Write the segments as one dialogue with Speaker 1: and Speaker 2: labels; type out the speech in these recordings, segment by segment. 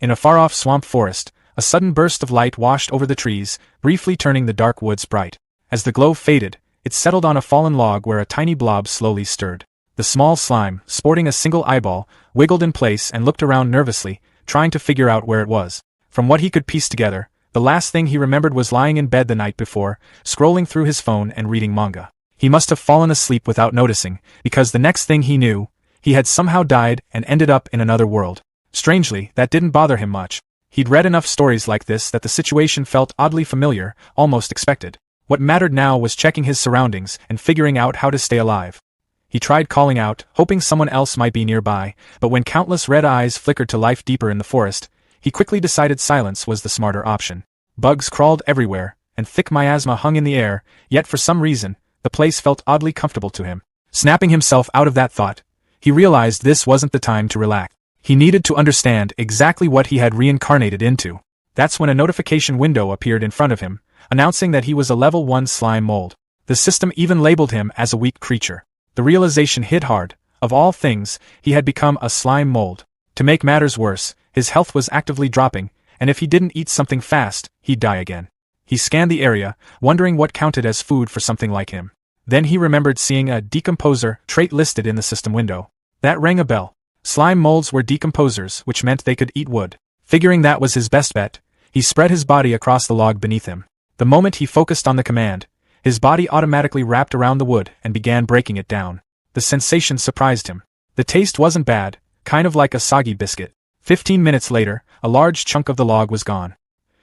Speaker 1: In a far-off swamp forest, a sudden burst of light washed over the trees, briefly turning the dark woods bright. As the glow faded, it settled on a fallen log where a tiny blob slowly stirred. The small slime, sporting a single eyeball, wiggled in place and looked around nervously, trying to figure out where it was. From what he could piece together, the last thing he remembered was lying in bed the night before, scrolling through his phone and reading manga. He must have fallen asleep without noticing, because the next thing he knew, he had somehow died and ended up in another world. Strangely, that didn't bother him much. He'd read enough stories like this that the situation felt oddly familiar, almost expected. What mattered now was checking his surroundings and figuring out how to stay alive. He tried calling out, hoping someone else might be nearby, but when countless red eyes flickered to life deeper in the forest, he quickly decided silence was the smarter option. Bugs crawled everywhere, and thick miasma hung in the air, yet for some reason, the place felt oddly comfortable to him. Snapping himself out of that thought, he realized this wasn't the time to relax. He needed to understand exactly what he had reincarnated into. That's when a notification window appeared in front of him, announcing that he was a level 1 slime mold. The system even labeled him as a weak creature. The realization hit hard. Of all things, he had become a slime mold. To make matters worse, his health was actively dropping, and if he didn't eat something fast, he'd die again. He scanned the area, wondering what counted as food for something like him. Then he remembered seeing a decomposer trait listed in the system window. That rang a bell. Slime molds were decomposers, which meant they could eat wood. Figuring that was his best bet, he spread his body across the log beneath him. The moment he focused on the command, his body automatically wrapped around the wood and began breaking it down. The sensation surprised him. The taste wasn't bad, kind of like a soggy biscuit. 15 minutes later, a large chunk of the log was gone.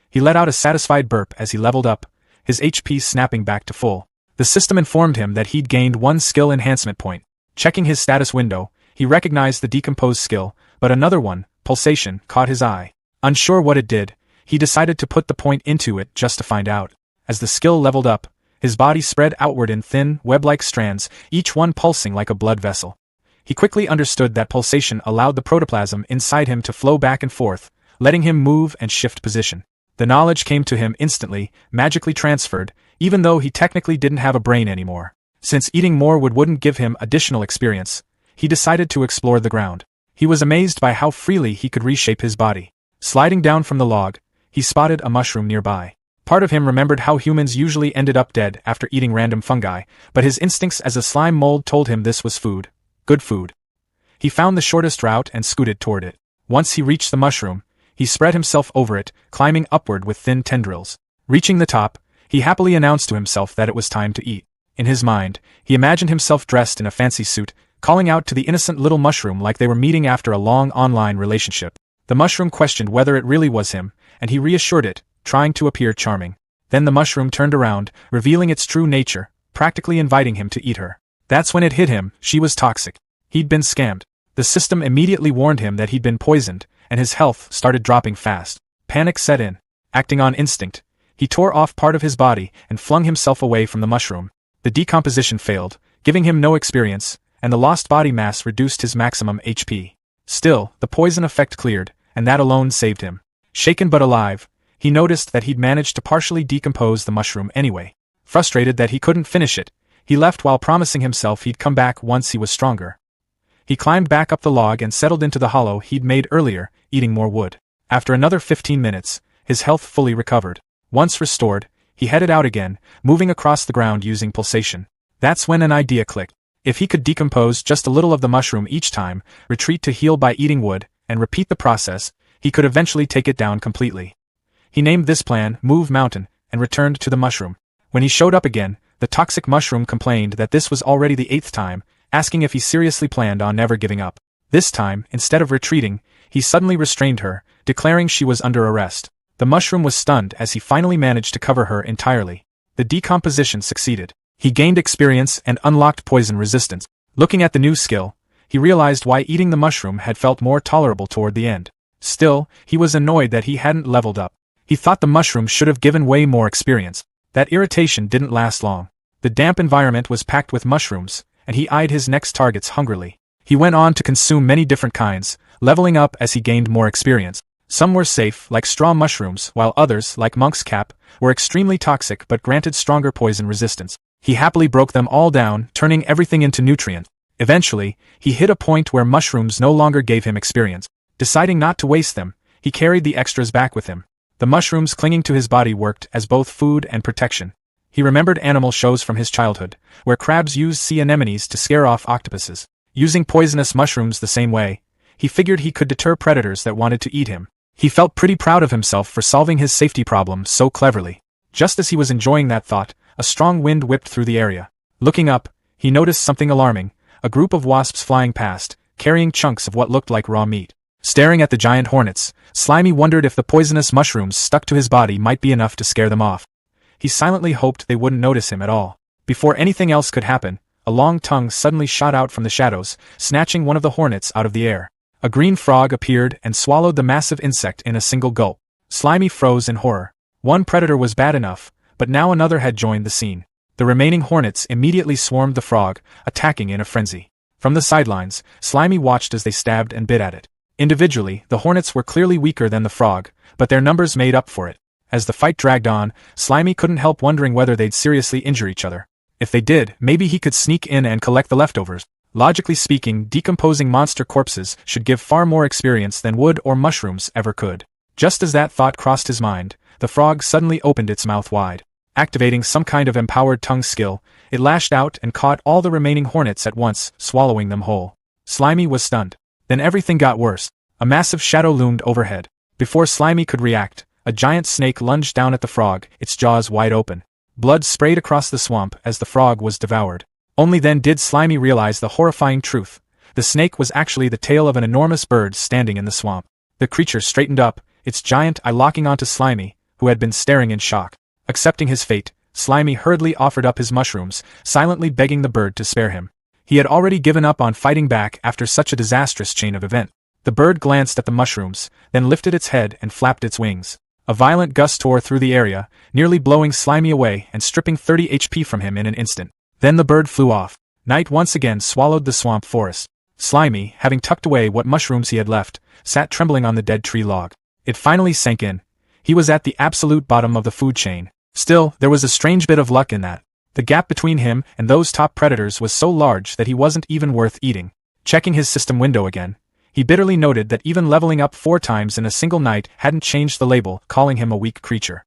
Speaker 1: He let out a satisfied burp as he leveled up, his HP snapping back to full. The system informed him that he'd gained 1 skill enhancement point. Checking his status window, he recognized the decompose skill, but another one, pulsation, caught his eye. Unsure what it did, he decided to put the point into it just to find out. As the skill leveled up, his body spread outward in thin, web-like strands, each one pulsing like a blood vessel. He quickly understood that pulsation allowed the protoplasm inside him to flow back and forth, letting him move and shift position. The knowledge came to him instantly, magically transferred, even though he technically didn't have a brain anymore. Since eating more wood wouldn't give him additional experience, he decided to explore the ground. He was amazed by how freely he could reshape his body. Sliding down from the log, he spotted a mushroom nearby. Part of him remembered how humans usually ended up dead after eating random fungi, but his instincts as a slime mold told him this was food. Good food. He found the shortest route and scooted toward it. Once he reached the mushroom, he spread himself over it, climbing upward with thin tendrils. Reaching the top, he happily announced to himself that it was time to eat. In his mind, he imagined himself dressed in a fancy suit, calling out to the innocent little mushroom like they were meeting after a long online relationship. The mushroom questioned whether it really was him, and he reassured it, trying to appear charming. Then the mushroom turned around, revealing its true nature, practically inviting him to eat her. That's when it hit him, she was toxic. He'd been scammed. The system immediately warned him that he'd been poisoned, and his health started dropping fast. Panic set in. Acting on instinct, he tore off part of his body and flung himself away from the mushroom. The decomposition failed, giving him no experience, and the lost body mass reduced his maximum HP. Still, the poison effect cleared, and that alone saved him. Shaken but alive, he noticed that he'd managed to partially decompose the mushroom anyway. Frustrated that he couldn't finish it, he left while promising himself he'd come back once he was stronger. He climbed back up the log and settled into the hollow he'd made earlier, eating more wood. After another 15 minutes, his health fully recovered. Once restored, he headed out again, moving across the ground using pulsation. That's when an idea clicked. If he could decompose just a little of the mushroom each time, retreat to heal by eating wood, and repeat the process, he could eventually take it down completely. He named this plan Move Mountain, and returned to the mushroom. When he showed up again, the toxic mushroom complained that this was already the 8th time, asking if he seriously planned on never giving up. This time, instead of retreating, he suddenly restrained her, declaring she was under arrest. The mushroom was stunned as he finally managed to cover her entirely. The decomposition succeeded. He gained experience and unlocked poison resistance. Looking at the new skill, he realized why eating the mushroom had felt more tolerable toward the end. Still, he was annoyed that he hadn't leveled up. He thought the mushroom should have given way more experience. That irritation didn't last long. The damp environment was packed with mushrooms, and he eyed his next targets hungrily. He went on to consume many different kinds, leveling up as he gained more experience. Some were safe, like straw mushrooms, while others, like monk's cap, were extremely toxic but granted stronger poison resistance. He happily broke them all down, turning everything into nutrients. Eventually, he hit a point where mushrooms no longer gave him experience. Deciding not to waste them, he carried the extras back with him. The mushrooms clinging to his body worked as both food and protection. He remembered animal shows from his childhood, where crabs used sea anemones to scare off octopuses. Using poisonous mushrooms the same way, he figured he could deter predators that wanted to eat him. He felt pretty proud of himself for solving his safety problem so cleverly. Just as he was enjoying that thought, a strong wind whipped through the area. Looking up, he noticed something alarming: a group of wasps flying past, carrying chunks of what looked like raw meat. Staring at the giant hornets, Slimy wondered if the poisonous mushrooms stuck to his body might be enough to scare them off. He silently hoped they wouldn't notice him at all. Before anything else could happen, a long tongue suddenly shot out from the shadows, snatching one of the hornets out of the air. A green frog appeared and swallowed the massive insect in a single gulp. Slimy froze in horror. One predator was bad enough, but now another had joined the scene. The remaining hornets immediately swarmed the frog, attacking in a frenzy. From the sidelines, Slimy watched as they stabbed and bit at it. Individually, the hornets were clearly weaker than the frog, but their numbers made up for it. As the fight dragged on, Slimy couldn't help wondering whether they'd seriously injure each other. If they did, maybe he could sneak in and collect the leftovers. Logically speaking, decomposing monster corpses should give far more experience than wood or mushrooms ever could. Just as that thought crossed his mind, the frog suddenly opened its mouth wide. Activating some kind of empowered tongue skill, it lashed out and caught all the remaining hornets at once, swallowing them whole. Slimy was stunned. Then everything got worse. A massive shadow loomed overhead. Before Slimy could react, a giant snake lunged down at the frog, its jaws wide open. Blood sprayed across the swamp as the frog was devoured. Only then did Slimy realize the horrifying truth. The snake was actually the tail of an enormous bird standing in the swamp. The creature straightened up, its giant eye locking onto Slimy, who had been staring in shock. Accepting his fate, Slimy hurriedly offered up his mushrooms, silently begging the bird to spare him. He had already given up on fighting back after such a disastrous chain of events. The bird glanced at the mushrooms, then lifted its head and flapped its wings. A violent gust tore through the area, nearly blowing Slimy away and stripping 30 HP from him in an instant. Then the bird flew off. Night once again swallowed the swamp forest. Slimy, having tucked away what mushrooms he had left, sat trembling on the dead tree log. It finally sank in. He was at the absolute bottom of the food chain. Still, there was a strange bit of luck in that. The gap between him and those top predators was so large that he wasn't even worth eating. Checking his system window again, he bitterly noted that even leveling up 4 times in a single night hadn't changed the label, calling him a weak creature.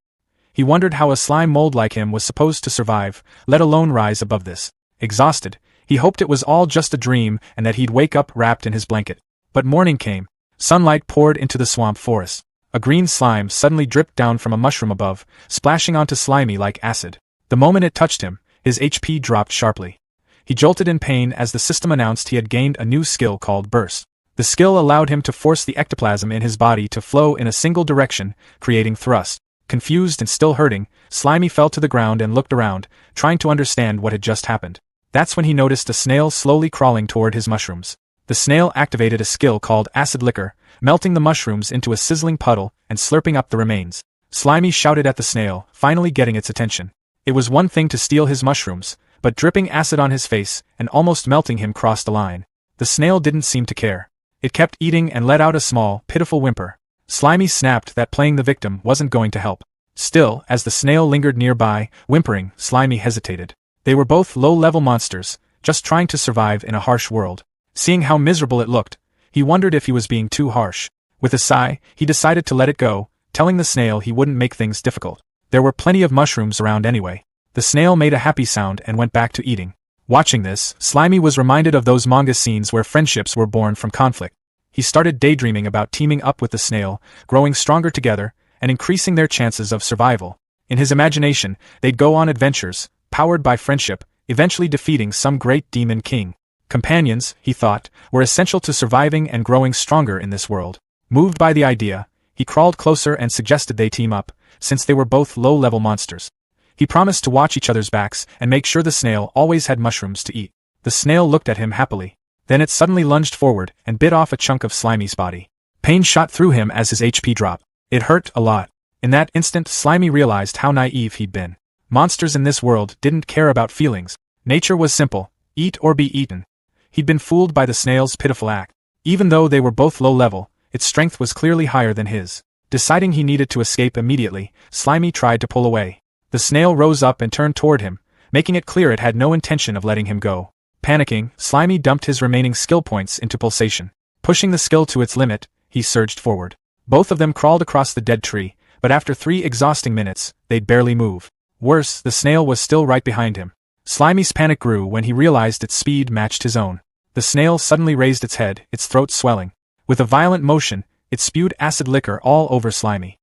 Speaker 1: He wondered how a slime mold like him was supposed to survive, let alone rise above this. Exhausted, he hoped it was all just a dream and that he'd wake up wrapped in his blanket. But morning came. Sunlight poured into the swamp forest. A green slime suddenly dripped down from a mushroom above, splashing onto Slimy like acid. The moment it touched him, his HP dropped sharply. He jolted in pain as the system announced he had gained a new skill called Burst. The skill allowed him to force the ectoplasm in his body to flow in a single direction, creating thrust. Confused and still hurting, Slimy fell to the ground and looked around, trying to understand what had just happened. That's when he noticed a snail slowly crawling toward his mushrooms. The snail activated a skill called Acid Liquor, melting the mushrooms into a sizzling puddle and slurping up the remains. Slimy shouted at the snail, finally getting its attention. It was one thing to steal his mushrooms, but dripping acid on his face and almost melting him crossed the line. The snail didn't seem to care. It kept eating and let out a small, pitiful whimper. Slimy snapped that playing the victim wasn't going to help. Still, as the snail lingered nearby, whimpering, Slimy hesitated. They were both low-level monsters, just trying to survive in a harsh world. Seeing how miserable it looked, he wondered if he was being too harsh. With a sigh, he decided to let it go, telling the snail he wouldn't make things difficult. There were plenty of mushrooms around anyway. The snail made a happy sound and went back to eating. Watching this, Slimy was reminded of those manga scenes where friendships were born from conflict. He started daydreaming about teaming up with the snail, growing stronger together, and increasing their chances of survival. In his imagination, they'd go on adventures, powered by friendship, eventually defeating some great demon king. Companions, he thought, were essential to surviving and growing stronger in this world. Moved by the idea, he crawled closer and suggested they team up, since they were both low-level monsters. He promised to watch each other's backs and make sure the snail always had mushrooms to eat. The snail looked at him happily. Then it suddenly lunged forward and bit off a chunk of Slimy's body. Pain shot through him as his HP dropped. It hurt a lot. In that instant, Slimy realized how naive he'd been. Monsters in this world didn't care about feelings. Nature was simple: eat or be eaten. He'd been fooled by the snail's pitiful act. Even though they were both low-level, its strength was clearly higher than his. Deciding he needed to escape immediately, Slimy tried to pull away. The snail rose up and turned toward him, making it clear it had no intention of letting him go. Panicking, Slimy dumped his remaining skill points into pulsation. Pushing the skill to its limit, he surged forward. Both of them crawled across the dead tree, but after 3 exhausting minutes, they'd barely move. Worse, the snail was still right behind him. Slimy's panic grew when he realized its speed matched his own. The snail suddenly raised its head, its throat swelling. With a violent motion, it spewed acid liquor all over Slimy.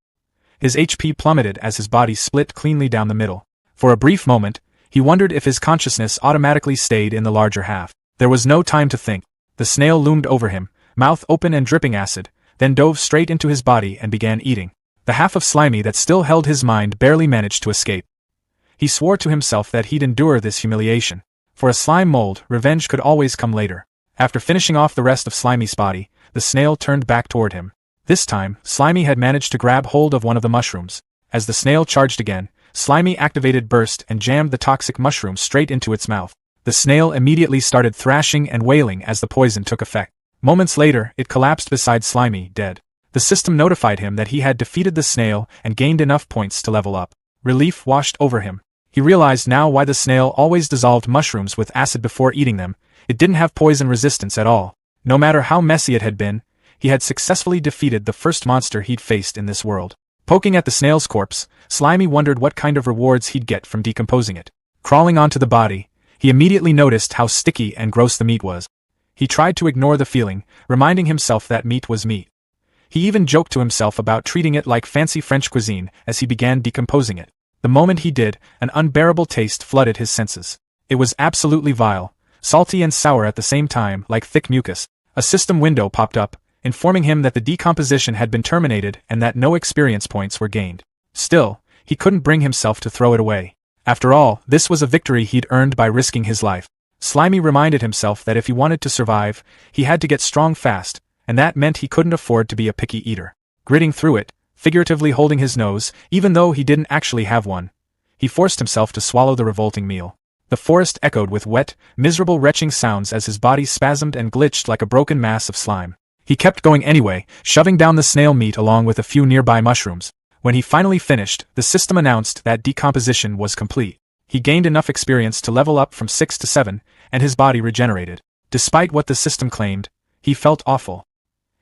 Speaker 1: His HP plummeted as his body split cleanly down the middle. For a brief moment, he wondered if his consciousness automatically stayed in the larger half. There was no time to think. The snail loomed over him, mouth open and dripping acid, then dove straight into his body and began eating. The half of Slimy that still held his mind barely managed to escape. He swore to himself that he'd endure this humiliation. For a slime mold, revenge could always come later. After finishing off the rest of Slimy's body, the snail turned back toward him. This time, Slimy had managed to grab hold of one of the mushrooms. As the snail charged again, Slimy activated Burst and jammed the toxic mushroom straight into its mouth. The snail immediately started thrashing and wailing as the poison took effect. Moments later, it collapsed beside Slimy, dead. The system notified him that he had defeated the snail and gained enough points to level up. Relief washed over him. He realized now why the snail always dissolved mushrooms with acid before eating them. It didn't have poison resistance at all. No matter how messy it had been, he had successfully defeated the first monster he'd faced in this world. Poking at the snail's corpse, Slimy wondered what kind of rewards he'd get from decomposing it. Crawling onto the body, he immediately noticed how sticky and gross the meat was. He tried to ignore the feeling, reminding himself that meat was meat. He even joked to himself about treating it like fancy French cuisine as he began decomposing it. The moment he did, an unbearable taste flooded his senses. It was absolutely vile, salty and sour at the same time, like thick mucus. A system window popped up, informing him that the decomposition had been terminated and that no experience points were gained. Still, he couldn't bring himself to throw it away. After all, this was a victory he'd earned by risking his life. Slimy reminded himself that if he wanted to survive, he had to get strong fast, and that meant he couldn't afford to be a picky eater. Gritting through it, figuratively holding his nose, even though he didn't actually have one, he forced himself to swallow the revolting meal. The forest echoed with wet, miserable retching sounds as his body spasmed and glitched like a broken mass of slime. He kept going anyway, shoving down the snail meat along with a few nearby mushrooms. When he finally finished, the system announced that decomposition was complete. He gained enough experience to level up from 6 to 7, and his body regenerated. Despite what the system claimed, he felt awful.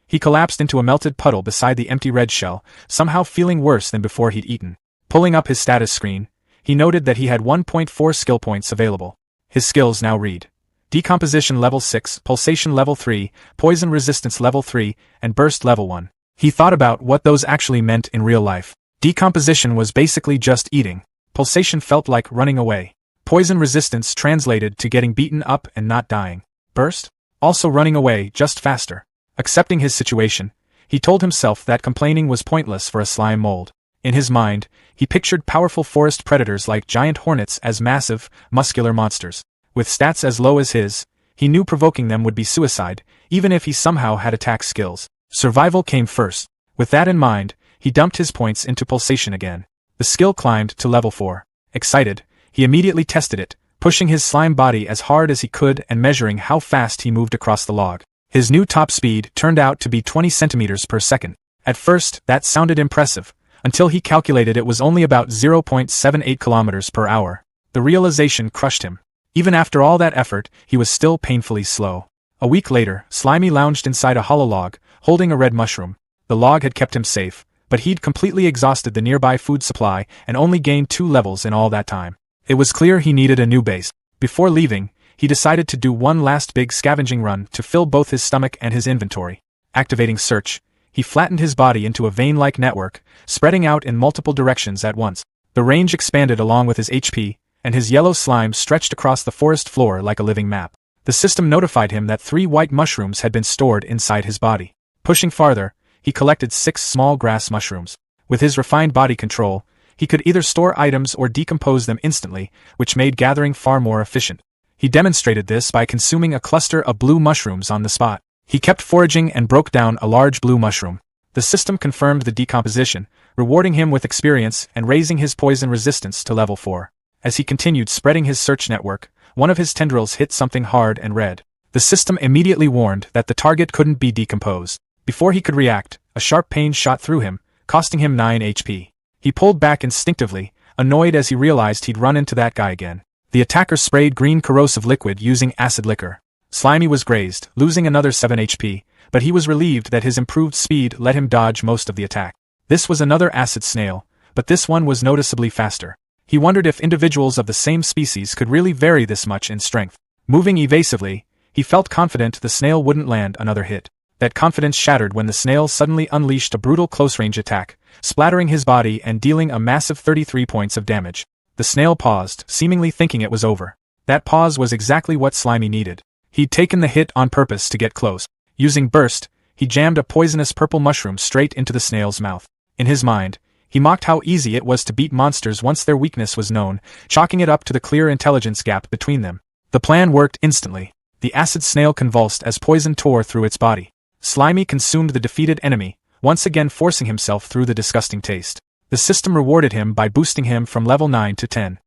Speaker 1: He collapsed into a melted puddle beside the empty red shell, somehow feeling worse than before he'd eaten. Pulling up his status screen, he noted that he had 1.4 skill points available. His skills now read: Decomposition level 6, Pulsation level 3, Poison resistance level 3, and Burst level 1. He thought about what those actually meant in real life. Decomposition was basically just eating. Pulsation felt like running away. Poison resistance translated to getting beaten up and not dying. Burst? Also running away, just faster. Accepting his situation, he told himself that complaining was pointless for a slime mold. In his mind, he pictured powerful forest predators like giant hornets as massive, muscular monsters. With stats as low as his, he knew provoking them would be suicide, even if he somehow had attack skills. Survival came first. With that in mind, he dumped his points into Pulsation again. The skill climbed to level 4. Excited, he immediately tested it, pushing his slime body as hard as he could and measuring how fast he moved across the log. His new top speed turned out to be 20 centimeters per second. At first, that sounded impressive, until he calculated it was only about 0.78 kilometers per hour. The realization crushed him. Even after all that effort, he was still painfully slow. A week later, Slimy lounged inside a hollow log, holding a red mushroom. The log had kept him safe, but he'd completely exhausted the nearby food supply and only gained 2 levels in all that time. It was clear he needed a new base. Before leaving, he decided to do one last big scavenging run to fill both his stomach and his inventory. Activating Search, he flattened his body into a vein-like network, spreading out in multiple directions at once. The range expanded along with his HP, and his yellow slime stretched across the forest floor like a living map. The system notified him that 3 white mushrooms had been stored inside his body. Pushing farther, he collected 6 small grass mushrooms. With his refined body control, he could either store items or decompose them instantly, which made gathering far more efficient. He demonstrated this by consuming a cluster of blue mushrooms on the spot. He kept foraging and broke down a large blue mushroom. The system confirmed the decomposition, rewarding him with experience and raising his poison resistance to level 4. As he continued spreading his search network, one of his tendrils hit something hard and red. The system immediately warned that the target couldn't be decomposed. Before he could react, a sharp pain shot through him, costing him 9 HP. He pulled back instinctively, annoyed as he realized he'd run into that guy again. The attacker sprayed green corrosive liquid using acid liquor. Slimy was grazed, losing another 7 HP, but he was relieved that his improved speed let him dodge most of the attack. This was another acid snail, but this one was noticeably faster. He wondered if individuals of the same species could really vary this much in strength. Moving evasively, he felt confident the snail wouldn't land another hit. That confidence shattered when the snail suddenly unleashed a brutal close-range attack, splattering his body and dealing a massive 33 points of damage. The snail paused, seemingly thinking it was over. That pause was exactly what Slimy needed. He'd taken the hit on purpose to get close. Using Burst, he jammed a poisonous purple mushroom straight into the snail's mouth. In his mind, he mocked how easy it was to beat monsters once their weakness was known, chalking it up to the clear intelligence gap between them. The plan worked instantly. The acid snail convulsed as poison tore through its body. Slimy consumed the defeated enemy, once again forcing himself through the disgusting taste. The system rewarded him by boosting him from level 9 to 10.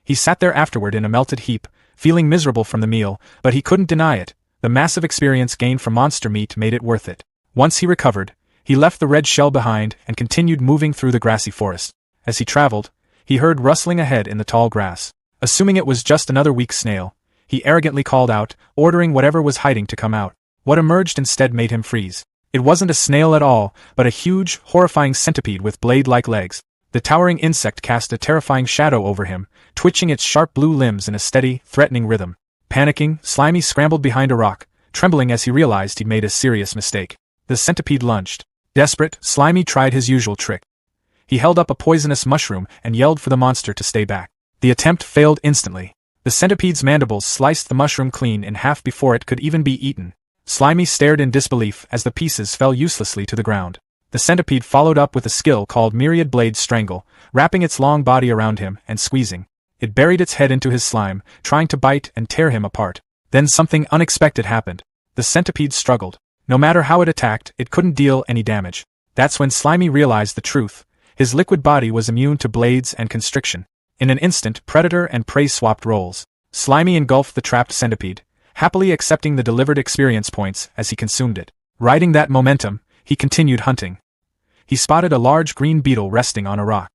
Speaker 1: He sat there afterward in a melted heap, feeling miserable from the meal, but he couldn't deny it. The massive experience gained from monster meat made it worth it. Once he recovered, he left the red shell behind and continued moving through the grassy forest. As he traveled, he heard rustling ahead in the tall grass. Assuming it was just another weak snail, he arrogantly called out, ordering whatever was hiding to come out. What emerged instead made him freeze. It wasn't a snail at all, but a huge, horrifying centipede with blade-like legs. The towering insect cast a terrifying shadow over him, twitching its sharp blue limbs in a steady, threatening rhythm. Panicking, Slimy scrambled behind a rock, trembling as he realized he'd made a serious mistake. The centipede lunged. Desperate, Slimy tried his usual trick. He held up a poisonous mushroom and yelled for the monster to stay back. The attempt failed instantly. The centipede's mandibles sliced the mushroom clean in half before it could even be eaten. Slimy stared in disbelief as the pieces fell uselessly to the ground. The centipede followed up with a skill called Myriad Blade Strangle, wrapping its long body around him and squeezing. It buried its head into his slime, trying to bite and tear him apart. Then something unexpected happened. The centipede struggled. No matter how it attacked, it couldn't deal any damage. That's when Slimy realized the truth. His liquid body was immune to blades and constriction. In an instant, predator and prey swapped roles. Slimy engulfed the trapped centipede, happily accepting the delivered experience points as he consumed it. Riding that momentum, he continued hunting. He spotted a large green beetle resting on a rock.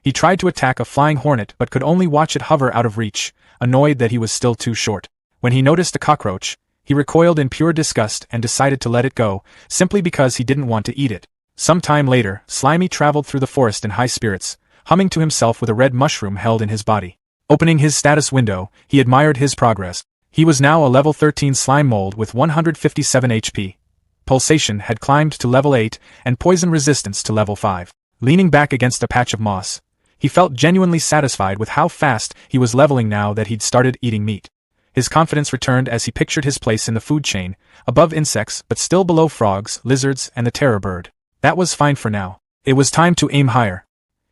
Speaker 1: He tried to attack a flying hornet but could only watch it hover out of reach, annoyed that he was still too short. When he noticed a cockroach, he recoiled in pure disgust and decided to let it go, simply because he didn't want to eat it. Some time later, Slimy traveled through the forest in high spirits, humming to himself with a red mushroom held in his body. Opening his status window, he admired his progress. He was now a level 13 slime mold with 157 HP. Pulsation had climbed to level 8, and poison resistance to level 5. Leaning back against a patch of moss, he felt genuinely satisfied with how fast he was leveling now that he'd started eating meat. His confidence returned as he pictured his place in the food chain, above insects but still below frogs, lizards, and the terror bird. That was fine for now. It was time to aim higher.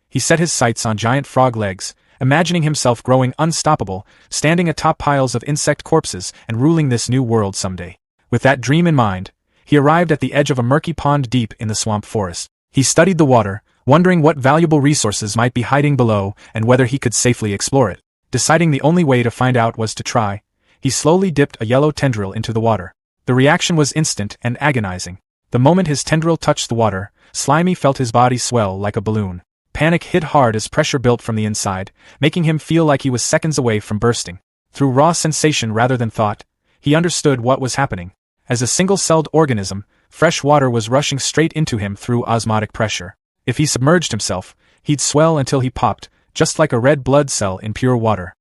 Speaker 1: He set his sights on giant frog legs, imagining himself growing unstoppable, standing atop piles of insect corpses and ruling this new world someday. With that dream in mind, he arrived at the edge of a murky pond deep in the swamp forest. He studied the water, wondering what valuable resources might be hiding below and whether he could safely explore it. Deciding the only way to find out was to try, he slowly dipped a yellow tendril into the water. The reaction was instant and agonizing. The moment his tendril touched the water, Slimy felt his body swell like a balloon. Panic hit hard as pressure built from the inside, making him feel like he was seconds away from bursting. Through raw sensation rather than thought, he understood what was happening. As a single-celled organism, fresh water was rushing straight into him through osmotic pressure. If he submerged himself, he'd swell until he popped, just like a red blood cell in pure water.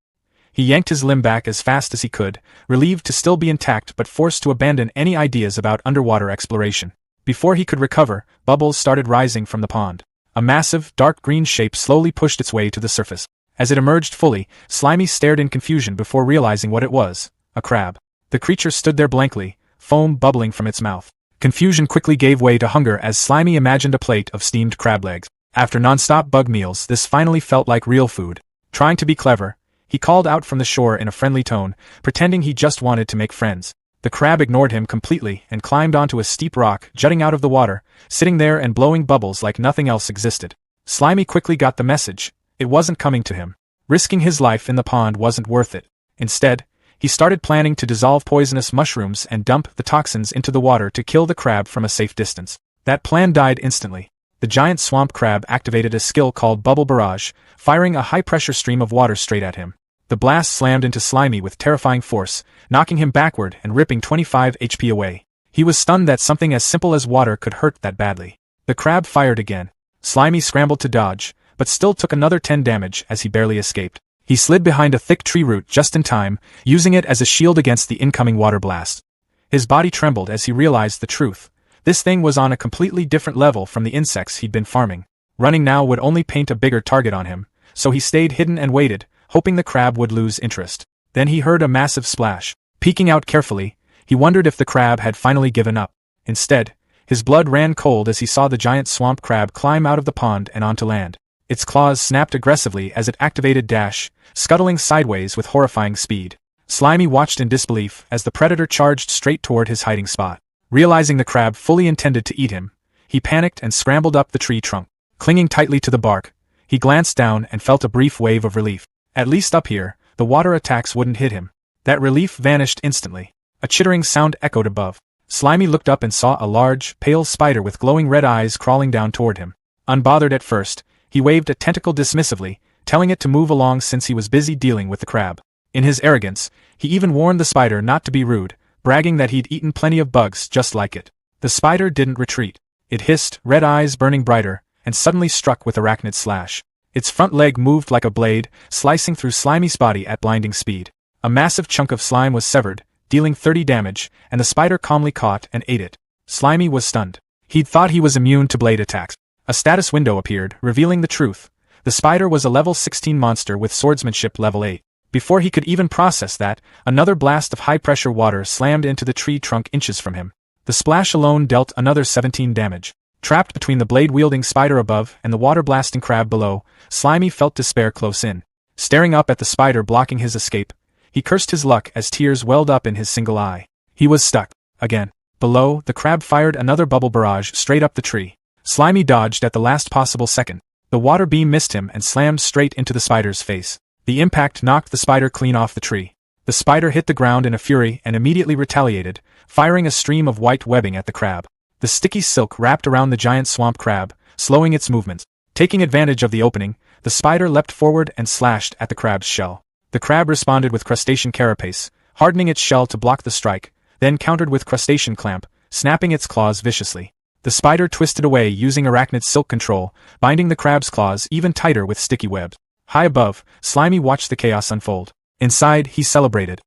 Speaker 1: He yanked his limb back as fast as he could, relieved to still be intact but forced to abandon any ideas about underwater exploration. Before he could recover, bubbles started rising from the pond. A massive, dark green shape slowly pushed its way to the surface. As it emerged fully, Slimy stared in confusion before realizing what it was: a crab. The creature stood there blankly, foam bubbling from its mouth. Confusion quickly gave way to hunger as Slimy imagined a plate of steamed crab legs. After non-stop bug meals, this finally felt like real food. Trying to be clever, he called out from the shore in a friendly tone, pretending he just wanted to make friends. The crab ignored him completely and climbed onto a steep rock jutting out of the water, sitting there and blowing bubbles like nothing else existed. Slimy quickly got the message. It wasn't coming to him. Risking his life in the pond wasn't worth it. Instead, he started planning to dissolve poisonous mushrooms and dump the toxins into the water to kill the crab from a safe distance. That plan died instantly. The giant swamp crab activated a skill called Bubble Barrage, firing a high-pressure stream of water straight at him. The blast slammed into Slimy with terrifying force, knocking him backward and ripping 25 HP away. He was stunned that something as simple as water could hurt that badly. The crab fired again. Slimy scrambled to dodge, but still took another 10 damage as he barely escaped. He slid behind a thick tree root just in time, using it as a shield against the incoming water blast. His body trembled as he realized the truth. This thing was on a completely different level from the insects he'd been farming. Running now would only paint a bigger target on him, so he stayed hidden and waited, hoping the crab would lose interest. Then he heard a massive splash. Peeking out carefully, he wondered if the crab had finally given up. Instead, his blood ran cold as he saw the giant swamp crab climb out of the pond and onto land. Its claws snapped aggressively as it activated dash, scuttling sideways with horrifying speed. Slimy watched in disbelief as the predator charged straight toward his hiding spot. Realizing the crab fully intended to eat him, he panicked and scrambled up the tree trunk. Clinging tightly to the bark, he glanced down and felt a brief wave of relief. At least up here, the water attacks wouldn't hit him. That relief vanished instantly. A chittering sound echoed above. Slimy looked up and saw a large, pale spider with glowing red eyes crawling down toward him. Unbothered at first, he waved a tentacle dismissively, telling it to move along since he was busy dealing with the crab. In his arrogance, he even warned the spider not to be rude, bragging that he'd eaten plenty of bugs just like it. The spider didn't retreat. It hissed, red eyes burning brighter, and suddenly struck with arachnid slash. Its front leg moved like a blade, slicing through Slimy's body at blinding speed. A massive chunk of slime was severed, dealing 30 damage, and the spider calmly caught and ate it. Slimy was stunned. He'd thought he was immune to blade attacks. A status window appeared, revealing the truth. The spider was a level 16 monster with swordsmanship level 8. Before he could even process that, another blast of high-pressure water slammed into the tree trunk inches from him. The splash alone dealt another 17 damage. Trapped between the blade-wielding spider above and the water-blasting crab below, Slimy felt despair close in. Staring up at the spider blocking his escape, he cursed his luck as tears welled up in his single eye. He was stuck. Again. Below, the crab fired another bubble barrage straight up the tree. Slimy dodged at the last possible second. The water beam missed him and slammed straight into the spider's face. The impact knocked the spider clean off the tree. The spider hit the ground in a fury and immediately retaliated, firing a stream of white webbing at the crab. The sticky silk wrapped around the giant swamp crab, slowing its movements. Taking advantage of the opening, the spider leapt forward and slashed at the crab's shell. The crab responded with crustacean carapace, hardening its shell to block the strike, then countered with crustacean clamp, snapping its claws viciously. The spider twisted away using arachnid silk control, binding the crab's claws even tighter with sticky webs. High above, Slimy watched the chaos unfold. Inside, he celebrated.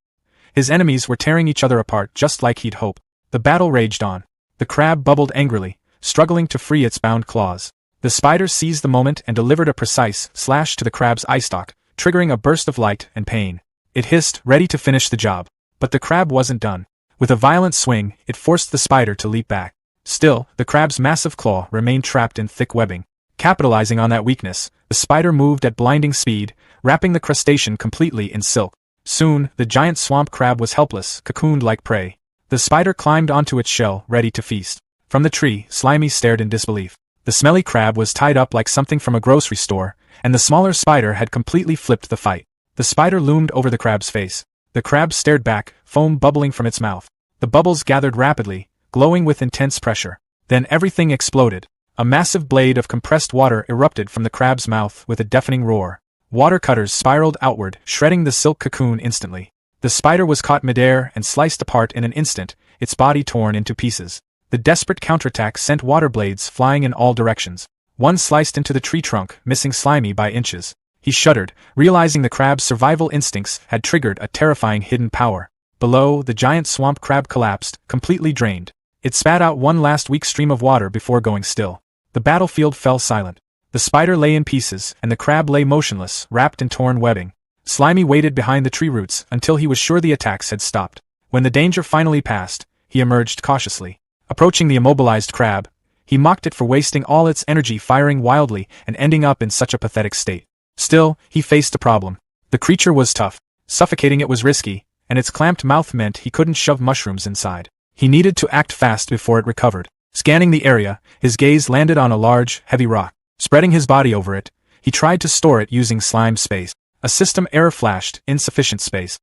Speaker 1: His enemies were tearing each other apart just like he'd hoped. The battle raged on. The crab bubbled angrily, struggling to free its bound claws. The spider seized the moment and delivered a precise slash to the crab's eye stalk, triggering a burst of light and pain. It hissed, ready to finish the job. But the crab wasn't done. With a violent swing, it forced the spider to leap back. Still, the crab's massive claw remained trapped in thick webbing. Capitalizing on that weakness, the spider moved at blinding speed, wrapping the crustacean completely in silk. Soon, the giant swamp crab was helpless, cocooned like prey. The spider climbed onto its shell, ready to feast. From the tree, Slimy stared in disbelief. The smelly crab was tied up like something from a grocery store, and the smaller spider had completely flipped the fight. The spider loomed over the crab's face. The crab stared back, foam bubbling from its mouth. The bubbles gathered rapidly, glowing with intense pressure. Then everything exploded. A massive blade of compressed water erupted from the crab's mouth with a deafening roar. Water cutters spiraled outward, shredding the silk cocoon instantly. The spider was caught midair and sliced apart in an instant, its body torn into pieces. The desperate counterattack sent water blades flying in all directions. One sliced into the tree trunk, missing Slimy by inches. He shuddered, realizing the crab's survival instincts had triggered a terrifying hidden power. Below, the giant swamp crab collapsed, completely drained. It spat out one last weak stream of water before going still. The battlefield fell silent. The spider lay in pieces, and the crab lay motionless, wrapped in torn webbing. Slimy waited behind the tree roots until he was sure the attacks had stopped. When the danger finally passed, he emerged cautiously. Approaching the immobilized crab, he mocked it for wasting all its energy firing wildly and ending up in such a pathetic state. Still, he faced a problem. The creature was tough. Suffocating it was risky, and its clamped mouth meant he couldn't shove mushrooms inside. He needed to act fast before it recovered. Scanning the area, his gaze landed on a large, heavy rock. Spreading his body over it, he tried to store it using slime space. A system error flashed, insufficient space.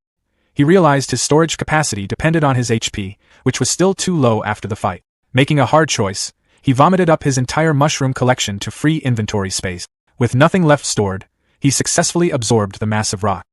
Speaker 1: He realized his storage capacity depended on his HP, which was still too low after the fight. Making a hard choice, he vomited up his entire mushroom collection to free inventory space. With nothing left stored, he successfully absorbed the massive rock.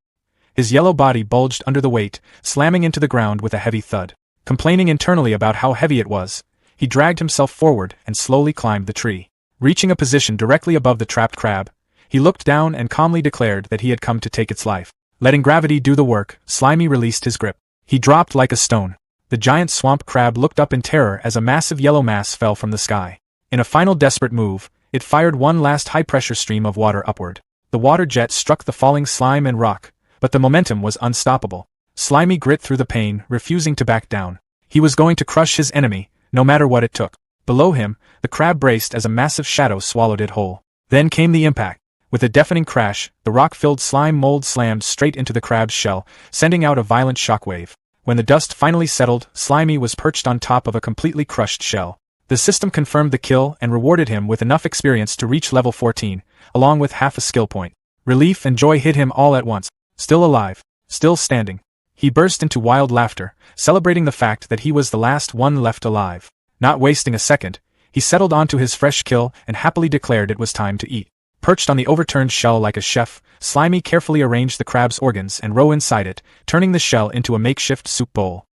Speaker 1: His yellow body bulged under the weight, slamming into the ground with a heavy thud. Complaining internally about how heavy it was, he dragged himself forward and slowly climbed the tree. Reaching a position directly above the trapped crab, he looked down and calmly declared that he had come to take its life. Letting gravity do the work, Slimy released his grip. He dropped like a stone. The giant swamp crab looked up in terror as a massive yellow mass fell from the sky. In a final desperate move, it fired one last high-pressure stream of water upward. The water jet struck the falling slime and rock, but the momentum was unstoppable. Slimy grit through the pain, refusing to back down. He was going to crush his enemy, no matter what it took. Below him, the crab braced as a massive shadow swallowed it whole. Then came the impact. With a deafening crash, the rock-filled slime mold slammed straight into the crab's shell, sending out a violent shockwave. When the dust finally settled, Slimy was perched on top of a completely crushed shell. The system confirmed the kill and rewarded him with enough experience to reach level 14, along with half a skill point. Relief and joy hit him all at once. Still alive. Still standing. He burst into wild laughter, celebrating the fact that he was the last one left alive. Not wasting a second, he settled onto his fresh kill and happily declared it was time to eat. Perched on the overturned shell like a chef, Slimy carefully arranged the crab's organs and roe inside it, turning the shell into a makeshift soup bowl.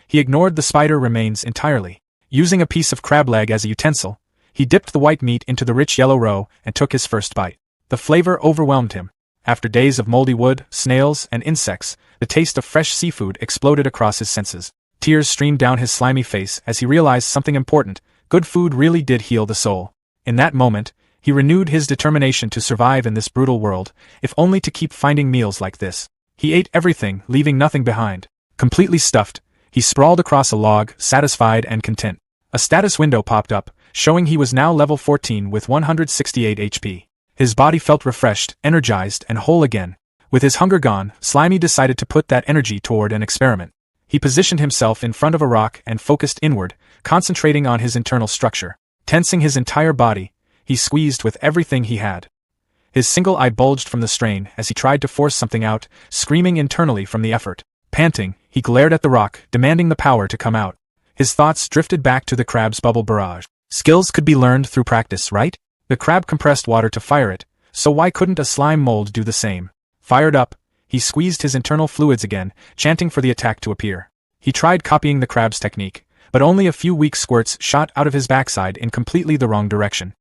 Speaker 1: He ignored the spider remains entirely. Using a piece of crab leg as a utensil, he dipped the white meat into the rich yellow roe and took his first bite. The flavor overwhelmed him. After days of moldy wood, snails, and insects, the taste of fresh seafood exploded across his senses. Tears streamed down his slimy face as he realized something important. Good food really did heal the soul. In that moment, he renewed his determination to survive in this brutal world, if only to keep finding meals like this. He ate everything, leaving nothing behind. Completely stuffed, he sprawled across a log, satisfied and content. A status window popped up, showing he was now level 14 with 168 HP. His body felt refreshed, energized, and whole again. With his hunger gone, Slimy decided to put that energy toward an experiment. He positioned himself in front of a rock and focused inward, concentrating on his internal structure. Tensing his entire body, he squeezed with everything he had. His single eye bulged from the strain as he tried to force something out, screaming internally from the effort. Panting, he glared at the rock, demanding the power to come out. His thoughts drifted back to the crab's bubble barrage. Skills could be learned through practice, right? The crab compressed water to fire it, so why couldn't a slime mold do the same? Fired up, he squeezed his internal fluids again, chanting for the attack to appear. He tried copying the crab's technique, but only a few weak squirts shot out of his backside in completely the wrong direction.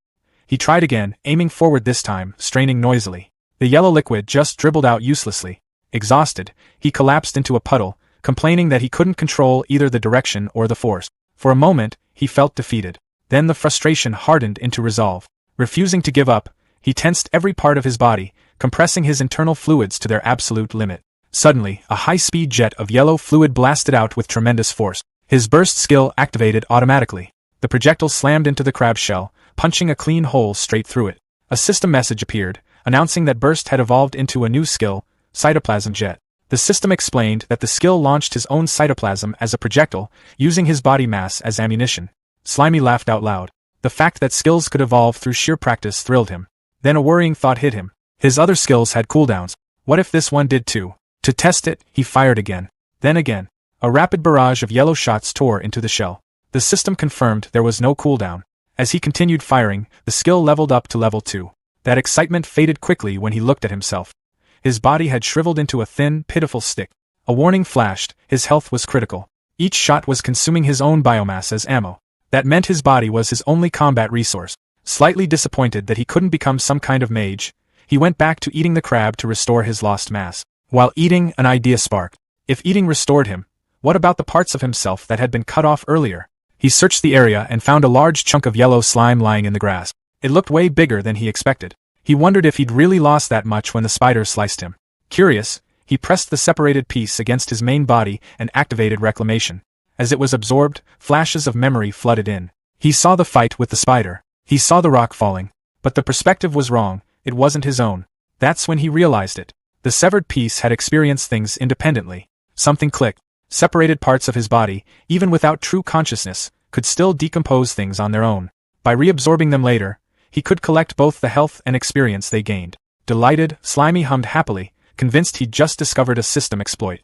Speaker 1: He tried again, aiming forward this time, straining noisily. The yellow liquid just dribbled out uselessly. Exhausted, he collapsed into a puddle, complaining that he couldn't control either the direction or the force. For a moment, he felt defeated. Then the frustration hardened into resolve. Refusing to give up, he tensed every part of his body, compressing his internal fluids to their absolute limit. Suddenly, a high-speed jet of yellow fluid blasted out with tremendous force. His burst skill activated automatically. The projectile slammed into the crab shell, punching a clean hole straight through it. A system message appeared, announcing that Burst had evolved into a new skill, Cytoplasm Jet. The system explained that the skill launched his own cytoplasm as a projectile, using his body mass as ammunition. Slimy laughed out loud. The fact that skills could evolve through sheer practice thrilled him. Then a worrying thought hit him. His other skills had cooldowns. What if this one did too? To test it, he fired again. Then again. A rapid barrage of yellow shots tore into the shell. The system confirmed there was no cooldown. As he continued firing, the skill leveled up to level 2. That excitement faded quickly when he looked at himself. His body had shriveled into a thin, pitiful stick. A warning flashed, his health was critical. Each shot was consuming his own biomass as ammo. That meant his body was his only combat resource. Slightly disappointed that he couldn't become some kind of mage, he went back to eating the crab to restore his lost mass. While eating, an idea sparked. If eating restored him, what about the parts of himself that had been cut off earlier? He searched the area and found a large chunk of yellow slime lying in the grass. It looked way bigger than he expected. He wondered if he'd really lost that much when the spider sliced him. Curious, he pressed the separated piece against his main body and activated reclamation. As it was absorbed, flashes of memory flooded in. He saw the fight with the spider. He saw the rock falling. But the perspective was wrong, it wasn't his own. That's when he realized it. The severed piece had experienced things independently. Something clicked. Separated parts of his body, even without true consciousness, could still decompose things on their own. By reabsorbing them later, he could collect both the health and experience they gained. Delighted, Slimy hummed happily, convinced he'd just discovered a system exploit.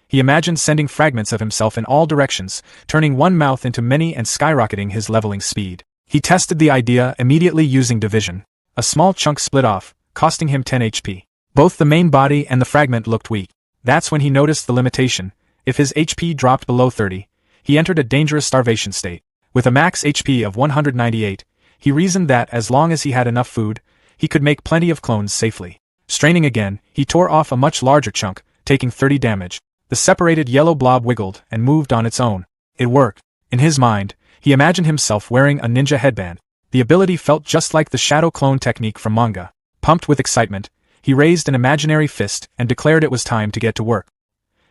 Speaker 1: He imagined sending fragments of himself in all directions, turning one mouth into many and skyrocketing his leveling speed. He tested the idea immediately using division. A small chunk split off, costing him 10 HP. Both the main body and the fragment looked weak. That's when he noticed the limitation. If his HP dropped below 30, he entered a dangerous starvation state. With a max HP of 198, he reasoned that as long as he had enough food, he could make plenty of clones safely. Straining again, he tore off a much larger chunk, taking 30 damage. The separated yellow blob wiggled and moved on its own. It worked. In his mind, he imagined himself wearing a ninja headband. The ability felt just like the shadow clone technique from Manga. Pumped with excitement, he raised an imaginary fist and declared it was time to get to work.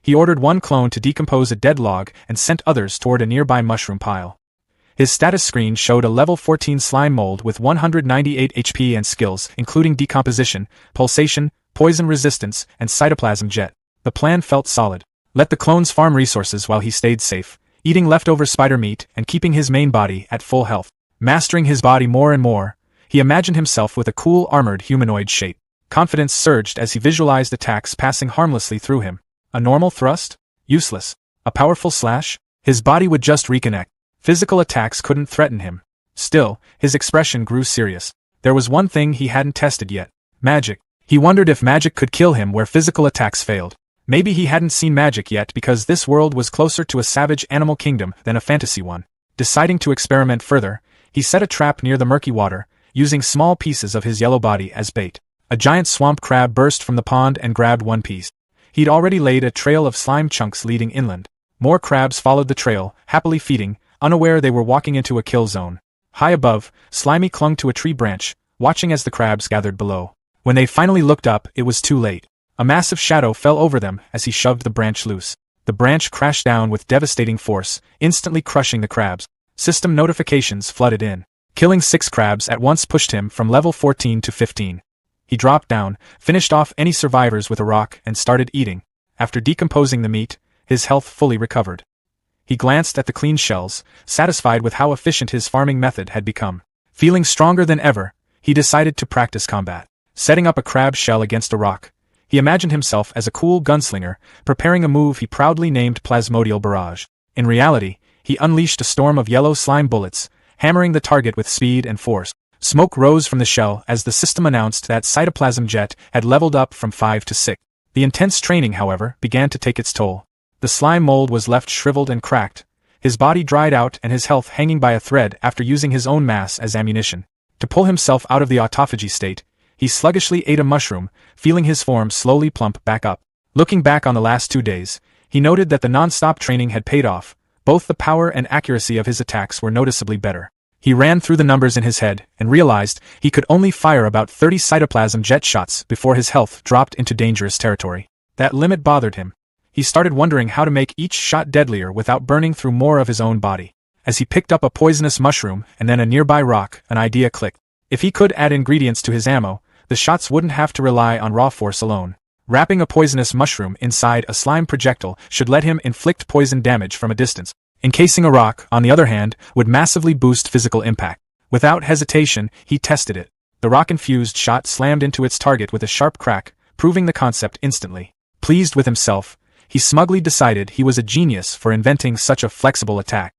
Speaker 1: He ordered one clone to decompose a dead log and sent others toward a nearby mushroom pile. His status screen showed a level 14 slime mold with 198 HP and skills including decomposition, pulsation, poison resistance, and cytoplasm jet. The plan felt solid. Let the clones farm resources while he stayed safe, eating leftover spider meat and keeping his main body at full health. Mastering his body more and more, he imagined himself with a cool armored humanoid shape. Confidence surged as he visualized attacks passing harmlessly through him. A normal thrust? Useless. A powerful slash? His body would just reconnect. Physical attacks couldn't threaten him. Still, his expression grew serious. There was one thing he hadn't tested yet. Magic. He wondered if magic could kill him where physical attacks failed. Maybe he hadn't seen magic yet because this world was closer to a savage animal kingdom than a fantasy one. Deciding to experiment further, he set a trap near the murky water, using small pieces of his yellow body as bait. A giant swamp crab burst from the pond and grabbed one piece. He'd already laid a trail of slime chunks leading inland. More crabs followed the trail, happily feeding, unaware they were walking into a kill zone. High above, Slimy clung to a tree branch, watching as the crabs gathered below. When they finally looked up, it was too late. A massive shadow fell over them as he shoved the branch loose. The branch crashed down with devastating force, instantly crushing the crabs. System notifications flooded in. Killing 6 crabs at once pushed him from level 14 to 15. He dropped down, finished off any survivors with a rock and started eating. After decomposing the meat, his health fully recovered. He glanced at the clean shells, satisfied with how efficient his farming method had become. Feeling stronger than ever, he decided to practice combat. Setting up a crab shell against a rock, he imagined himself as a cool gunslinger, preparing a move he proudly named Plasmodial Barrage. In reality, he unleashed a storm of yellow slime bullets, hammering the target with speed and force. Smoke rose from the shell as the system announced that cytoplasm jet had leveled up from 5 to 6. The intense training, however, began to take its toll. The slime mold was left shriveled and cracked, his body dried out and his health hanging by a thread after using his own mass as ammunition. To pull himself out of the autophagy state, he sluggishly ate a mushroom, feeling his form slowly plump back up. Looking back on the last 2 days, he noted that the non-stop training had paid off. Both the power and accuracy of his attacks were noticeably better. He ran through the numbers in his head and realized he could only fire about 30 cytoplasm jet shots before his health dropped into dangerous territory. That limit bothered him. He started wondering how to make each shot deadlier without burning through more of his own body. As he picked up a poisonous mushroom and then a nearby rock, an idea clicked. If he could add ingredients to his ammo, the shots wouldn't have to rely on raw force alone. Wrapping a poisonous mushroom inside a slime projectile should let him inflict poison damage from a distance. Encasing a rock, on the other hand, would massively boost physical impact. Without hesitation, he tested it. The rock-infused shot slammed into its target with a sharp crack, proving the concept instantly. Pleased with himself, he smugly decided he was a genius for inventing such a flexible attack.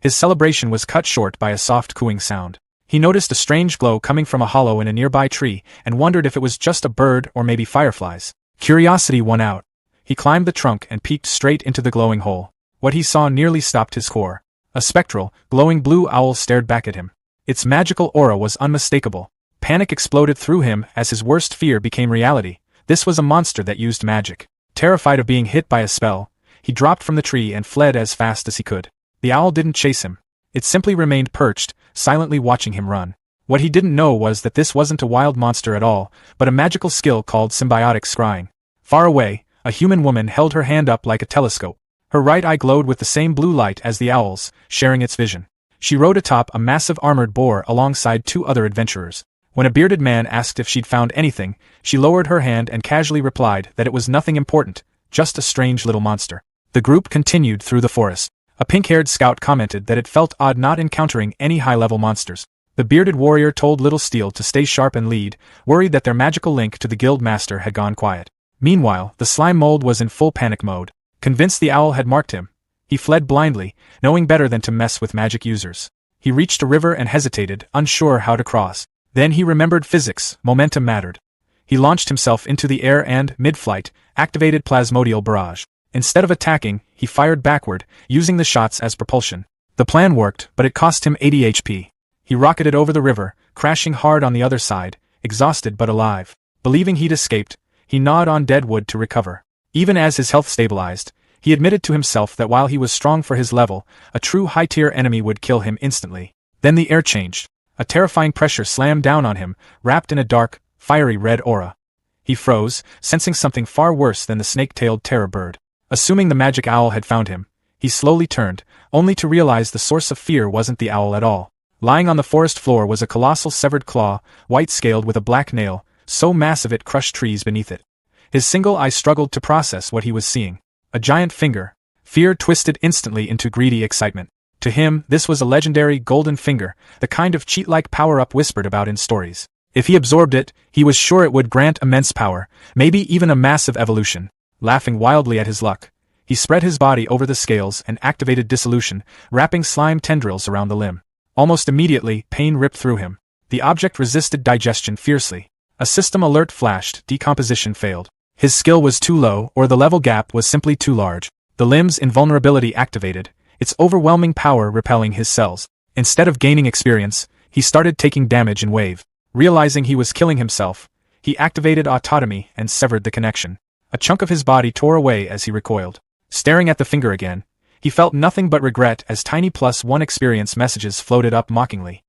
Speaker 1: His celebration was cut short by a soft cooing sound. He noticed a strange glow coming from a hollow in a nearby tree and wondered if it was just a bird or maybe fireflies. Curiosity won out. He climbed the trunk and peeked straight into the glowing hole. What he saw nearly stopped his core. A spectral, glowing blue owl stared back at him. Its magical aura was unmistakable. Panic exploded through him as his worst fear became reality. This was a monster that used magic. Terrified of being hit by a spell, he dropped from the tree and fled as fast as he could. The owl didn't chase him. It simply remained perched, silently watching him run. What he didn't know was that this wasn't a wild monster at all, but a magical skill called symbiotic scrying. Far away, a human woman held her hand up like a telescope. Her right eye glowed with the same blue light as the owl's, sharing its vision. She rode atop a massive armored boar alongside 2 other adventurers. When a bearded man asked if she'd found anything, she lowered her hand and casually replied that it was nothing important, just a strange little monster. The group continued through the forest. A pink-haired scout commented that it felt odd not encountering any high-level monsters. The bearded warrior told Little Steel to stay sharp and lead, worried that their magical link to the guild master had gone quiet. Meanwhile, the slime mold was in full panic mode. Convinced the owl had marked him, he fled blindly, knowing better than to mess with magic users. He reached a river and hesitated, unsure how to cross. Then he remembered physics, momentum mattered. He launched himself into the air and, mid-flight, activated Plasmodial Barrage. Instead of attacking, he fired backward, using the shots as propulsion. The plan worked, but it cost him 80 HP. He rocketed over the river, crashing hard on the other side, exhausted but alive. Believing he'd escaped, he gnawed on dead wood to recover. Even as his health stabilized, he admitted to himself that while he was strong for his level, a true high-tier enemy would kill him instantly. Then the air changed. A terrifying pressure slammed down on him, wrapped in a dark, fiery red aura. He froze, sensing something far worse than the snake-tailed terror bird. Assuming the magic owl had found him, he slowly turned, only to realize the source of fear wasn't the owl at all. Lying on the forest floor was a colossal severed claw, white-scaled with a black nail, so massive it crushed trees beneath it. His single eye struggled to process what he was seeing. A giant finger. Fear twisted instantly into greedy excitement. To him, this was a legendary golden finger, the kind of cheat-like power-up whispered about in stories. If he absorbed it, he was sure it would grant immense power, maybe even a massive evolution. Laughing wildly at his luck, he spread his body over the scales and activated dissolution, wrapping slime tendrils around the limb. Almost immediately, pain ripped through him. The object resisted digestion fiercely. A system alert flashed, decomposition failed. His skill was too low, or the level gap was simply too large. The limb's invulnerability activated, its overwhelming power repelling his cells. Instead of gaining experience, he started taking damage in wave. Realizing he was killing himself, he activated autotomy and severed the connection. A chunk of his body tore away as he recoiled. Staring at the finger again, he felt nothing but regret as tiny +1 experience messages floated up mockingly.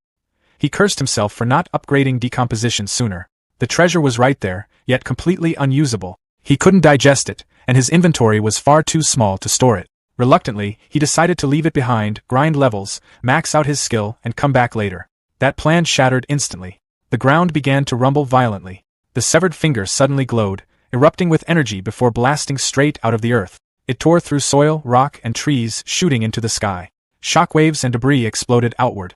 Speaker 1: He cursed himself for not upgrading decomposition sooner. The treasure was right there, yet completely unusable. He couldn't digest it, and his inventory was far too small to store it. Reluctantly, he decided to leave it behind, grind levels, max out his skill, and come back later. That plan shattered instantly. The ground began to rumble violently. The severed finger suddenly glowed, erupting with energy before blasting straight out of the earth. It tore through soil, rock, and trees, shooting into the sky. Shockwaves and debris exploded outward.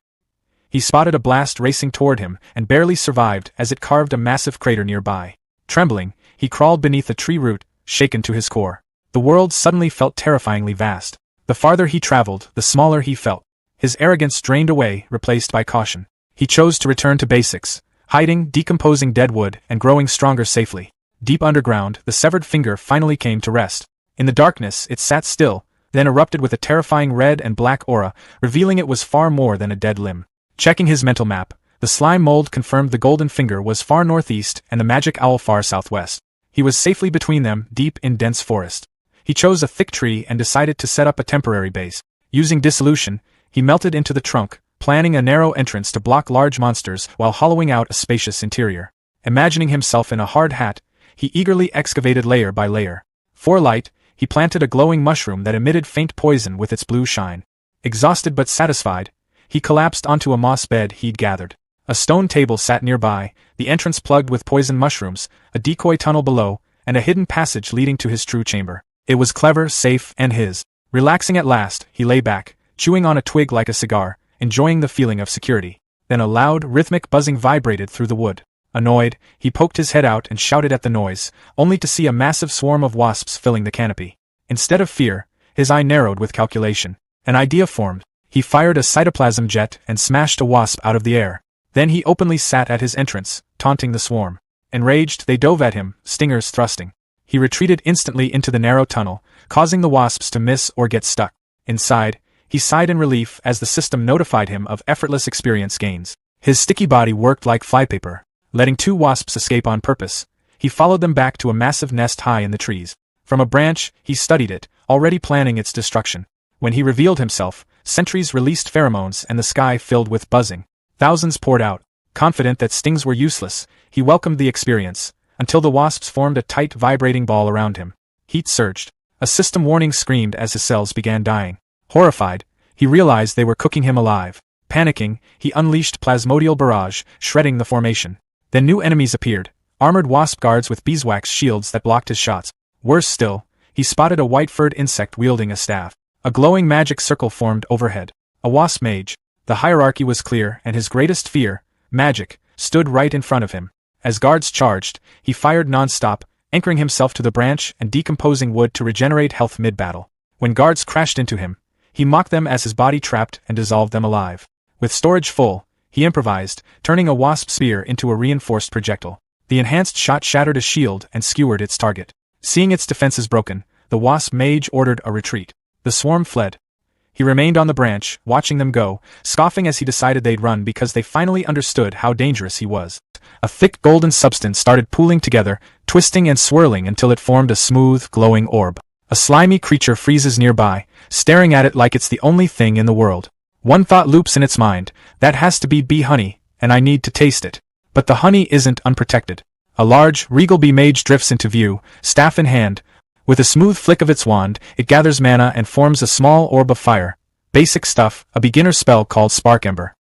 Speaker 1: He spotted a blast racing toward him, and barely survived as it carved a massive crater nearby. Trembling, he crawled beneath a tree root, shaken to his core. The world suddenly felt terrifyingly vast. The farther he traveled, the smaller he felt. His arrogance drained away, replaced by caution. He chose to return to basics, hiding, decomposing dead wood, and growing stronger safely. Deep underground, the severed finger finally came to rest. In the darkness, it sat still, then erupted with a terrifying red and black aura, revealing it was far more than a dead limb. Checking his mental map, the slime mold confirmed the golden finger was far northeast and the magic owl far southwest. He was safely between them, deep in dense forest. He chose a thick tree and decided to set up a temporary base. Using dissolution, he melted into the trunk, planning a narrow entrance to block large monsters while hollowing out a spacious interior. Imagining himself in a hard hat, he eagerly excavated layer by layer. For light, he planted a glowing mushroom that emitted faint poison with its blue shine. Exhausted but satisfied, he collapsed onto a moss bed he'd gathered. A stone table sat nearby, the entrance plugged with poison mushrooms, a decoy tunnel below, and a hidden passage leading to his true chamber. It was clever, safe, and his. Relaxing at last, he lay back, chewing on a twig like a cigar, enjoying the feeling of security. Then a loud, rhythmic buzzing vibrated through the wood. Annoyed, he poked his head out and shouted at the noise, only to see a massive swarm of wasps filling the canopy. Instead of fear, his eye narrowed with calculation. An idea formed. He fired a cytoplasm jet and smashed a wasp out of the air. Then he openly sat at his entrance, taunting the swarm. Enraged, they dove at him, stingers thrusting. He retreated instantly into the narrow tunnel, causing the wasps to miss or get stuck. Inside, he sighed in relief as the system notified him of effortless experience gains. His sticky body worked like flypaper. Letting 2 wasps escape on purpose, he followed them back to a massive nest high in the trees. From a branch, he studied it, already planning its destruction. When he revealed himself, sentries released pheromones and the sky filled with buzzing. Thousands poured out. Confident that stings were useless, he welcomed the experience, until the wasps formed a tight vibrating ball around him. Heat surged. A system warning screamed as his cells began dying. Horrified, he realized they were cooking him alive. Panicking, he unleashed plasmodial barrage, shredding the formation. Then new enemies appeared, armored wasp guards with beeswax shields that blocked his shots. Worse still, he spotted a white-furred insect wielding a staff. A glowing magic circle formed overhead. A wasp mage. The hierarchy was clear, and his greatest fear, magic, stood right in front of him. As guards charged, he fired non-stop, anchoring himself to the branch and decomposing wood to regenerate health mid-battle. When guards crashed into him, he mocked them as his body trapped and dissolved them alive. With storage full, he improvised, turning a wasp spear into a reinforced projectile. The enhanced shot shattered a shield and skewered its target. Seeing its defenses broken, the wasp mage ordered a retreat. The swarm fled. He remained on the branch, watching them go, scoffing as he decided they'd run because they finally understood how dangerous he was. A thick golden substance started pooling together, twisting and swirling until it formed a smooth, glowing orb. A slimy creature freezes nearby, staring at it like it's the only thing in the world. One thought loops in its mind: that has to be bee honey, and I need to taste it. But the honey isn't unprotected. A large, regal bee mage drifts into view, staff in hand. With a smooth flick of its wand, it gathers mana and forms a small orb of fire. Basic stuff, a beginner spell called Spark Ember.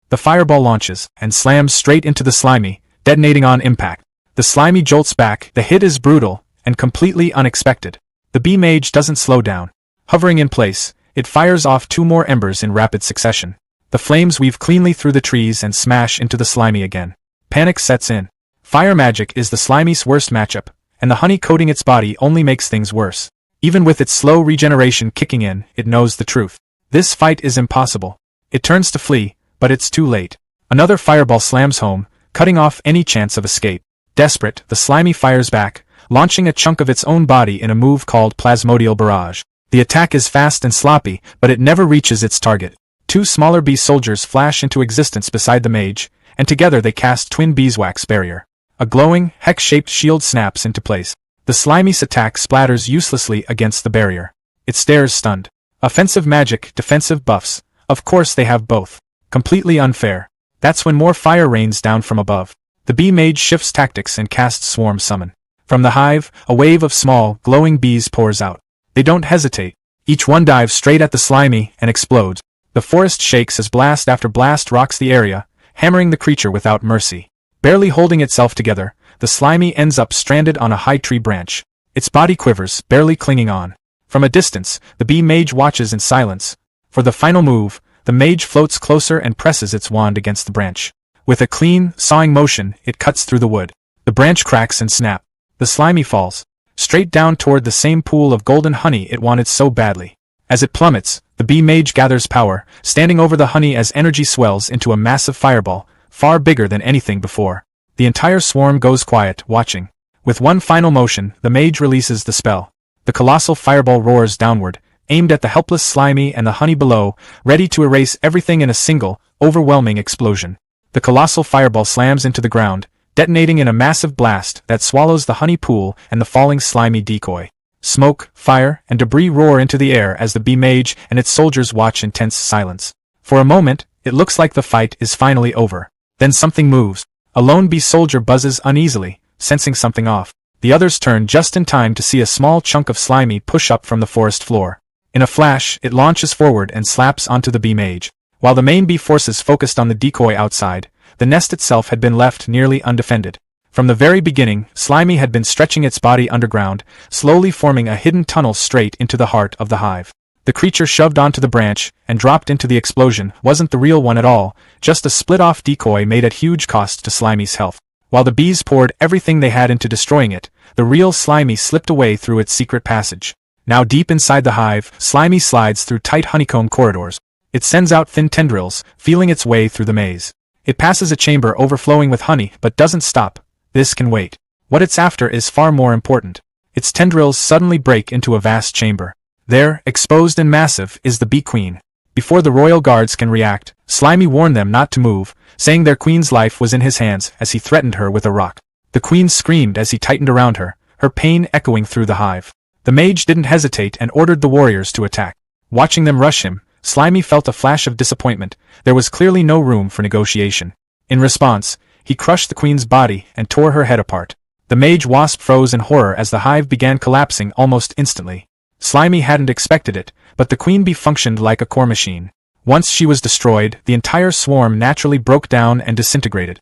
Speaker 1: The fireball launches, and slams straight into the slimy, detonating on impact. The slimy jolts back, the hit is brutal, and completely unexpected. The bee mage doesn't slow down. Hovering in place, it fires off 2 more embers in rapid succession. The flames weave cleanly through the trees and smash into the slimy again. Panic sets in. Fire magic is the slimy's worst matchup, and the honey coating its body only makes things worse. Even with its slow regeneration kicking in, it knows the truth. This fight is impossible. It turns to flee, but it's too late. Another fireball slams home, cutting off any chance of escape. Desperate, the slimy fires back, launching a chunk of its own body in a move called Plasmodial Barrage. The attack is fast and sloppy, but it never reaches its target. 2 smaller bee soldiers flash into existence beside the mage, and together they cast twin beeswax barrier. A glowing, hex-shaped shield snaps into place. The slimy's attack splatters uselessly against the barrier. It stares stunned. Offensive magic, defensive buffs. Of course they have both. Completely unfair. That's when more fire rains down from above. The bee mage shifts tactics and casts Swarm Summon. From the hive, a wave of small, glowing bees pours out. They don't hesitate. Each one dives straight at the slimy and explodes. The forest shakes as blast after blast rocks the area, hammering the creature without mercy. Barely holding itself together, the slimy ends up stranded on a high tree branch. Its body quivers, barely clinging on. From a distance, the bee mage watches in silence. For the final move, the mage floats closer and presses its wand against the branch. With a clean, sawing motion, it cuts through the wood. The branch cracks and snaps. The slimy falls, straight down toward the same pool of golden honey it wanted so badly. As it plummets, the bee mage gathers power, standing over the honey as energy swells into a massive fireball, far bigger than anything before. The entire swarm goes quiet, watching. With one final motion, the mage releases the spell. The colossal fireball roars downward, aimed at the helpless slimy and the honey below, ready to erase everything in a single, overwhelming explosion. The colossal fireball slams into the ground, detonating in a massive blast that swallows the honey pool and the falling slimy decoy. Smoke, fire, and debris roar into the air as the bee mage and its soldiers watch in tense silence. For a moment, it looks like the fight is finally over. Then something moves. A lone bee soldier buzzes uneasily, sensing something off. The others turn just in time to see a small chunk of slimy push up from the forest floor. In a flash, it launches forward and slaps onto the bee mage. While the main bee forces focused on the decoy outside, the nest itself had been left nearly undefended. From the very beginning, Slimy had been stretching its body underground, slowly forming a hidden tunnel straight into the heart of the hive. The creature shoved onto the branch and dropped into the explosion wasn't the real one at all, just a split-off decoy made at huge cost to Slimy's health. While the bees poured everything they had into destroying it, the real Slimy slipped away through its secret passage. Now deep inside the hive, Slimy slides through tight honeycomb corridors. It sends out thin tendrils, feeling its way through the maze. It passes a chamber overflowing with honey but doesn't stop. This can wait. What it's after is far more important. Its tendrils suddenly break into a vast chamber. There, exposed and massive, is the bee queen. Before the royal guards can react, Slimy warned them not to move, saying their queen's life was in his hands as he threatened her with a rock. The queen screamed as he tightened around her, her pain echoing through the hive. The mage didn't hesitate and ordered the warriors to attack. Watching them rush him, Slimy felt a flash of disappointment. There was clearly no room for negotiation. In response, he crushed the queen's body and tore her head apart. The mage wasp froze in horror as the hive began collapsing almost instantly. Slimy hadn't expected it, but the queen bee functioned like a core machine. Once she was destroyed, the entire swarm naturally broke down and disintegrated.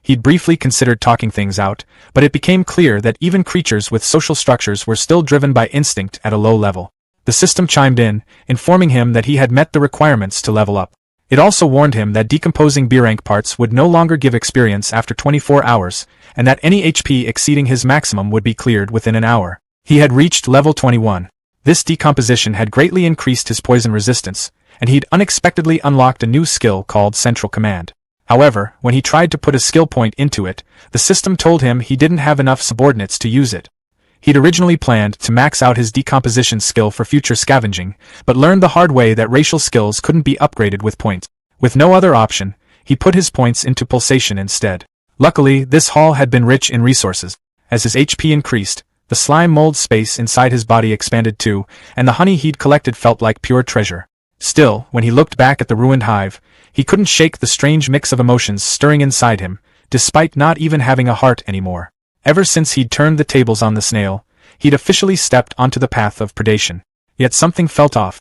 Speaker 1: He'd briefly considered talking things out, but it became clear that even creatures with social structures were still driven by instinct at a low level. The system chimed in, informing him that he had met the requirements to level up. It also warned him that decomposing B-rank parts would no longer give experience after 24 hours, and that any HP exceeding his maximum would be cleared within an hour. He had reached level 21. This decomposition had greatly increased his poison resistance, and he'd unexpectedly unlocked a new skill called Central Command. However, when he tried to put a skill point into it, the system told him he didn't have enough subordinates to use it. He'd originally planned to max out his decomposition skill for future scavenging, but learned the hard way that racial skills couldn't be upgraded with points. With no other option, he put his points into pulsation instead. Luckily, this haul had been rich in resources. As his HP increased, the slime mold space inside his body expanded too, and the honey he'd collected felt like pure treasure. Still, when he looked back at the ruined hive, he couldn't shake the strange mix of emotions stirring inside him, despite not even having a heart anymore. Ever since he'd turned the tables on the snail, he'd officially stepped onto the path of predation. Yet something felt off.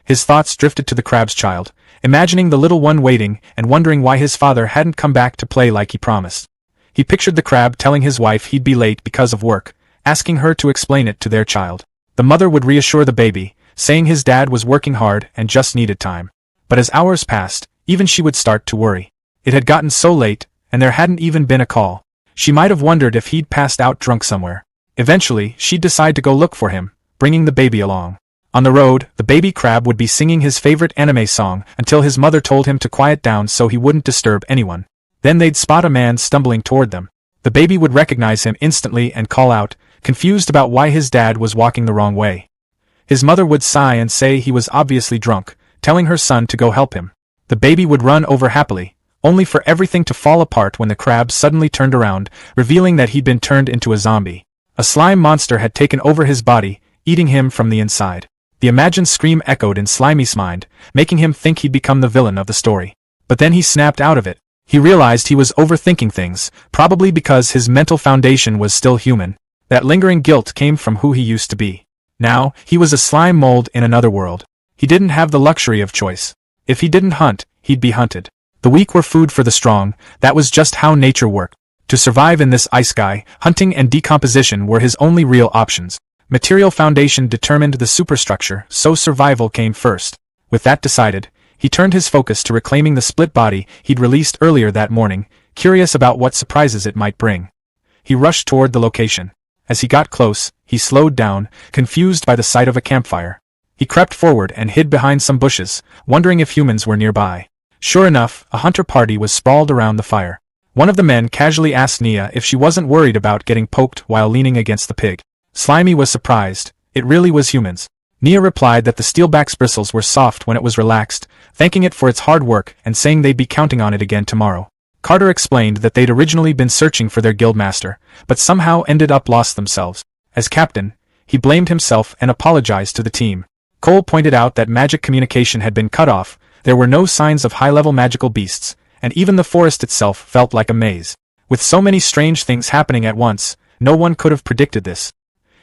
Speaker 1: His thoughts drifted to the crab's child, imagining the little one waiting and wondering why his father hadn't come back to play like he promised. He pictured the crab telling his wife he'd be late because of work, asking her to explain it to their child. The mother would reassure the baby, saying his dad was working hard and just needed time. But as hours passed, even she would start to worry. It had gotten so late, and there hadn't even been a call. She might have wondered if he'd passed out drunk somewhere. Eventually, she'd decide to go look for him, bringing the baby along. On the road, the baby crab would be singing his favorite anime song until his mother told him to quiet down so he wouldn't disturb anyone. Then they'd spot a man stumbling toward them. The baby would recognize him instantly and call out, confused about why his dad was walking the wrong way. His mother would sigh and say he was obviously drunk, telling her son to go help him. The baby would run over happily, only for everything to fall apart when the crab suddenly turned around, revealing that he'd been turned into a zombie. A slime monster had taken over his body, eating him from the inside. The imagined scream echoed in Slimy's mind, making him think he'd become the villain of the story. But then he snapped out of it. He realized he was overthinking things, probably because his mental foundation was still human. That lingering guilt came from who he used to be. Now, he was a slime mold in another world. He didn't have the luxury of choice. If he didn't hunt, he'd be hunted. The weak were food for the strong, that was just how nature worked. To survive in this ice sky, hunting and decomposition were his only real options. Material foundation determined the superstructure, so survival came first. With that decided, he turned his focus to reclaiming the split body he'd released earlier that morning, curious about what surprises it might bring. He rushed toward the location. As he got close, he slowed down, confused by the sight of a campfire. He crept forward and hid behind some bushes, wondering if humans were nearby. Sure enough, a hunter party was sprawled around the fire. One of the men casually asked Nia if she wasn't worried about getting poked while leaning against the pig. Slimy was surprised. It really was humans. Nia replied that the steelback's bristles were soft when it was relaxed, thanking it for its hard work and saying they'd be counting on it again tomorrow. Carter explained that they'd originally been searching for their guildmaster, but somehow ended up lost themselves. As captain, he blamed himself and apologized to the team. Cole pointed out that magic communication had been cut off, there were no signs of high-level magical beasts, and even the forest itself felt like a maze. With so many strange things happening at once, no one could have predicted this.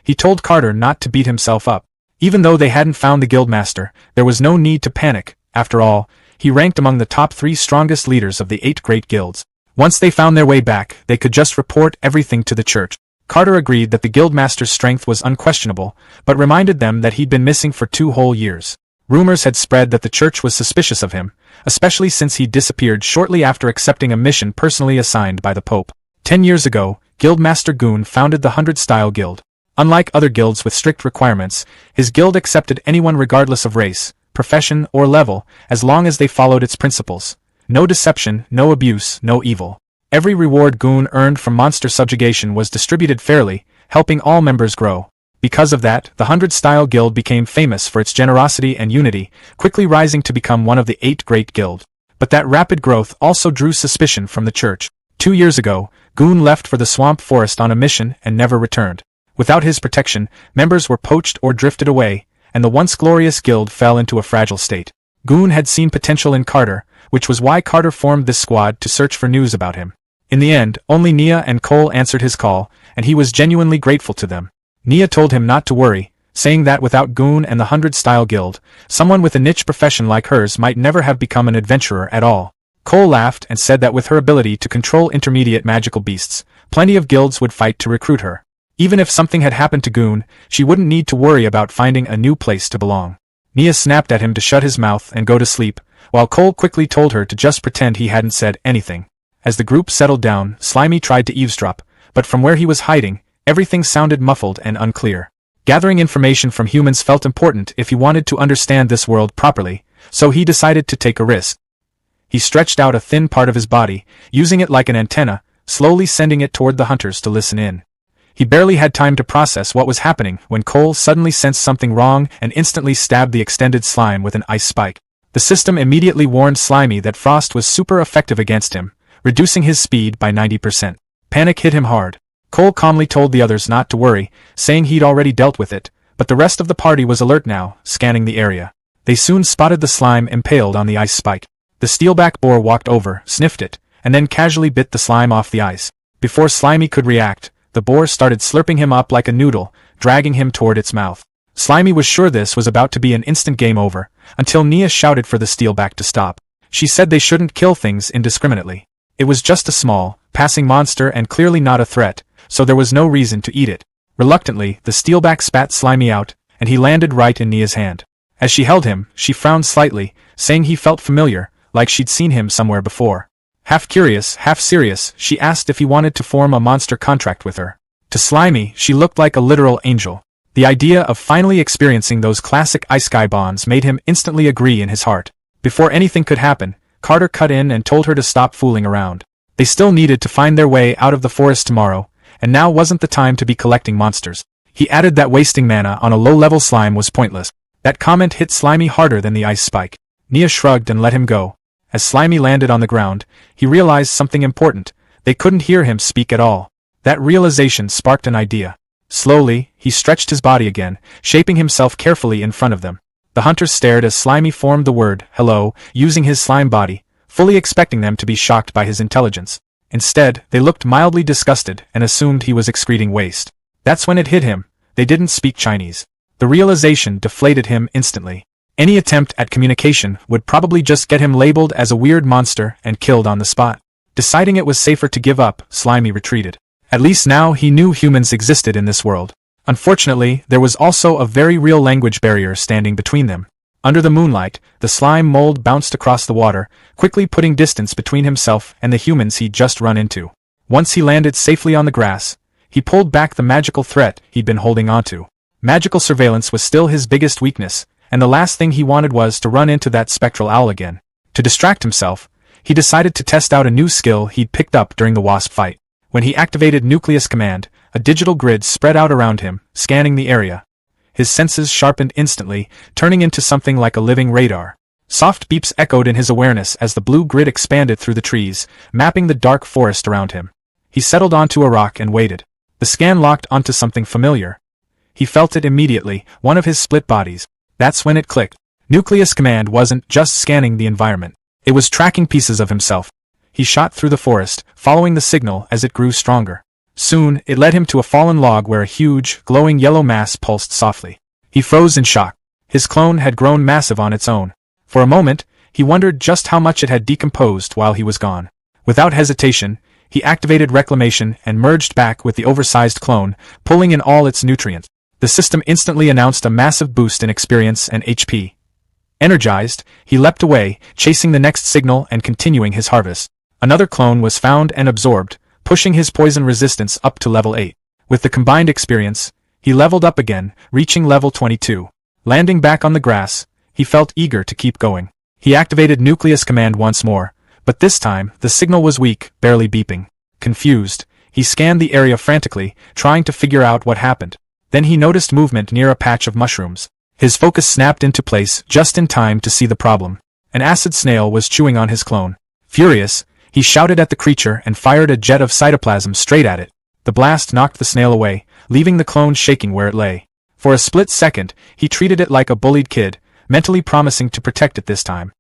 Speaker 1: He told Carter not to beat himself up. Even though they hadn't found the guildmaster, there was no need to panic. After all, he ranked among the top 3 strongest leaders of the 8 great guilds. Once they found their way back, they could just report everything to the church. Carter agreed that the guildmaster's strength was unquestionable, but reminded them that he'd been missing for 2 whole years. Rumors had spread that the church was suspicious of him, especially since he disappeared shortly after accepting a mission personally assigned by the Pope. 10 years ago, Guildmaster Goon founded the 100-Style Guild. Unlike other guilds with strict requirements, his guild accepted anyone regardless of race, profession, or level, as long as they followed its principles. No deception, no abuse, no evil. Every reward Goon earned from monster subjugation was distributed fairly, helping all members grow. Because of that, the 100-Style Guild became famous for its generosity and unity, quickly rising to become one of the 8 great guilds. But that rapid growth also drew suspicion from the church. 2 years ago, Goon left for the swamp forest on a mission and never returned. Without his protection, members were poached or drifted away, and the once glorious guild fell into a fragile state. Goon had seen potential in Carter, which was why Carter formed this squad to search for news about him. In the end, only Nia and Cole answered his call, and he was genuinely grateful to them. Nia told him not to worry, saying that without Goon and the 100-Style Guild, someone with a niche profession like hers might never have become an adventurer at all. Cole laughed and said that with her ability to control intermediate magical beasts, plenty of guilds would fight to recruit her. Even if something had happened to Goon, she wouldn't need to worry about finding a new place to belong. Nia snapped at him to shut his mouth and go to sleep, while Cole quickly told her to just pretend he hadn't said anything. As the group settled down, Slimy tried to eavesdrop, but from where he was hiding, everything sounded muffled and unclear. Gathering information from humans felt important if he wanted to understand this world properly, so he decided to take a risk. He stretched out a thin part of his body, using it like an antenna, slowly sending it toward the hunters to listen in. He barely had time to process what was happening when Cole suddenly sensed something wrong and instantly stabbed the extended slime with an ice spike. The system immediately warned Slimy that Frost was super effective against him, reducing his speed by 90%. Panic hit him hard. Cole calmly told the others not to worry, saying he'd already dealt with it, but the rest of the party was alert now, scanning the area. They soon spotted the slime impaled on the ice spike. The steelback boar walked over, sniffed it, and then casually bit the slime off the ice. Before Slimy could react, the boar started slurping him up like a noodle, dragging him toward its mouth. Slimy was sure this was about to be an instant game over, until Nia shouted for the steelback to stop. She said they shouldn't kill things indiscriminately. It was just a small, passing monster and clearly not a threat, so there was no reason to eat it. Reluctantly, the steelback spat Slimy out, and he landed right in Nia's hand. As she held him, she frowned slightly, saying he felt familiar, like she'd seen him somewhere before. Half curious, half serious, she asked if he wanted to form a monster contract with her. To Slimy, she looked like a literal angel. The idea of finally experiencing those classic ice sky bonds made him instantly agree in his heart. Before anything could happen, Carter cut in and told her to stop fooling around. They still needed to find their way out of the forest tomorrow, and now wasn't the time to be collecting monsters. He added that wasting mana on a low-level slime was pointless. That comment hit Slimy harder than the ice spike. Nia shrugged and let him go. As Slimy landed on the ground, he realized something important. They couldn't hear him speak at all. That realization sparked an idea. Slowly, he stretched his body again, shaping himself carefully in front of them. The hunters stared as Slimy formed the word, hello, using his slime body, fully expecting them to be shocked by his intelligence. Instead, they looked mildly disgusted and assumed he was excreting waste. That's when it hit him. They didn't speak Chinese. The realization deflated him instantly. Any attempt at communication would probably just get him labeled as a weird monster and killed on the spot. Deciding it was safer to give up, Slimy retreated. At least now he knew humans existed in this world. Unfortunately, there was also a very real language barrier standing between them. Under the moonlight, the slime mold bounced across the water, quickly putting distance between himself and the humans he'd just run into. Once he landed safely on the grass, he pulled back the magical threat he'd been holding onto. Magical surveillance was still his biggest weakness, and the last thing he wanted was to run into that spectral owl again. To distract himself, he decided to test out a new skill he'd picked up during the wasp fight. When he activated Nucleus Command, a digital grid spread out around him, scanning the area. His senses sharpened instantly, turning into something like a living radar. Soft beeps echoed in his awareness as the blue grid expanded through the trees, mapping the dark forest around him. He settled onto a rock and waited. The scan locked onto something familiar. He felt it immediately, one of his split bodies. That's when it clicked. Nucleus Command wasn't just scanning the environment. It was tracking pieces of himself. He shot through the forest, following the signal as it grew stronger. Soon, it led him to a fallen log where a huge, glowing yellow mass pulsed softly. He froze in shock. His clone had grown massive on its own. For a moment, he wondered just how much it had decomposed while he was gone. Without hesitation, he activated Reclamation and merged back with the oversized clone, pulling in all its nutrients. The system instantly announced a massive boost in experience and HP. Energized, he leapt away, chasing the next signal and continuing his harvest. Another clone was found and absorbed, pushing his poison resistance up to level 8. With the combined experience, he leveled up again, reaching level 22. Landing back on the grass, he felt eager to keep going. He activated Nucleus Command once more, but this time, the signal was weak, barely beeping. Confused, he scanned the area frantically, trying to figure out what happened. Then he noticed movement near a patch of mushrooms. His focus snapped into place just in time to see the problem. An acid snail was chewing on his clone. Furious, he shouted at the creature and fired a jet of cytoplasm straight at it. The blast knocked the snail away, leaving the clone shaking where it lay. For a split second, he treated it like a bullied kid, mentally promising to protect it this time.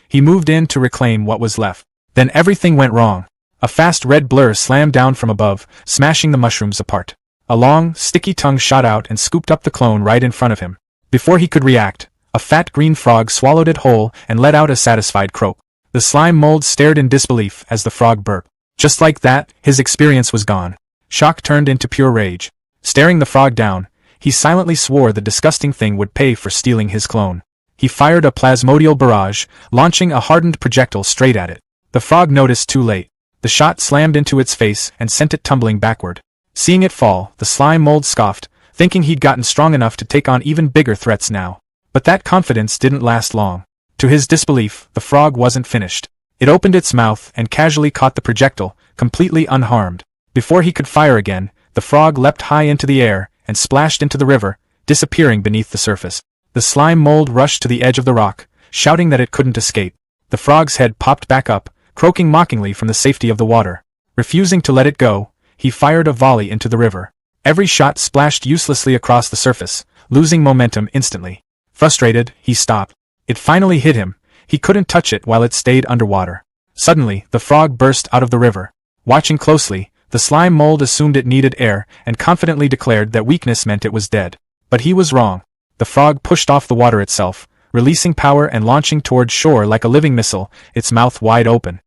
Speaker 1: He moved in to reclaim what was left. Then everything went wrong. A fast red blur slammed down from above, smashing the mushrooms apart. A long, sticky tongue shot out and scooped up the clone right in front of him. Before he could react, a fat green frog swallowed it whole and let out a satisfied croak. The slime mold stared in disbelief as the frog burped. Just like that, his experience was gone. Shock turned into pure rage. Staring the frog down, he silently swore the disgusting thing would pay for stealing his clone. He fired a plasmodial barrage, launching a hardened projectile straight at it. The frog noticed too late. The shot slammed into its face and sent it tumbling backward. Seeing it fall, the slime mold scoffed, thinking he'd gotten strong enough to take on even bigger threats now. But that confidence didn't last long. To his disbelief, the frog wasn't finished. It opened its mouth and casually caught the projectile, completely unharmed. Before he could fire again, the frog leapt high into the air and splashed into the river, disappearing beneath the surface. The slime mold rushed to the edge of the rock, shouting that it couldn't escape. The frog's head popped back up, croaking mockingly from the safety of the water. Refusing to let it go, he fired a volley into the river. Every shot splashed uselessly across the surface, losing momentum instantly. Frustrated, he stopped. It finally hit him. He couldn't touch it while it stayed underwater. Suddenly, the frog burst out of the river. Watching closely, the slime mold assumed it needed air and confidently declared that weakness meant it was dead. But he was wrong. The frog pushed off the water itself, releasing power and launching toward shore like a living missile, its mouth wide open.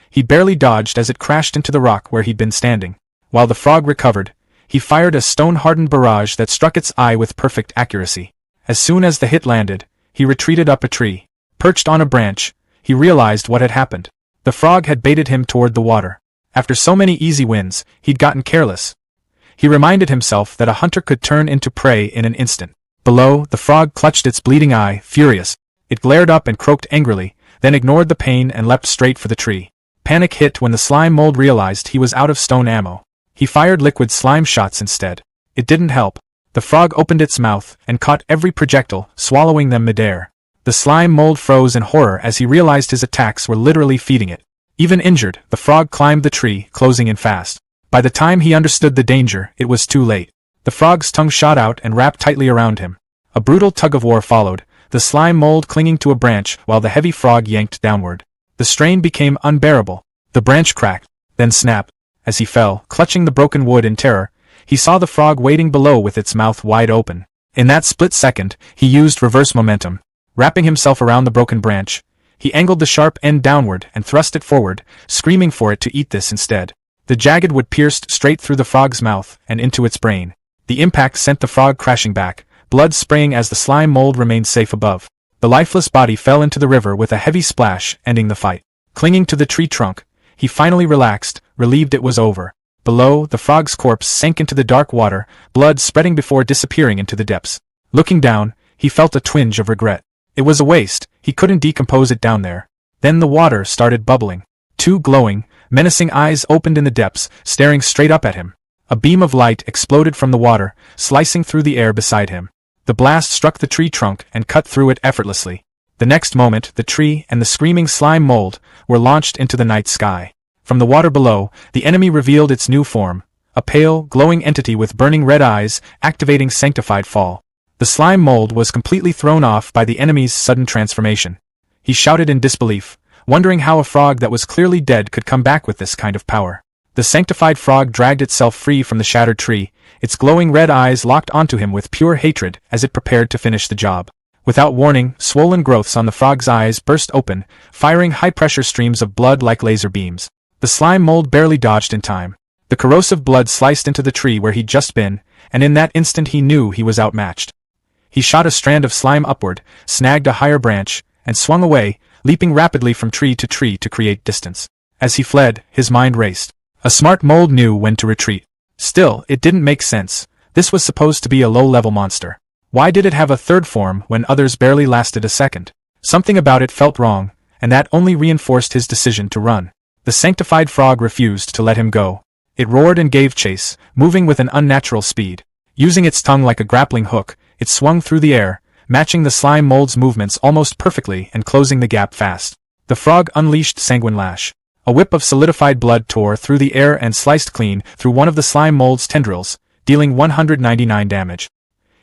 Speaker 1: He barely dodged as it crashed into the rock where he'd been standing. While the frog recovered, he fired a stone-hardened barrage that struck its eye with perfect accuracy. As soon as the hit landed, he retreated up a tree. Perched on a branch, he realized what had happened. The frog had baited him toward the water. After so many easy wins, he'd gotten careless. He reminded himself that a hunter could turn into prey in an instant. Below, the frog clutched its bleeding eye, furious. It glared up and croaked angrily, then ignored the pain and leapt straight for the tree. Panic hit when the slime mold realized he was out of stone ammo. He fired liquid slime shots instead. It didn't help. The frog opened its mouth and caught every projectile, swallowing them midair. The slime mold froze in horror as he realized his attacks were literally feeding it. Even injured, the frog climbed the tree, closing in fast. By the time he understood the danger, it was too late. The frog's tongue shot out and wrapped tightly around him. A brutal tug-of-war followed, the slime mold clinging to a branch while the heavy frog yanked downward. The strain became unbearable. The branch cracked, then snapped. As he fell, clutching the broken wood in terror, he saw the frog waiting below with its mouth wide open. In that split second, he used reverse momentum. Wrapping himself around the broken branch, he angled the sharp end downward and thrust it forward, screaming for it to eat this instead. The jagged wood pierced straight through the frog's mouth and into its brain. The impact sent the frog crashing back, blood spraying as the slime mold remained safe above. The lifeless body fell into the river with a heavy splash, ending the fight. Clinging to the tree trunk, he finally relaxed, relieved it was over. Below, the frog's corpse sank into the dark water, blood spreading before disappearing into the depths. Looking down, he felt a twinge of regret. It was a waste, he couldn't decompose it down there. Then the water started bubbling. Two glowing, menacing eyes opened in the depths, staring straight up at him. A beam of light exploded from the water, slicing through the air beside him. The blast struck the tree trunk and cut through it effortlessly. The next moment, the tree and the screaming slime mold were launched into the night sky. From the water below, the enemy revealed its new form, a pale, glowing entity with burning red eyes, activating sanctified fall. The slime mold was completely thrown off by the enemy's sudden transformation. He shouted in disbelief, wondering how a frog that was clearly dead could come back with this kind of power. The sanctified frog dragged itself free from the shattered tree, its glowing red eyes locked onto him with pure hatred as it prepared to finish the job. Without warning, swollen growths on the frog's eyes burst open, firing high-pressure streams of blood like laser beams. The slime mold barely dodged in time. The corrosive blood sliced into the tree where he'd just been, and in that instant he knew he was outmatched. He shot a strand of slime upward, snagged a higher branch, and swung away, leaping rapidly from tree to create distance. As he fled, his mind raced. A smart mold knew when to retreat. Still, it didn't make sense. This was supposed to be a low-level monster. Why did it have a third form when others barely lasted a second? Something about it felt wrong, and that only reinforced his decision to run. The sanctified frog refused to let him go. It roared and gave chase, moving with an unnatural speed. Using its tongue like a grappling hook, it swung through the air, matching the slime mold's movements almost perfectly and closing the gap fast. The frog unleashed sanguine lash. A whip of solidified blood tore through the air and sliced clean through one of the slime mold's tendrils, dealing 199 damage.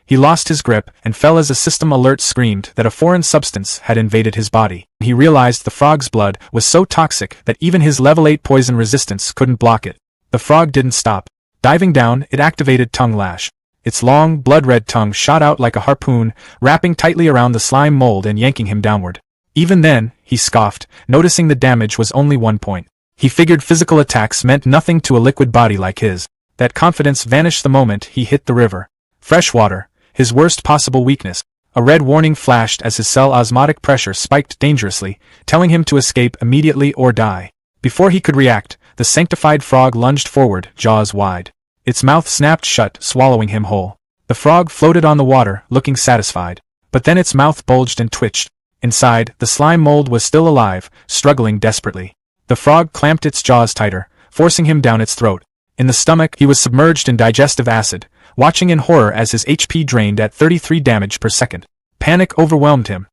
Speaker 1: He lost his grip and fell as a system alert screamed that a foreign substance had invaded his body. He realized the frog's blood was so toxic that even his level 8 poison resistance couldn't block it. The frog didn't stop. Diving down, it activated tongue lash. Its long, blood-red tongue shot out like a harpoon, wrapping tightly around the slime mold and yanking him downward. Even then, he scoffed, noticing the damage was only 1 point. He figured physical attacks meant nothing to a liquid body like his. That confidence vanished the moment he hit the river. Fresh water, his worst possible weakness. A red warning flashed as his cell osmotic pressure spiked dangerously, telling him to escape immediately or die. Before he could react, the sanctified frog lunged forward, jaws wide. Its mouth snapped shut, swallowing him whole. The frog floated on the water, looking satisfied. But then its mouth bulged and twitched. Inside, the slime mold was still alive, struggling desperately. The frog clamped its jaws tighter, forcing him down its throat. In the stomach, he was submerged in digestive acid, watching in horror as his HP drained at 33 damage per second. Panic overwhelmed him.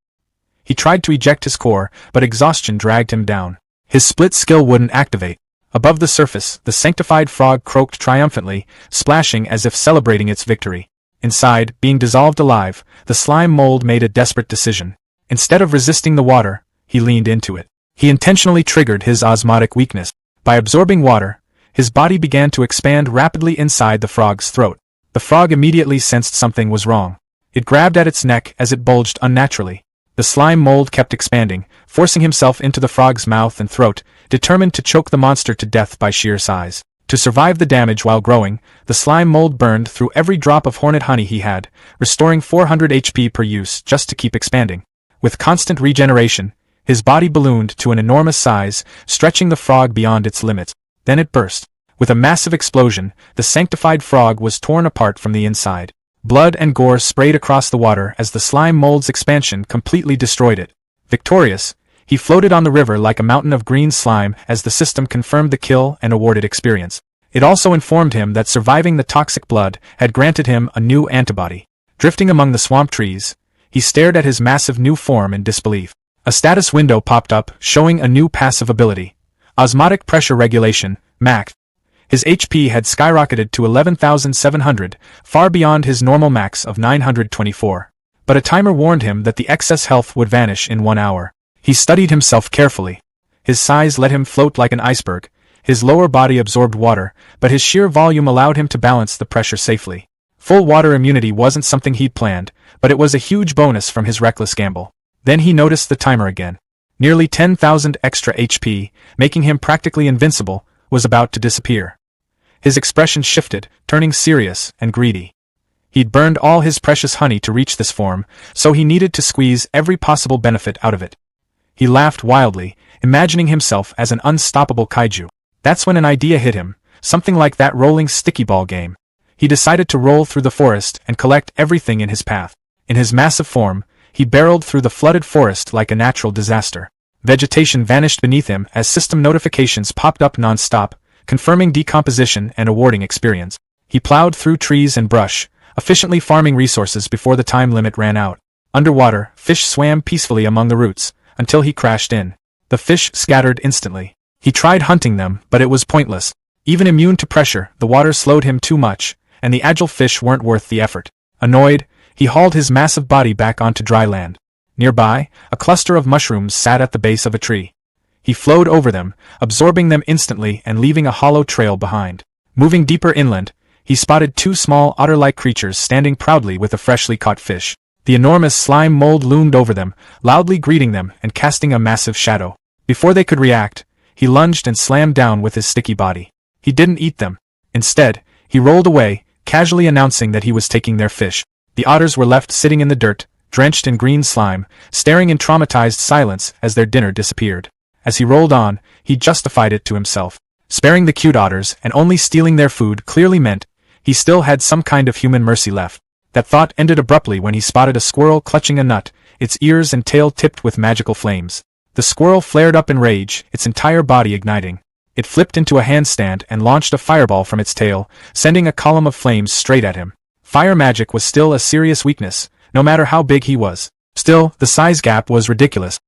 Speaker 1: He tried to eject his core, but exhaustion dragged him down. His split skill wouldn't activate. Above the surface, the sanctified frog croaked triumphantly, splashing as if celebrating its victory. Inside, being dissolved alive, the slime mold made a desperate decision. Instead of resisting the water, he leaned into it. He intentionally triggered his osmotic weakness. By absorbing water, his body began to expand rapidly inside the frog's throat. The frog immediately sensed something was wrong. It grabbed at its neck as it bulged unnaturally. The slime mold kept expanding, forcing himself into the frog's mouth and throat, determined to choke the monster to death by sheer size. To survive the damage while growing, the slime mold burned through every drop of hornet honey he had, restoring 400 HP per use just to keep expanding. With constant regeneration, his body ballooned to an enormous size, stretching the frog beyond its limits. Then it burst. With a massive explosion, the sanctified frog was torn apart from the inside. Blood and gore sprayed across the water as the slime mold's expansion completely destroyed it. Victorious, he floated on the river like a mountain of green slime as the system confirmed the kill and awarded experience. It also informed him that surviving the toxic blood had granted him a new antibody. Drifting among the swamp trees, he stared at his massive new form in disbelief. A status window popped up, showing a new passive ability. Osmotic Pressure Regulation, MAX. His HP had skyrocketed to 11,700, far beyond his normal max of 924. But a timer warned him that the excess health would vanish in 1 hour. He studied himself carefully. His size let him float like an iceberg. His lower body absorbed water, but his sheer volume allowed him to balance the pressure safely. Full water immunity wasn't something he'd planned, but it was a huge bonus from his reckless gamble. Then he noticed the timer again. Nearly 10,000 extra HP, making him practically invincible, was about to disappear. His expression shifted, turning serious and greedy. He'd burned all his precious honey to reach this form, so he needed to squeeze every possible benefit out of it. He laughed wildly, imagining himself as an unstoppable kaiju. That's when an idea hit him, something like that rolling sticky ball game. He decided to roll through the forest and collect everything in his path. In his massive form, he barreled through the flooded forest like a natural disaster. Vegetation vanished beneath him as system notifications popped up non-stop, confirming decomposition and awarding experience. He plowed through trees and brush, efficiently farming resources before the time limit ran out. Underwater, fish swam peacefully among the roots, until he crashed in. The fish scattered instantly. He tried hunting them, but it was pointless. Even immune to pressure, the water slowed him too much, and the agile fish weren't worth the effort. Annoyed, he hauled his massive body back onto dry land. Nearby, a cluster of mushrooms sat at the base of a tree. He flowed over them, absorbing them instantly and leaving a hollow trail behind. Moving deeper inland, he spotted 2 small otter-like creatures standing proudly with a freshly caught fish. The enormous slime mold loomed over them, loudly greeting them and casting a massive shadow. Before they could react, he lunged and slammed down with his sticky body. He didn't eat them. Instead, he rolled away, casually announcing that he was taking their fish. The otters were left sitting in the dirt, drenched in green slime, staring in traumatized silence as their dinner disappeared. As he rolled on, he justified it to himself. Sparing the cute otters and only stealing their food clearly meant he still had some kind of human mercy left. That thought ended abruptly when he spotted a squirrel clutching a nut, its ears and tail tipped with magical flames. The squirrel flared up in rage, its entire body igniting. It flipped into a handstand and launched a fireball from its tail, sending a column of flames straight at him. Fire magic was still a serious weakness, no matter how big he was. Still, the size gap was ridiculous.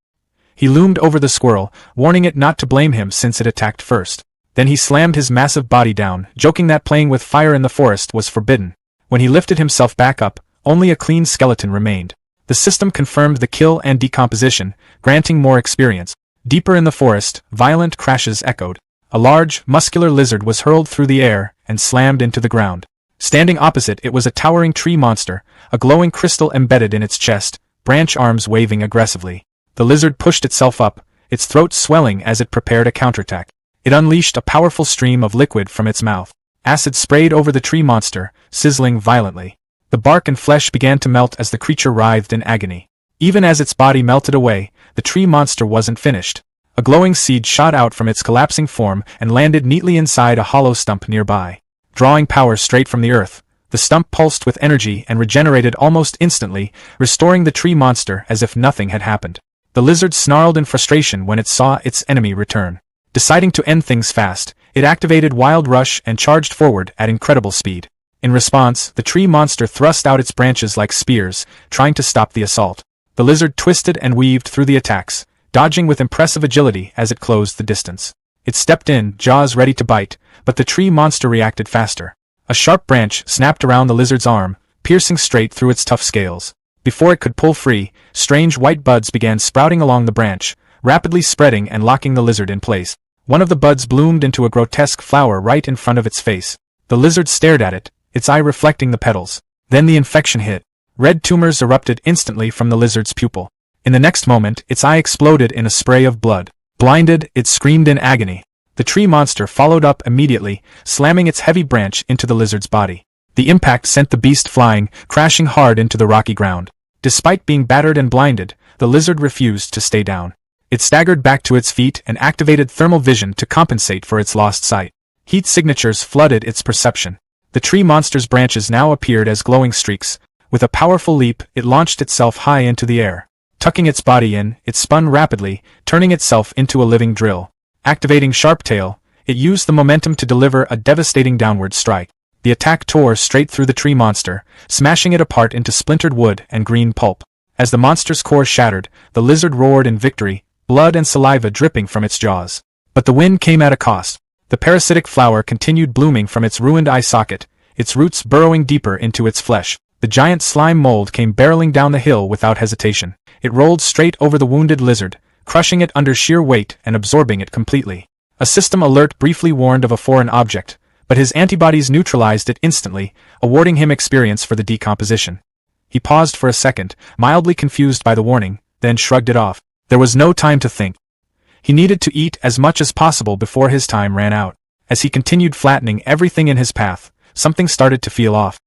Speaker 1: He loomed over the squirrel, warning it not to blame him since it attacked first. Then he slammed his massive body down, joking that playing with fire in the forest was forbidden. When he lifted himself back up, only a clean skeleton remained. The system confirmed the kill and decomposition, granting more experience. Deeper in the forest, violent crashes echoed. A large, muscular lizard was hurled through the air and slammed into the ground. Standing opposite it was a towering tree monster, a glowing crystal embedded in its chest, branch arms waving aggressively. The lizard pushed itself up, its throat swelling as it prepared a counterattack. It unleashed a powerful stream of liquid from its mouth. Acid sprayed over the tree monster, sizzling violently. The bark and flesh began to melt as the creature writhed in agony. Even as its body melted away, the tree monster wasn't finished. A glowing seed shot out from its collapsing form and landed neatly inside a hollow stump nearby. Drawing power straight from the earth, the stump pulsed with energy and regenerated almost instantly, restoring the tree monster as if nothing had happened. The lizard snarled in frustration when it saw its enemy return. Deciding to end things fast, It activated Wild Rush and charged forward at incredible speed. In response, the tree monster thrust out its branches like spears, trying to stop the assault. The lizard twisted and weaved through the attacks, dodging with impressive agility as it closed the distance. It stepped in, jaws ready to bite, but the tree monster reacted faster. A sharp branch snapped around the lizard's arm, piercing straight through its tough scales. Before it could pull free, strange white buds began sprouting along the branch, rapidly spreading and locking the lizard in place. One of the buds bloomed into a grotesque flower right in front of its face. The lizard stared at it, its eye reflecting the petals. Then the infection hit. Red tumors erupted instantly from the lizard's pupil. In the next moment, its eye exploded in a spray of blood. Blinded, it screamed in agony. The tree monster followed up immediately, slamming its heavy branch into the lizard's body. The impact sent the beast flying, crashing hard into the rocky ground. Despite being battered and blinded, the lizard refused to stay down. It staggered back to its feet and activated thermal vision to compensate for its lost sight. Heat signatures flooded its perception. The tree monster's branches now appeared as glowing streaks. With a powerful leap, it launched itself high into the air. Tucking its body in, it spun rapidly, turning itself into a living drill. Activating Sharp Tail, it used the momentum to deliver a devastating downward strike. The attack tore straight through the tree monster, smashing it apart into splintered wood and green pulp. As the monster's core shattered, the lizard roared in victory, blood and saliva dripping from its jaws. But the win came at a cost. The parasitic flower continued blooming from its ruined eye socket, its roots burrowing deeper into its flesh. The giant slime mold came barreling down the hill without hesitation. It rolled straight over the wounded lizard, crushing it under sheer weight and absorbing it completely. A system alert briefly warned of a foreign object, but his antibodies neutralized it instantly, awarding him experience for the decomposition. He paused for a second, mildly confused by the warning, then shrugged it off. There was no time to think. He needed to eat as much as possible before his time ran out. As he continued flattening everything in his path, something started to feel off.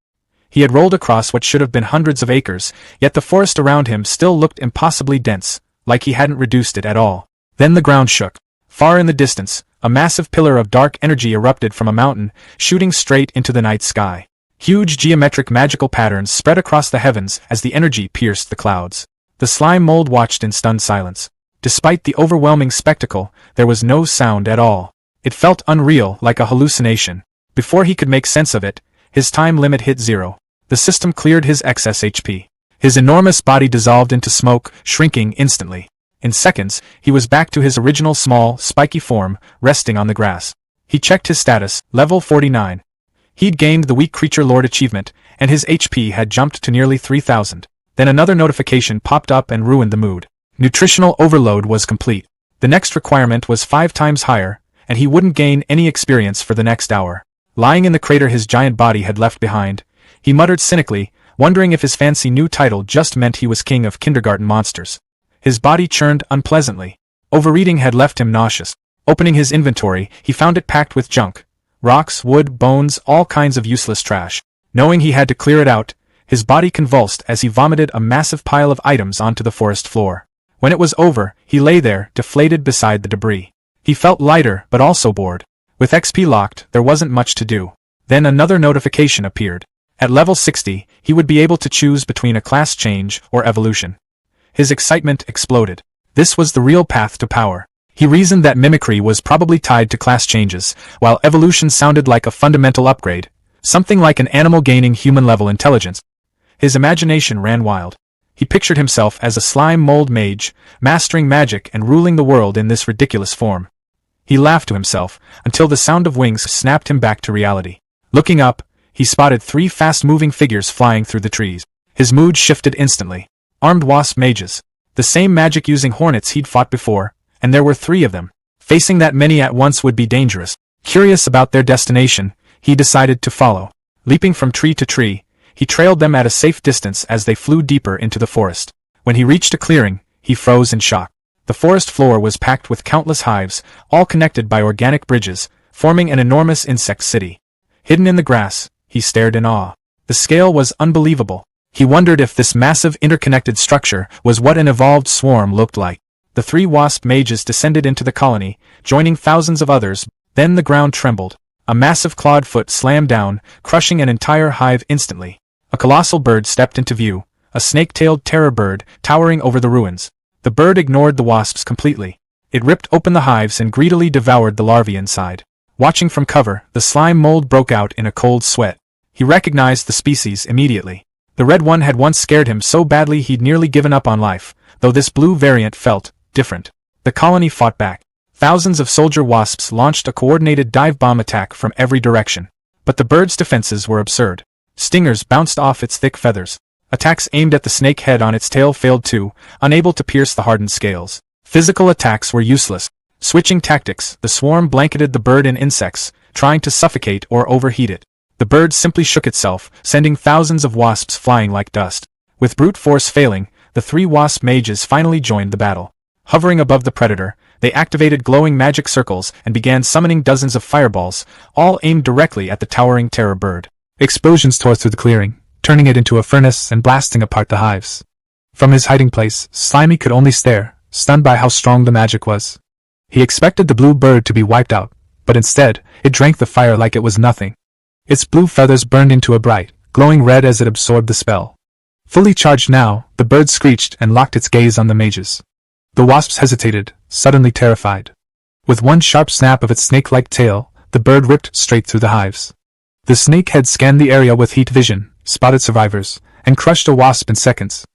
Speaker 1: He had rolled across what should have been hundreds of acres, yet the forest around him still looked impossibly dense, like he hadn't reduced it at all. Then the ground shook. Far in the distance, a massive pillar of dark energy erupted from a mountain, shooting straight into the night sky. Huge geometric magical patterns spread across the heavens as the energy pierced the clouds. The slime mold watched in stunned silence. Despite the overwhelming spectacle, there was no sound at all. It felt unreal, like a hallucination. Before he could make sense of it, his time limit hit 0. The system cleared his excess HP. His enormous body dissolved into smoke, shrinking instantly. In seconds, he was back to his original small, spiky form, resting on the grass. He checked his status, level 49. He'd gained the Weak Creature Lord achievement, and his HP had jumped to nearly 3,000. Then another notification popped up and ruined the mood. Nutritional overload was complete. The next requirement was 5 times higher, and he wouldn't gain any experience for the next hour. Lying in the crater his giant body had left behind, he muttered cynically, wondering if his fancy new title just meant he was king of kindergarten monsters. His body churned unpleasantly. Overeating had left him nauseous. Opening his inventory, he found it packed with junk. Rocks, wood, bones, all kinds of useless trash. Knowing he had to clear it out, his body convulsed as he vomited a massive pile of items onto the forest floor. When it was over, he lay there, deflated beside the debris. He felt lighter, but also bored. With XP locked, there wasn't much to do. Then another notification appeared. At level 60, he would be able to choose between a class change or evolution. His excitement exploded. This was the real path to power. He reasoned that mimicry was probably tied to class changes, while evolution sounded like a fundamental upgrade, something like an animal gaining human-level intelligence. His imagination ran wild. He pictured himself as a slime mold mage, mastering magic and ruling the world in this ridiculous form. He laughed to himself, until the sound of wings snapped him back to reality. Looking up, he spotted 3 fast-moving figures flying through the trees. His mood shifted instantly. Armed wasp mages. The same magic-using hornets he'd fought before, and there were 3 of them. Facing that many at once would be dangerous. Curious about their destination, he decided to follow. Leaping from tree to tree, he trailed them at a safe distance as they flew deeper into the forest. When he reached a clearing, he froze in shock. The forest floor was packed with countless hives, all connected by organic bridges, forming an enormous insect city. Hidden in the grass, he stared in awe. The scale was unbelievable. He wondered if this massive interconnected structure was what an evolved swarm looked like. The 3 wasp mages descended into the colony, joining thousands of others. Then the ground trembled. A massive clawed foot slammed down, crushing an entire hive instantly. A colossal bird stepped into view, a snake-tailed terror bird, towering over the ruins. The bird ignored the wasps completely. It ripped open the hives and greedily devoured the larvae inside. Watching from cover, the slime mold broke out in a cold sweat. He recognized the species immediately. The red one had once scared him so badly he'd nearly given up on life, though this blue variant felt different. The colony fought back. Thousands of soldier wasps launched a coordinated dive bomb attack from every direction. But the bird's defenses were absurd. Stingers bounced off its thick feathers. Attacks aimed at the snake head on its tail failed too, unable to pierce the hardened scales. Physical attacks were useless. Switching tactics, the swarm blanketed the bird in insects, trying to suffocate or overheat it. The bird simply shook itself, sending thousands of wasps flying like dust. With brute force failing, the 3 wasp mages finally joined the battle. Hovering above the predator, they activated glowing magic circles and began summoning dozens of fireballs, all aimed directly at the towering terror bird. Explosions tore through the clearing, turning it into a furnace and blasting apart the hives. From his hiding place, Slimy could only stare, stunned by how strong the magic was. He expected the blue bird to be wiped out, but instead, it drank the fire like it was nothing. Its blue feathers burned into a bright, glowing red as it absorbed the spell. Fully charged now, the bird screeched and locked its gaze on the mages. The wasps hesitated, suddenly terrified. With one sharp snap of its snake-like tail, the bird ripped straight through the hives. The snake head scanned the area with heat vision, spotted survivors, and crushed a wasp in seconds.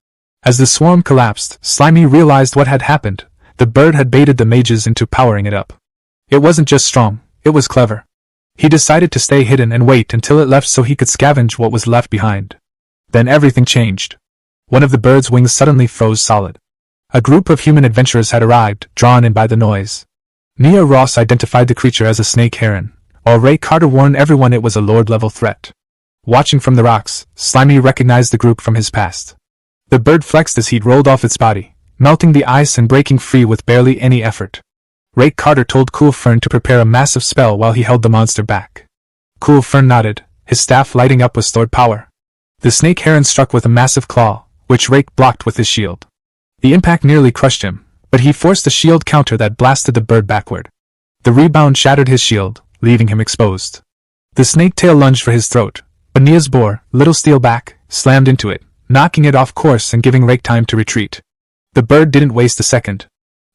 Speaker 1: As the swarm collapsed, Slimy realized what had happened. The bird had baited the mages into powering it up. It wasn't just strong, it was clever. He decided to stay hidden and wait until it left so he could scavenge what was left behind. Then everything changed. One of the bird's wings suddenly froze solid. A group of human adventurers had arrived, drawn in by the noise. Nia Ross identified the creature as a snake heron, while Ray Carter warned everyone it was a Lord-level threat. Watching from the rocks, Slimy recognized the group from his past. The bird flexed as heat rolled off its body, melting the ice and breaking free with barely any effort. Ray Carter told Cool Fern to prepare a massive spell while he held the monster back. Cool Fern nodded, his staff lighting up with stored power. The snake heron struck with a massive claw, which Rake blocked with his shield. The impact nearly crushed him, but he forced a shield counter that blasted the bird backward. The rebound shattered his shield, leaving him exposed. The snake tail lunged for his throat, but Nia's boar, little steel back, slammed into it, knocking it off course and giving Rake time to retreat. The bird didn't waste a second.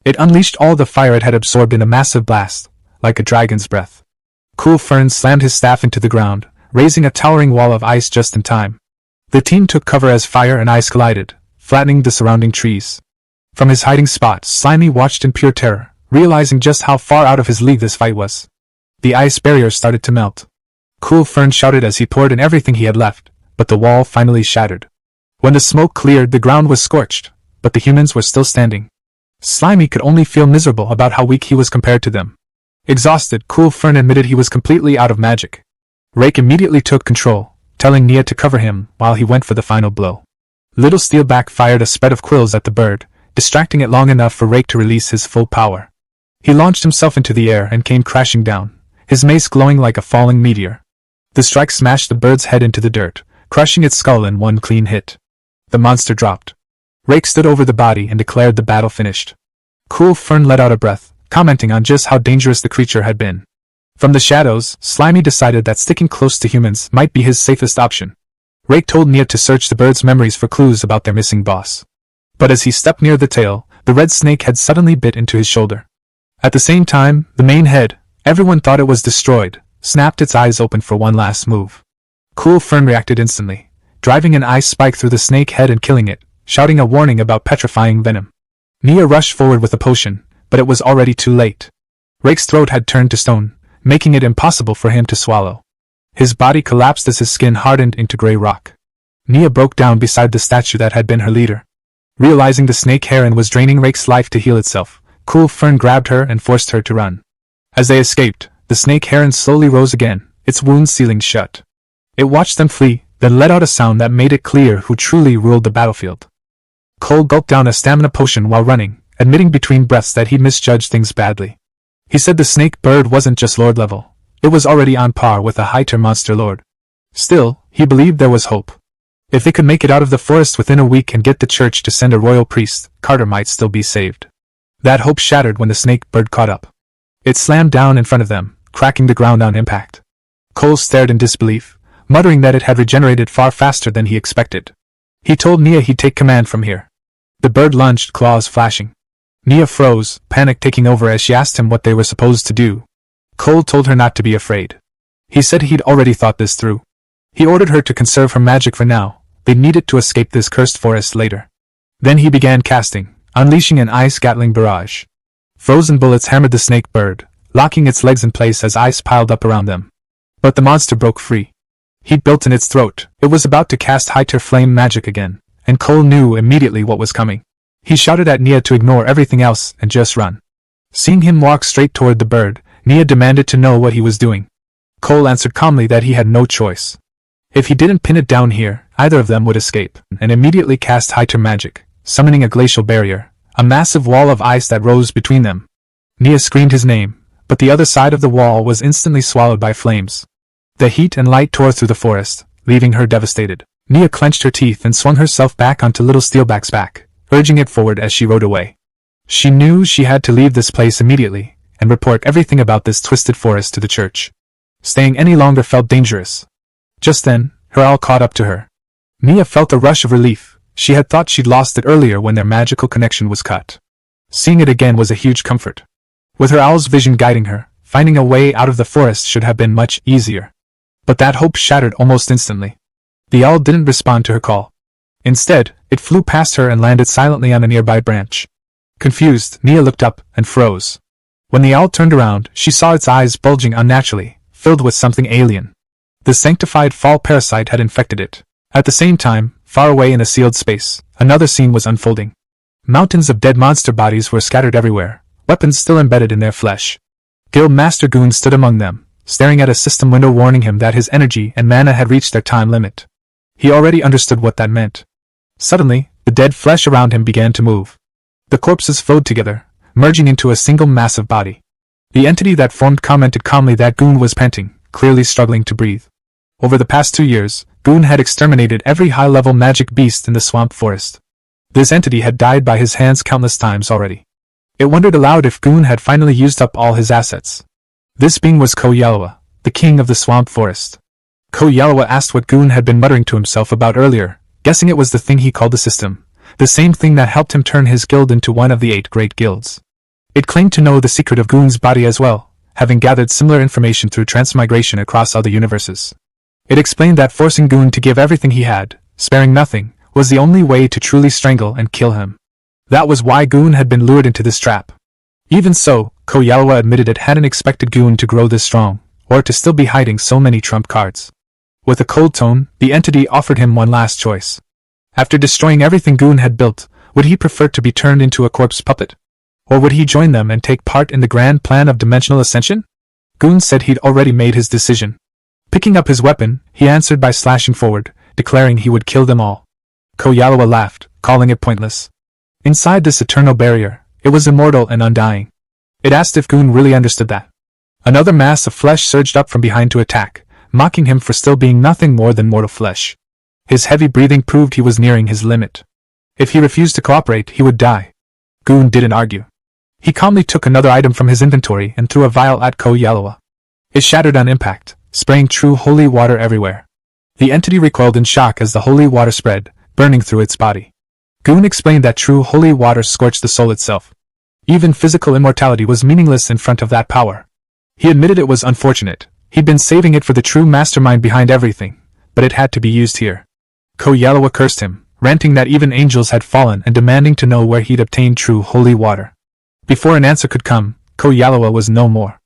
Speaker 1: It unleashed all the fire it had absorbed in a massive blast, like a dragon's breath. Cool Fern slammed his staff into the ground, raising a towering wall of ice just in time. The team took cover as fire and ice collided, flattening the surrounding trees. From his hiding spot, Slimy watched in pure terror, realizing just how far out of his league this fight was. The ice barrier started to melt. Cool Fern shouted as he poured in everything he had left, but the wall finally shattered. When the smoke cleared, the ground was scorched, but the humans were still standing. Slimy could only feel miserable about how weak he was compared to them. Exhausted, Cool Fern admitted he was completely out of magic. Rake immediately took control, telling Nia to cover him while he went for the final blow. Little Steelback fired a spread of quills at the bird, distracting it long enough for Rake to release his full power. He launched himself into the air and came crashing down, his mace glowing like a falling meteor. The strike smashed the bird's head into the dirt, crushing its skull in one clean hit. The monster dropped. Rake stood over the body and declared the battle finished. Cool Fern let out a breath, commenting on just how dangerous the creature had been. From the shadows, Slimy decided that sticking close to humans might be his safest option. Rake told Nia to search the bird's memories for clues about their missing boss. But as he stepped near the tail, the red snake had suddenly bit into his shoulder. At the same time, the main head, everyone thought it was destroyed, snapped its eyes open for one last move. Cool Fern reacted instantly, driving an ice spike through the snake head and killing it, shouting a warning about petrifying venom. Nia rushed forward with a potion, but it was already too late. Rake's throat had turned to stone, making it impossible for him to swallow. His body collapsed as his skin hardened into gray rock. Nia broke down beside the statue that had been her leader. Realizing the snake heron was draining Rake's life to heal itself, Cool Fern grabbed her and forced her to run. As they escaped, the snake heron slowly rose again, its wounds sealing shut. It watched them flee, then let out a sound that made it clear who truly ruled the battlefield. Cole gulped down a stamina potion while running, admitting between breaths that he'd misjudged things badly. He said the snake bird wasn't just lord level, it was already on par with a high-tier monster lord. Still, he believed there was hope. If they could make it out of the forest within a week and get the church to send a royal priest, Carter might still be saved. That hope shattered when the snake bird caught up. It slammed down in front of them, cracking the ground on impact. Cole stared in disbelief, muttering that it had regenerated far faster than he expected. He told Nia he'd take command from here. The bird lunged, claws flashing. Nia froze, panic taking over as she asked him what they were supposed to do. Cole told her not to be afraid. He said he'd already thought this through. He ordered her to conserve her magic for now. They needed to escape this cursed forest later. Then he began casting, unleashing an ice-gatling barrage. Frozen bullets hammered the snake bird, locking its legs in place as ice piled up around them. But the monster broke free. Heat built in its throat. It was about to cast high-tier flame magic again, and Cole knew immediately what was coming. He shouted at Nia to ignore everything else and just run. Seeing him walk straight toward the bird, Nia demanded to know what he was doing. Cole answered calmly that he had no choice. If he didn't pin it down here, either of them would escape, and immediately cast high-tier magic, summoning a glacial barrier, a massive wall of ice that rose between them. Nia screamed his name, but the other side of the wall was instantly swallowed by flames. The heat and light tore through the forest, leaving her devastated. Nia clenched her teeth and swung herself back onto Little Steelback's back, urging it forward as she rode away. She knew she had to leave this place immediately, and report everything about this twisted forest to the church. Staying any longer felt dangerous. Just then, her owl caught up to her. Nia felt a rush of relief. She had thought she'd lost it earlier when their magical connection was cut. Seeing it again was a huge comfort. With her owl's vision guiding her, finding a way out of the forest should have been much easier. But that hope shattered almost instantly. The owl didn't respond to her call. Instead, it flew past her and landed silently on a nearby branch. Confused, Nia looked up and froze. When the owl turned around, she saw its eyes bulging unnaturally, filled with something alien. The sanctified fall parasite had infected it. At the same time, far away in a sealed space, another scene was unfolding. Mountains of dead monster bodies were scattered everywhere, weapons still embedded in their flesh. Guild Master Goon stood among them, staring at a system window warning him that his energy and mana had reached their time limit. He already understood what that meant. Suddenly, the dead flesh around him began to move. The corpses flowed together, merging into a single massive body. The entity that formed commented calmly that Goon was panting, clearly struggling to breathe. Over the past 2 years, Goon had exterminated every high-level magic beast in the swamp forest. This entity had died by his hands countless times already. It wondered aloud if Goon had finally used up all his assets. This being was Ko Yalwa, the king of the swamp forest. Ko Yalwa asked what Goon had been muttering to himself about earlier, guessing it was the thing he called the system, the same thing that helped him turn his guild into one of the 8 great guilds. It claimed to know the secret of Goon's body as well, having gathered similar information through transmigration across other universes. It explained that forcing Goon to give everything he had, sparing nothing, was the only way to truly strangle and kill him. That was why Goon had been lured into this trap. Even so, Ko Yalwa admitted it hadn't expected Goon to grow this strong, or to still be hiding so many trump cards. With a cold tone, the entity offered him one last choice. After destroying everything Goon had built, would he prefer to be turned into a corpse puppet? Or would he join them and take part in the grand plan of dimensional ascension? Goon said he'd already made his decision. Picking up his weapon, he answered by slashing forward, declaring he would kill them all. Ko Yalwa laughed, calling it pointless. Inside this eternal barrier, it was immortal and undying. It asked if Goon really understood that. Another mass of flesh surged up from behind to attack, mocking him for still being nothing more than mortal flesh. His heavy breathing proved he was nearing his limit. If he refused to cooperate, he would die. Goon didn't argue. He calmly took another item from his inventory and threw a vial at Ko Yalwa. It shattered on impact, spraying true holy water everywhere. The entity recoiled in shock as the holy water spread, burning through its body. Goon explained that true holy water scorched the soul itself. Even physical immortality was meaningless in front of that power. He admitted it was unfortunate. He'd been saving it for the true mastermind behind everything, but it had to be used here. Ko Yalwa cursed him, ranting that even angels had fallen and demanding to know where he'd obtained true holy water. Before an answer could come, Ko Yalwa was no more.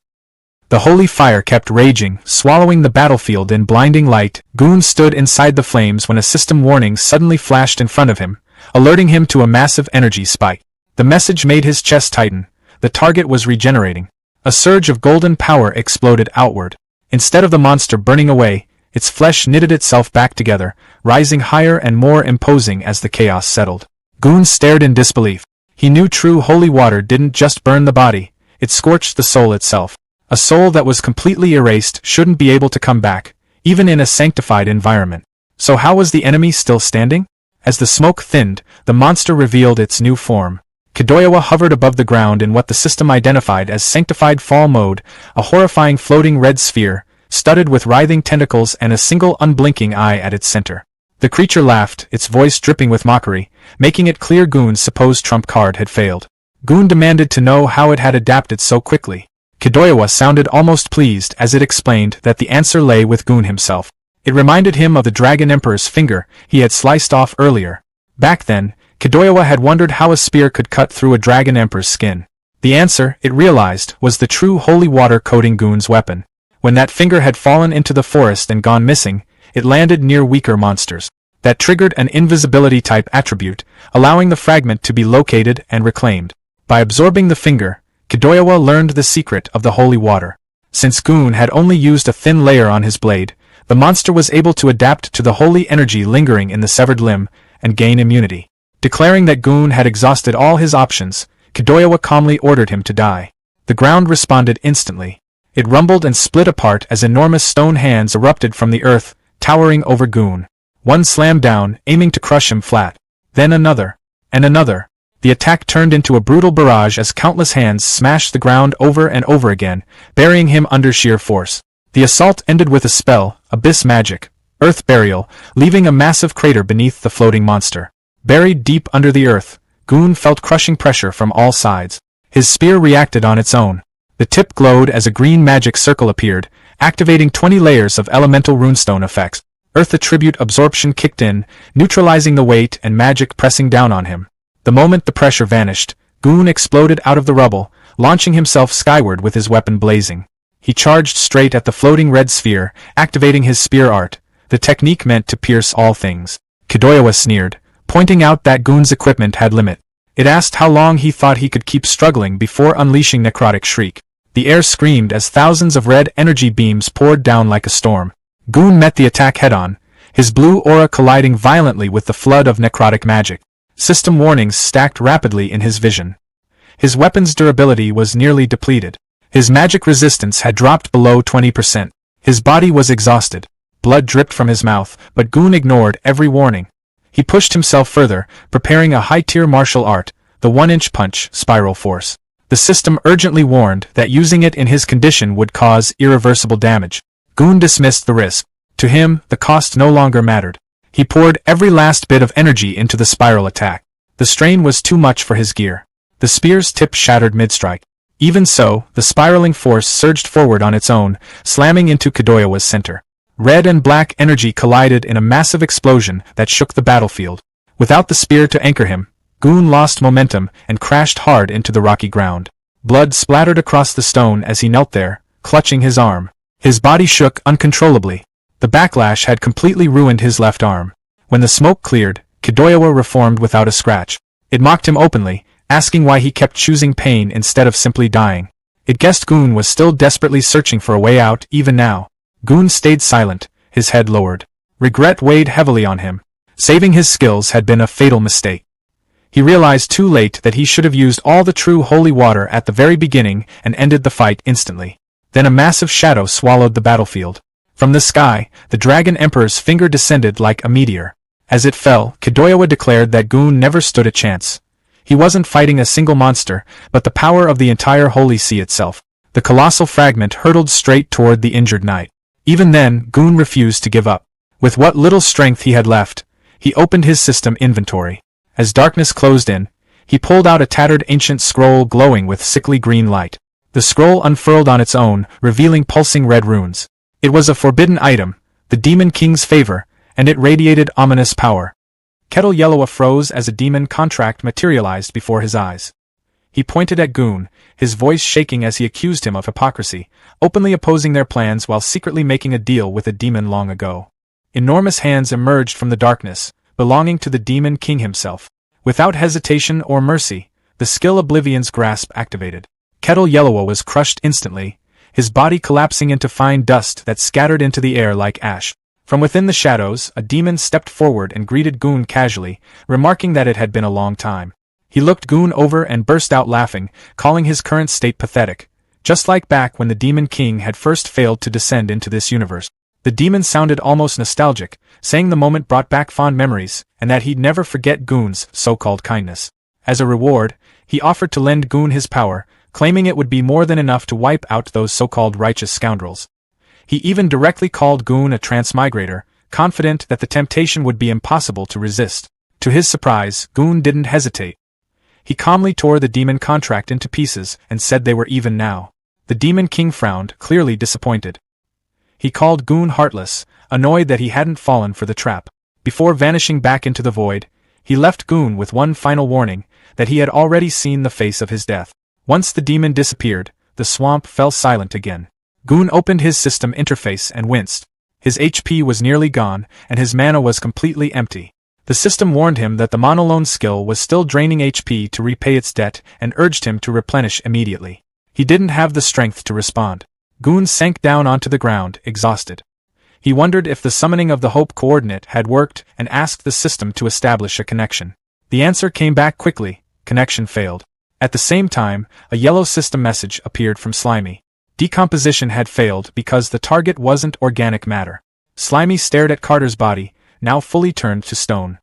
Speaker 1: The holy fire kept raging, swallowing the battlefield in blinding light. Goon stood inside the flames when a system warning suddenly flashed in front of him, alerting him to a massive energy spike. The message made his chest tighten. The target was regenerating. A surge of golden power exploded outward. Instead of the monster burning away, its flesh knitted itself back together, rising higher and more imposing as the chaos settled. Goon stared in disbelief. He knew true holy water didn't just burn the body, it scorched the soul itself. A soul that was completely erased shouldn't be able to come back, even in a sanctified environment. So how was the enemy still standing? As the smoke thinned, the monster revealed its new form. Kidoyawa hovered above the ground in what the system identified as sanctified fall mode, a horrifying floating red sphere, studded with writhing tentacles and a single unblinking eye at its center. The creature laughed, its voice dripping with mockery, making it clear Goon's supposed trump card had failed. Goon demanded to know how it had adapted so quickly. Kidoyawa sounded almost pleased as it explained that the answer lay with Goon himself. It reminded him of the Dragon Emperor's finger he had sliced off earlier. Back then, Kidoyawa had wondered how a spear could cut through a Dragon Emperor's skin. The answer, it realized, was the true holy water coating Goon's weapon. When that finger had fallen into the forest and gone missing, it landed near weaker monsters. That triggered an invisibility-type attribute, allowing the fragment to be located and reclaimed. By absorbing the finger, Kidoyawa learned the secret of the holy water. Since Goon had only used a thin layer on his blade, the monster was able to adapt to the holy energy lingering in the severed limb and gain immunity. Declaring that Goon had exhausted all his options, Kidoyawa calmly ordered him to die. The ground responded instantly. It rumbled and split apart as enormous stone hands erupted from the earth, towering over Goon. One slammed down, aiming to crush him flat. Then another. And another. The attack turned into a brutal barrage as countless hands smashed the ground over and over again, burying him under sheer force. The assault ended with a spell, abyss magic, earth burial, leaving a massive crater beneath the floating monster. Buried deep under the earth, Goon felt crushing pressure from all sides. His spear reacted on its own. The tip glowed as a green magic circle appeared, activating 20 layers of elemental runestone effects. Earth attribute absorption kicked in, neutralizing the weight and magic pressing down on him. The moment the pressure vanished, Goon exploded out of the rubble, launching himself skyward with his weapon blazing. He charged straight at the floating red sphere, activating his spear art, the technique meant to pierce all things. Kidoyawa sneered, pointing out that Goon's equipment had limit. It asked how long he thought he could keep struggling before unleashing necrotic shriek. The air screamed as thousands of red energy beams poured down like a storm. Goon met the attack head-on, his blue aura colliding violently with the flood of necrotic magic. System warnings stacked rapidly in his vision. His weapon's durability was nearly depleted. His magic resistance had dropped below 20%. His body was exhausted. Blood dripped from his mouth, but Goon ignored every warning. He pushed himself further, preparing a high-tier martial art, the 1-inch punch, spiral force. The system urgently warned that using it in his condition would cause irreversible damage. Goon dismissed the risk. To him, the cost no longer mattered. He poured every last bit of energy into the spiral attack. The strain was too much for his gear. The spear's tip shattered mid-strike. Even so, the spiraling force surged forward on its own, slamming into Kidoyawa's center. Red and black energy collided in a massive explosion that shook the battlefield. Without the spear to anchor him, Goon lost momentum and crashed hard into the rocky ground. Blood splattered across the stone as he knelt there, clutching his arm. His body shook uncontrollably. The backlash had completely ruined his left arm. When the smoke cleared, Kidoyawa reformed without a scratch. It mocked him openly, asking why he kept choosing pain instead of simply dying. It guessed Goon was still desperately searching for a way out even now. Goon stayed silent, his head lowered. Regret weighed heavily on him. Saving his skills had been a fatal mistake. He realized too late that he should have used all the true holy water at the very beginning and ended the fight instantly. Then a massive shadow swallowed the battlefield. From the sky, the Dragon Emperor's finger descended like a meteor. As it fell, Kidoyawa declared that Goon never stood a chance. He wasn't fighting a single monster, but the power of the entire holy sea itself. The colossal fragment hurtled straight toward the injured knight. Even then, Goon refused to give up. With what little strength he had left, he opened his system inventory. As darkness closed in, he pulled out a tattered ancient scroll glowing with sickly green light. The scroll unfurled on its own, revealing pulsing red runes. It was a forbidden item, the Demon King's favor, and it radiated ominous power. Kettle Yellowa froze as a demon contract materialized before his eyes. He pointed at Goon, his voice shaking as he accused him of hypocrisy, openly opposing their plans while secretly making a deal with a demon long ago. Enormous hands emerged from the darkness, belonging to the Demon King himself. Without hesitation or mercy, the skill Oblivion's grasp activated. Kettle Yellowa was crushed instantly, his body collapsing into fine dust that scattered into the air like ash. From within the shadows, a demon stepped forward and greeted Goon casually, remarking that it had been a long time. He looked Goon over and burst out laughing, calling his current state pathetic, just like back when the Demon King had first failed to descend into this universe. The demon sounded almost nostalgic, saying the moment brought back fond memories, and that he'd never forget Goon's so-called kindness. As a reward, he offered to lend Goon his power, claiming it would be more than enough to wipe out those so-called righteous scoundrels. He even directly called Goon a transmigrator, confident that the temptation would be impossible to resist. To his surprise, Goon didn't hesitate. He calmly tore the demon contract into pieces and said they were even now. The Demon King frowned, clearly disappointed. He called Goon heartless, annoyed that he hadn't fallen for the trap. Before vanishing back into the void, he left Goon with one final warning, that he had already seen the face of his death. Once the demon disappeared, the swamp fell silent again. Goon opened his system interface and winced. His HP was nearly gone, and his mana was completely empty. The system warned him that the monolone skill was still draining HP to repay its debt and urged him to replenish immediately. He didn't have the strength to respond. Goon sank down onto the ground, exhausted. He wondered if the summoning of the Hope coordinate had worked and asked the system to establish a connection. The answer came back quickly: connection failed. At the same time, a yellow system message appeared from Slimy. Decomposition had failed because the target wasn't organic matter. Slimy stared at Carter's body, now fully turned to stone.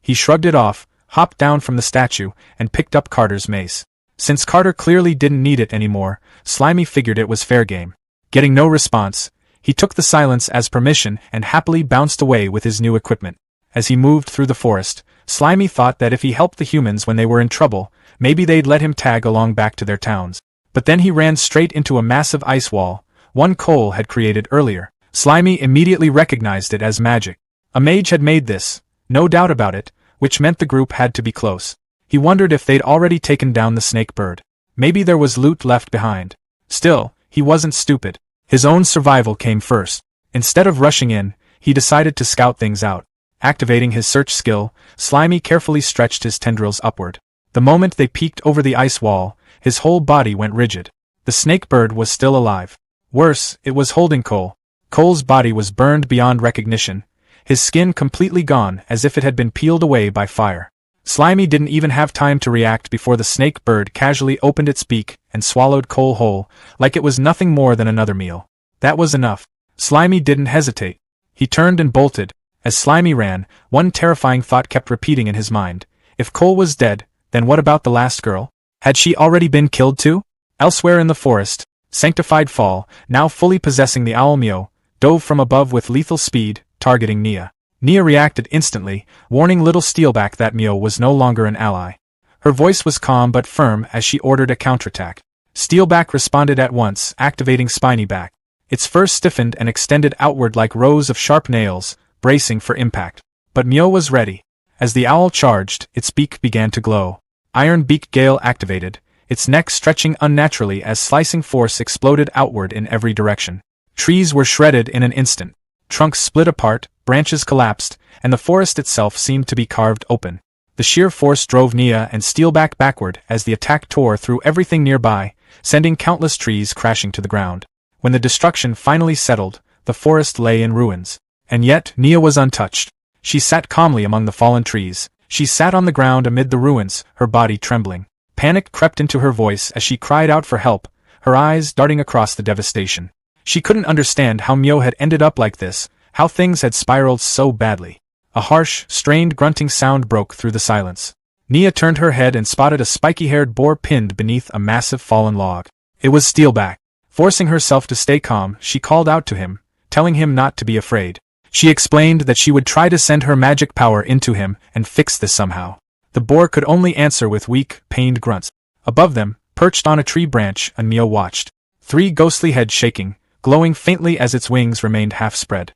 Speaker 1: He shrugged it off, hopped down from the statue, and picked up Carter's mace. Since Carter clearly didn't need it anymore, Slimy figured it was fair game. Getting no response, he took the silence as permission and happily bounced away with his new equipment. As he moved through the forest, Slimy thought that if he helped the humans when they were in trouble, maybe they'd let him tag along back to their towns. But then he ran straight into a massive ice wall, one Cole had created earlier. Slimy immediately recognized it as magic. A mage had made this, no doubt about it, which meant the group had to be close. He wondered if they'd already taken down the snake bird. Maybe there was loot left behind. Still, he wasn't stupid. His own survival came first. Instead of rushing in, he decided to scout things out. Activating his search skill, Slimy carefully stretched his tendrils upward. The moment they peeked over the ice wall, his whole body went rigid. The snake bird was still alive. Worse, it was holding Cole. Cole's body was burned beyond recognition, his skin completely gone as if it had been peeled away by fire. Slimy didn't even have time to react before the snake bird casually opened its beak and swallowed Cole whole, like it was nothing more than another meal. That was enough. Slimy didn't hesitate. He turned and bolted. As Slimy ran, one terrifying thought kept repeating in his mind. If Cole was dead, then what about the last girl? Had she already been killed too? Elsewhere in the forest, Sanctified Fall, now fully possessing the owl Myo, dove from above with lethal speed, targeting Nia. Nia reacted instantly, warning little Steelback that Myo was no longer an ally. Her voice was calm but firm as she ordered a counterattack. Steelback responded at once, activating Spinyback. Its fur stiffened and extended outward like rows of sharp nails, bracing for impact. But Myo was ready. As the owl charged, its beak began to glow. Iron Beak Gale activated, its neck stretching unnaturally as slicing force exploded outward in every direction. Trees were shredded in an instant. Trunks split apart, branches collapsed, and the forest itself seemed to be carved open. The sheer force drove Nia and Steelback backward as the attack tore through everything nearby, sending countless trees crashing to the ground. When the destruction finally settled, the forest lay in ruins. And yet, Nia was untouched. She sat calmly among the fallen trees. She sat on the ground amid the ruins, her body trembling. Panic crept into her voice as she cried out for help, her eyes darting across the devastation. She couldn't understand how Myo had ended up like this, how things had spiraled so badly. A harsh, strained grunting sound broke through the silence. Nia turned her head and spotted a spiky-haired boar pinned beneath a massive fallen log. It was Steelback. Forcing herself to stay calm, she called out to him, telling him not to be afraid. She explained that she would try to send her magic power into him and fix this somehow. The boar could only answer with weak, pained grunts. Above them, perched on a tree branch, Myo watched. 3 ghostly heads shaking, glowing faintly as its wings remained half-spread.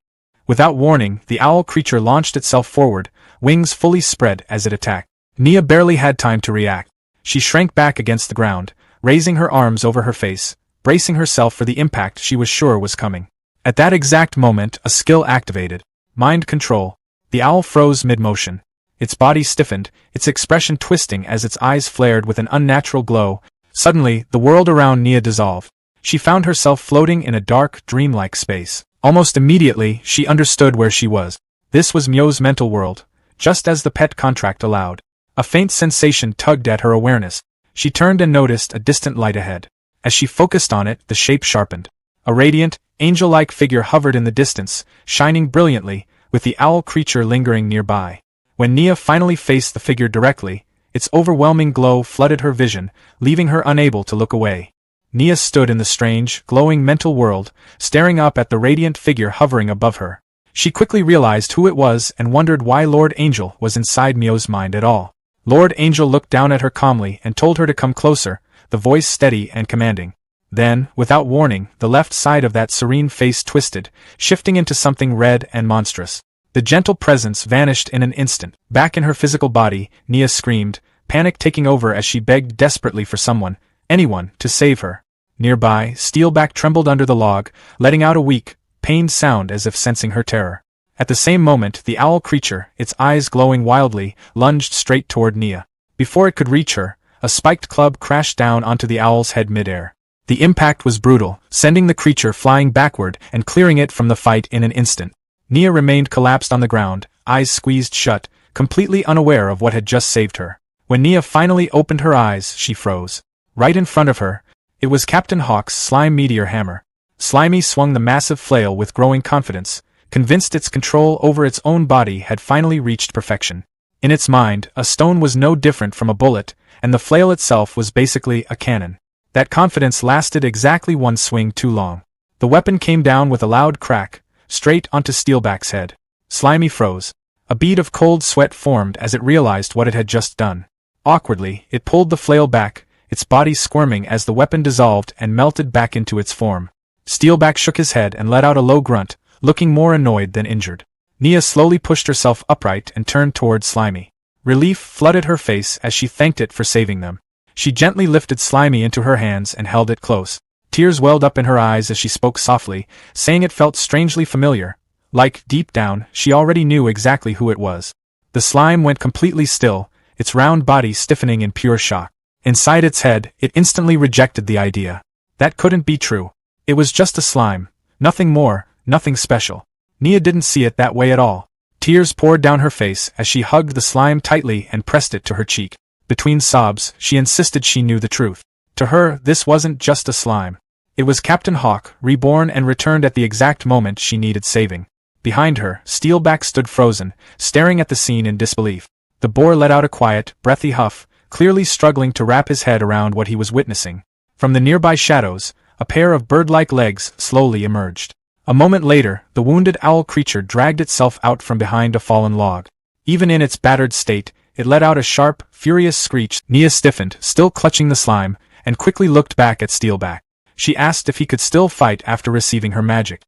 Speaker 1: Without warning, the owl creature launched itself forward, wings fully spread as it attacked. Nia barely had time to react. She shrank back against the ground, raising her arms over her face, bracing herself for the impact she was sure was coming. At that exact moment, a skill activated. Mind control. The owl froze mid-motion. Its body stiffened, its expression twisting as its eyes flared with an unnatural glow. Suddenly, the world around Nia dissolved. She found herself floating in a dark, dreamlike space. Almost immediately, she understood where she was. This was Myo's mental world, just as the pet contract allowed. A faint sensation tugged at her awareness. She turned and noticed a distant light ahead. As she focused on it, the shape sharpened. A radiant, angel-like figure hovered in the distance, shining brilliantly, with the owl creature lingering nearby. When Nia finally faced the figure directly, its overwhelming glow flooded her vision, leaving her unable to look away. Nia stood in the strange, glowing mental world, staring up at the radiant figure hovering above her. She quickly realized who it was and wondered why Lord Angel was inside Myo's mind at all. Lord Angel looked down at her calmly and told her to come closer, the voice steady and commanding. Then, without warning, the left side of that serene face twisted, shifting into something red and monstrous. The gentle presence vanished in an instant. Back in her physical body, Nia screamed, panic taking over as she begged desperately for someone, anyone, to save her. Nearby, Steelback trembled under the log, letting out a weak, pained sound as if sensing her terror. At the same moment, the owl creature, its eyes glowing wildly, lunged straight toward Nia. Before it could reach her, a spiked club crashed down onto the owl's head midair. The impact was brutal, sending the creature flying backward and clearing it from the fight in an instant. Nia remained collapsed on the ground, eyes squeezed shut, completely unaware of what had just saved her. When Nia finally opened her eyes, she froze. Right in front of her, it was Captain Hawk's slime meteor hammer. Slimy swung the massive flail with growing confidence, convinced its control over its own body had finally reached perfection. In its mind, a stone was no different from a bullet, and the flail itself was basically a cannon. That confidence lasted exactly one swing too long. The weapon came down with a loud crack, straight onto Steelback's head. Slimy froze. A bead of cold sweat formed as it realized what it had just done. Awkwardly, it pulled the flail back, its body squirming as the weapon dissolved and melted back into its form. Steelback shook his head and let out a low grunt, looking more annoyed than injured. Nia slowly pushed herself upright and turned toward Slimy. Relief flooded her face as she thanked it for saving them. She gently lifted Slimy into her hands and held it close. Tears welled up in her eyes as she spoke softly, saying it felt strangely familiar. Like, deep down, she already knew exactly who it was. The slime went completely still, its round body stiffening in pure shock. Inside its head, it instantly rejected the idea. That couldn't be true. It was just a slime. Nothing more, nothing special. Nia didn't see it that way at all. Tears poured down her face as she hugged the slime tightly and pressed it to her cheek. Between sobs, she insisted she knew the truth. To her, this wasn't just a slime. It was Captain Hawk, reborn and returned at the exact moment she needed saving. Behind her, Steelback stood frozen, staring at the scene in disbelief. The boar let out a quiet, breathy huff, clearly struggling to wrap his head around what he was witnessing. From the nearby shadows, a pair of bird-like legs slowly emerged. A moment later, the wounded owl creature dragged itself out from behind a fallen log. Even in its battered state, it let out a sharp, furious screech. Nia stiffened, still clutching the slime, and quickly looked back at Steelback. She asked if he could still fight after receiving her magic.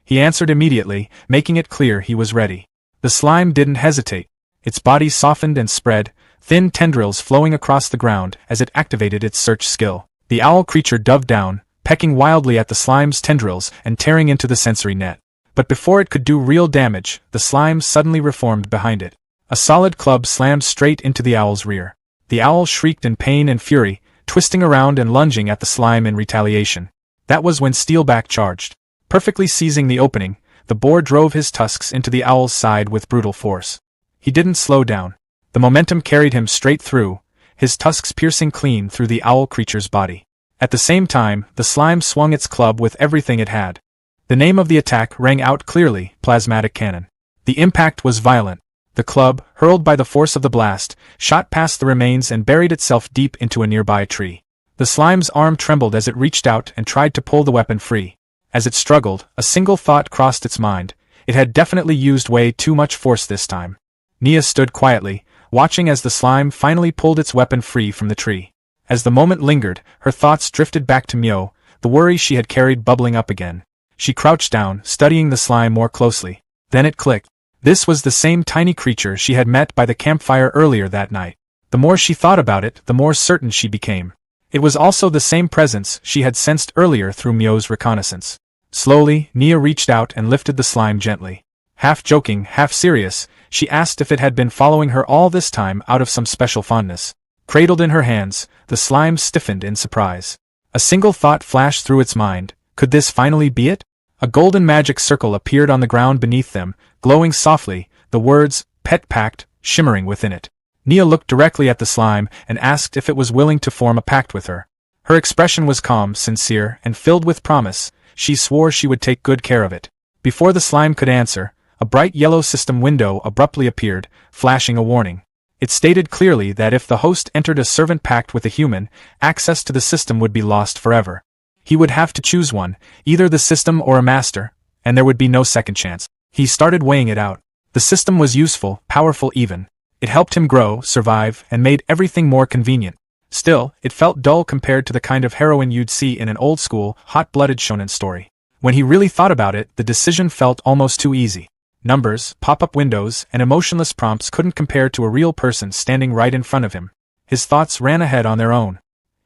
Speaker 1: He answered immediately, making it clear he was ready. The slime didn't hesitate. Its body softened and spread, thin tendrils flowing across the ground as it activated its search skill. The owl creature dove down, pecking wildly at the slime's tendrils and tearing into the sensory net. But before it could do real damage, the slime suddenly reformed behind it. A solid club slammed straight into the owl's rear. The owl shrieked in pain and fury, twisting around and lunging at the slime in retaliation. That was when Steelback charged. Perfectly seizing the opening, the boar drove his tusks into the owl's side with brutal force. He didn't slow down. The momentum carried him straight through, his tusks piercing clean through the owl creature's body. At the same time, the slime swung its club with everything it had. The name of the attack rang out clearly, plasmatic cannon. The impact was violent. The club, hurled by the force of the blast, shot past the remains and buried itself deep into a nearby tree. The slime's arm trembled as it reached out and tried to pull the weapon free. As it struggled, a single thought crossed its mind. It had definitely used way too much force this time. Nia stood quietly, watching as the slime finally pulled its weapon free from the tree. As the moment lingered, her thoughts drifted back to Myo, the worry she had carried bubbling up again. She crouched down, studying the slime more closely. Then it clicked. This was the same tiny creature she had met by the campfire earlier that night. The more she thought about it, the more certain she became. It was also the same presence she had sensed earlier through Myo's reconnaissance. Slowly, Nia reached out and lifted the slime gently. Half joking, half serious, she asked if it had been following her all this time out of some special fondness. Cradled in her hands, the slime stiffened in surprise. A single thought flashed through its mind. Could this finally be it? A golden magic circle appeared on the ground beneath them, glowing softly, the words, "Pet Pact," shimmering within it. Nia looked directly at the slime and asked if it was willing to form a pact with her. Her expression was calm, sincere, and filled with promise. She swore she would take good care of it. Before the slime could answer, a bright yellow system window abruptly appeared, flashing a warning. It stated clearly that if the host entered a servant pact with a human, access to the system would be lost forever. He would have to choose one, either the system or a master, and there would be no second chance. He started weighing it out. The system was useful, powerful even. It helped him grow, survive, and made everything more convenient. Still, it felt dull compared to the kind of heroine you'd see in an old-school, hot-blooded shonen story. When he really thought about it, the decision felt almost too easy. Numbers, pop-up windows, and emotionless prompts couldn't compare to a real person standing right in front of him. His thoughts ran ahead on their own.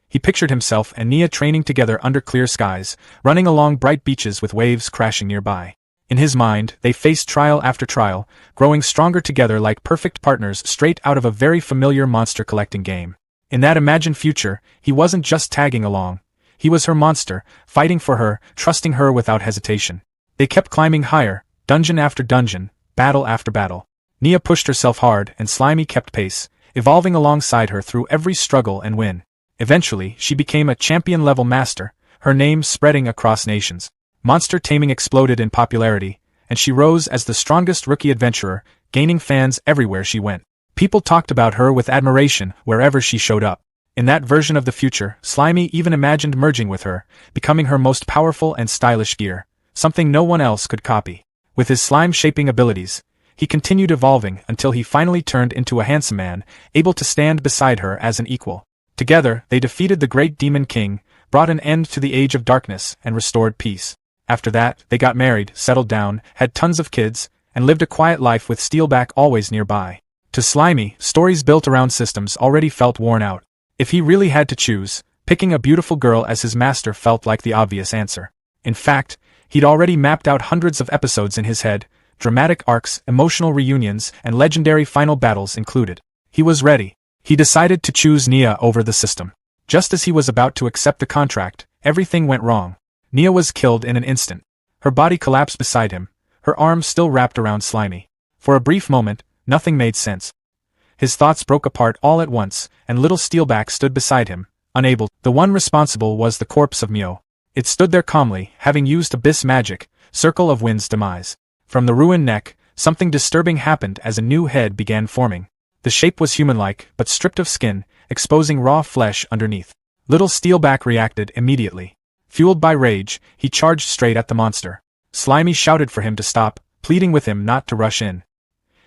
Speaker 1: He pictured himself and Nia training together under clear skies, running along bright beaches with waves crashing nearby. In his mind, they faced trial after trial, growing stronger together like perfect partners straight out of a very familiar monster-collecting game. In that imagined future, he wasn't just tagging along. He was her monster, fighting for her, trusting her without hesitation. They kept climbing higher, dungeon after dungeon, battle after battle. Nia pushed herself hard and Slimy kept pace, evolving alongside her through every struggle and win. Eventually, she became a champion-level master, her name spreading across nations. Monster taming exploded in popularity, and she rose as the strongest rookie adventurer, gaining fans everywhere she went. People talked about her with admiration wherever she showed up. In that version of the future, Slimy even imagined merging with her, becoming her most powerful and stylish gear, something no one else could copy. With his slime-shaping abilities, he continued evolving until he finally turned into a handsome man, able to stand beside her as an equal. Together, they defeated the great demon king, brought an end to the age of darkness, and restored peace. After that, they got married, settled down, had tons of kids, and lived a quiet life with Steelback always nearby. To Slimy, stories built around systems already felt worn out. If he really had to choose, picking a beautiful girl as his master felt like the obvious answer. In fact, he'd already mapped out hundreds of episodes in his head, dramatic arcs, emotional reunions, and legendary final battles included. He was ready. He decided to choose Nia over the system. Just as he was about to accept the contract, everything went wrong. Nia was killed in an instant. Her body collapsed beside him, her arms still wrapped around Slimy. For a brief moment, nothing made sense. His thoughts broke apart all at once, and little Steelback stood beside him, unable. The one responsible was the corpse of Mio. It stood there calmly, having used abyss magic, Circle of Wind's demise. From the ruined neck, something disturbing happened as a new head began forming. The shape was human-like, but stripped of skin, exposing raw flesh underneath. Little Steelback reacted immediately. Fueled by rage, he charged straight at the monster. Slimy shouted for him to stop, pleading with him not to rush in.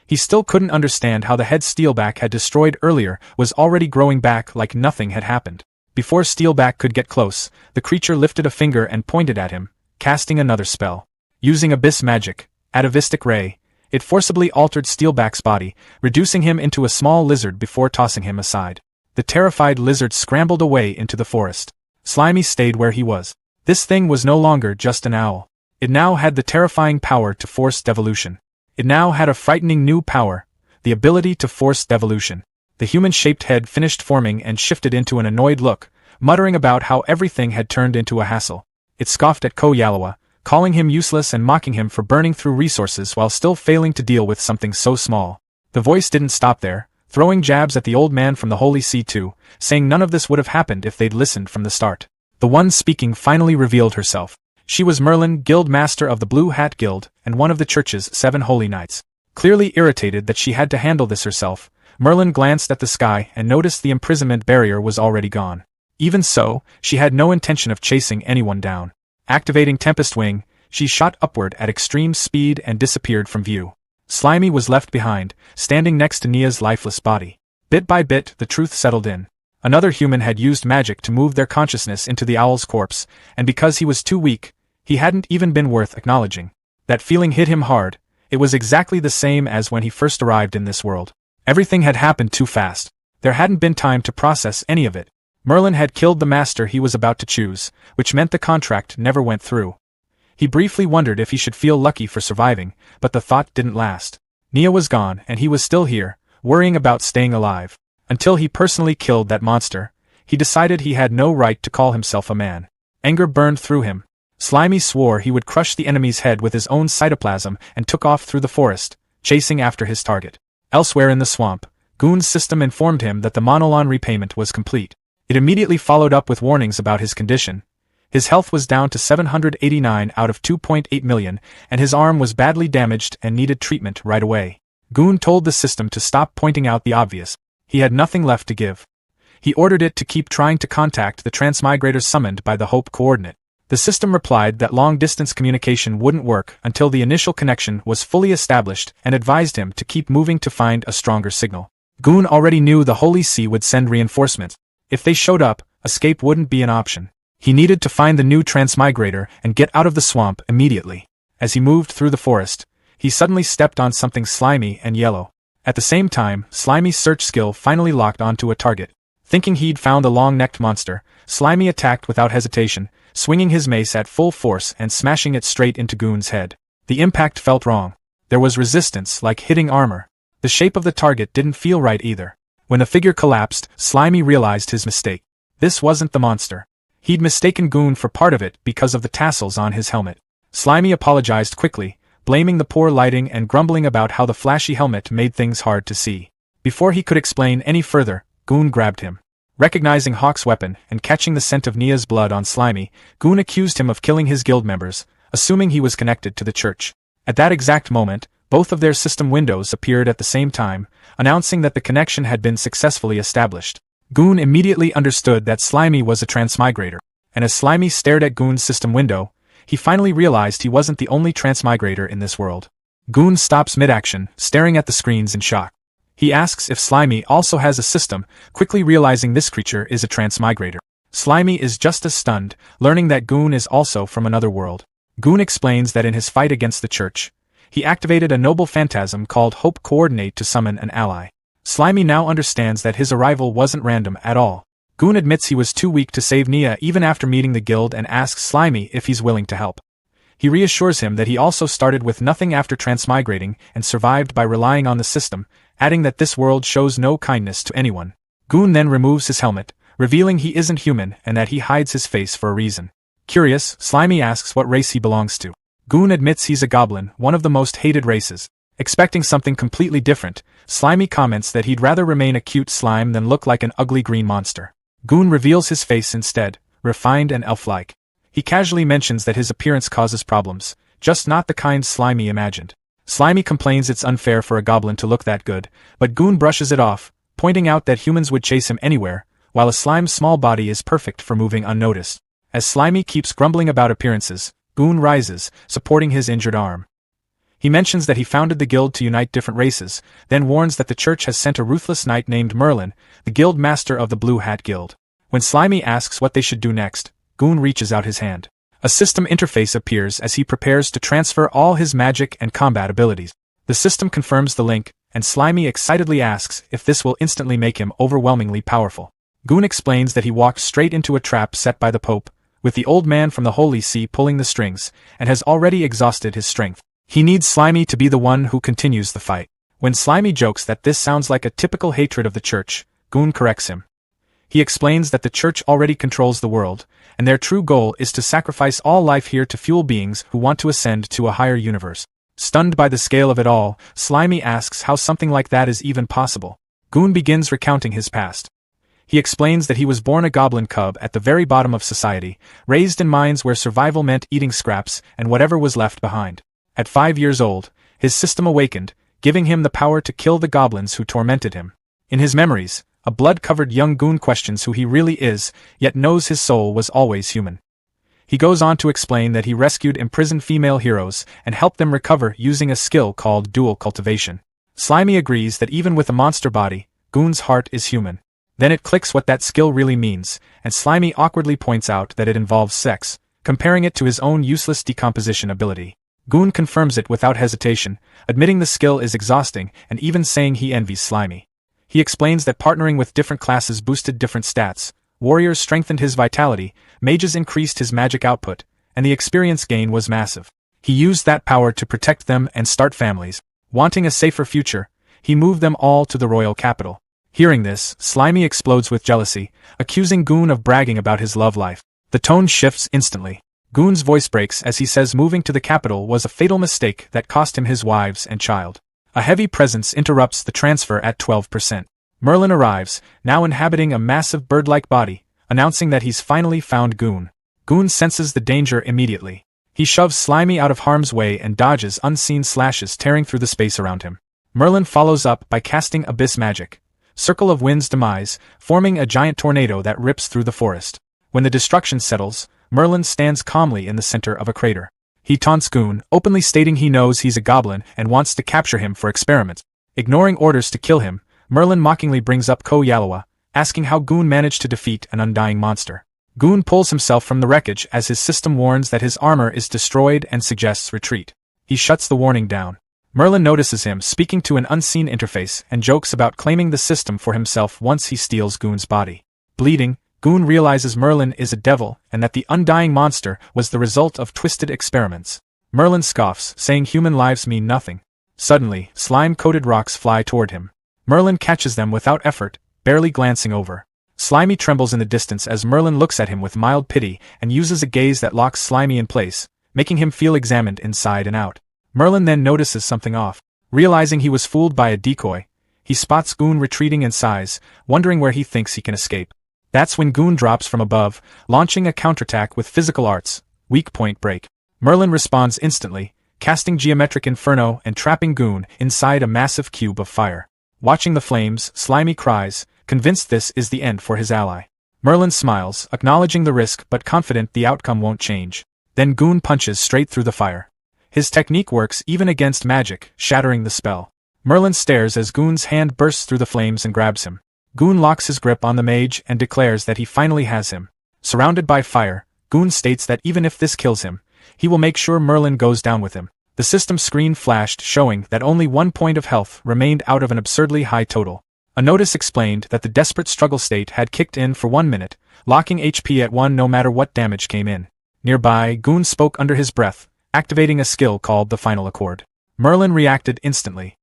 Speaker 1: He still couldn't understand how the head Steelback had destroyed earlier was already growing back like nothing had happened. Before Steelback could get close, the creature lifted a finger and pointed at him, casting another spell. Using abyss magic, atavistic ray, it forcibly altered Steelback's body, reducing him into a small lizard before tossing him aside. The terrified lizard scrambled away into the forest. Slimy stayed where he was. This thing was no longer just an owl. It now had the terrifying power to force devolution. It now had a frightening new power, the ability to force devolution. The human-shaped head finished forming and shifted into an annoyed look, muttering about how everything had turned into a hassle. It scoffed at Ko Yalawa, calling him useless and mocking him for burning through resources while still failing to deal with something so small. The voice didn't stop there, throwing jabs at the old man from the Holy See too, saying none of this would have happened if they'd listened from the start. The one speaking finally revealed herself. She was Merlin, Guild Master of the Blue Hat Guild, and one of the church's 7 holy knights. Clearly irritated that she had to handle this herself, Merlin glanced at the sky and noticed the imprisonment barrier was already gone. Even so, she had no intention of chasing anyone down. Activating Tempest Wing, she shot upward at extreme speed and disappeared from view. Slimy was left behind, standing next to Nia's lifeless body. Bit by bit, the truth settled in. Another human had used magic to move their consciousness into the owl's corpse, and because he was too weak, he hadn't even been worth acknowledging. That feeling hit him hard. It was exactly the same as when he first arrived in this world. Everything had happened too fast. There hadn't been time to process any of it. Merlin had killed the master he was about to choose, which meant the contract never went through. He briefly wondered if he should feel lucky for surviving, but the thought didn't last. Nia was gone and he was still here, worrying about staying alive. Until he personally killed that monster, he decided he had no right to call himself a man. Anger burned through him. Slimy swore he would crush the enemy's head with his own cytoplasm and took off through the forest, chasing after his target. Elsewhere in the swamp, Goon's system informed him that the Monolon repayment was complete. It immediately followed up with warnings about his condition. His health was down to 789 out of 2.8 million, and his arm was badly damaged and needed treatment right away. Goon told the system to stop pointing out the obvious. He had nothing left to give. He ordered it to keep trying to contact the transmigrators summoned by the Hope coordinate. The system replied that long-distance communication wouldn't work until the initial connection was fully established and advised him to keep moving to find a stronger signal. Goon already knew the Holy See would send reinforcements. If they showed up, escape wouldn't be an option. He needed to find the new transmigrator and get out of the swamp immediately. As he moved through the forest, he suddenly stepped on something slimy and yellow. At the same time, Slimy's search skill finally locked onto a target. Thinking he'd found a long-necked monster, Slimy attacked without hesitation, swinging his mace at full force and smashing it straight into Goon's head. The impact felt wrong. There was resistance, like hitting armor. The shape of the target didn't feel right either. When the figure collapsed, Slimy realized his mistake. This wasn't the monster. He'd mistaken Goon for part of it because of the tassels on his helmet. Slimy apologized quickly, blaming the poor lighting and grumbling about how the flashy helmet made things hard to see. Before he could explain any further, Goon grabbed him. Recognizing Hawk's weapon and catching the scent of Nia's blood on Slimy, Goon accused him of killing his guild members, assuming he was connected to the church. At that exact moment, both of their system windows appeared at the same time, announcing that the connection had been successfully established. Goon immediately understood that Slimy was a transmigrator, and as Slimy stared at Goon's system window, he finally realized he wasn't the only transmigrator in this world. Goon stops mid-action, staring at the screens in shock. He asks if Slimy also has a system, quickly realizing this creature is a transmigrator. Slimy is just as stunned, learning that Goon is also from another world. Goon explains that in his fight against the church, he activated a noble phantasm called Hope Coordinate to summon an ally. Slimy now understands that his arrival wasn't random at all. Goon admits he was too weak to save Nia even after meeting the guild and asks Slimy if he's willing to help. He reassures him that he also started with nothing after transmigrating and survived by relying on the system, adding that this world shows no kindness to anyone. Goon then removes his helmet, revealing he isn't human and that he hides his face for a reason. Curious, Slimy asks what race he belongs to. Goon admits he's a goblin, one of the most hated races. Expecting something completely different, Slimy comments that he'd rather remain a cute slime than look like an ugly green monster. Goon reveals his face instead, refined and elf-like. He casually mentions that his appearance causes problems, just not the kind Slimy imagined. Slimy complains it's unfair for a goblin to look that good, but Goon brushes it off, pointing out that humans would chase him anywhere, while a slime's small body is perfect for moving unnoticed. As Slimy keeps grumbling about appearances, Goon rises, supporting his injured arm. He mentions that he founded the guild to unite different races, then warns that the church has sent a ruthless knight named Merlin, the guild master of the Blue Hat Guild. When Slimy asks what they should do next, Goon reaches out his hand. A system interface appears as he prepares to transfer all his magic and combat abilities. The system confirms the link, and Slimy excitedly asks if this will instantly make him overwhelmingly powerful. Goon explains that he walked straight into a trap set by the Pope, with the old man from the Holy See pulling the strings, and has already exhausted his strength. He needs Slimy to be the one who continues the fight. When Slimy jokes that this sounds like a typical hatred of the church, Goon corrects him. He explains that the church already controls the world, and their true goal is to sacrifice all life here to fuel beings who want to ascend to a higher universe. Stunned by the scale of it all, Slimy asks how something like that is even possible. Goon begins recounting his past. He explains that he was born a goblin cub at the very bottom of society, raised in mines where survival meant eating scraps and whatever was left behind. At 5 years old, his system awakened, giving him the power to kill the goblins who tormented him. In his memories, a blood-covered young Goon questions who he really is, yet knows his soul was always human. He goes on to explain that he rescued imprisoned female heroes and helped them recover using a skill called dual cultivation. Slimy agrees that even with a monster body, Goon's heart is human. Then it clicks what that skill really means, and Slimy awkwardly points out that it involves sex, comparing it to his own useless decomposition ability. Goon confirms it without hesitation, admitting the skill is exhausting and even saying he envies Slimy. He explains that partnering with different classes boosted different stats, warriors strengthened his vitality, mages increased his magic output, and the experience gain was massive. He used that power to protect them and start families. Wanting a safer future, he moved them all to the royal capital. Hearing this, Slimy explodes with jealousy, accusing Goon of bragging about his love life. The tone shifts instantly. Goon's voice breaks as he says moving to the capital was a fatal mistake that cost him his wives and child. A heavy presence interrupts the transfer at 12%. Merlin arrives, now inhabiting a massive bird-like body, announcing that he's finally found Goon. Goon senses the danger immediately. He shoves Slimy out of harm's way and dodges unseen slashes tearing through the space around him. Merlin follows up by casting Abyss Magic, Circle of Wind's demise, forming a giant tornado that rips through the forest. When the destruction settles, Merlin stands calmly in the center of a crater. He taunts Goon, openly stating he knows he's a goblin and wants to capture him for experiments. Ignoring orders to kill him, Merlin mockingly brings up Ko Yalawa, asking how Goon managed to defeat an undying monster. Goon pulls himself from the wreckage as his system warns that his armor is destroyed and suggests retreat. He shuts the warning down. Merlin notices him speaking to an unseen interface and jokes about claiming the system for himself once he steals Goon's body. Bleeding, Goon realizes Merlin is a devil and that the undying monster was the result of twisted experiments. Merlin scoffs, saying human lives mean nothing. Suddenly, slime-coated rocks fly toward him. Merlin catches them without effort, barely glancing over. Slimy trembles in the distance as Merlin looks at him with mild pity and uses a gaze that locks Slimy in place, making him feel examined inside and out. Merlin then notices something off. Realizing he was fooled by a decoy, he spots Goon retreating and sighs, wondering where he thinks he can escape. That's when Goon drops from above, launching a counterattack with physical arts, weak point break. Merlin responds instantly, casting geometric inferno and trapping Goon inside a massive cube of fire. Watching the flames, Slimy cries, convinced this is the end for his ally. Merlin smiles, acknowledging the risk but confident the outcome won't change. Then Goon punches straight through the fire. His technique works even against magic, shattering the spell. Merlin stares as Goon's hand bursts through the flames and grabs him. Goon locks his grip on the mage and declares that he finally has him. Surrounded by fire, Goon states that even if this kills him, he will make sure Merlin goes down with him. The system screen flashed showing that only 1 point of health remained out of an absurdly high total. A notice explained that the desperate struggle state had kicked in for 1 minute, locking HP at 1 no matter what damage came in. Nearby, Goon spoke under his breath, activating a skill called the Final Accord. Merlin reacted instantly.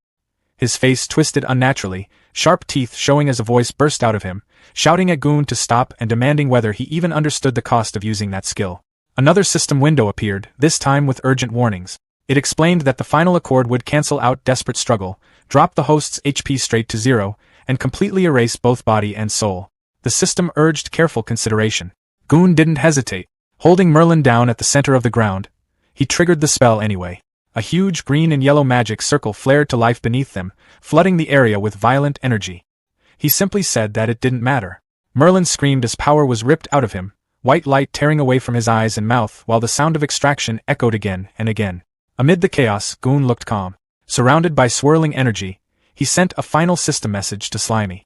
Speaker 1: His face twisted unnaturally, sharp teeth showing as a voice burst out of him, shouting at Goon to stop and demanding whether he even understood the cost of using that skill. Another system window appeared, this time with urgent warnings. It explained that the Final Accord would cancel out desperate struggle, drop the host's HP straight to 0, and completely erase both body and soul. The system urged careful consideration. Goon didn't hesitate. Holding Merlin down at the center of the ground, he triggered the spell anyway. A huge green and yellow magic circle flared to life beneath them, flooding the area with violent energy. He simply said that it didn't matter. Merlin screamed as power was ripped out of him, white light tearing away from his eyes and mouth while the sound of extraction echoed again and again. Amid the chaos, Goon looked calm. Surrounded by swirling energy, he sent a final system message to Slimy.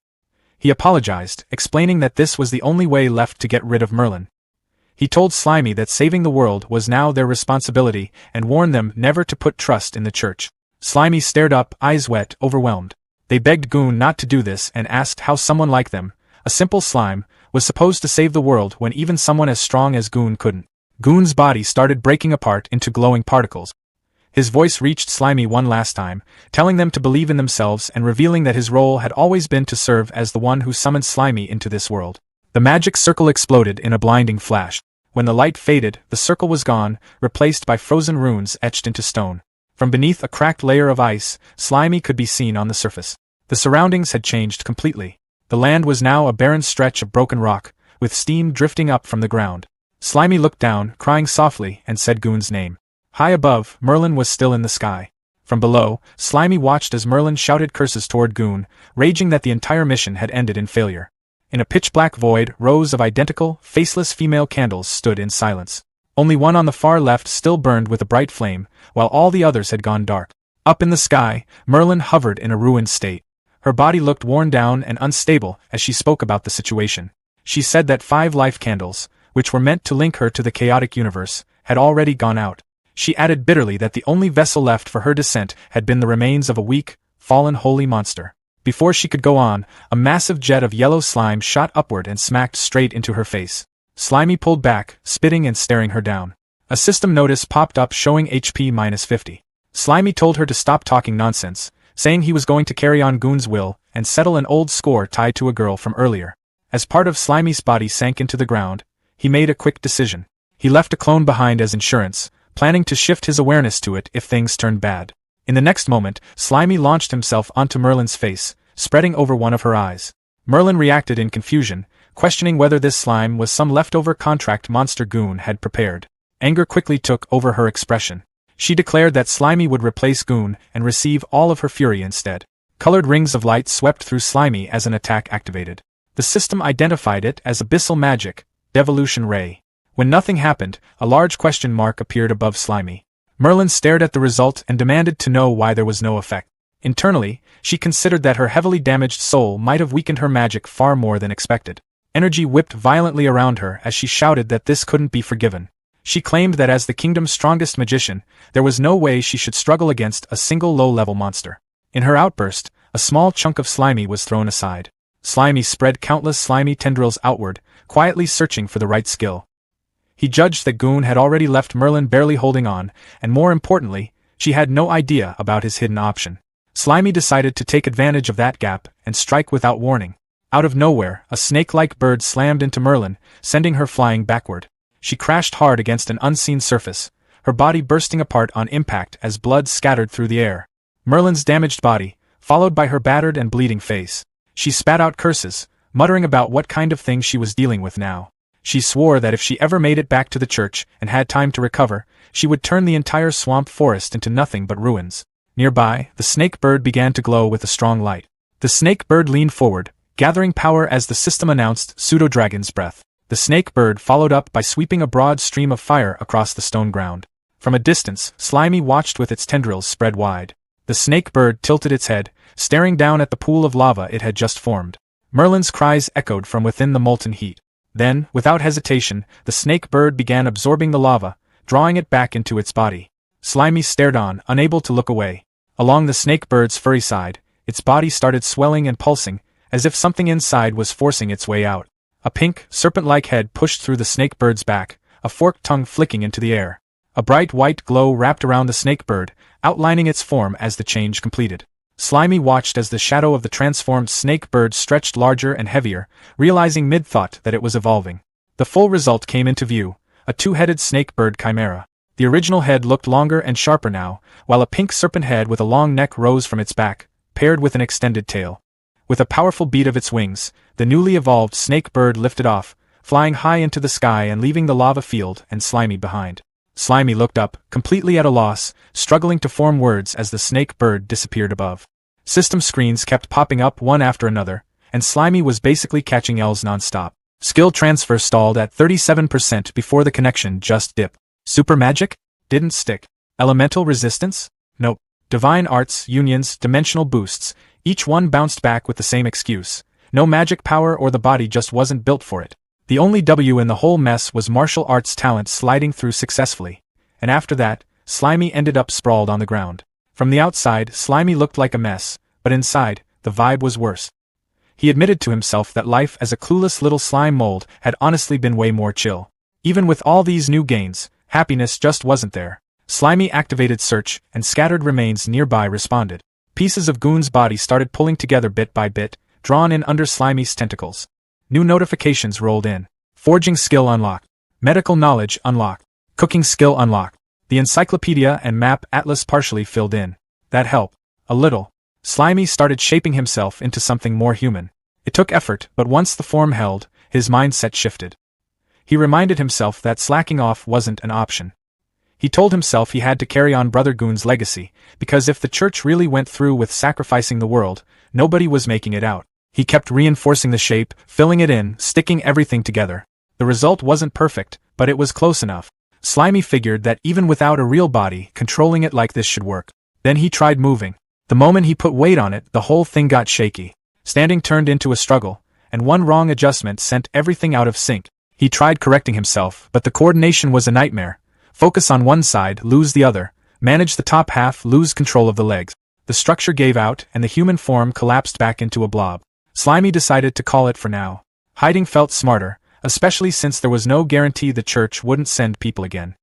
Speaker 1: He apologized, explaining that this was the only way left to get rid of Merlin. He told Slimy that saving the world was now their responsibility and warned them never to put trust in the church. Slimy stared up, eyes wet, overwhelmed. They begged Goon not to do this and asked how someone like them, a simple slime, was supposed to save the world when even someone as strong as Goon couldn't. Goon's body started breaking apart into glowing particles. His voice reached Slimy one last time, telling them to believe in themselves and revealing that his role had always been to serve as the one who summoned Slimy into this world. The magic circle exploded in a blinding flash. When the light faded, the circle was gone, replaced by frozen runes etched into stone. From beneath a cracked layer of ice, Slimy could be seen on the surface. The surroundings had changed completely. The land was now a barren stretch of broken rock, with steam drifting up from the ground. Slimy looked down, crying softly, and said Goon's name. High above, Merlin was still in the sky. From below, Slimy watched as Merlin shouted curses toward Goon, raging that the entire mission had ended in failure. In a pitch-black void, rows of identical, faceless female candles stood in silence. Only one on the far left still burned with a bright flame, while all the others had gone dark. Up in the sky, Merlin hovered in a ruined state. Her body looked worn down and unstable as she spoke about the situation. She said that 5 life candles, which were meant to link her to the chaotic universe, had already gone out. She added bitterly that the only vessel left for her descent had been the remains of a weak, fallen holy monster. Before she could go on, a massive jet of yellow slime shot upward and smacked straight into her face. Slimy pulled back, spitting and staring her down. A system notice popped up showing HP -50. Slimy told her to stop talking nonsense, saying he was going to carry on Goon's will and settle an old score tied to a girl from earlier. As part of Slimy's body sank into the ground, he made a quick decision. He left a clone behind as insurance, planning to shift his awareness to it if things turned bad. In the next moment, Slimy launched himself onto Merlin's face, spreading over one of her eyes. Merlin reacted in confusion, questioning whether this slime was some leftover contract monster Goon had prepared. Anger quickly took over her expression. She declared that Slimy would replace Goon and receive all of her fury instead. Colored rings of light swept through Slimy as an attack activated. The system identified it as abyssal magic, devolution ray. When nothing happened, a large question mark appeared above Slimy. Merlin stared at the result and demanded to know why there was no effect. Internally, she considered that her heavily damaged soul might have weakened her magic far more than expected. Energy whipped violently around her as she shouted that this couldn't be forgiven. She claimed that as the kingdom's strongest magician, there was no way she should struggle against a single low-level monster. In her outburst, a small chunk of Slimy was thrown aside. Slimy spread countless slimy tendrils outward, quietly searching for the right skill. He judged that Goon had already left Merlin barely holding on, and more importantly, she had no idea about his hidden option. Slimy decided to take advantage of that gap and strike without warning. Out of nowhere, a snake-like bird slammed into Merlin, sending her flying backward. She crashed hard against an unseen surface, her body bursting apart on impact as blood scattered through the air. Merlin's damaged body, followed by her battered and bleeding face. She spat out curses, muttering about what kind of thing she was dealing with now. She swore that if she ever made it back to the church and had time to recover, she would turn the entire swamp forest into nothing but ruins. Nearby, the snake bird began to glow with a strong light. The snake bird leaned forward, gathering power as the system announced Pseudo-Dragon's Breath. The snake bird followed up by sweeping a broad stream of fire across the stone ground. From a distance, Slimy watched with its tendrils spread wide. The snake bird tilted its head, staring down at the pool of lava it had just formed. Merlin's cries echoed from within the molten heat. Then, without hesitation, the snake bird began absorbing the lava, drawing it back into its body. Slimy stared on, unable to look away. Along the snake bird's furry side, its body started swelling and pulsing, as if something inside was forcing its way out. A pink, serpent-like head pushed through the snake bird's back, a forked tongue flicking into the air. A bright white glow wrapped around the snake bird, outlining its form as the change completed. Slimy watched as the shadow of the transformed snake bird stretched larger and heavier, realizing mid-thought that it was evolving. The full result came into view, a two-headed snake bird chimera. The original head looked longer and sharper now, while a pink serpent head with a long neck rose from its back, paired with an extended tail. With a powerful beat of its wings, the newly evolved snake bird lifted off, flying high into the sky and leaving the lava field and Slimy behind. Slimy looked up, completely at a loss, struggling to form words as the snake bird disappeared above. System screens kept popping up one after another, and Slimy was basically catching L's non-stop. Skill transfer stalled at 37% before the connection just dipped. Super magic? Didn't stick. Elemental resistance? Nope. Divine arts, unions, dimensional boosts, each one bounced back with the same excuse. No magic power or the body just wasn't built for it. The only W in the whole mess was martial arts talent sliding through successfully. And after that, Slimy ended up sprawled on the ground. From the outside, Slimy looked like a mess, but inside, the vibe was worse. He admitted to himself that life as a clueless little slime mold had honestly been way more chill. Even with all these new gains, happiness just wasn't there. Slimy activated search, and scattered remains nearby responded. Pieces of Goon's body started pulling together bit by bit, drawn in under Slimy's tentacles. New notifications rolled in. Forging skill unlocked. Medical knowledge unlocked. Cooking skill unlocked. The encyclopedia and map atlas partially filled in. That helped. A little. Slimy started shaping himself into something more human. It took effort, but once the form held, his mindset shifted. He reminded himself that slacking off wasn't an option. He told himself he had to carry on Brother Goon's legacy, because if the church really went through with sacrificing the world, nobody was making it out. He kept reinforcing the shape, filling it in, sticking everything together. The result wasn't perfect, but it was close enough. Slimy figured that even without a real body, controlling it like this should work. Then he tried moving. The moment he put weight on it, the whole thing got shaky. Standing turned into a struggle, and one wrong adjustment sent everything out of sync. He tried correcting himself, but the coordination was a nightmare. Focus on one side, lose the other. Manage the top half, lose control of the legs. The structure gave out, and the human form collapsed back into a blob. Slimy decided to call it for now. Hiding felt smarter, especially since there was no guarantee the church wouldn't send people again.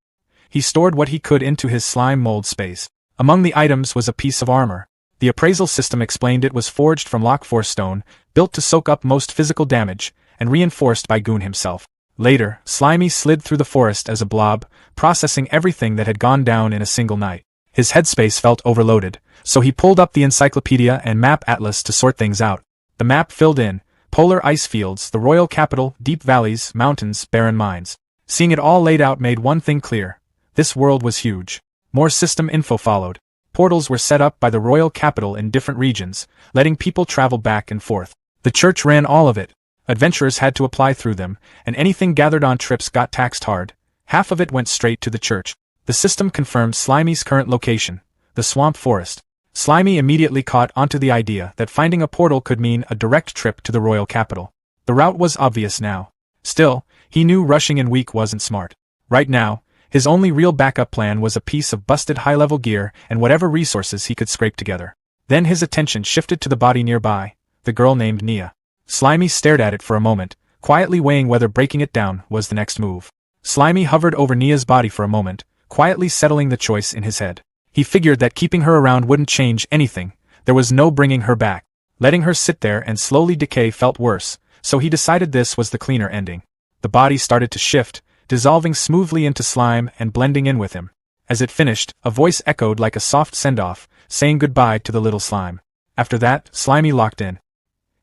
Speaker 1: He stored what he could into his slime mold space. Among the items was a piece of armor. The appraisal system explained it was forged from Lockforce stone, built to soak up most physical damage, and reinforced by Goon himself. Later, Slimy slid through the forest as a blob, processing everything that had gone down in a single night. His headspace felt overloaded, so he pulled up the encyclopedia and map atlas to sort things out. The map filled in polar ice fields, the royal capital, deep valleys, mountains, barren mines. Seeing it all laid out made one thing clear. This world was huge. More system info followed. Portals were set up by the royal capital in different regions, letting people travel back and forth. The church ran all of it. Adventurers had to apply through them, and anything gathered on trips got taxed hard. Half of it went straight to the church. The system confirmed Slimy's current location, the swamp forest. Slimy immediately caught onto the idea that finding a portal could mean a direct trip to the royal capital. The route was obvious now. Still, he knew rushing in weak wasn't smart. Right now, his only real backup plan was a piece of busted high-level gear and whatever resources he could scrape together. Then his attention shifted to the body nearby, the girl named Nia. Slimy stared at it for a moment, quietly weighing whether breaking it down was the next move. Slimy hovered over Nia's body for a moment, quietly settling the choice in his head. He figured that keeping her around wouldn't change anything. There was no bringing her back. Letting her sit there and slowly decay felt worse, so he decided this was the cleaner ending. The body started to shift, dissolving smoothly into slime and blending in with him. As it finished, a voice echoed like a soft send-off, saying goodbye to the little slime. After that, Slimy locked in.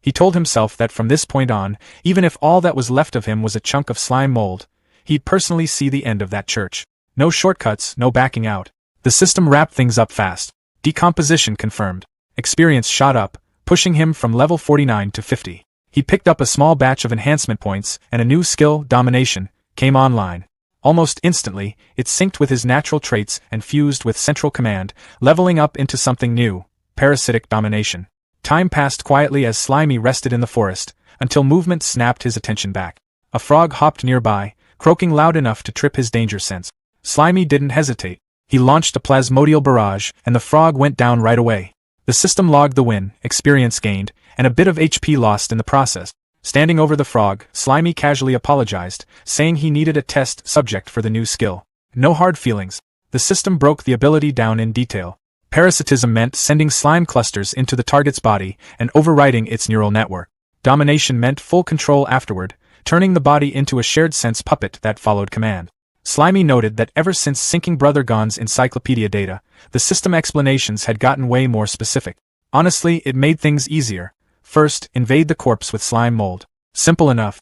Speaker 1: He told himself that from this point on, even if all that was left of him was a chunk of slime mold, he'd personally see the end of that church. No shortcuts, no backing out. The system wrapped things up fast. Decomposition confirmed. Experience shot up, pushing him from level 49 to 50. He picked up a small batch of enhancement points, and a new skill, Domination, came online. Almost instantly, it synced with his natural traits and fused with Central Command, leveling up into something new, Parasitic Domination. Time passed quietly as Slimy rested in the forest, until movement snapped his attention back. A frog hopped nearby, croaking loud enough to trip his danger sense. Slimy didn't hesitate. He launched a plasmodial barrage, and the frog went down right away. The system logged the win, experience gained, and a bit of HP lost in the process. Standing over the frog, Slimy casually apologized, saying he needed a test subject for the new skill. No hard feelings. The system broke the ability down in detail. Parasitism meant sending slime clusters into the target's body and overriding its neural network. Domination meant full control afterward, turning the body into a shared sense puppet that followed command. Slimy noted that ever since syncing Brother Gon's encyclopedia data, the system explanations had gotten way more specific. Honestly, it made things easier. First, invade the corpse with slime mold. Simple enough.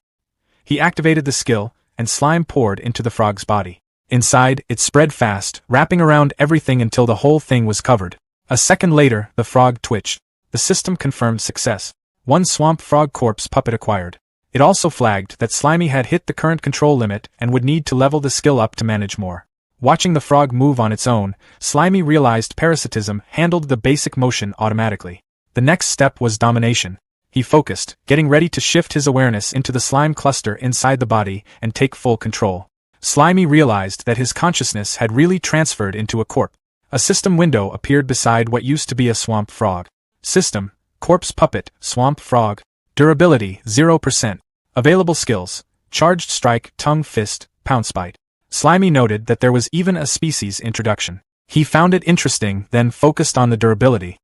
Speaker 1: He activated the skill, and slime poured into the frog's body. Inside, it spread fast, wrapping around everything until the whole thing was covered. A second later, the frog twitched. The system confirmed success. One swamp frog corpse puppet acquired. It also flagged that Slimy had hit the current control limit and would need to level the skill up to manage more. Watching the frog move on its own, Slimy realized parasitism handled the basic motion automatically. The next step was domination. He focused, getting ready to shift his awareness into the slime cluster inside the body and take full control. Slimy realized that his consciousness had really transferred into a corpse. A system window appeared beside what used to be a swamp frog. System, corpse puppet, swamp frog. Durability, 0%. Available skills, charged strike, tongue fist, pounce bite. Slimy noted that there was even a species introduction. He found it interesting, then focused on the durability.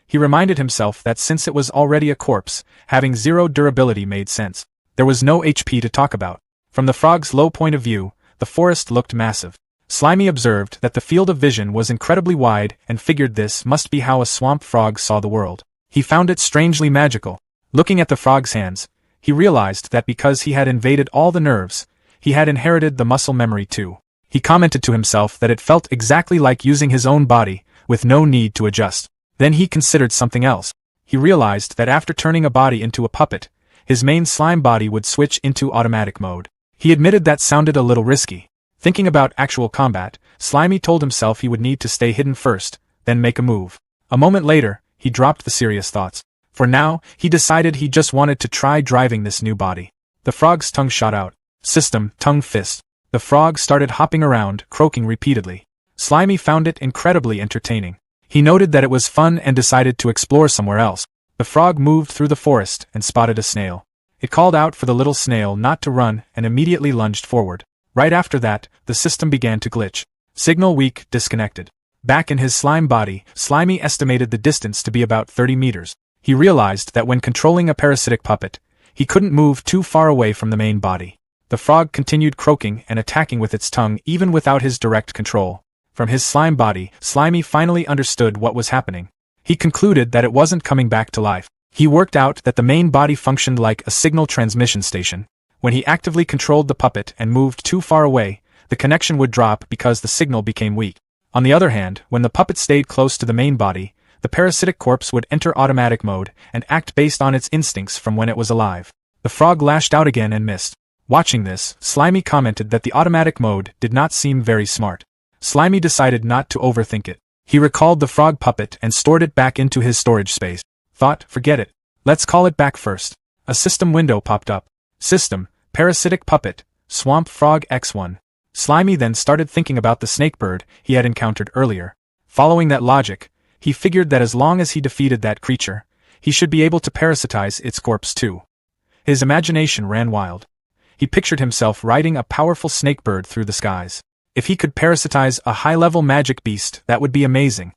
Speaker 1: He reminded himself that since it was already a corpse, having 0 durability made sense. There was no HP to talk about. From the frog's low point of view, the forest looked massive. Slimy observed that the field of vision was incredibly wide and figured this must be how a swamp frog saw the world. He found it strangely magical. Looking at the frog's hands, he realized that because he had invaded all the nerves, he had inherited the muscle memory too. He commented to himself that it felt exactly like using his own body, with no need to adjust. Then he considered something else. He realized that after turning a body into a puppet, his main slime body would switch into automatic mode. He admitted that sounded a little risky. Thinking about actual combat, Slimy told himself he would need to stay hidden first, then make a move. A moment later, he dropped the serious thoughts. For now, he decided he just wanted to try driving this new body. The frog's tongue shot out. System, tongue fist. The frog started hopping around, croaking repeatedly. Slimy found it incredibly entertaining. He noted that it was fun and decided to explore somewhere else. The frog moved through the forest and spotted a snail. It called out for the little snail not to run and immediately lunged forward. Right after that, the system began to glitch. Signal weak, disconnected. Back in his slime body, Slimy estimated the distance to be about 30 meters. He realized that when controlling a parasitic puppet, he couldn't move too far away from the main body. The frog continued croaking and attacking with its tongue even without his direct control. From his slime body, Slimy finally understood what was happening. He concluded that it wasn't coming back to life. He worked out that the main body functioned like a signal transmission station. When he actively controlled the puppet and moved too far away, the connection would drop because the signal became weak. On the other hand, when the puppet stayed close to the main body, the parasitic corpse would enter automatic mode and act based on its instincts from when it was alive. The frog lashed out again and missed. Watching this, Slimy commented that the automatic mode did not seem very smart. Slimy decided not to overthink it. He recalled the frog puppet and stored it back into his storage space. Thought, forget it. Let's call it back first. A system window popped up. System, parasitic puppet, swamp frog X1. Slimy then started thinking about the snakebird he had encountered earlier. Following that logic, he figured that as long as he defeated that creature, he should be able to parasitize its corpse too. His imagination ran wild. He pictured himself riding a powerful snakebird through the skies. If he could parasitize a high-level magic beast, that would be amazing.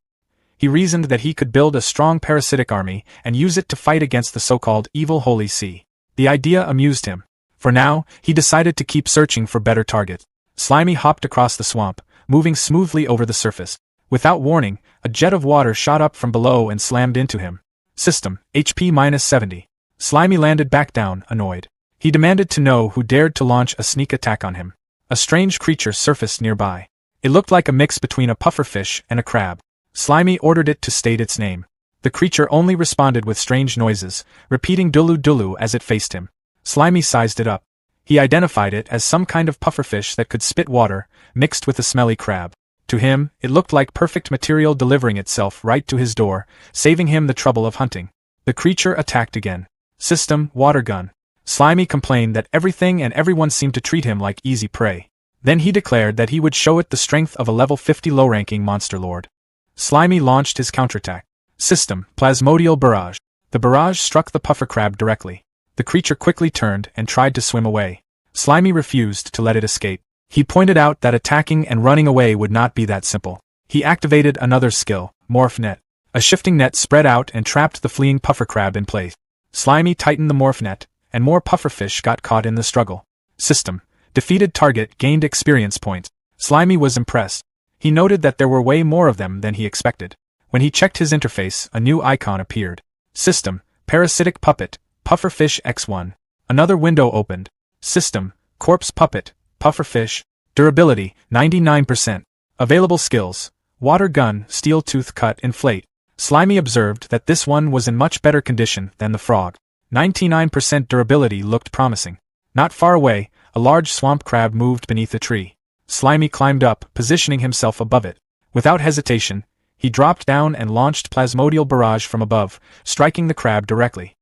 Speaker 1: He reasoned that he could build a strong parasitic army and use it to fight against the so-called evil Holy See. The idea amused him. For now, he decided to keep searching for better targets. Slimy hopped across the swamp, moving smoothly over the surface. Without warning, a jet of water shot up from below and slammed into him. System, HP-70. Slimy landed back down, annoyed. He demanded to know who dared to launch a sneak attack on him. A strange creature surfaced nearby. It looked like a mix between a pufferfish and a crab. Slimy ordered it to state its name. The creature only responded with strange noises, repeating dulu dulu as it faced him. Slimy sized it up. He identified it as some kind of pufferfish that could spit water, mixed with a smelly crab. To him, it looked like perfect material delivering itself right to his door, saving him the trouble of hunting. The creature attacked again. System, water gun. Slimy complained that everything and everyone seemed to treat him like easy prey. Then he declared that he would show it the strength of a level 50 low-ranking monster lord. Slimy launched his counterattack. System, plasmodial barrage. The barrage struck the puffer crab directly. The creature quickly turned and tried to swim away. Slimy refused to let it escape. He pointed out that attacking and running away would not be that simple. He activated another skill, Morph Net. A shifting net spread out and trapped the fleeing puffer crab in place. Slimy tightened the morph net, and more pufferfish got caught in the struggle. System, defeated target gained experience points. Slimy was impressed. He noted that there were way more of them than he expected. When he checked his interface, a new icon appeared. System, parasitic puppet, pufferfish X1. Another window opened. System, corpse puppet, pufferfish. Durability, 99%. Available skills, water gun, steel tooth cut, inflate. Slimy observed that this one was in much better condition than the frog. 99% durability looked promising. Not far away, a large swamp crab moved beneath a tree. Slimy climbed up, positioning himself above it. Without hesitation, he dropped down and launched plasmodial barrage from above, striking the crab directly.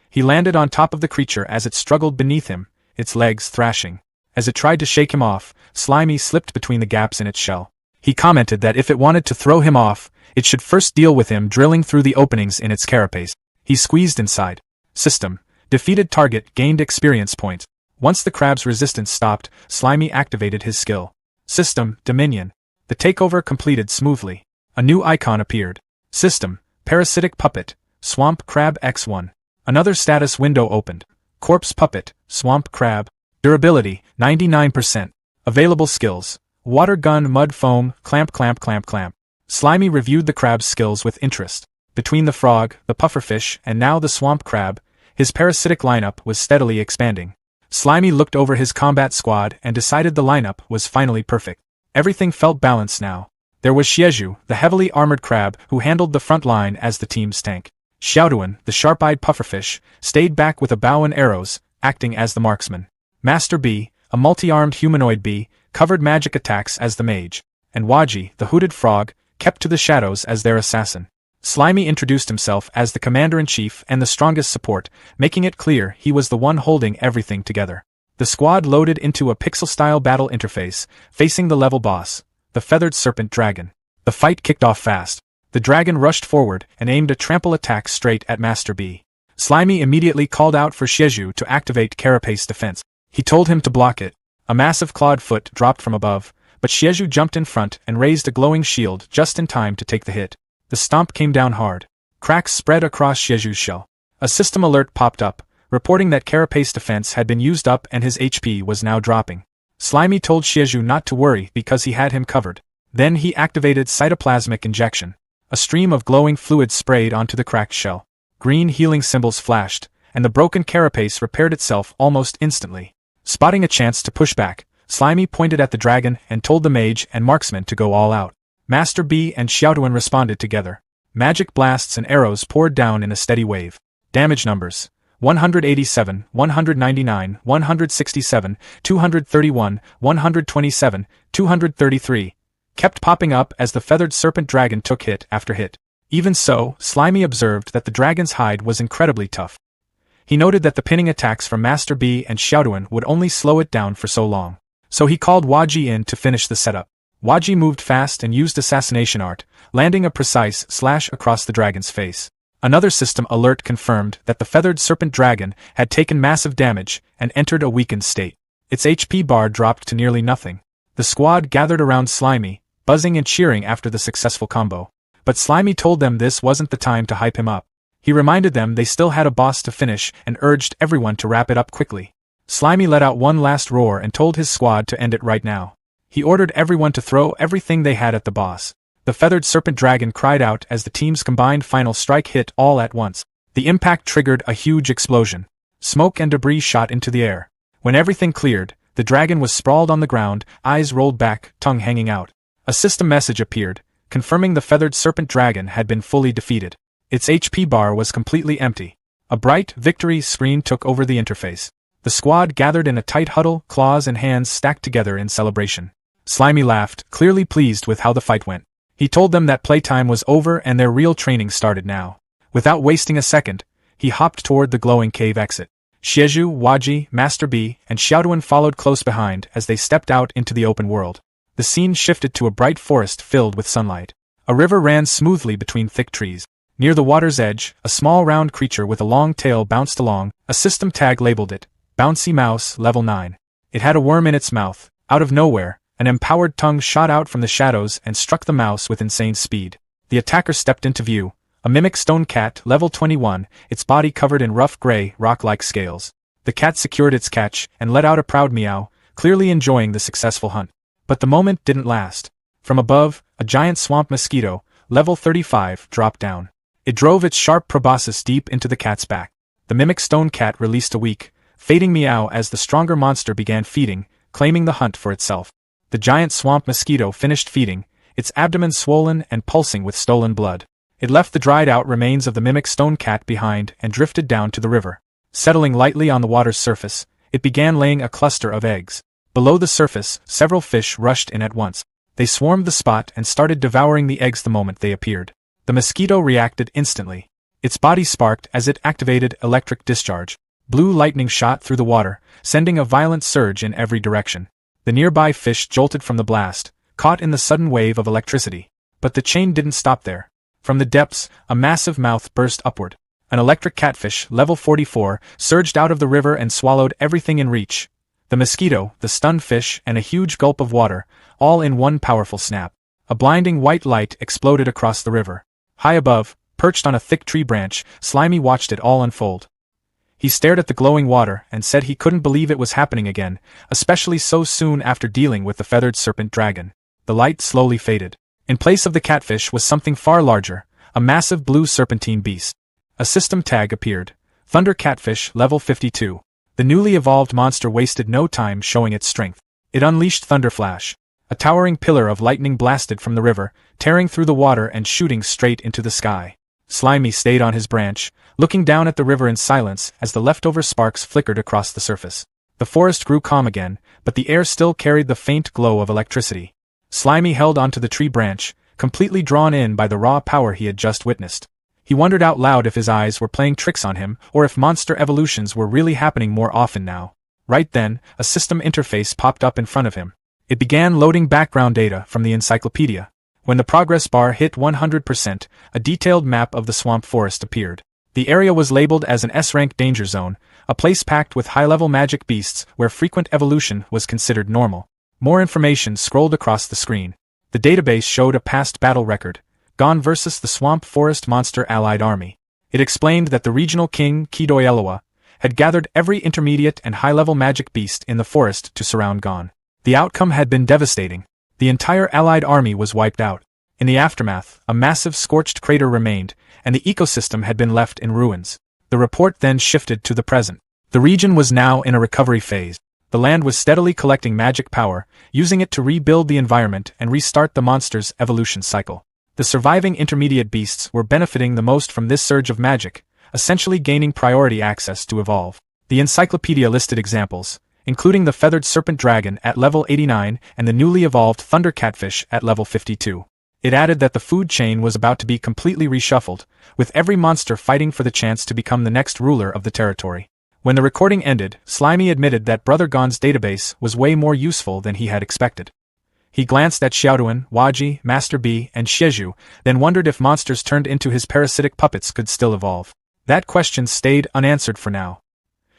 Speaker 1: He landed on top of the creature as it struggled beneath him, its legs thrashing. As it tried to shake him off, Slimy slipped between the gaps in its shell. He commented that if it wanted to throw him off, it should first deal with him drilling through the openings in its carapace. He squeezed inside. System, defeated target gained experience points. Once the crab's resistance stopped, Slimy activated his skill. System, Dominion. The takeover completed smoothly. A new icon appeared. System, parasitic puppet, swamp crab X1. Another status window opened. Corpse puppet, swamp crab. Durability, 99%. Available skills, water gun, mud foam, clamp clamp clamp clamp. Slimy reviewed the crab's skills with interest. Between the frog, the pufferfish, and now the swamp crab, his parasitic lineup was steadily expanding. Slimy looked over his combat squad and decided the lineup was finally perfect. Everything felt balanced now. There was Xieju, the heavily armored crab who handled the front line as the team's tank. Xiaoduan, the sharp-eyed pufferfish, stayed back with a bow and arrows, acting as the marksman. Master B, a multi-armed humanoid bee, covered magic attacks as the mage. And Waji, the hooded frog, kept to the shadows as their assassin. Slimy introduced himself as the commander-in-chief and the strongest support, making it clear he was the one holding everything together. The squad loaded into a pixel-style battle interface, facing the level boss, the feathered serpent dragon. The fight kicked off fast. The dragon rushed forward and aimed a trample attack straight at Master B. Slimy immediately called out for Xieju to activate carapace defense. He told him to block it. A massive clawed foot dropped from above, but Xieju jumped in front and raised a glowing shield just in time to take the hit. The stomp came down hard. Cracks spread across Xieju's shell. A system alert popped up, reporting that carapace defense had been used up and his HP was now dropping. Slimy told Xieju not to worry because he had him covered. Then he activated cytoplasmic injection. A stream of glowing fluid sprayed onto the cracked shell. Green healing symbols flashed, and the broken carapace repaired itself almost instantly. Spotting a chance to push back, Slimy pointed at the dragon and told the mage and marksman to go all out. Master B and Xiaoduan responded together. Magic blasts and arrows poured down in a steady wave. Damage numbers: 187, 199, 167, 231, 127, 233. kept popping up as the feathered serpent dragon took hit after hit. Even so, Slimy observed that the dragon's hide was incredibly tough. He noted that the pinning attacks from Master B and Xiaoduan would only slow it down for so long. So he called Waji in to finish the setup. Waji moved fast and used assassination art, landing a precise slash across the dragon's face. Another system alert confirmed that the feathered serpent dragon had taken massive damage and entered a weakened state. Its HP bar dropped to nearly nothing. The squad gathered around Slimy, buzzing and cheering after the successful combo. But Slimy told them this wasn't the time to hype him up. He reminded them they still had a boss to finish and urged everyone to wrap it up quickly. Slimy let out one last roar and told his squad to end it right now. He ordered everyone to throw everything they had at the boss. The feathered serpent dragon cried out as the team's combined final strike hit all at once. The impact triggered a huge explosion. Smoke and debris shot into the air. When everything cleared, the dragon was sprawled on the ground, eyes rolled back, tongue hanging out. A system message appeared, confirming the feathered serpent dragon had been fully defeated. Its HP bar was completely empty. A bright victory screen took over the interface. The squad gathered in a tight huddle, claws and hands stacked together in celebration. Slimy laughed, clearly pleased with how the fight went. He told them that playtime was over and their real training started now. Without wasting a second, he hopped toward the glowing cave exit. Xieju, Waji, Master B, and Xiaoduan followed close behind as they stepped out into the open world. The scene shifted to a bright forest filled with sunlight. A river ran smoothly between thick trees. Near the water's edge, a small round creature with a long tail bounced along. A system tag labeled it, Bouncy Mouse, Level 9. It had a worm in its mouth. Out of nowhere, an empowered tongue shot out from the shadows and struck the mouse with insane speed. The attacker stepped into view. A mimic stone cat, Level 21, its body covered in rough gray, rock-like scales. The cat secured its catch and let out a proud meow, clearly enjoying the successful hunt. But the moment didn't last. From above, a giant swamp mosquito, Level 35, dropped down. It drove its sharp proboscis deep into the cat's back. The mimic stone cat released a weak, fading meow as the stronger monster began feeding, claiming the hunt for itself. The giant swamp mosquito finished feeding, its abdomen swollen and pulsing with stolen blood. It left the dried-out remains of the mimic stone cat behind and drifted down to the river. Settling lightly on the water's surface, it began laying a cluster of eggs. Below the surface, several fish rushed in at once. They swarmed the spot and started devouring the eggs the moment they appeared. The mosquito reacted instantly. Its body sparked as it activated electric discharge. Blue lightning shot through the water, sending a violent surge in every direction. The nearby fish jolted from the blast, caught in the sudden wave of electricity. But the chain didn't stop there. From the depths, a massive mouth burst upward. An electric catfish, Level 44, surged out of the river and swallowed everything in reach. The mosquito, the stunned fish, and a huge gulp of water, all in one powerful snap. A blinding white light exploded across the river. High above, perched on a thick tree branch, Slimy watched it all unfold. He stared at the glowing water and said he couldn't believe it was happening again, especially so soon after dealing with the feathered serpent dragon. The light slowly faded. In place of the catfish was something far larger, a massive blue serpentine beast. A system tag appeared. Thunder Catfish, Level 52. The newly evolved monster wasted no time showing its strength. It unleashed Thunder Flash. A towering pillar of lightning blasted from the river, tearing through the water and shooting straight into the sky. Slimy stayed on his branch, looking down at the river in silence as the leftover sparks flickered across the surface. The forest grew calm again, but the air still carried the faint glow of electricity. Slimy held onto the tree branch, completely drawn in by the raw power he had just witnessed. He wondered out loud if his eyes were playing tricks on him, or if monster evolutions were really happening more often now. Right then, a system interface popped up in front of him. It began loading background data from the encyclopedia. When the progress bar hit 100%, a detailed map of the swamp forest appeared. The area was labeled as an S-rank danger zone, a place packed with high-level magic beasts where frequent evolution was considered normal. More information scrolled across the screen. The database showed a past battle record, Gon versus the Swamp Forest Monster Allied Army. It explained that the regional king, Kidoielawa, had gathered every intermediate and high-level magic beast in the forest to surround Gon. The outcome had been devastating. The entire Allied army was wiped out. In the aftermath, a massive scorched crater remained, and the ecosystem had been left in ruins. The report then shifted to the present. The region was now in a recovery phase. The land was steadily collecting magic power, using it to rebuild the environment and restart the monster's evolution cycle. The surviving intermediate beasts were benefiting the most from this surge of magic, essentially gaining priority access to evolve. The encyclopedia listed examples: including the feathered serpent dragon at level 89 and the newly evolved thunder catfish at level 52. It added that the food chain was about to be completely reshuffled, with every monster fighting for the chance to become the next ruler of the territory. When the recording ended, Slimy admitted that Brother Gon's database was way more useful than he had expected. He glanced at Xiaoduan, Waji, Master B, and Xieju, then wondered if monsters turned into his parasitic puppets could still evolve. That question stayed unanswered for now.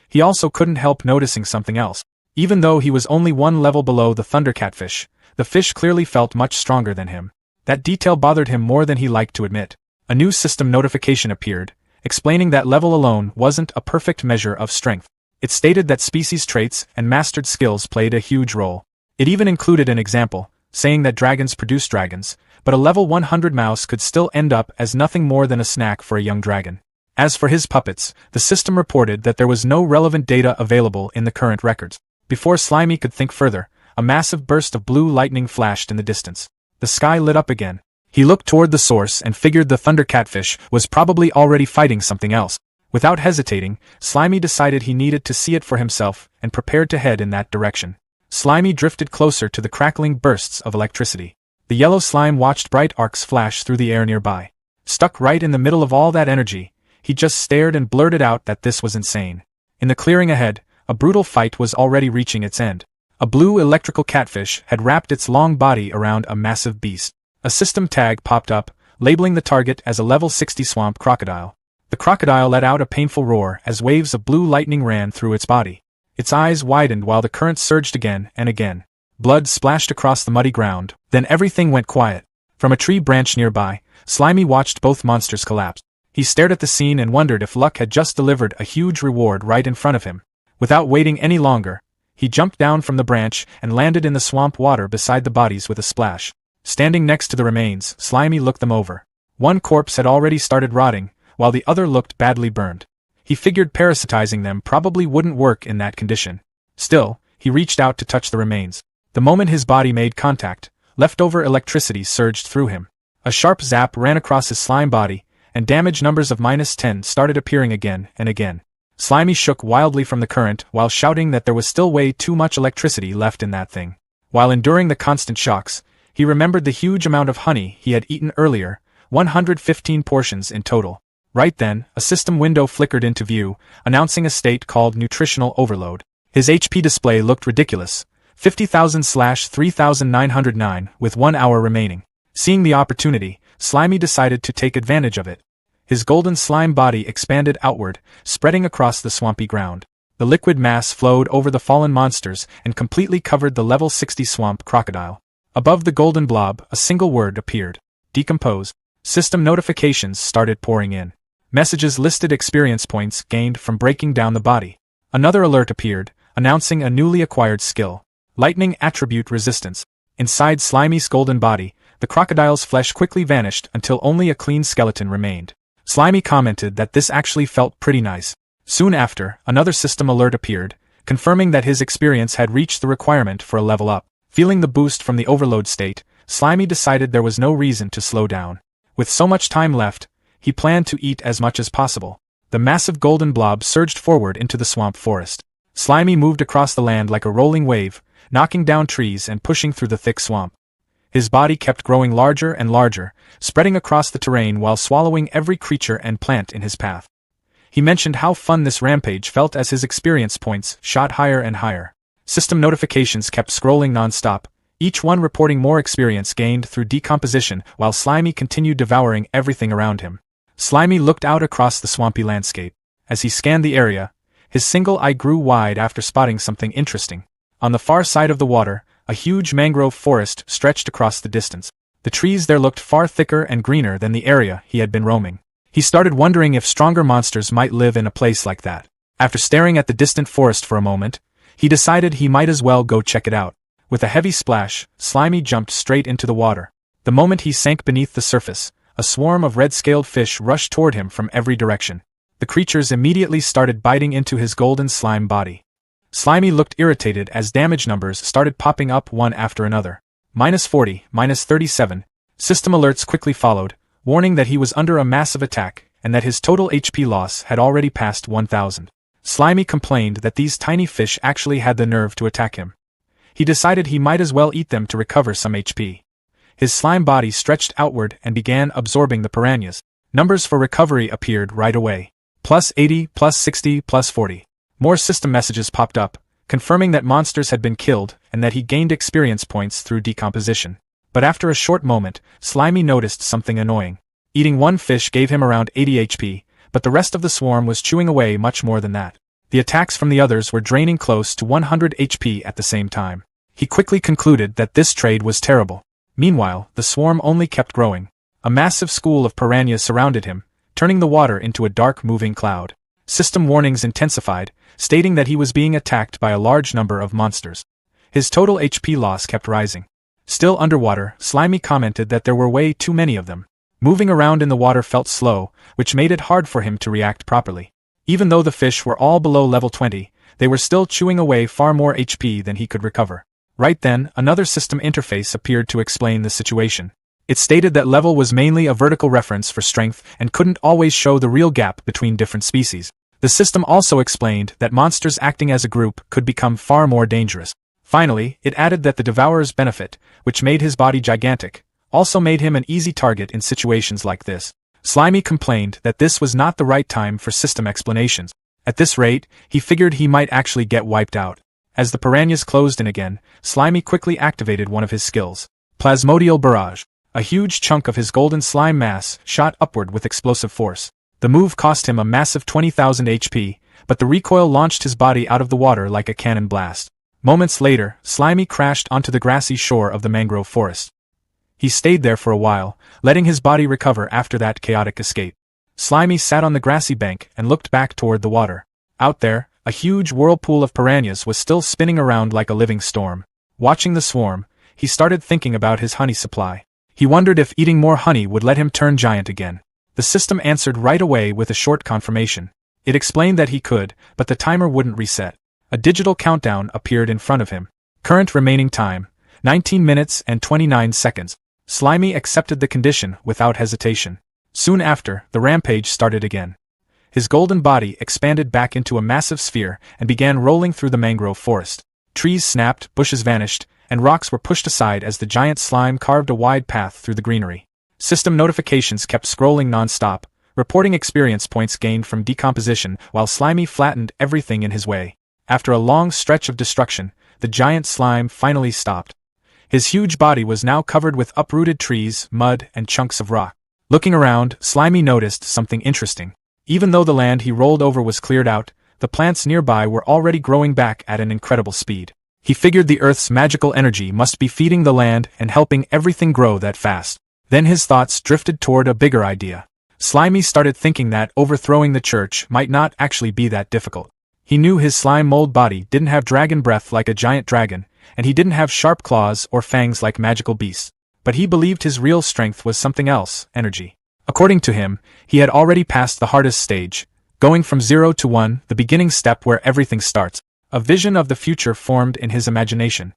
Speaker 1: He also couldn't help noticing something else. Even though he was only one level below the thunder catfish, the fish clearly felt much stronger than him. That detail bothered him more than he liked to admit. A new system notification appeared, explaining that level alone wasn't a perfect measure of strength. It stated that species traits and mastered skills played a huge role. It even included an example, saying that dragons produce dragons, but a level 100 mouse could still end up as nothing more than a snack for a young dragon. As for his puppets, the system reported that there was no relevant data available in the current records. Before Slimy could think further, a massive burst of blue lightning flashed in the distance. The sky lit up again. He looked toward the source and figured the thunder catfish was probably already fighting something else. Without hesitating, Slimy decided he needed to see it for himself and prepared to head in that direction. Slimy drifted closer to the crackling bursts of electricity. The yellow slime watched bright arcs flash through the air nearby. Stuck right in the middle of all that energy, he just stared and blurted out that this was insane. In the clearing ahead, a brutal fight was already reaching its end. A blue electrical catfish had wrapped its long body around a massive beast. A system tag popped up, labeling the target as a level 60 swamp crocodile. The crocodile let out a painful roar as waves of blue lightning ran through its body. Its eyes widened while the current surged again and again. Blood splashed across the muddy ground, then everything went quiet. From a tree branch nearby, Slimy watched both monsters collapse. He stared at the scene and wondered if luck had just delivered a huge reward right in front of him. Without waiting any longer, he jumped down from the branch and landed in the swamp water beside the bodies with a splash. Standing next to the remains, Slimy looked them over. One corpse had already started rotting, while the other looked badly burned. He figured parasitizing them probably wouldn't work in that condition. Still, he reached out to touch the remains. The moment his body made contact, leftover electricity surged through him. A sharp zap ran across his slime body, and damage numbers of -10 started appearing again and again. Slimy shook wildly from the current while shouting that there was still way too much electricity left in that thing. While enduring the constant shocks, he remembered the huge amount of honey he had eaten earlier, 115 portions in total. Right then, a system window flickered into view, announcing a state called nutritional overload. His HP display looked ridiculous, 50,000/3,909 with 1 hour remaining. Seeing the opportunity, Slimy decided to take advantage of it. His golden slime body expanded outward, spreading across the swampy ground. The liquid mass flowed over the fallen monsters and completely covered the level 60 swamp crocodile. Above the golden blob, a single word appeared. Decompose. System notifications started pouring in. Messages listed experience points gained from breaking down the body. Another alert appeared, announcing a newly acquired skill. Lightning attribute resistance. Inside Slimy's golden body, the crocodile's flesh quickly vanished until only a clean skeleton remained. Slimy commented that this actually felt pretty nice. Soon after, another system alert appeared, confirming that his experience had reached the requirement for a level up. Feeling the boost from the overload state, Slimy decided there was no reason to slow down. With so much time left, he planned to eat as much as possible. The massive golden blob surged forward into the swamp forest. Slimy moved across the land like a rolling wave, knocking down trees and pushing through the thick swamp. His body kept growing larger and larger, spreading across the terrain while swallowing every creature and plant in his path. He mentioned how fun this rampage felt as his experience points shot higher and higher. System notifications kept scrolling non-stop, each one reporting more experience gained through decomposition while Slimy continued devouring everything around him. Slimy looked out across the swampy landscape. As he scanned the area, his single eye grew wide after spotting something interesting. On the far side of the water, a huge mangrove forest stretched across the distance. The trees there looked far thicker and greener than the area he had been roaming. He started wondering if stronger monsters might live in a place like that. After staring at the distant forest for a moment, he decided he might as well go check it out. With a heavy splash, Slimy jumped straight into the water. The moment he sank beneath the surface, a swarm of red-scaled fish rushed toward him from every direction. The creatures immediately started biting into his golden slime body. Slimy looked irritated as damage numbers started popping up one after another. -40, -37. System alerts quickly followed, warning that he was under a massive attack and that his total HP loss had already passed 1,000. Slimy complained that these tiny fish actually had the nerve to attack him. He decided he might as well eat them to recover some HP. His slime body stretched outward and began absorbing the piranhas. Numbers for recovery appeared right away. +80, +60, +40. More system messages popped up, confirming that monsters had been killed and that he gained experience points through decomposition. But after a short moment, Slimy noticed something annoying. Eating one fish gave him around 80 HP, but the rest of the swarm was chewing away much more than that. The attacks from the others were draining close to 100 HP at the same time. He quickly concluded that this trade was terrible. Meanwhile, the swarm only kept growing. A massive school of piranhas surrounded him, turning the water into a dark moving cloud. System warnings intensified, stating that he was being attacked by a large number of monsters. His total HP loss kept rising. Still underwater, Slimy commented that there were way too many of them. Moving around in the water felt slow, which made it hard for him to react properly. Even though the fish were all below level 20, they were still chewing away far more HP than he could recover. Right then, another system interface appeared to explain the situation. It stated that level was mainly a vertical reference for strength and couldn't always show the real gap between different species. The system also explained that monsters acting as a group could become far more dangerous. Finally, it added that the Devourer's benefit, which made his body gigantic, also made him an easy target in situations like this. Slimy complained that this was not the right time for system explanations. At this rate, he figured he might actually get wiped out. As the piranhas closed in again, Slimy quickly activated one of his skills. Plasmodial Barrage. A huge chunk of his golden slime mass shot upward with explosive force. The move cost him a massive 20,000 HP, but the recoil launched his body out of the water like a cannon blast. Moments later, Slimy crashed onto the grassy shore of the mangrove forest. He stayed there for a while, letting his body recover after that chaotic escape. Slimy sat on the grassy bank and looked back toward the water. Out there, a huge whirlpool of piranhas was still spinning around like a living storm. Watching the swarm, he started thinking about his honey supply. He wondered if eating more honey would let him turn giant again. The system answered right away with a short confirmation. It explained that he could, but the timer wouldn't reset. A digital countdown appeared in front of him. Current remaining time, 19 minutes and 29 seconds. Slimy accepted the condition without hesitation. Soon after, the rampage started again. His golden body expanded back into a massive sphere and began rolling through the mangrove forest. Trees snapped, bushes vanished, and rocks were pushed aside as the giant slime carved a wide path through the greenery. System notifications kept scrolling non-stop, reporting experience points gained from decomposition while Slimy flattened everything in his way. After a long stretch of destruction, the giant slime finally stopped. His huge body was now covered with uprooted trees, mud, and chunks of rock. Looking around, Slimy noticed something interesting. Even though the land he rolled over was cleared out, the plants nearby were already growing back at an incredible speed. He figured the Earth's magical energy must be feeding the land and helping everything grow that fast. Then his thoughts drifted toward a bigger idea. Slimy started thinking that overthrowing the church might not actually be that difficult. He knew his slime mold body didn't have dragon breath like a giant dragon, and he didn't have sharp claws or fangs like magical beasts. But he believed his real strength was something else, energy. According to him, he had already passed the hardest stage, going from 0 to 1, the beginning step where everything starts. A vision of the future formed in his imagination.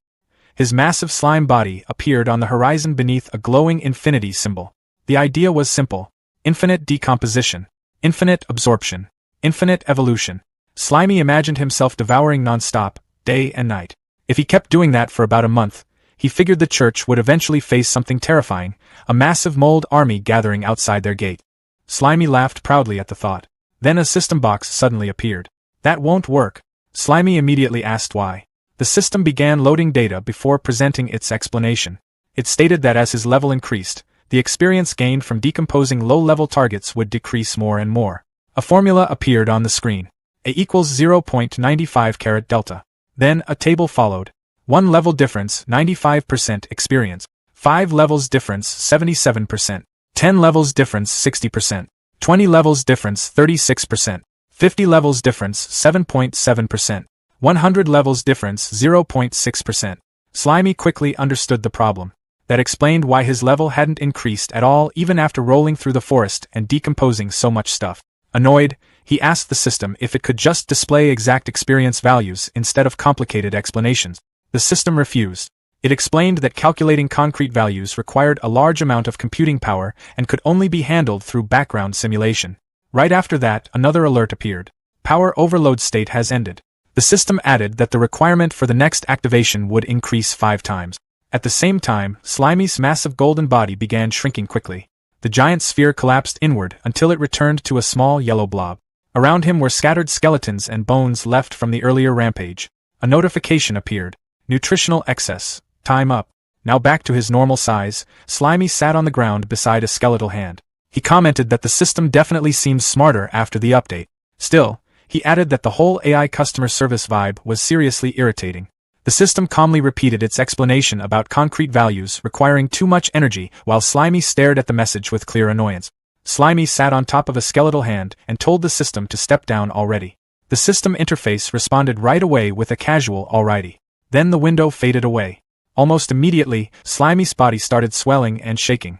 Speaker 1: His massive slime body appeared on the horizon beneath a glowing infinity symbol. The idea was simple: infinite decomposition, infinite absorption, infinite evolution. Slimy imagined himself devouring non-stop, day and night. If he kept doing that for about a month, he figured the church would eventually face something terrifying, a massive mold army gathering outside their gate. Slimy laughed proudly at the thought. Then a system box suddenly appeared. That won't work. Slimy immediately asked why. The system began loading data before presenting its explanation. It stated that as his level increased, the experience gained from decomposing low-level targets would decrease more and more. A formula appeared on the screen. A equals 0.95 carat delta. Then a table followed. 1 level difference 95% experience. 5 levels difference 77%. 10 levels difference 60%. 20 levels difference 36%. 50 levels difference 7.7%. 100 levels difference 0.6%. Slimy quickly understood the problem. That explained why his level hadn't increased at all even after rolling through the forest and decomposing so much stuff. Annoyed, he asked the system if it could just display exact experience values instead of complicated explanations. The system refused. It explained that calculating concrete values required a large amount of computing power and could only be handled through background simulation. Right after that, another alert appeared. Power overload state has ended. The system added that the requirement for the next activation would increase 5 times. At the same time, Slimy's massive golden body began shrinking quickly. The giant sphere collapsed inward until it returned to a small yellow blob. Around him were scattered skeletons and bones left from the earlier rampage. A notification appeared. Nutritional excess. Time up. Now back to his normal size, Slimy sat on the ground beside a skeletal hand. He commented that the system definitely seems smarter after the update. Still, he added that the whole AI customer service vibe was seriously irritating. The system calmly repeated its explanation about concrete values requiring too much energy while Slimy stared at the message with clear annoyance. Slimy sat on top of a skeletal hand and told the system to step down already. The system interface responded right away with a casual alrighty. Then the window faded away. Almost immediately, Slimy's body started swelling and shaking.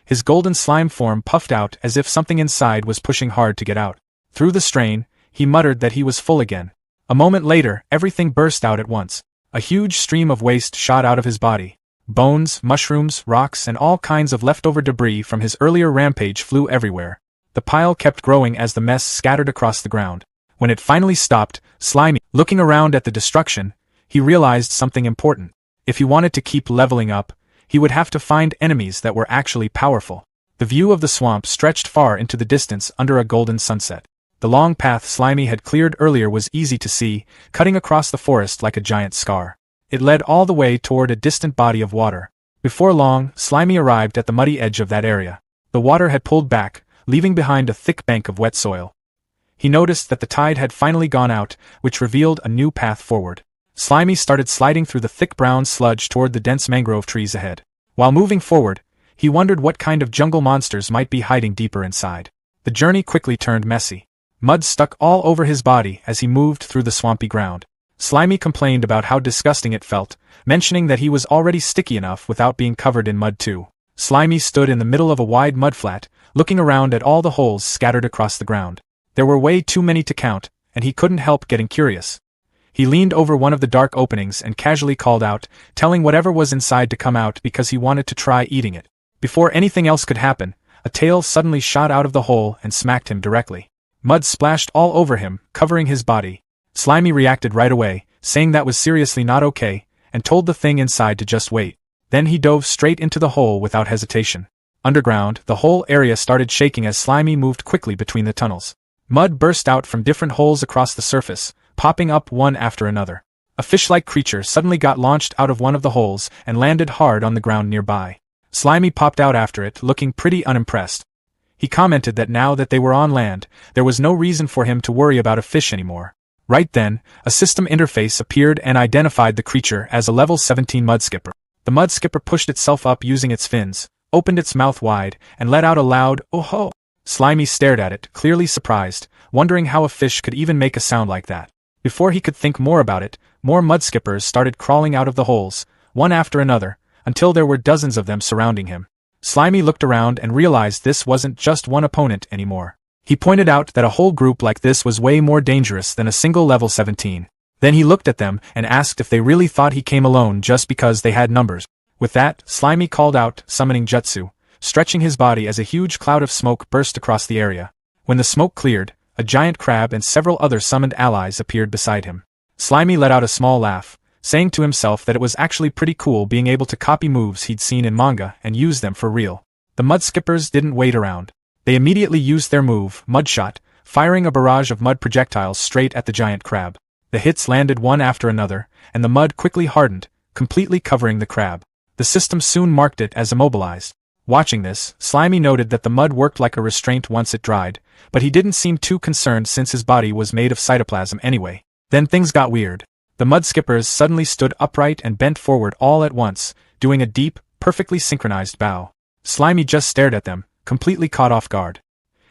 Speaker 1: His golden slime form puffed out as if something inside was pushing hard to get out. Through the strain, he muttered that he was full again. A moment later, everything burst out at once. A huge stream of waste shot out of his body. Bones, mushrooms, rocks, and all kinds of leftover debris from his earlier rampage flew everywhere. The pile kept growing as the mess scattered across the ground. When it finally stopped, Slimy, looking around at the destruction, he realized something important. If he wanted to keep leveling up, he would have to find enemies that were actually powerful. The view of the swamp stretched far into the distance under a golden sunset. The long path Slimy had cleared earlier was easy to see, cutting across the forest like a giant scar. It led all the way toward a distant body of water. Before long, Slimy arrived at the muddy edge of that area. The water had pulled back, leaving behind a thick bank of wet soil. He noticed that the tide had finally gone out, which revealed a new path forward. Slimy started sliding through the thick brown sludge toward the dense mangrove trees ahead. While moving forward, he wondered what kind of jungle monsters might be hiding deeper inside. The journey quickly turned messy. Mud stuck all over his body as he moved through the swampy ground. Slimy complained about how disgusting it felt, mentioning that he was already sticky enough without being covered in mud too. Slimy stood in the middle of a wide mudflat, looking around at all the holes scattered across the ground. There were way too many to count, and he couldn't help getting curious. He leaned over one of the dark openings and casually called out, telling whatever was inside to come out because he wanted to try eating it. Before anything else could happen, a tail suddenly shot out of the hole and smacked him directly. Mud splashed all over him, covering his body. Slimy reacted right away, saying that was seriously not okay, and told the thing inside to just wait. Then he dove straight into the hole without hesitation. Underground, the whole area started shaking as Slimy moved quickly between the tunnels. Mud burst out from different holes across the surface, popping up one after another. A fish-like creature suddenly got launched out of one of the holes and landed hard on the ground nearby. Slimy popped out after it, looking pretty unimpressed. He commented that now that they were on land, there was no reason for him to worry about a fish anymore. Right then, a system interface appeared and identified the creature as a level 17 mudskipper. The mudskipper pushed itself up using its fins, opened its mouth wide, and let out a loud, "Oh-ho!" Slimy stared at it, clearly surprised, wondering how a fish could even make a sound like that. Before he could think more about it, more mudskippers started crawling out of the holes, one after another, until there were dozens of them surrounding him. Slimy looked around and realized this wasn't just one opponent anymore. He pointed out that a whole group like this was way more dangerous than a single level 17. Then he looked at them and asked if they really thought he came alone just because they had numbers. With that, Slimy called out, summoning jutsu, stretching his body as a huge cloud of smoke burst across the area. When the smoke cleared, a giant crab and several other summoned allies appeared beside him. Slimy let out a small laugh, saying to himself that it was actually pretty cool being able to copy moves he'd seen in manga and use them for real. The mudskippers didn't wait around. They immediately used their move, Mudshot, firing a barrage of mud projectiles straight at the giant crab. The hits landed one after another, and the mud quickly hardened, completely covering the crab. The system soon marked it as immobilized. Watching this, Slimy noted that the mud worked like a restraint once it dried, but he didn't seem too concerned since his body was made of cytoplasm anyway. Then things got weird. The mudskippers suddenly stood upright and bent forward all at once, doing a deep, perfectly synchronized bow. Slimy just stared at them, completely caught off guard.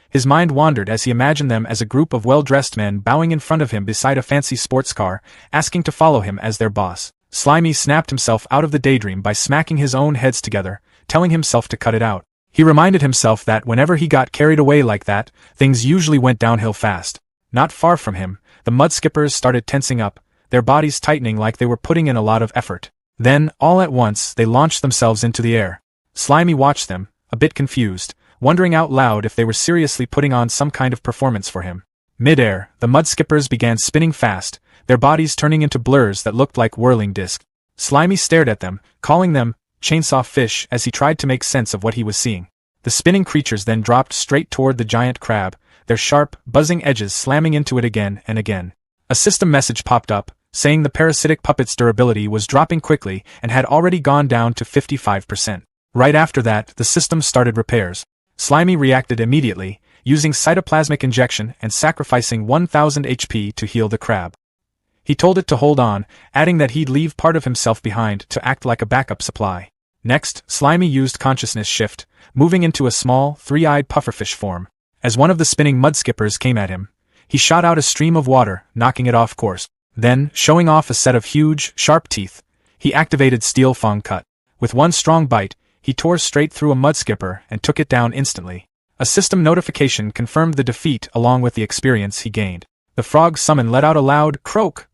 Speaker 1: His mind wandered as he imagined them as a group of well-dressed men bowing in front of him beside a fancy sports car, asking to follow him as their boss. Slimy snapped himself out of the daydream by smacking his own heads together, telling himself to cut it out. He reminded himself that whenever he got carried away like that, things usually went downhill fast. Not far from him, the mudskippers started tensing up, their bodies tightening like they were putting in a lot of effort. Then, all at once, they launched themselves into the air. Slimy watched them, a bit confused, wondering out loud if they were seriously putting on some kind of performance for him. Mid-air, the mud skippers began spinning fast, their bodies turning into blurs that looked like whirling discs. Slimy stared at them, calling them chainsaw fish as he tried to make sense of what he was seeing. The spinning creatures then dropped straight toward the giant crab, their sharp, buzzing edges slamming into it again and again. A system message popped up, saying the parasitic puppet's durability was dropping quickly and had already gone down to 55%. Right after that, the system started repairs. Slimy reacted immediately, using cytoplasmic injection and sacrificing 1000 HP to heal the crab. He told it to hold on, adding that he'd leave part of himself behind to act like a backup supply. Next, Slimy used consciousness shift, moving into a small, three-eyed pufferfish form. As one of the spinning mud skippers came at him, he shot out a stream of water, knocking it off course. Then, showing off a set of huge, sharp teeth, he activated Steel Fang Cut. With one strong bite, he tore straight through a mud skipper and took it down instantly. A system notification confirmed the defeat along with the experience he gained. The frog summon let out a loud croak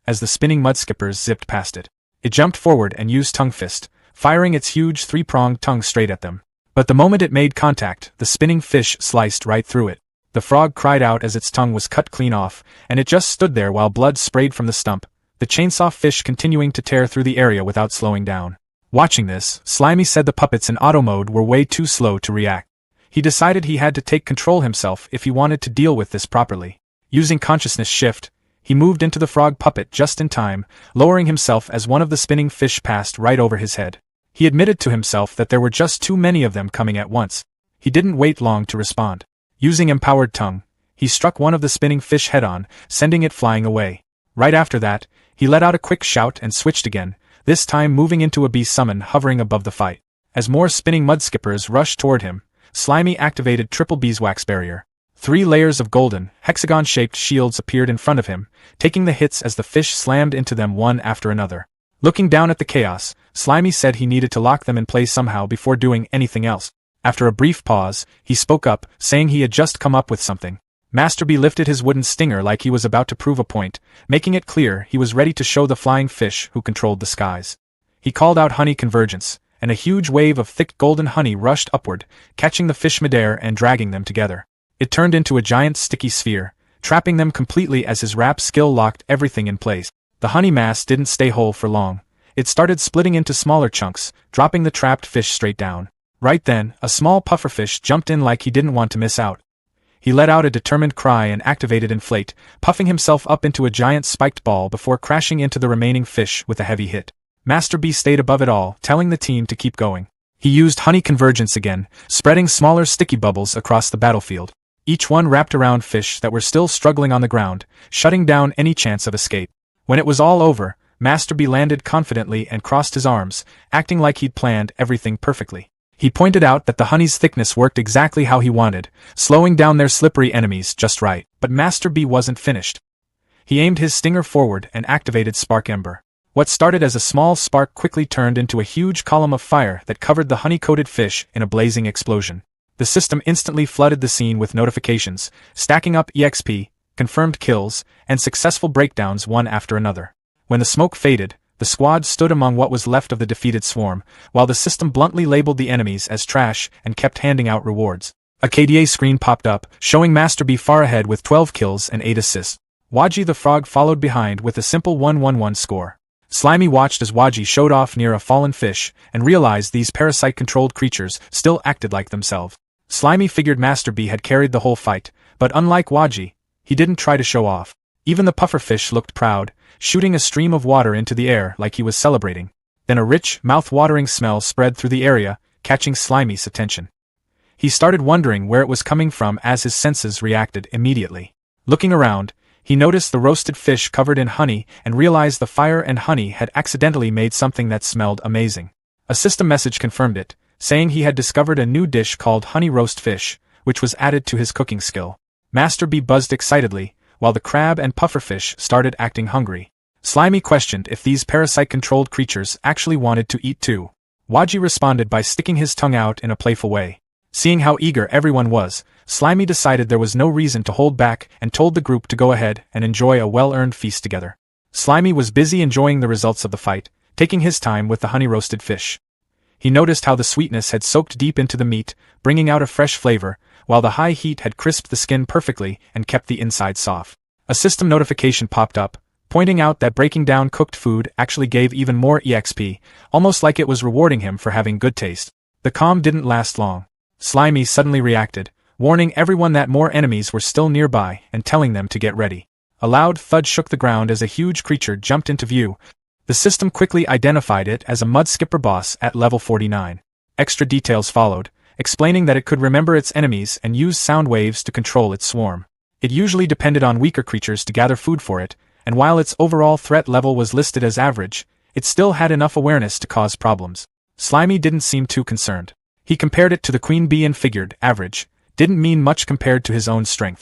Speaker 1: as the spinning mud skippers zipped past it. It jumped forward and used Tongue Fist, firing its huge three-pronged tongue straight at them. But the moment it made contact, the spinning fish sliced right through it. The frog cried out as its tongue was cut clean off, and it just stood there while blood sprayed from the stump, the chainsaw fish continuing to tear through the area without slowing down. Watching this, Slimy said the puppets in auto mode were way too slow to react. He decided he had to take control himself if he wanted to deal with this properly. Using consciousness shift, he moved into the frog puppet just in time, lowering himself as one of the spinning fish passed right over his head. He admitted to himself that there were just too many of them coming at once. He didn't wait long to respond. Using empowered tongue, he struck one of the spinning fish head-on, sending it flying away. Right after that, he let out a quick shout and switched again, this time moving into a bee summon hovering above the fight. As more spinning mud skippers rushed toward him, Slimy activated triple beeswax barrier. 3 layers of golden, hexagon-shaped shields appeared in front of him, taking the hits as the fish slammed into them one after another. Looking down at the chaos, Slimy said he needed to lock them in place somehow before doing anything else. After a brief pause, he spoke up, saying he had just come up with something. Master Bee lifted his wooden stinger like he was about to prove a point, making it clear he was ready to show the flying fish who controlled the skies. He called out honey convergence, and a huge wave of thick golden honey rushed upward, catching the fish midair and dragging them together. It turned into a giant sticky sphere, trapping them completely as his rap skill locked everything in place. The honey mass didn't stay whole for long. It started splitting into smaller chunks, dropping the trapped fish straight down. Right then, a small pufferfish jumped in like he didn't want to miss out. He let out a determined cry and activated Inflate, puffing himself up into a giant spiked ball before crashing into the remaining fish with a heavy hit. Master Bee stayed above it all, telling the team to keep going. He used honey convergence again, spreading smaller sticky bubbles across the battlefield. Each one wrapped around fish that were still struggling on the ground, shutting down any chance of escape. When it was all over, Master Bee landed confidently and crossed his arms, acting like he'd planned everything perfectly. He pointed out that the honey's thickness worked exactly how he wanted, slowing down their slippery enemies just right. But Master Bee wasn't finished. He aimed his stinger forward and activated Spark Ember. What started as a small spark quickly turned into a huge column of fire that covered the honey-coated fish in a blazing explosion. The system instantly flooded the scene with notifications, stacking up EXP, confirmed kills, and successful breakdowns one after another. When the smoke faded, the squad stood among what was left of the defeated swarm, while the system bluntly labeled the enemies as trash and kept handing out rewards. A KDA screen popped up, showing Master Bee far ahead with 12 kills and 8 assists. Waji the frog followed behind with a simple 1-1-1 score. Slimy watched as Waji showed off near a fallen fish, and realized these parasite-controlled creatures still acted like themselves. Slimy figured Master Bee had carried the whole fight, but unlike Waji, he didn't try to show off. Even the pufferfish looked proud, shooting a stream of water into the air like he was celebrating. Then a rich, mouth-watering smell spread through the area, catching Slimy's attention. He started wondering where it was coming from as his senses reacted immediately. Looking around, he noticed the roasted fish covered in honey and realized the fire and honey had accidentally made something that smelled amazing. A system message confirmed it, saying he had discovered a new dish called honey roast fish, which was added to his cooking skill. Master Bee buzzed excitedly, while the crab and pufferfish started acting hungry. Slimy questioned if these parasite-controlled creatures actually wanted to eat too. Waji responded by sticking his tongue out in a playful way. Seeing how eager everyone was, Slimy decided there was no reason to hold back and told the group to go ahead and enjoy a well-earned feast together. Slimy was busy enjoying the results of the fight, taking his time with the honey-roasted fish. He noticed how the sweetness had soaked deep into the meat, bringing out a fresh flavor, while the high heat had crisped the skin perfectly and kept the inside soft. A system notification popped up, pointing out that breaking down cooked food actually gave even more EXP, almost like it was rewarding him for having good taste. The calm didn't last long. Slimy suddenly reacted, warning everyone that more enemies were still nearby and telling them to get ready. A loud thud shook the ground as a huge creature jumped into view. The system quickly identified it as a mud skipper boss at level 49. Extra details followed, explaining that it could remember its enemies and use sound waves to control its swarm. It usually depended on weaker creatures to gather food for it, and while its overall threat level was listed as average, it still had enough awareness to cause problems. Slimy didn't seem too concerned. He compared it to the queen bee and figured average didn't mean much compared to his own strength.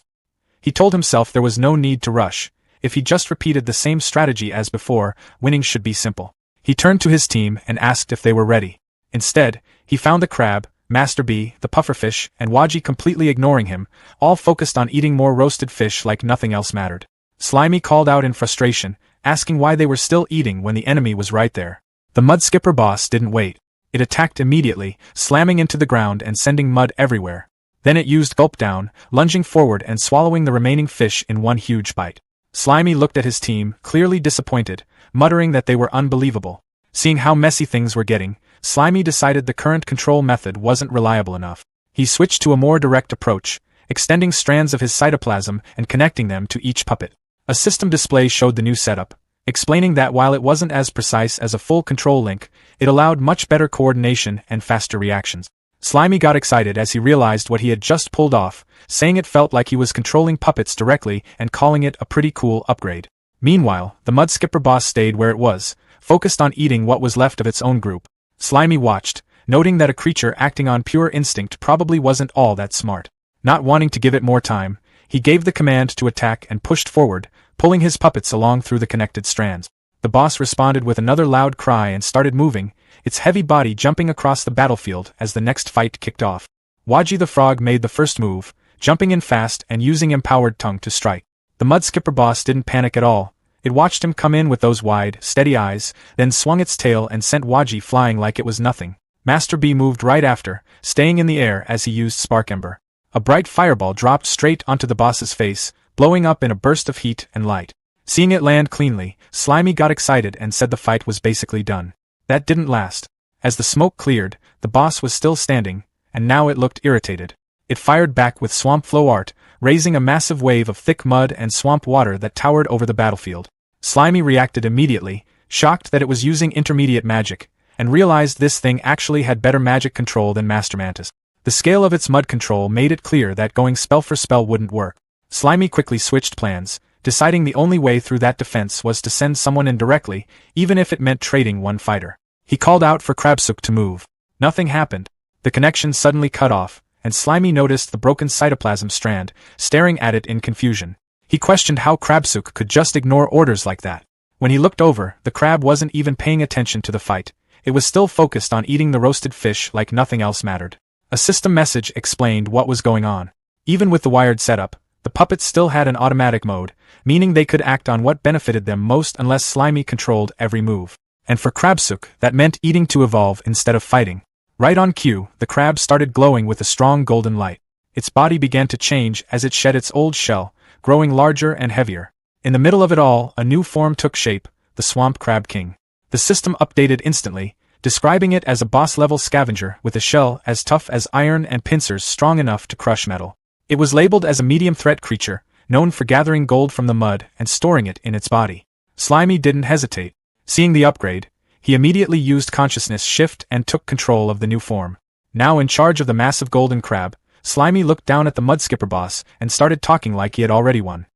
Speaker 1: He told himself there was no need to rush. If he just repeated the same strategy as before, winning should be simple. He turned to his team and asked if they were ready. Instead, he found the crab, Master Bee, the pufferfish, and Waji completely ignoring him, all focused on eating more roasted fish like nothing else mattered. Slimy called out in frustration, asking why they were still eating when the enemy was right there. The mud skipper boss didn't wait. It attacked immediately, slamming into the ground and sending mud everywhere. Then it used gulp down, lunging forward and swallowing the remaining fish in one huge bite. Slimy looked at his team, clearly disappointed, muttering that they were unbelievable. Seeing how messy things were getting, Slimy decided the current control method wasn't reliable enough. He switched to a more direct approach, extending strands of his cytoplasm and connecting them to each puppet. A system display showed the new setup, explaining that while it wasn't as precise as a full control link, it allowed much better coordination and faster reactions. Slimy got excited as he realized what he had just pulled off, saying it felt like he was controlling puppets directly and calling it a pretty cool upgrade. Meanwhile, the mud skipper boss stayed where it was, focused on eating what was left of its own group. Slimy watched, noting that a creature acting on pure instinct probably wasn't all that smart. Not wanting to give it more time, he gave the command to attack and pushed forward, pulling his puppets along through the connected strands. The boss responded with another loud cry and started moving, its heavy body jumping across the battlefield as the next fight kicked off. Waji the frog made the first move, jumping in fast and using empowered tongue to strike. The mud skipper boss didn't panic at all. It watched him come in with those wide, steady eyes, then swung its tail and sent Waji flying like it was nothing. Master Bee moved right after, staying in the air as he used Spark Ember. A bright fireball dropped straight onto the boss's face, blowing up in a burst of heat and light. Seeing it land cleanly, Slimy got excited and said the fight was basically done. That didn't last. As the smoke cleared, the boss was still standing, and now it looked irritated. It fired back with swamp flow art, raising a massive wave of thick mud and swamp water that towered over the battlefield. Slimy reacted immediately, shocked that it was using intermediate magic, and realized this thing actually had better magic control than Master Mantis. The scale of its mud control made it clear that going spell for spell wouldn't work. Slimy quickly switched plans, deciding the only way through that defense was to send someone in directly, even if it meant trading one fighter. He called out for Krabsuk to move. Nothing happened. The connection suddenly cut off, and Slimy noticed the broken cytoplasm strand, staring at it in confusion. He questioned how Krabsuk could just ignore orders like that. When he looked over, the crab wasn't even paying attention to the fight. It was still focused on eating the roasted fish like nothing else mattered. A system message explained what was going on. Even with the wired setup, the puppets still had an automatic mode, meaning they could act on what benefited them most unless Slimy controlled every move. And for Krabsuk, that meant eating to evolve instead of fighting. Right on cue, the crab started glowing with a strong golden light. Its body began to change as it shed its old shell, growing larger and heavier. In the middle of it all, a new form took shape, the Swamp Crab King. The system updated instantly, describing it as a boss-level scavenger with a shell as tough as iron and pincers strong enough to crush metal. It was labeled as a medium-threat creature, known for gathering gold from the mud and storing it in its body. Slimy didn't hesitate. Seeing the upgrade, he immediately used consciousness shift and took control of the new form. Now in charge of the massive golden crab, Slimy looked down at the mud skipper boss and started talking like he had already won.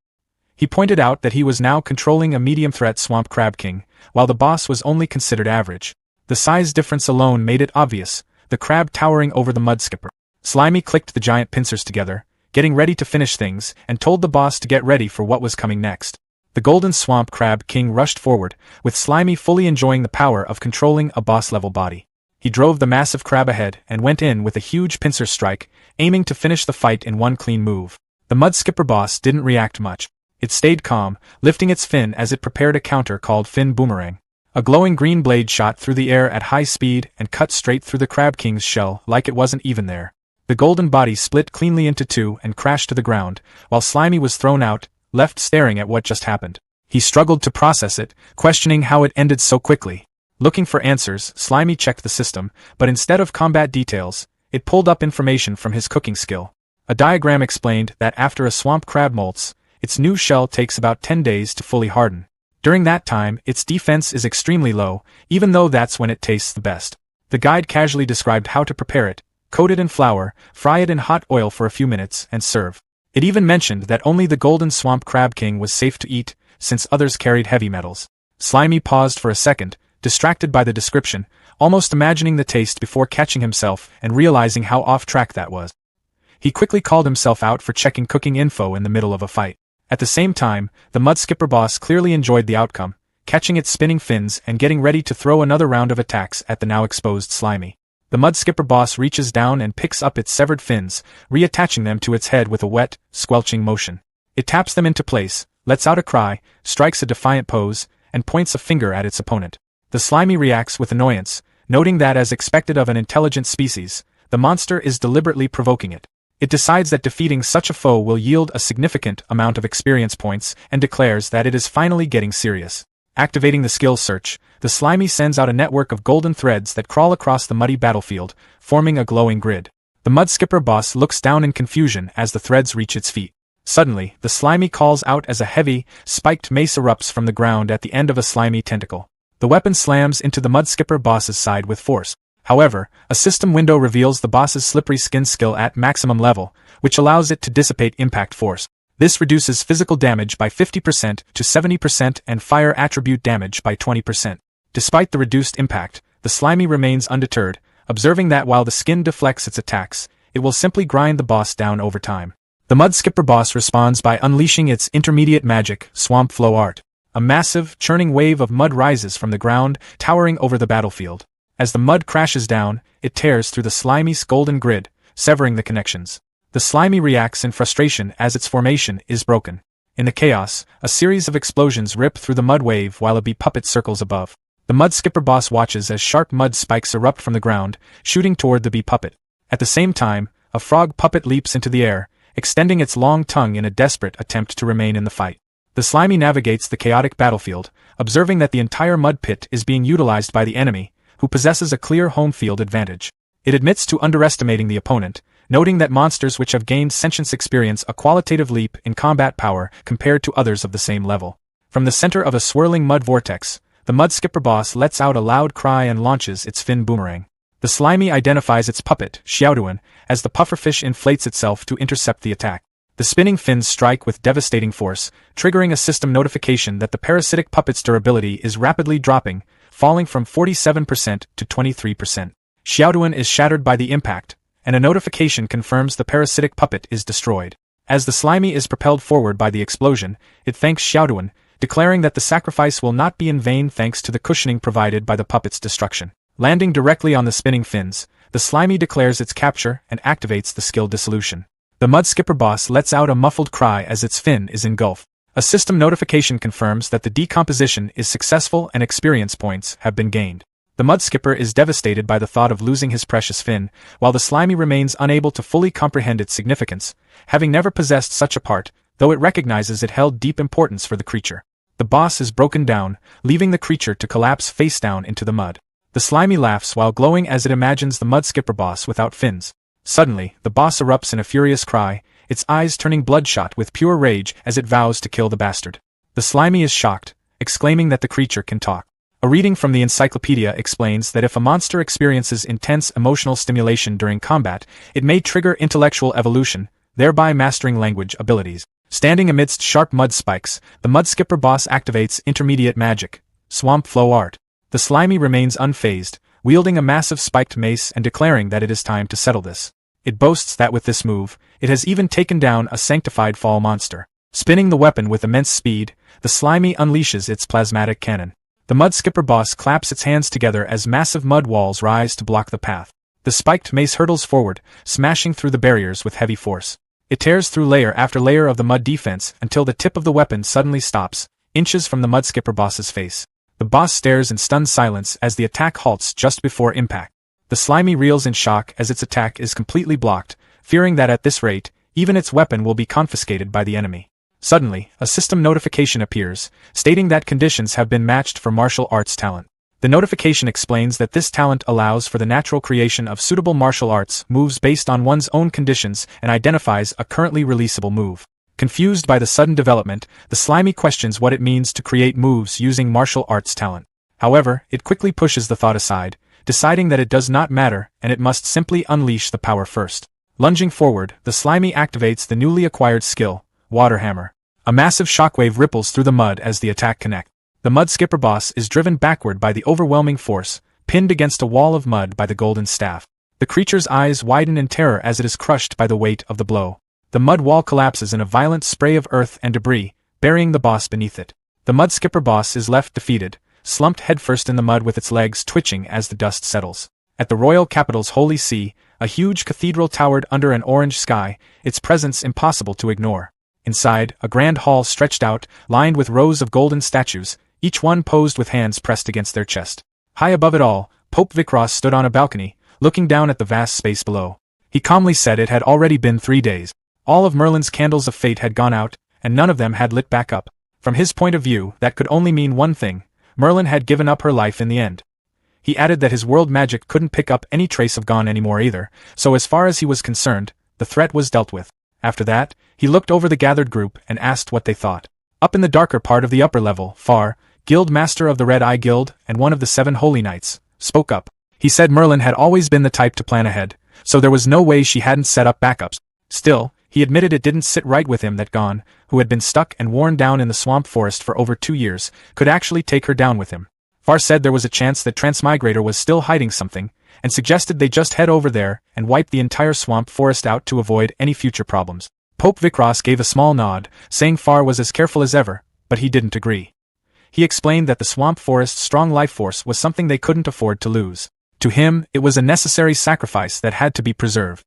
Speaker 1: He pointed out that he was now controlling a medium-threat Swamp Crab King, while the boss was only considered average. The size difference alone made it obvious, the crab towering over the mud skipper. Slimy clicked the giant pincers together, getting ready to finish things, and told the boss to get ready for what was coming next. The golden Swamp Crab King rushed forward, with Slimy fully enjoying the power of controlling a boss-level body. He drove the massive crab ahead and went in with a huge pincer strike, aiming to finish the fight in one clean move. The mud skipper boss didn't react much. It stayed calm, lifting its fin as it prepared a counter called Fin Boomerang. A glowing green blade shot through the air at high speed and cut straight through the Crab King's shell like it wasn't even there. The golden body split cleanly into two and crashed to the ground, while Slimy was thrown out, left staring at what just happened. He struggled to process it, questioning how it ended so quickly. Looking for answers, Slimy checked the system, but instead of combat details, it pulled up information from his cooking skill. A diagram explained that after a swamp crab molts, its new shell takes about 10 days to fully harden. During that time, its defense is extremely low, even though that's when it tastes the best. The guide casually described how to prepare it: coat it in flour, fry it in hot oil for a few minutes, and serve. It even mentioned that only the golden swamp crab king was safe to eat, since others carried heavy metals. Slimy paused for a second, distracted by the description, almost imagining the taste before catching himself and realizing how off track that was. He quickly called himself out for checking cooking info in the middle of a fight. At the same time, the mud skipper boss clearly enjoyed the outcome, catching its spinning fins and getting ready to throw another round of attacks at the now exposed Slimy. The mud skipper boss reaches down and picks up its severed fins, reattaching them to its head with a wet, squelching motion. It taps them into place, lets out a cry, strikes a defiant pose, and points a finger at its opponent. The Slimy reacts with annoyance, noting that as expected of an intelligent species, the monster is deliberately provoking it. It decides that defeating such a foe will yield a significant amount of experience points and declares that it is finally getting serious. Activating the skill search, the Slimy sends out a network of golden threads that crawl across the muddy battlefield, forming a glowing grid. The mud skipper boss looks down in confusion as the threads reach its feet. Suddenly, the Slimy calls out as a heavy, spiked mace erupts from the ground at the end of a slimy tentacle. The weapon slams into the mud skipper boss's side with force. However, a system window reveals the boss's slippery skin skill at maximum level, which allows it to dissipate impact force. This reduces physical damage by 50% to 70% and fire attribute damage by 20%. Despite the reduced impact, the Slimy remains undeterred, observing that while the skin deflects its attacks, it will simply grind the boss down over time. The mud skipper boss responds by unleashing its intermediate magic, Swamp Flow Art. A massive, churning wave of mud rises from the ground, towering over the battlefield. As the mud crashes down, it tears through the Slimy's golden grid, severing the connections. The Slimy reacts in frustration as its formation is broken. In the chaos, a series of explosions rip through the mud wave while a bee puppet circles above. The mud skipper boss watches as sharp mud spikes erupt from the ground, shooting toward the bee puppet. At the same time, a frog puppet leaps into the air, extending its long tongue in a desperate attempt to remain in the fight. The Slimy navigates the chaotic battlefield, observing that the entire mud pit is being utilized by the enemy, who possesses a clear home field advantage. It admits to underestimating the opponent, noting that monsters which have gained sentience experience a qualitative leap in combat power compared to others of the same level. From the center of a swirling mud vortex, the mud skipper boss lets out a loud cry and launches its fin boomerang. The Slimy identifies its puppet, Xiaoduan, as the pufferfish inflates itself to intercept the attack. The spinning fins strike with devastating force, triggering a system notification that the parasitic puppet's durability is rapidly dropping, falling from 47% to 23%. Xiaoduan is shattered by the impact, and a notification confirms the parasitic puppet is destroyed. As the Slimy is propelled forward by the explosion, it thanks Xiaoduan, declaring that the sacrifice will not be in vain thanks to the cushioning provided by the puppet's destruction. Landing directly on the spinning fins, the Slimy declares its capture and activates the skill dissolution. The mud skipper boss lets out a muffled cry as its fin is engulfed. A system notification confirms that the decomposition is successful and experience points have been gained. The mud skipper is devastated by the thought of losing his precious fin, while the Slimy remains unable to fully comprehend its significance, having never possessed such a part, though it recognizes it held deep importance for the creature. The boss is broken down, leaving the creature to collapse face down into the mud. The Slimy laughs while glowing as it imagines the mud skipper boss without fins. Suddenly, the boss erupts in a furious cry, its eyes turning bloodshot with pure rage as it vows to kill the bastard. The Slimy is shocked, exclaiming that the creature can talk. A reading from the encyclopedia explains that if a monster experiences intense emotional stimulation during combat, it may trigger intellectual evolution, thereby mastering language abilities. Standing amidst sharp mud spikes, the mud skipper boss activates intermediate magic, Swamp Flow Art. The Slimy remains unfazed, wielding a massive spiked mace and declaring that it is time to settle this. It boasts that with this move, it has even taken down a sanctified fall monster. Spinning the weapon with immense speed, the Slimy unleashes its plasmatic cannon. The mud skipper boss claps its hands together as massive mud walls rise to block the path. The spiked mace hurtles forward, smashing through the barriers with heavy force. It tears through layer after layer of the mud defense until the tip of the weapon suddenly stops, inches from the mud skipper boss's face. The boss stares in stunned silence as the attack halts just before impact. The slimy reels in shock as its attack is completely blocked, fearing that at this rate, even its weapon will be confiscated by the enemy. Suddenly, a system notification appears, stating that conditions have been matched for martial arts talent. The notification explains that this talent allows for the natural creation of suitable martial arts moves based on one's own conditions and identifies a currently releasable move. Confused by the sudden development, the slimy questions what it means to create moves using martial arts talent. However, it quickly pushes the thought aside, deciding that it does not matter and it must simply unleash the power first. Lunging forward, the slimy activates the newly acquired skill, Water Hammer. A massive shockwave ripples through the mud as the attack connects. The mud skipper boss is driven backward by the overwhelming force, pinned against a wall of mud by the golden staff. The creature's eyes widen in terror as it is crushed by the weight of the blow. The mud wall collapses in a violent spray of earth and debris, burying the boss beneath it. The mud skipper boss is left defeated, slumped headfirst in the mud with its legs twitching as the dust settles. At the royal capital's holy see, a huge cathedral towered under an orange sky, its presence impossible to ignore. Inside, a grand hall stretched out, lined with rows of golden statues, each one posed with hands pressed against their chest. High above it all, Pope Vikros stood on a balcony, looking down at the vast space below. He calmly said it had already been 3 days. All of Merlin's candles of fate had gone out, and none of them had lit back up. From his point of view, that could only mean one thing: Merlin had given up her life in the end. He added that his world magic couldn't pick up any trace of Gone anymore either, so as far as he was concerned, the threat was dealt with. After that, he looked over the gathered group and asked what they thought. Up in the darker part of the upper level, Far, Guild Master of the Red Eye Guild and one of the 7 Holy Knights, spoke up. He said Merlin had always been the type to plan ahead, so there was no way she hadn't set up backups. Still, he admitted it didn't sit right with him that Gone, who had been stuck and worn down in the swamp forest for over 2 years, could actually take her down with him. Far said there was a chance that Transmigrator was still hiding something, and suggested they just head over there and wipe the entire swamp forest out to avoid any future problems. Pope Vikros gave a small nod, saying Far was as careful as ever, but he didn't agree. He explained that the swamp forest's strong life force was something they couldn't afford to lose. To him, it was a necessary sacrifice that had to be preserved.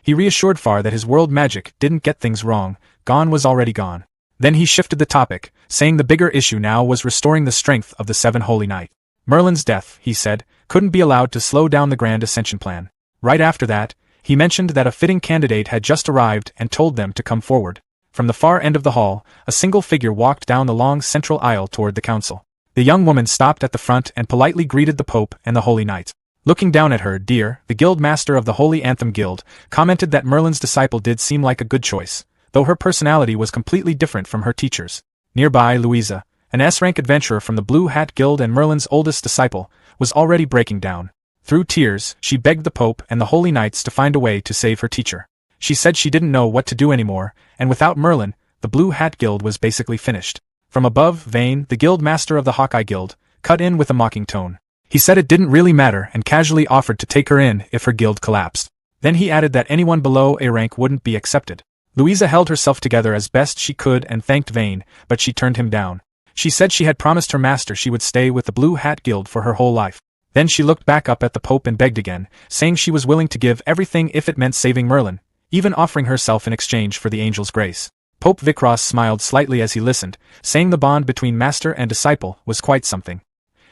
Speaker 1: He reassured Far that his world magic didn't get things wrong, Gone was already gone. Then he shifted the topic, saying the bigger issue now was restoring the strength of the 7 Holy Knights. Merlin's death, he said, couldn't be allowed to slow down the Grand Ascension plan. Right after that, he mentioned that a fitting candidate had just arrived and told them to come forward. From the far end of the hall, a single figure walked down the long central aisle toward the council. The young woman stopped at the front and politely greeted the Pope and the Holy Knights. Looking down at her, Dear, the Guild Master of the Holy Anthem Guild, commented that Merlin's disciple did seem like a good choice, though her personality was completely different from her teacher's. Nearby, Louisa, an S-rank adventurer from the Blue Hat Guild and Merlin's oldest disciple, was already breaking down. Through tears, she begged the Pope and the Holy Knights to find a way to save her teacher. She said she didn't know what to do anymore, and without Merlin, the Blue Hat Guild was basically finished. From above, Vane, the Guild Master of the Hawkeye Guild, cut in with a mocking tone. He said it didn't really matter and casually offered to take her in if her guild collapsed. Then he added that anyone below A rank wouldn't be accepted. Louisa held herself together as best she could and thanked Vane, but she turned him down. She said she had promised her master she would stay with the Blue Hat Guild for her whole life. Then she looked back up at the Pope and begged again, saying she was willing to give everything if it meant saving Merlin, even offering herself in exchange for the angel's grace. Pope Vikros smiled slightly as he listened, saying the bond between master and disciple was quite something.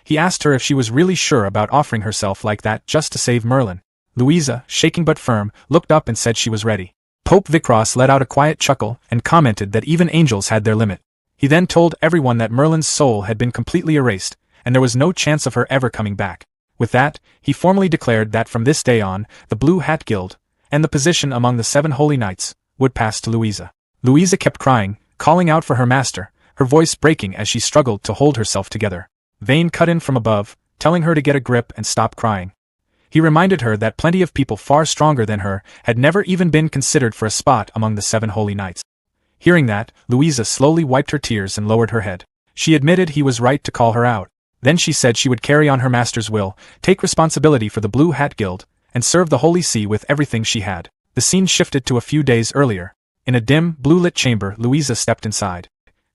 Speaker 1: He asked her if she was really sure about offering herself like that just to save Merlin. Louisa, shaking but firm, looked up and said she was ready. Pope Vikros let out a quiet chuckle and commented that even angels had their limit. He then told everyone that Merlin's soul had been completely erased, and there was no chance of her ever coming back. With that, he formally declared that from this day on, the Blue Hat Guild, and the position among the 7 Holy Knights, would pass to Louisa. Louisa kept crying, calling out for her master, her voice breaking as she struggled to hold herself together. Vane cut in from above, telling her to get a grip and stop crying. He reminded her that plenty of people far stronger than her had never even been considered for a spot among the 7 Holy Knights. Hearing that, Louisa slowly wiped her tears and lowered her head. She admitted he was right to call her out. Then she said she would carry on her master's will, take responsibility for the Blue Hat Guild, and serve the Holy See with everything she had. The scene shifted to a few days earlier. In a dim, blue-lit chamber, Louisa stepped inside,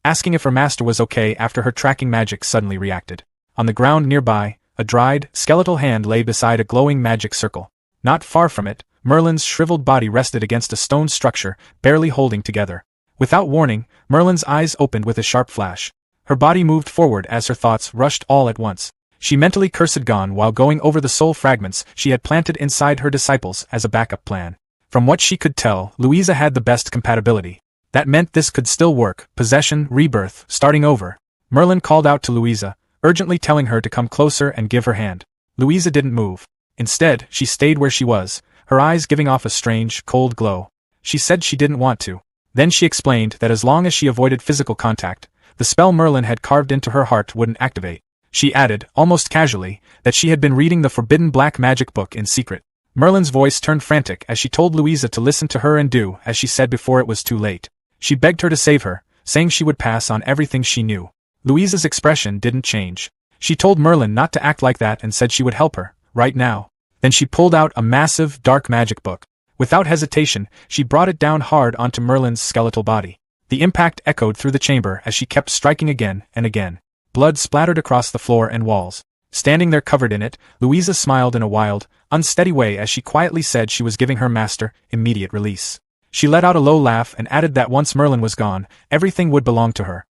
Speaker 1: asking if her master was okay after her tracking magic suddenly reacted. On the ground nearby, a dried, skeletal hand lay beside a glowing magic circle. Not far from it, Merlin's shriveled body rested against a stone structure, barely holding together. Without warning, Merlin's eyes opened with a sharp flash. Her body moved forward as her thoughts rushed all at once. She mentally cursed Gon while going over the soul fragments she had planted inside her disciples as a backup plan. From what she could tell, Louisa had the best compatibility. That meant this could still work: possession, rebirth, starting over. Merlin called out to Louisa, urgently telling her to come closer and give her hand. Louisa didn't move. Instead, she stayed where she was, her eyes giving off a strange, cold glow. She said she didn't want to. Then she explained that as long as she avoided physical contact, the spell Merlin had carved into her heart wouldn't activate. She added, almost casually, that she had been reading the forbidden black magic book in secret. Merlin's voice turned frantic as she told Louisa to listen to her and do as she said before it was too late. She begged her to save her, saying she would pass on everything she knew. Louisa's expression didn't change. She told Merlin not to act like that and said she would help her, right now. Then she pulled out a massive, dark magic book. Without hesitation, she brought it down hard onto Merlin's skeletal body. The impact echoed through the chamber as she kept striking again and again. Blood splattered across the floor and walls. Standing there covered in it, Louisa smiled in a wild, unsteady way as she quietly said she was giving her master immediate release. She let out a low laugh and added that once Merlin was gone, everything would belong to her.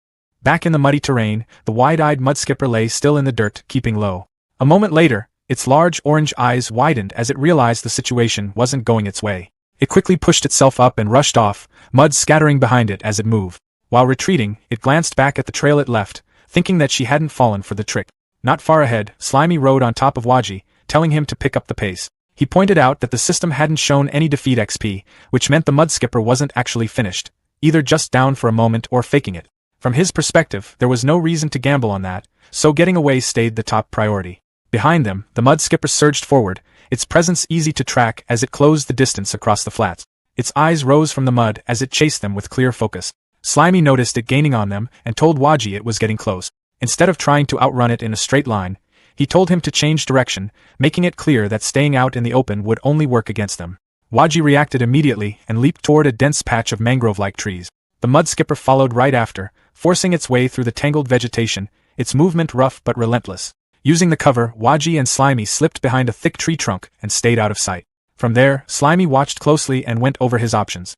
Speaker 1: Back in the muddy terrain, the wide-eyed mudskipper lay still in the dirt, keeping low. A moment later, its large orange eyes widened as it realized the situation wasn't going its way. It quickly pushed itself up and rushed off, mud scattering behind it as it moved. While retreating, it glanced back at the trail it left, thinking that she hadn't fallen for the trick. Not far ahead, Slimy rode on top of Waji, telling him to pick up the pace. He pointed out that the system hadn't shown any defeat XP, which meant the mudskipper wasn't actually finished, either just down for a moment or faking it. From his perspective, there was no reason to gamble on that, so getting away stayed the top priority. Behind them, the mudskipper surged forward, its presence easy to track as it closed the distance across the flats. Its eyes rose from the mud as it chased them with clear focus. Slimy noticed it gaining on them and told Waji it was getting close. Instead of trying to outrun it in a straight line, he told him to change direction, making it clear that staying out in the open would only work against them. Waji reacted immediately and leaped toward a dense patch of mangrove-like trees. The mudskipper followed right after, forcing its way through the tangled vegetation, its movement rough but relentless. Using the cover, Waji and Slimy slipped behind a thick tree trunk and stayed out of sight. From there, Slimy watched closely and went over his options.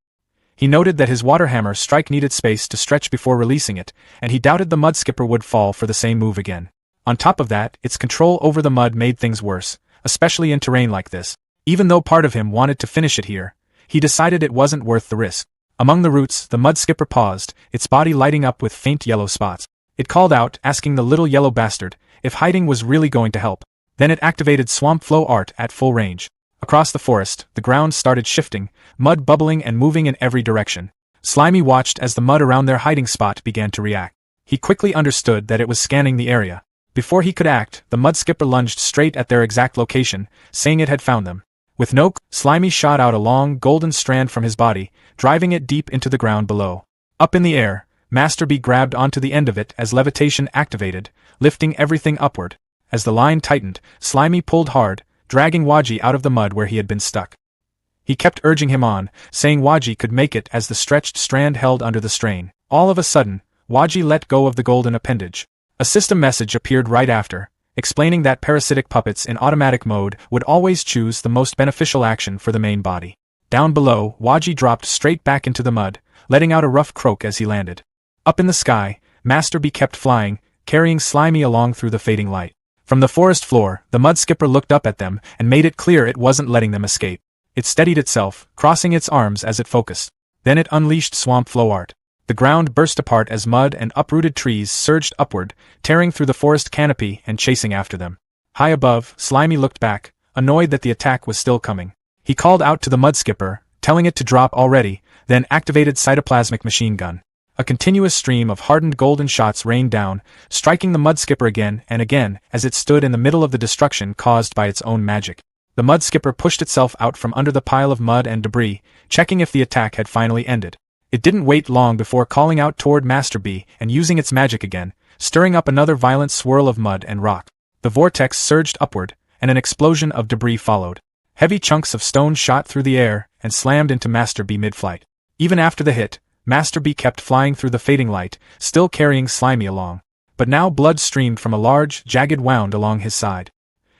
Speaker 1: He noted that his water hammer strike needed space to stretch before releasing it, and he doubted the mudskipper would fall for the same move again. On top of that, its control over the mud made things worse, especially in terrain like this. Even though part of him wanted to finish it here, he decided it wasn't worth the risk. Among the roots, the mudskipper paused, its body lighting up with faint yellow spots. It called out, asking the little yellow bastard if hiding was really going to help. Then it activated swamp flow art at full range. Across the forest, the ground started shifting, mud bubbling and moving in every direction. Slimy watched as the mud around their hiding spot began to react. He quickly understood that it was scanning the area. Before he could act, the mudskipper lunged straight at their exact location, saying it had found them. With no Slimy shot out a long, golden strand from his body, driving it deep into the ground below. Up in the air, Master B grabbed onto the end of it as levitation activated, lifting everything upward. As the line tightened, Slimy pulled hard, dragging Waji out of the mud where he had been stuck. He kept urging him on, saying Waji could make it as the stretched strand held under the strain. All of a sudden, Waji let go of the golden appendage. A system message appeared right after, explaining that parasitic puppets in automatic mode would always choose the most beneficial action for the main body. Down below, Waji dropped straight back into the mud, letting out a rough croak as he landed. Up in the sky, Master B kept flying, carrying Slimy along through the fading light. From the forest floor, the mudskipper looked up at them and made it clear it wasn't letting them escape. It steadied itself, crossing its arms as it focused. Then it unleashed swamp flow art. The ground burst apart as mud and uprooted trees surged upward, tearing through the forest canopy and chasing after them. High above, Slimy looked back, annoyed that the attack was still coming. He called out to the mudskipper, telling it to drop already, then activated cytoplasmic machine gun. A continuous stream of hardened golden shots rained down, striking the mudskipper again and again as it stood in the middle of the destruction caused by its own magic. The mudskipper pushed itself out from under the pile of mud and debris, checking if the attack had finally ended. It didn't wait long before calling out toward Master B and using its magic again, stirring up another violent swirl of mud and rock. The vortex surged upward, and an explosion of debris followed. Heavy chunks of stone shot through the air and slammed into Master B mid-flight. Even after the hit, Master B kept flying through the fading light, still carrying Slimy along. But now blood streamed from a large, jagged wound along his side.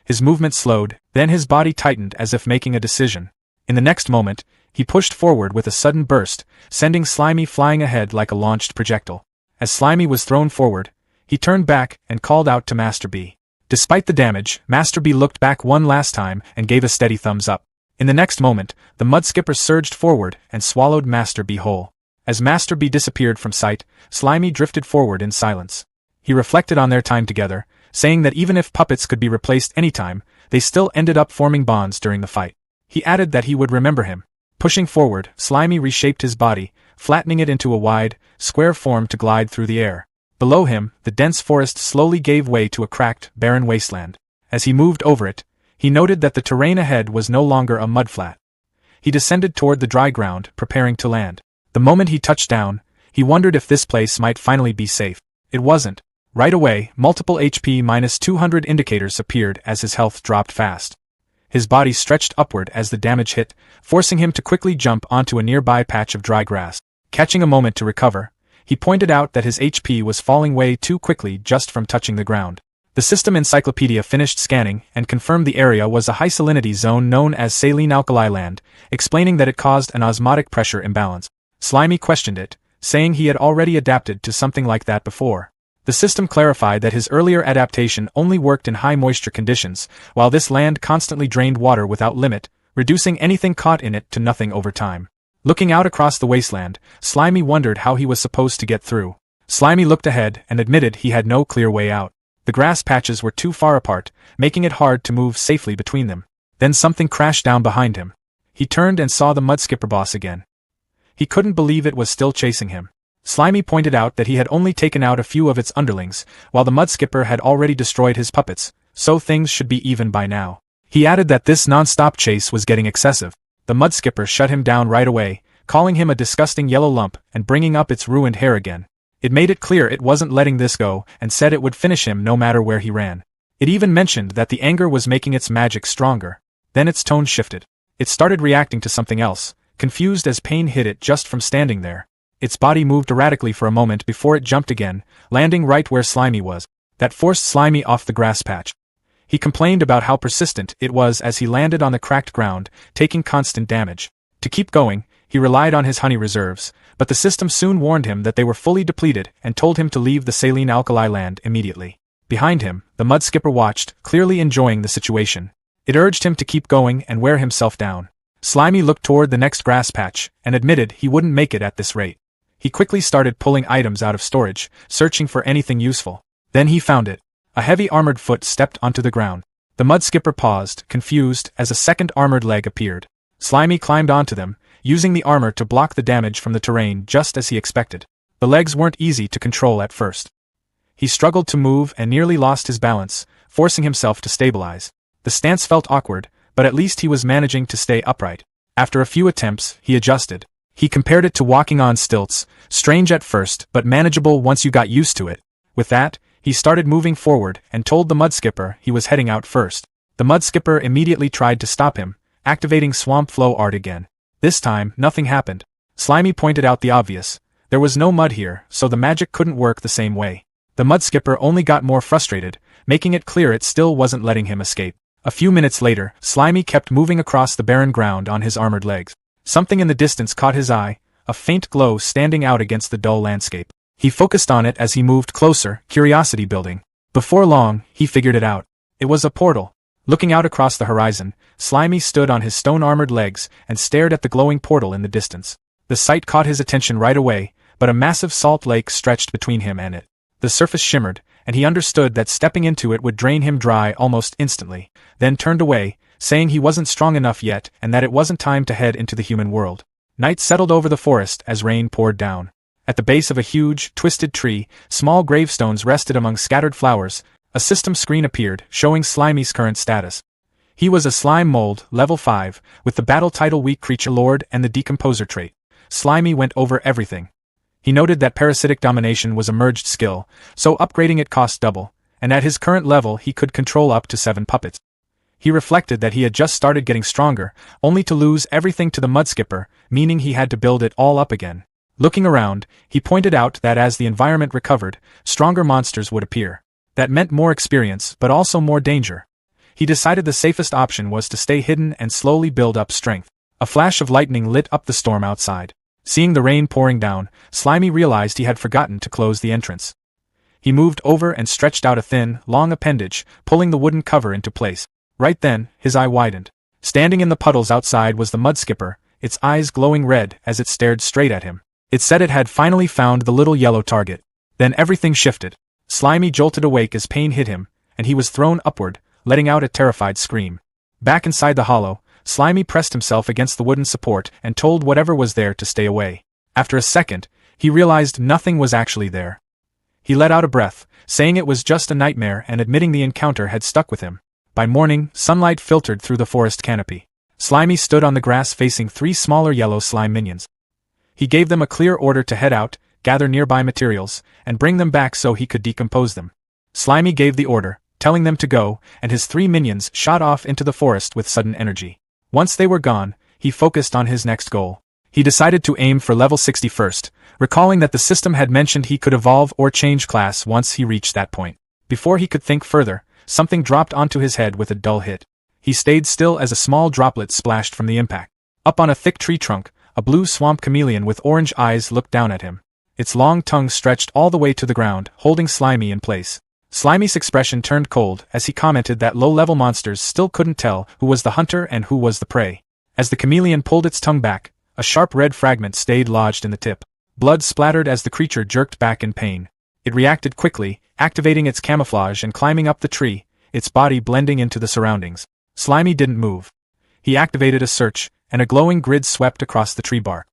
Speaker 1: His movement slowed, then his body tightened as if making a decision. In the next moment, he pushed forward with a sudden burst, sending Slimy flying ahead like a launched projectile. As Slimy was thrown forward, he turned back and called out to Master B. Despite the damage, Master B looked back one last time and gave a steady thumbs up. In the next moment, the mud skipper surged forward and swallowed Master B whole. As Master B disappeared from sight, Slimy drifted forward in silence. He reflected on their time together, saying that even if puppets could be replaced anytime, they still ended up forming bonds during the fight. He added that he would remember him. Pushing forward, Slimy reshaped his body, flattening it into a wide, square form to glide through the air. Below him, the dense forest slowly gave way to a cracked, barren wasteland. As he moved over it, he noted that the terrain ahead was no longer a mudflat. He descended toward the dry ground, preparing to land. The moment he touched down, he wondered if this place might finally be safe. It wasn't. Right away, multiple HP-200 indicators appeared as his health dropped fast. His body stretched upward as the damage hit, forcing him to quickly jump onto a nearby patch of dry grass. Catching a moment to recover, he pointed out that his HP was falling way too quickly just from touching the ground. The system encyclopedia finished scanning and confirmed the area was a high salinity zone known as saline alkali land, explaining that it caused an osmotic pressure imbalance. Slimy questioned it, saying he had already adapted to something like that before. The system clarified that his earlier adaptation only worked in high moisture conditions, while this land constantly drained water without limit, reducing anything caught in it to nothing over time. Looking out across the wasteland, Slimy wondered how he was supposed to get through. Slimy looked ahead and admitted he had no clear way out. The grass patches were too far apart, making it hard to move safely between them. Then something crashed down behind him. He turned and saw the mudskipper boss again. He couldn't believe it was still chasing him. Slimy pointed out that he had only taken out a few of its underlings, while the mudskipper had already destroyed his puppets, so things should be even by now. He added that this non-stop chase was getting excessive. The mudskipper shut him down right away, calling him a disgusting yellow lump and bringing up its ruined hair again. It made it clear it wasn't letting this go and said it would finish him no matter where he ran. It even mentioned that the anger was making its magic stronger. Then its tone shifted. It started reacting to something else, confused as pain hit it just from standing there. Its body moved erratically for a moment before it jumped again, landing right where Slimy was. That forced Slimy off the grass patch. He complained about how persistent it was as he landed on the cracked ground, taking constant damage. To keep going, he relied on his honey reserves, but the system soon warned him that they were fully depleted and told him to leave the saline alkali land immediately. Behind him, the mudskipper watched, clearly enjoying the situation. It urged him to keep going and wear himself down. Slimy looked toward the next grass patch and admitted he wouldn't make it at this rate. He quickly started pulling items out of storage, searching for anything useful. Then he found it. A heavy armored foot stepped onto the ground. The mudskipper paused, confused, as a second armored leg appeared. Slimy climbed onto them, using the armor to block the damage from the terrain just as he expected. The legs weren't easy to control at first. He struggled to move and nearly lost his balance, forcing himself to stabilize. The stance felt awkward, but at least he was managing to stay upright. After a few attempts, he adjusted. He compared it to walking on stilts, strange at first but manageable once you got used to it. With that, he started moving forward and told the mudskipper he was heading out first. The mudskipper immediately tried to stop him, activating swamp flow art again. This time, nothing happened. Slimy pointed out the obvious. There was no mud here, so the magic couldn't work the same way. The mudskipper only got more frustrated, making it clear it still wasn't letting him escape. A few minutes later, Slimy kept moving across the barren ground on his armored legs. Something in the distance caught his eye, a faint glow standing out against the dull landscape. He focused on it as he moved closer, curiosity building. Before long, he figured it out. It was a portal. Looking out across the horizon, Slimy stood on his stone-armored legs and stared at the glowing portal in the distance. The sight caught his attention right away, but a massive salt lake stretched between him and it. The surface shimmered, and he understood that stepping into it would drain him dry almost instantly, then turned away, saying he wasn't strong enough yet and that it wasn't time to head into the human world. Night settled over the forest as rain poured down. At the base of a huge, twisted tree, small gravestones rested among scattered flowers. A system screen appeared, showing Slimy's current status. He was a slime mold, level 5, with the battle title Weak Creature Lord and the Decomposer trait. Slimy went over everything. He noted that parasitic domination was a merged skill, so upgrading it cost double, and at his current level he could control up to 7 puppets. He reflected that he had just started getting stronger, only to lose everything to the mudskipper, meaning he had to build it all up again. Looking around, he pointed out that as the environment recovered, stronger monsters would appear. That meant more experience, but also more danger. He decided the safest option was to stay hidden and slowly build up strength. A flash of lightning lit up the storm outside. Seeing the rain pouring down, Slimy realized he had forgotten to close the entrance. He moved over and stretched out a thin, long appendage, pulling the wooden cover into place. Right then, his eye widened. Standing in the puddles outside was the mud skipper, its eyes glowing red as it stared straight at him. It said it had finally found the little yellow target. Then everything shifted. Slimy jolted awake as pain hit him, and he was thrown upward, letting out a terrified scream. Back inside the hollow, Slimy pressed himself against the wooden support and told whatever was there to stay away. After a second, he realized nothing was actually there. He let out a breath, saying it was just a nightmare and admitting the encounter had stuck with him. By morning, sunlight filtered through the forest canopy. Slimy stood on the grass facing 3 smaller yellow slime minions. He gave them a clear order to head out, gather nearby materials, and bring them back so he could decompose them. Slimy gave the order, telling them to go, and his 3 minions shot off into the forest with sudden energy. Once they were gone, he focused on his next goal. He decided to aim for level 60 first, recalling that the system had mentioned he could evolve or change class once he reached that point. Before he could think further, something dropped onto his head with a dull hit. He stayed still as a small droplet splashed from the impact. Up on a thick tree trunk, a blue swamp chameleon with orange eyes looked down at him. Its long tongue stretched all the way to the ground, holding Slimy in place. Slimy's expression turned cold as he commented that low-level monsters still couldn't tell who was the hunter and who was the prey. As the chameleon pulled its tongue back, a sharp red fragment stayed lodged in the tip. Blood splattered as the creature jerked back in pain. It reacted quickly, activating its camouflage and climbing up the tree, its body blending into the surroundings. Slimy didn't move. He activated a search, and a glowing grid swept across the tree bark.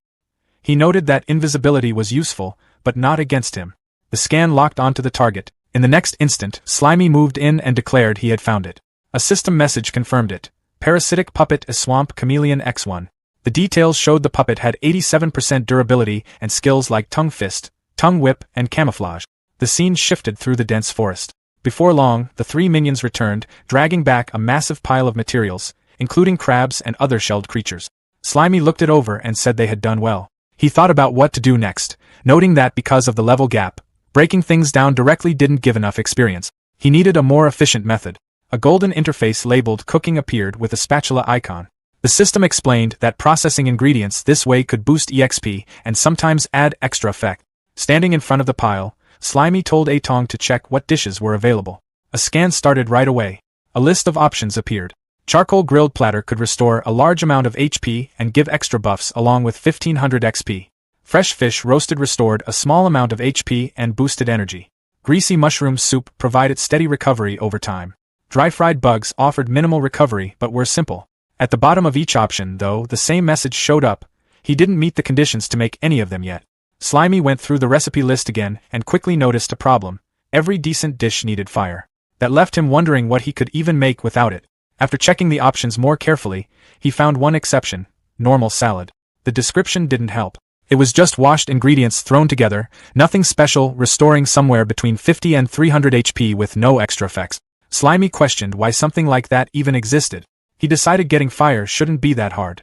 Speaker 1: He noted that invisibility was useful, but not against him. The scan locked onto the target. In the next instant, Slimy moved in and declared he had found it. A system message confirmed it. Parasitic puppet a swamp chameleon X1. The details showed the puppet had 87% durability and skills like tongue fist, tongue whip, and camouflage. The scene shifted through the dense forest. Before long, the 3 minions returned, dragging back a massive pile of materials, including crabs and other shelled creatures. Slimy looked it over and said they had done well. He thought about what to do next, noting that because of the level gap, breaking things down directly didn't give enough experience. He needed a more efficient method. A golden interface labeled cooking appeared with a spatula icon. The system explained that processing ingredients this way could boost EXP and sometimes add extra effect. Standing in front of the pile, Slimy told Atong to check what dishes were available. A scan started right away. A list of options appeared. Charcoal grilled platter could restore a large amount of HP and give extra buffs along with 1500 XP. Fresh fish roasted restored a small amount of HP and boosted energy. Greasy mushroom soup provided steady recovery over time. Dry fried bugs offered minimal recovery but were simple. At the bottom of each option, though, the same message showed up. He didn't meet the conditions to make any of them yet. Slimy went through the recipe list again and quickly noticed a problem. Every decent dish needed fire. That left him wondering what he could even make without it. After checking the options more carefully, he found one exception: normal salad. The description didn't help. It was just washed ingredients thrown together, nothing special, restoring somewhere between 50 and 300 HP with no extra effects. Slimy questioned why something like that even existed. He decided getting fire shouldn't be that hard.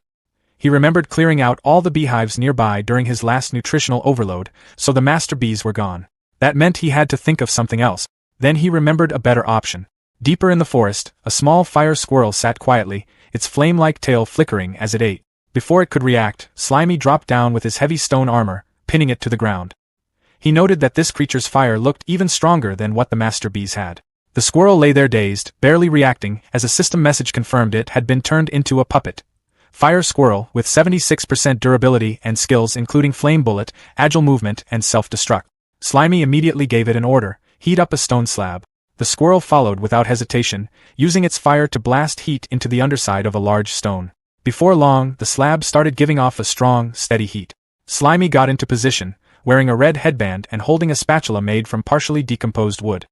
Speaker 1: He remembered clearing out all the beehives nearby during his last nutritional overload, so the master bees were gone. That meant he had to think of something else. Then he remembered a better option. Deeper in the forest, a small fire squirrel sat quietly, its flame-like tail flickering as it ate. Before it could react, Slimy dropped down with his heavy stone armor, pinning it to the ground. He noted that this creature's fire looked even stronger than what the master bees had. The squirrel lay there dazed, barely reacting, as a system message confirmed it had been turned into a puppet. Fire squirrel with 76% durability and skills including flame bullet, agile movement, and self-destruct. Slimy immediately gave it an order: heat up a stone slab. The squirrel followed without hesitation, using its fire to blast heat into the underside of a large stone. Before long, the slab started giving off a strong, steady heat. Slimy got into position, wearing a red headband and holding a spatula made from partially decomposed wood.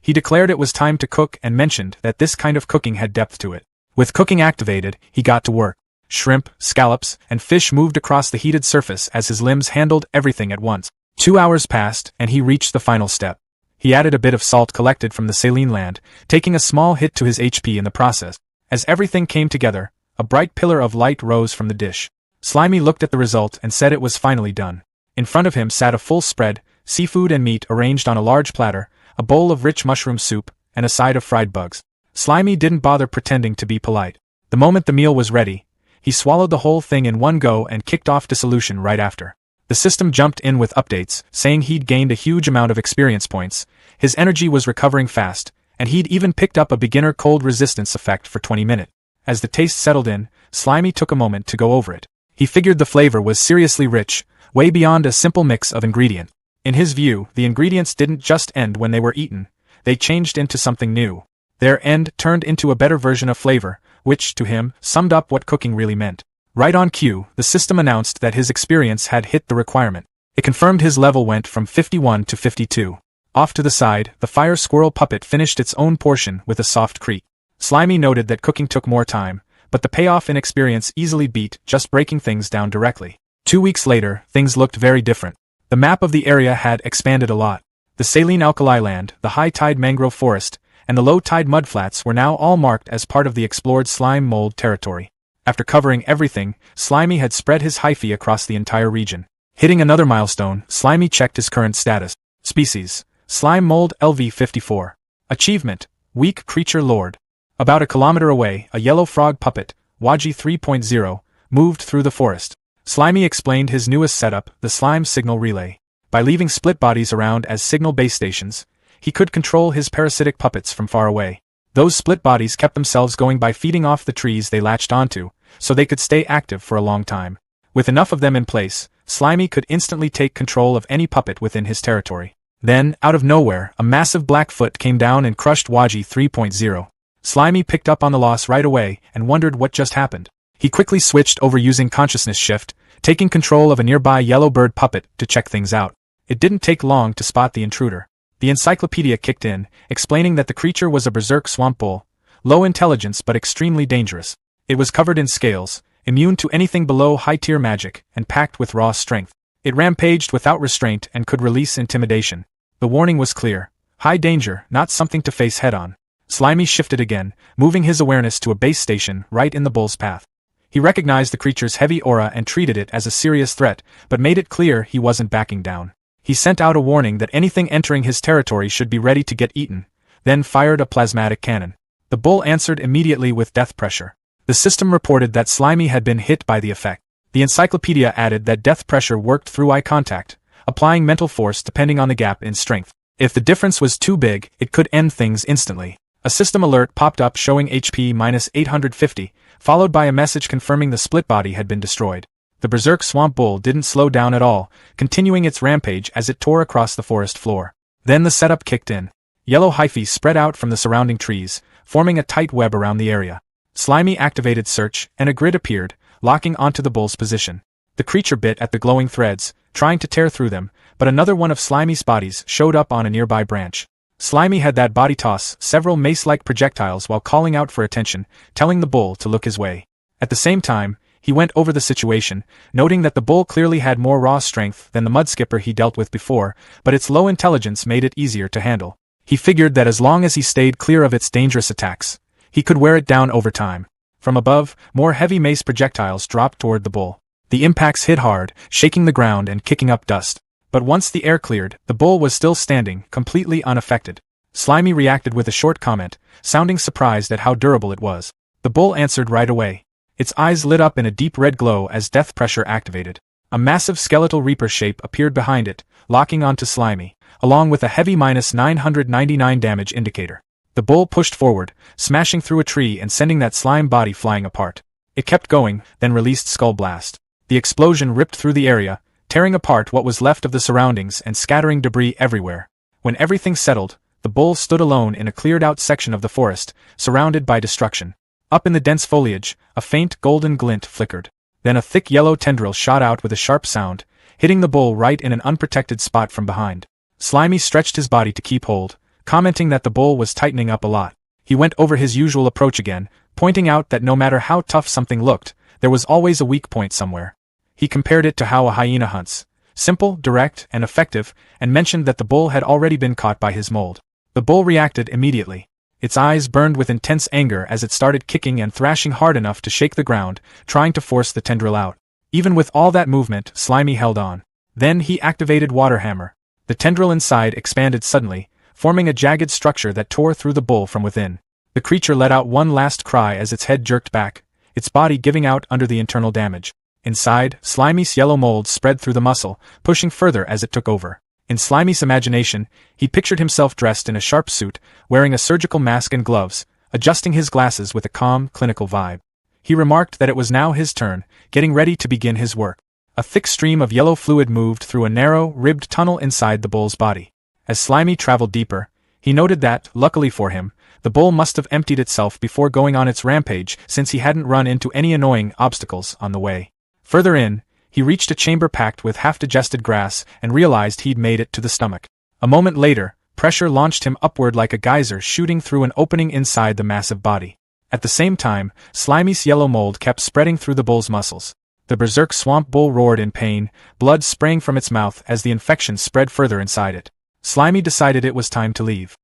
Speaker 1: He declared it was time to cook and mentioned that this kind of cooking had depth to it. With cooking activated, he got to work. Shrimp, scallops, and fish moved across the heated surface as his limbs handled everything at once. 2 hours passed, and he reached the final step. He added a bit of salt collected from the saline land, taking a small hit to his HP in the process. As everything came together, a bright pillar of light rose from the dish. Slimy looked at the result and said it was finally done. In front of him sat a full spread, seafood and meat arranged on a large platter, a bowl of rich mushroom soup, and a side of fried bugs. Slimy didn't bother pretending to be polite. The moment the meal was ready, he swallowed the whole thing in one go and kicked off dissolution right after. The system jumped in with updates, saying he'd gained a huge amount of experience points, his energy was recovering fast, and he'd even picked up a beginner cold resistance effect for 20 minutes. As the taste settled in, Slimy took a moment to go over it. He figured the flavor was seriously rich, way beyond a simple mix of ingredients. In his view, the ingredients didn't just end when they were eaten, they changed into something new. Their end turned into a better version of flavor, which, to him, summed up what cooking really meant. Right on cue, the system announced that his experience had hit the requirement. It confirmed his level went from 51 to 52. Off to the side, the fire squirrel puppet finished its own portion with a soft creak. Slimy noted that cooking took more time, but the payoff in experience easily beat just breaking things down directly. 2 weeks later, things looked very different. The map of the area had expanded a lot. The saline alkali land, the high-tide mangrove forest, and the low-tide mudflats were now all marked as part of the explored slime mold territory. After covering everything, Slimy had spread his hyphae across the entire region. Hitting another milestone, Slimy checked his current status. Species: Slime Mold LV54. Achievement: Weak Creature Lord. About a kilometer away, a yellow frog puppet, Waji 3.0, moved through the forest. Slimy explained his newest setup, the slime signal relay. By leaving split bodies around as signal base stations, he could control his parasitic puppets from far away. Those split bodies kept themselves going by feeding off the trees they latched onto, so they could stay active for a long time. With enough of them in place, Slimy could instantly take control of any puppet within his territory. Then, out of nowhere, a massive black foot came down and crushed Waji 3.0. Slimy picked up on the loss right away and wondered what just happened. He quickly switched over using consciousness shift, taking control of a nearby yellow bird puppet to check things out. It didn't take long to spot the intruder. The encyclopedia kicked in, explaining that the creature was a berserk swamp bull, low intelligence but extremely dangerous. It was covered in scales, immune to anything below high-tier magic, and packed with raw strength. It rampaged without restraint and could release intimidation. The warning was clear: high danger, not something to face head-on. Slimy shifted again, moving his awareness to a base station right in the bull's path. He recognized the creature's heavy aura and treated it as a serious threat, but made it clear he wasn't backing down. He sent out a warning that anything entering his territory should be ready to get eaten, then fired a plasmatic cannon. The bull answered immediately with death pressure. The system reported that Slimy had been hit by the effect. The encyclopedia added that death pressure worked through eye contact, applying mental force depending on the gap in strength. If the difference was too big, it could end things instantly. A system alert popped up showing HP -850, followed by a message confirming the split body had been destroyed. The berserk swamp bull didn't slow down at all, continuing its rampage as it tore across the forest floor. Then the setup kicked in. Yellow hyphae spread out from the surrounding trees, forming a tight web around the area. Slimy activated search, and a grid appeared, locking onto the bull's position. The creature bit at the glowing threads, trying to tear through them, but another one of Slimy's bodies showed up on a nearby branch. Slimy had that body toss several mace-like projectiles while calling out for attention, telling the bull to look his way. At the same time, he went over the situation, noting that the bull clearly had more raw strength than the mudskipper he dealt with before, but its low intelligence made it easier to handle. He figured that as long as he stayed clear of its dangerous attacks, he could wear it down over time. From above, more heavy mace projectiles dropped toward the bull. The impacts hit hard, shaking the ground and kicking up dust. But once the air cleared, the bull was still standing, completely unaffected. Slimy reacted with a short comment, sounding surprised at how durable it was. The bull answered right away. Its eyes lit up in a deep red glow as death pressure activated. A massive skeletal reaper shape appeared behind it, locking onto Slimy, along with a heavy -999 damage indicator. The bull pushed forward, smashing through a tree and sending that slime body flying apart. It kept going, then released Skull Blast. The explosion ripped through the area, tearing apart what was left of the surroundings and scattering debris everywhere. When everything settled, the bull stood alone in a cleared-out section of the forest, surrounded by destruction. Up in the dense foliage, a faint golden glint flickered. Then a thick yellow tendril shot out with a sharp sound, hitting the bull right in an unprotected spot from behind. Slimy stretched his body to keep hold, commenting that the bull was tightening up a lot. He went over his usual approach again, pointing out that no matter how tough something looked, there was always a weak point somewhere. He compared it to how a hyena hunts. Simple, direct, and effective, and mentioned that the bull had already been caught by his mold. The bull reacted immediately. Its eyes burned with intense anger as it started kicking and thrashing hard enough to shake the ground, trying to force the tendril out. Even with all that movement, Slimy held on. Then he activated Water Hammer. The tendril inside expanded suddenly, forming a jagged structure that tore through the bull from within. The creature let out one last cry as its head jerked back, its body giving out under the internal damage. Inside, Slimy's yellow mold spread through the muscle, pushing further as it took over. In Slimy's imagination, he pictured himself dressed in a sharp suit, wearing a surgical mask and gloves, adjusting his glasses with a calm, clinical vibe. He remarked that it was now his turn, getting ready to begin his work. A thick stream of yellow fluid moved through a narrow, ribbed tunnel inside the bull's body. As Slimy traveled deeper, he noted that, luckily for him, the bull must have emptied itself before going on its rampage since he hadn't run into any annoying obstacles on the way. Further in, he reached a chamber packed with half-digested grass and realized he'd made it to the stomach. A moment later, pressure launched him upward like a geyser shooting through an opening inside the massive body. At the same time, Slimy's yellow mold kept spreading through the bull's muscles. The berserk swamp bull roared in pain, blood spraying from its mouth as the infection spread further inside it. Slimy decided it was time to leave.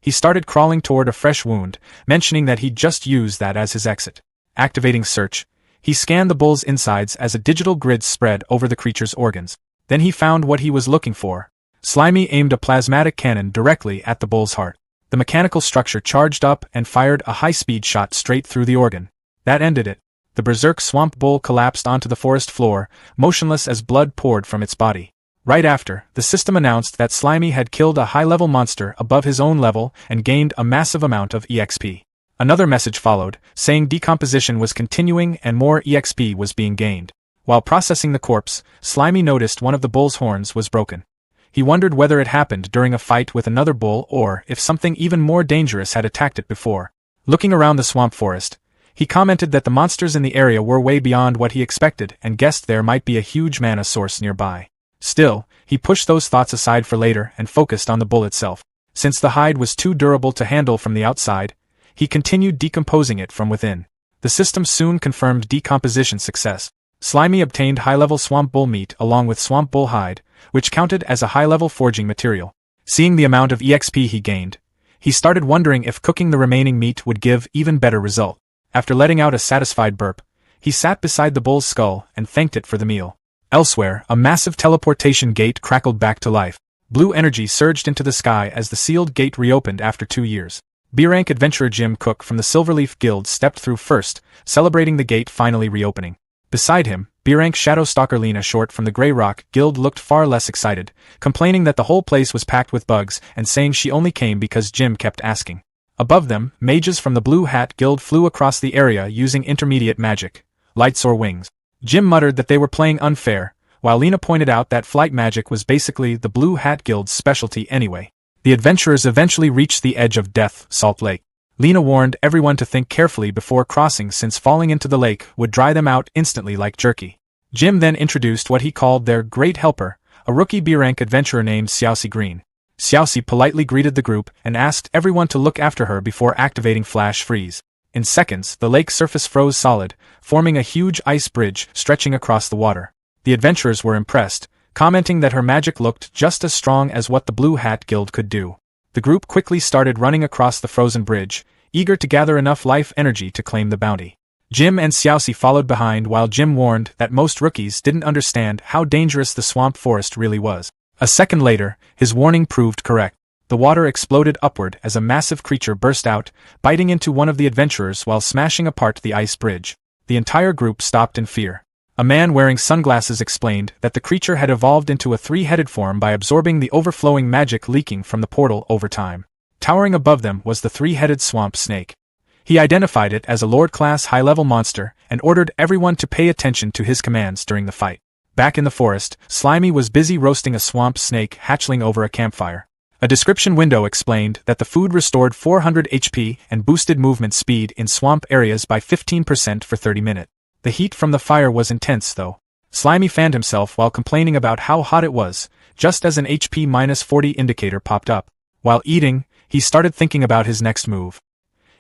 Speaker 1: He started crawling toward a fresh wound, mentioning that he'd just used that as his exit. Activating search, he scanned the bull's insides as a digital grid spread over the creature's organs. Then he found what he was looking for. Slimy aimed a plasmatic cannon directly at the bull's heart. The mechanical structure charged up and fired a high-speed shot straight through the organ. That ended it. The berserk swamp bull collapsed onto the forest floor, motionless as blood poured from its body. Right after, the system announced that Slimy had killed a high-level monster above his own level and gained a massive amount of EXP. Another message followed, saying decomposition was continuing and more EXP was being gained. While processing the corpse, Slimy noticed one of the bull's horns was broken. He wondered whether it happened during a fight with another bull or if something even more dangerous had attacked it before. Looking around the swamp forest, he commented that the monsters in the area were way beyond what he expected and guessed there might be a huge mana source nearby. Still, he pushed those thoughts aside for later and focused on the bull itself. Since the hide was too durable to handle from the outside, he continued decomposing it from within. The system soon confirmed decomposition success. Slimy obtained high-level swamp bull meat along with swamp bull hide, which counted as a high-level forging material. Seeing the amount of EXP he gained, he started wondering if cooking the remaining meat would give even better result. After letting out a satisfied burp, he sat beside the bull's skull and thanked it for the meal. Elsewhere, a massive teleportation gate crackled back to life. Blue energy surged into the sky as the sealed gate reopened after 2 years. B-rank adventurer Jim Cook from the Silverleaf Guild stepped through first, celebrating the gate finally reopening. Beside him, B-rank Shadowstalker Lena Short from the Grey Rock Guild looked far less excited, complaining that the whole place was packed with bugs and saying she only came because Jim kept asking. Above them, mages from the Blue Hat Guild flew across the area using intermediate magic, lights or wings. Jim muttered that they were playing unfair, while Lena pointed out that flight magic was basically the Blue Hat Guild's specialty anyway. The adventurers eventually reached the edge of Death Salt Lake. Lena warned everyone to think carefully before crossing since falling into the lake would dry them out instantly like jerky. Jim then introduced what he called their great helper, a rookie B-rank adventurer named Xiaoxi Green. Xiaoxi politely greeted the group and asked everyone to look after her before activating Flash Freeze. In seconds, the lake surface froze solid, forming a huge ice bridge stretching across the water. The adventurers were impressed, commenting that her magic looked just as strong as what the Blue Hat Guild could do. The group quickly started running across the frozen bridge, eager to gather enough life energy to claim the bounty. Jim and Xiaoxi followed behind while Jim warned that most rookies didn't understand how dangerous the swamp forest really was. A second later, his warning proved correct. The water exploded upward as a massive creature burst out, biting into one of the adventurers while smashing apart the ice bridge. The entire group stopped in fear. A man wearing sunglasses explained that the creature had evolved into a three-headed form by absorbing the overflowing magic leaking from the portal over time. Towering above them was the three-headed swamp snake. He identified it as a Lord-class high-level monster and ordered everyone to pay attention to his commands during the fight. Back in the forest, Slimy was busy roasting a swamp snake hatchling over a campfire. A description window explained that the food restored 400 HP and boosted movement speed in swamp areas by 15% for 30 minutes. The heat from the fire was intense though. Slimy fanned himself while complaining about how hot it was, just as an HP-40 indicator popped up. While eating, he started thinking about his next move.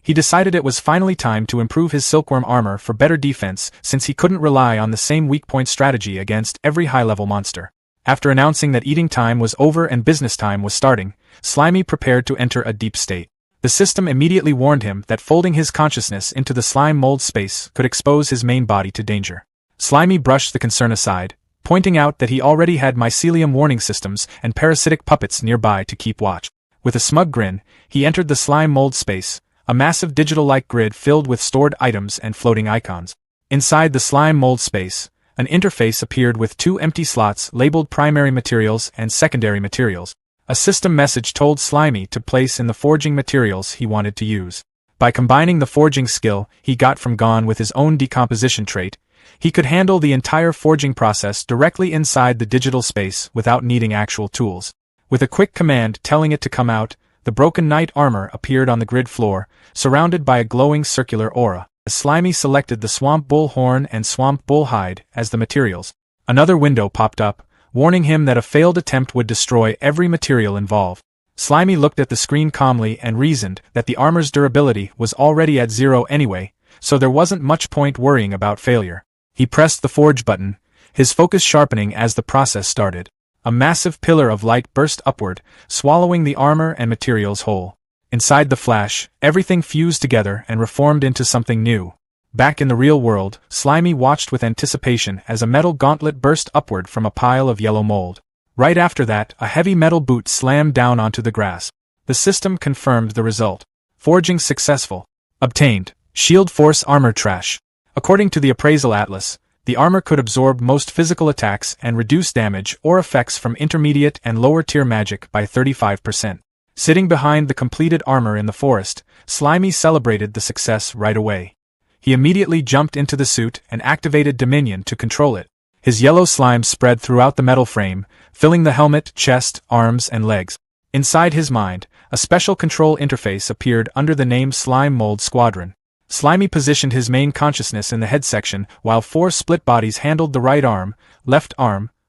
Speaker 1: He decided it was finally time to improve his silkworm armor for better defense since he couldn't rely on the same weak point strategy against every high-level monster. After announcing that eating time was over and business time was starting, Slimy prepared to enter a deep state. The system immediately warned him that folding his consciousness into the slime mold space could expose his main body to danger. Slimy brushed the concern aside, pointing out that he already had mycelium warning systems and parasitic puppets nearby to keep watch. With a smug grin, he entered the slime mold space, a massive digital-like grid filled with stored items and floating icons. Inside the slime mold space, an interface appeared with 2 empty slots labeled primary materials and secondary materials. A system message told Slimy to place in the forging materials he wanted to use. By combining the forging skill he got from Gon with his own decomposition trait, he could handle the entire forging process directly inside the digital space without needing actual tools. With a quick command telling it to come out, the broken knight armor appeared on the grid floor, surrounded by a glowing circular aura. Slimy selected the swamp bull horn and swamp bull hide as the materials. Another window popped up, warning him that a failed attempt would destroy every material involved. Slimy looked at the screen calmly and reasoned that the armor's durability was already at 0 anyway, so there wasn't much point worrying about failure. He pressed the forge button, his focus sharpening as the process started. A massive pillar of light burst upward, swallowing the armor and materials whole. Inside the flash, everything fused together and reformed into something new. Back in the real world, Slimy watched with anticipation as a metal gauntlet burst upward from a pile of yellow mold. Right after that, a heavy metal boot slammed down onto the grass. The system confirmed the result. Forging successful. Obtained. Shield Force Armor Trash. According to the appraisal atlas, the armor could absorb most physical attacks and reduce damage or effects from intermediate and lower tier magic by 35%. Sitting behind the completed armor in the forest, Slimy celebrated the success right away. He immediately jumped into the suit and activated Dominion to control it. His yellow slime spread throughout the metal frame, filling the helmet, chest, arms, and legs. Inside his mind, a special control interface appeared under the name Slime Mold Squadron. Slimy positioned his main consciousness in the head section, while 4 split bodies handled the right arm,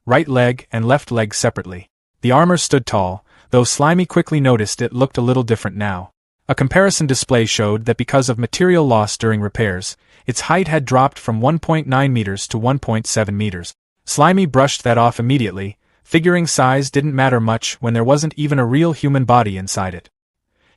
Speaker 1: right leg, and left leg separately. The armor stood tall, though Slimy quickly noticed it looked a little different now. A comparison display showed that because of material loss during repairs, its height had dropped from 1.9 meters to 1.7 meters. Slimy brushed that off immediately, figuring size didn't matter much when there wasn't even a real human body inside it.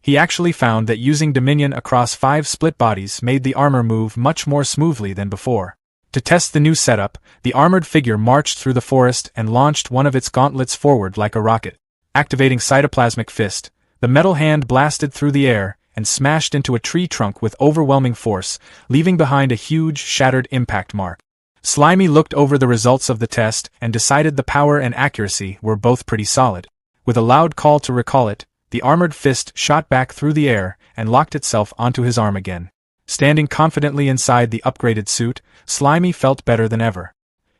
Speaker 1: He actually found that using Dominion across 5 split bodies made the armor move much more smoothly than before. To test the new setup, the armored figure marched through the forest and launched one of its gauntlets forward like a rocket. Activating Cytoplasmic Fist, the metal hand blasted through the air and smashed into a tree trunk with overwhelming force, leaving behind a huge, shattered impact mark. Slimy looked over the results of the test and decided the power and accuracy were both pretty solid. With a loud call to recall it, the armored fist shot back through the air and locked itself onto his arm again. Standing confidently inside the upgraded suit, Slimy felt better than ever.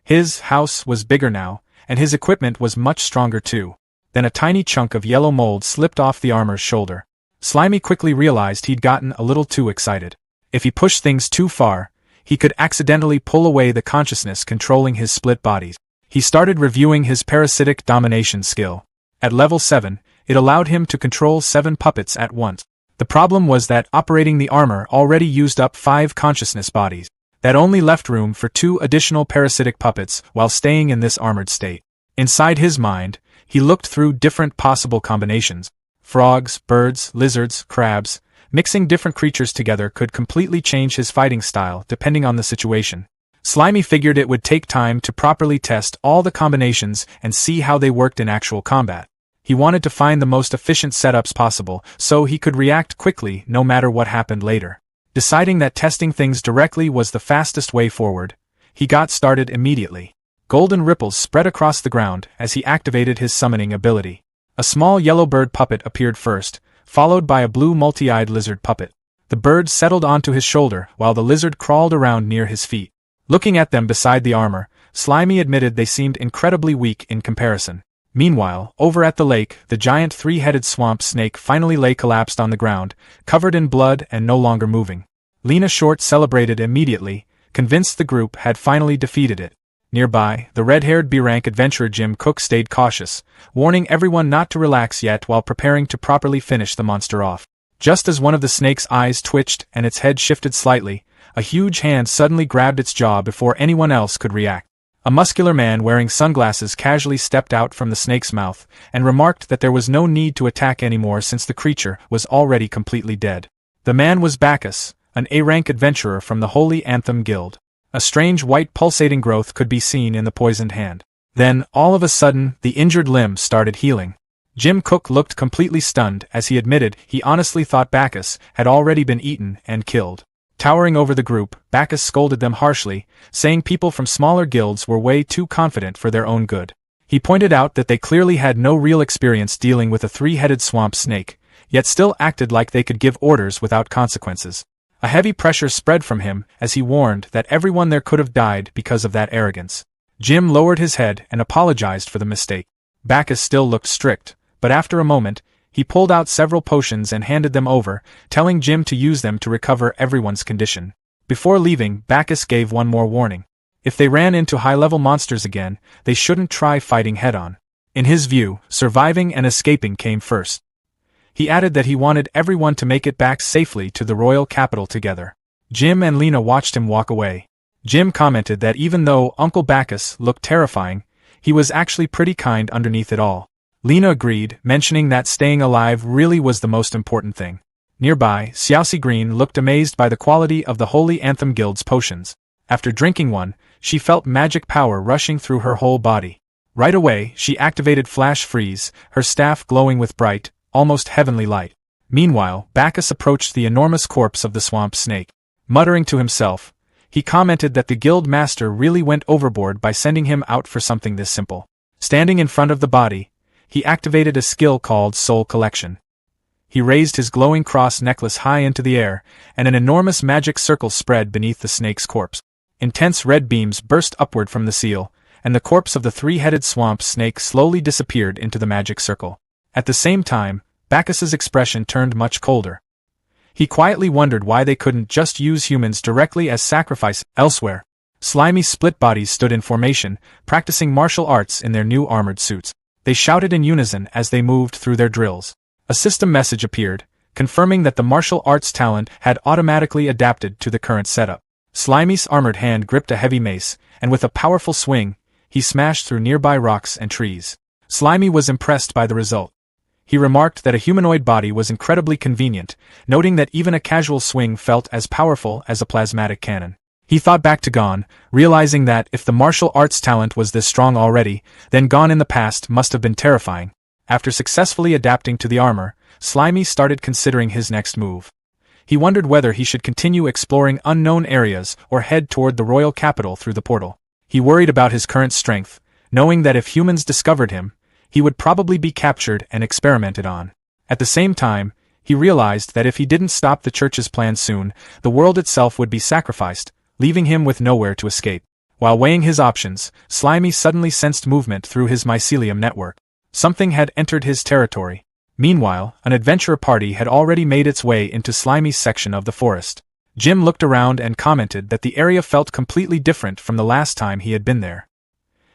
Speaker 1: His house was bigger now, and his equipment was much stronger too. Then a tiny chunk of yellow mold slipped off the armor's shoulder. Slimy quickly realized he'd gotten a little too excited. If he pushed things too far, he could accidentally pull away the consciousness controlling his split bodies. He started reviewing his parasitic domination skill. At level 7, it allowed him to control 7 puppets at once. The problem was that operating the armor already used up 5 consciousness bodies. That only left room for 2 additional parasitic puppets while staying in this armored state. Inside his mind, he looked through different possible combinations. Frogs, birds, lizards, crabs. Mixing different creatures together could completely change his fighting style depending on the situation. Slimy figured it would take time to properly test all the combinations and see how they worked in actual combat. He wanted to find the most efficient setups possible so he could react quickly no matter what happened later. Deciding that testing things directly was the fastest way forward, he got started immediately. Golden ripples spread across the ground as he activated his summoning ability. A small yellow bird puppet appeared first, followed by a blue multi-eyed lizard puppet. The bird settled onto his shoulder while the lizard crawled around near his feet. Looking at them beside the armor, Slimy admitted they seemed incredibly weak in comparison. Meanwhile, over at the lake, the giant 3-headed swamp snake finally lay collapsed on the ground, covered in blood and no longer moving. Lena Short celebrated immediately, convinced the group had finally defeated it. Nearby, the red-haired B-rank adventurer Jim Cook stayed cautious, warning everyone not to relax yet while preparing to properly finish the monster off. Just as one of the snake's eyes twitched and its head shifted slightly, a huge hand suddenly grabbed its jaw before anyone else could react. A muscular man wearing sunglasses casually stepped out from the snake's mouth and remarked that there was no need to attack anymore since the creature was already completely dead. The man was Bacchus, an A-rank adventurer from the Holy Anthem Guild. A strange white pulsating growth could be seen in the poisoned hand. Then, all of a sudden, the injured limb started healing. Jim Cook looked completely stunned as he admitted he honestly thought Bacchus had already been eaten and killed. Towering over the group, Bacchus scolded them harshly, saying people from smaller guilds were way too confident for their own good. He pointed out that they clearly had no real experience dealing with a three-headed swamp snake, yet still acted like they could give orders without consequences. A heavy pressure spread from him as he warned that everyone there could have died because of that arrogance. Jim lowered his head and apologized for the mistake. Bacchus still looked strict, but after a moment, he pulled out several potions and handed them over, telling Jim to use them to recover everyone's condition. Before leaving, Bacchus gave one more warning. If they ran into high-level monsters again, they shouldn't try fighting head-on. In his view, surviving and escaping came first. He added that he wanted everyone to make it back safely to the royal capital together. Jim and Lena watched him walk away. Jim commented that even though Uncle Bacchus looked terrifying, he was actually pretty kind underneath it all. Lena agreed, mentioning that staying alive really was the most important thing. Nearby, Xiaoxi Green looked amazed by the quality of the Holy Anthem Guild's potions. After drinking one, she felt magic power rushing through her whole body. Right away, she activated Flash Freeze, her staff glowing with bright, almost heavenly light. Meanwhile, Bacchus approached the enormous corpse of the swamp snake. Muttering to himself, he commented that the guild master really went overboard by sending him out for something this simple. Standing in front of the body, he activated a skill called Soul Collection. He raised his glowing cross necklace high into the air, and an enormous magic circle spread beneath the snake's corpse. Intense red beams burst upward from the seal, and the corpse of the three-headed swamp snake slowly disappeared into the magic circle. At the same time, Bacchus's expression turned much colder. He quietly wondered why they couldn't just use humans directly as sacrifice elsewhere. Slimy split bodies stood in formation, practicing martial arts in their new armored suits. They shouted in unison as they moved through their drills. A system message appeared, confirming that the martial arts talent had automatically adapted to the current setup. Slimy's armored hand gripped a heavy mace, and with a powerful swing, he smashed through nearby rocks and trees. Slimy was impressed by the result. He remarked that a humanoid body was incredibly convenient, noting that even a casual swing felt as powerful as a plasmatic cannon. He thought back to Gon, realizing that if the martial arts talent was this strong already, then Gon in the past must have been terrifying. After successfully adapting to the armor, Slimy started considering his next move. He wondered whether he should continue exploring unknown areas or head toward the royal capital through the portal. He worried about his current strength, knowing that if humans discovered him, he would probably be captured and experimented on. At the same time, he realized that if he didn't stop the church's plan soon, the world itself would be sacrificed, leaving him with nowhere to escape. While weighing his options, Slimy suddenly sensed movement through his mycelium network. Something had entered his territory. Meanwhile, an adventurer party had already made its way into Slimy's section of the forest. Jim looked around and commented that the area felt completely different from the last time he had been there.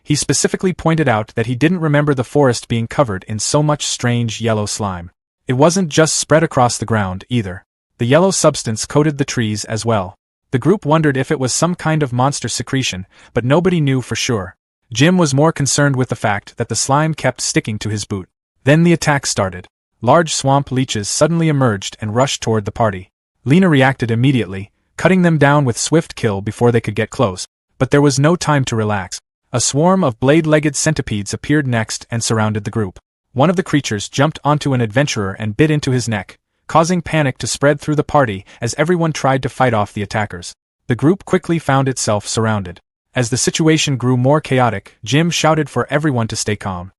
Speaker 1: He specifically pointed out that he didn't remember the forest being covered in so much strange yellow slime. It wasn't just spread across the ground, either. The yellow substance coated the trees as well. The group wondered if it was some kind of monster secretion, but nobody knew for sure. Jim was more concerned with the fact that the slime kept sticking to his boot. Then the attack started. Large swamp leeches suddenly emerged and rushed toward the party. Lena reacted immediately, cutting them down with swift kill before they could get close. But there was no time to relax. A swarm of blade-legged centipedes appeared next and surrounded the group. One of the creatures jumped onto an adventurer and bit into his neck, causing panic to spread through the party as everyone tried to fight off the attackers. The group quickly found itself surrounded. As the situation grew more chaotic, Jim shouted for everyone to stay calm.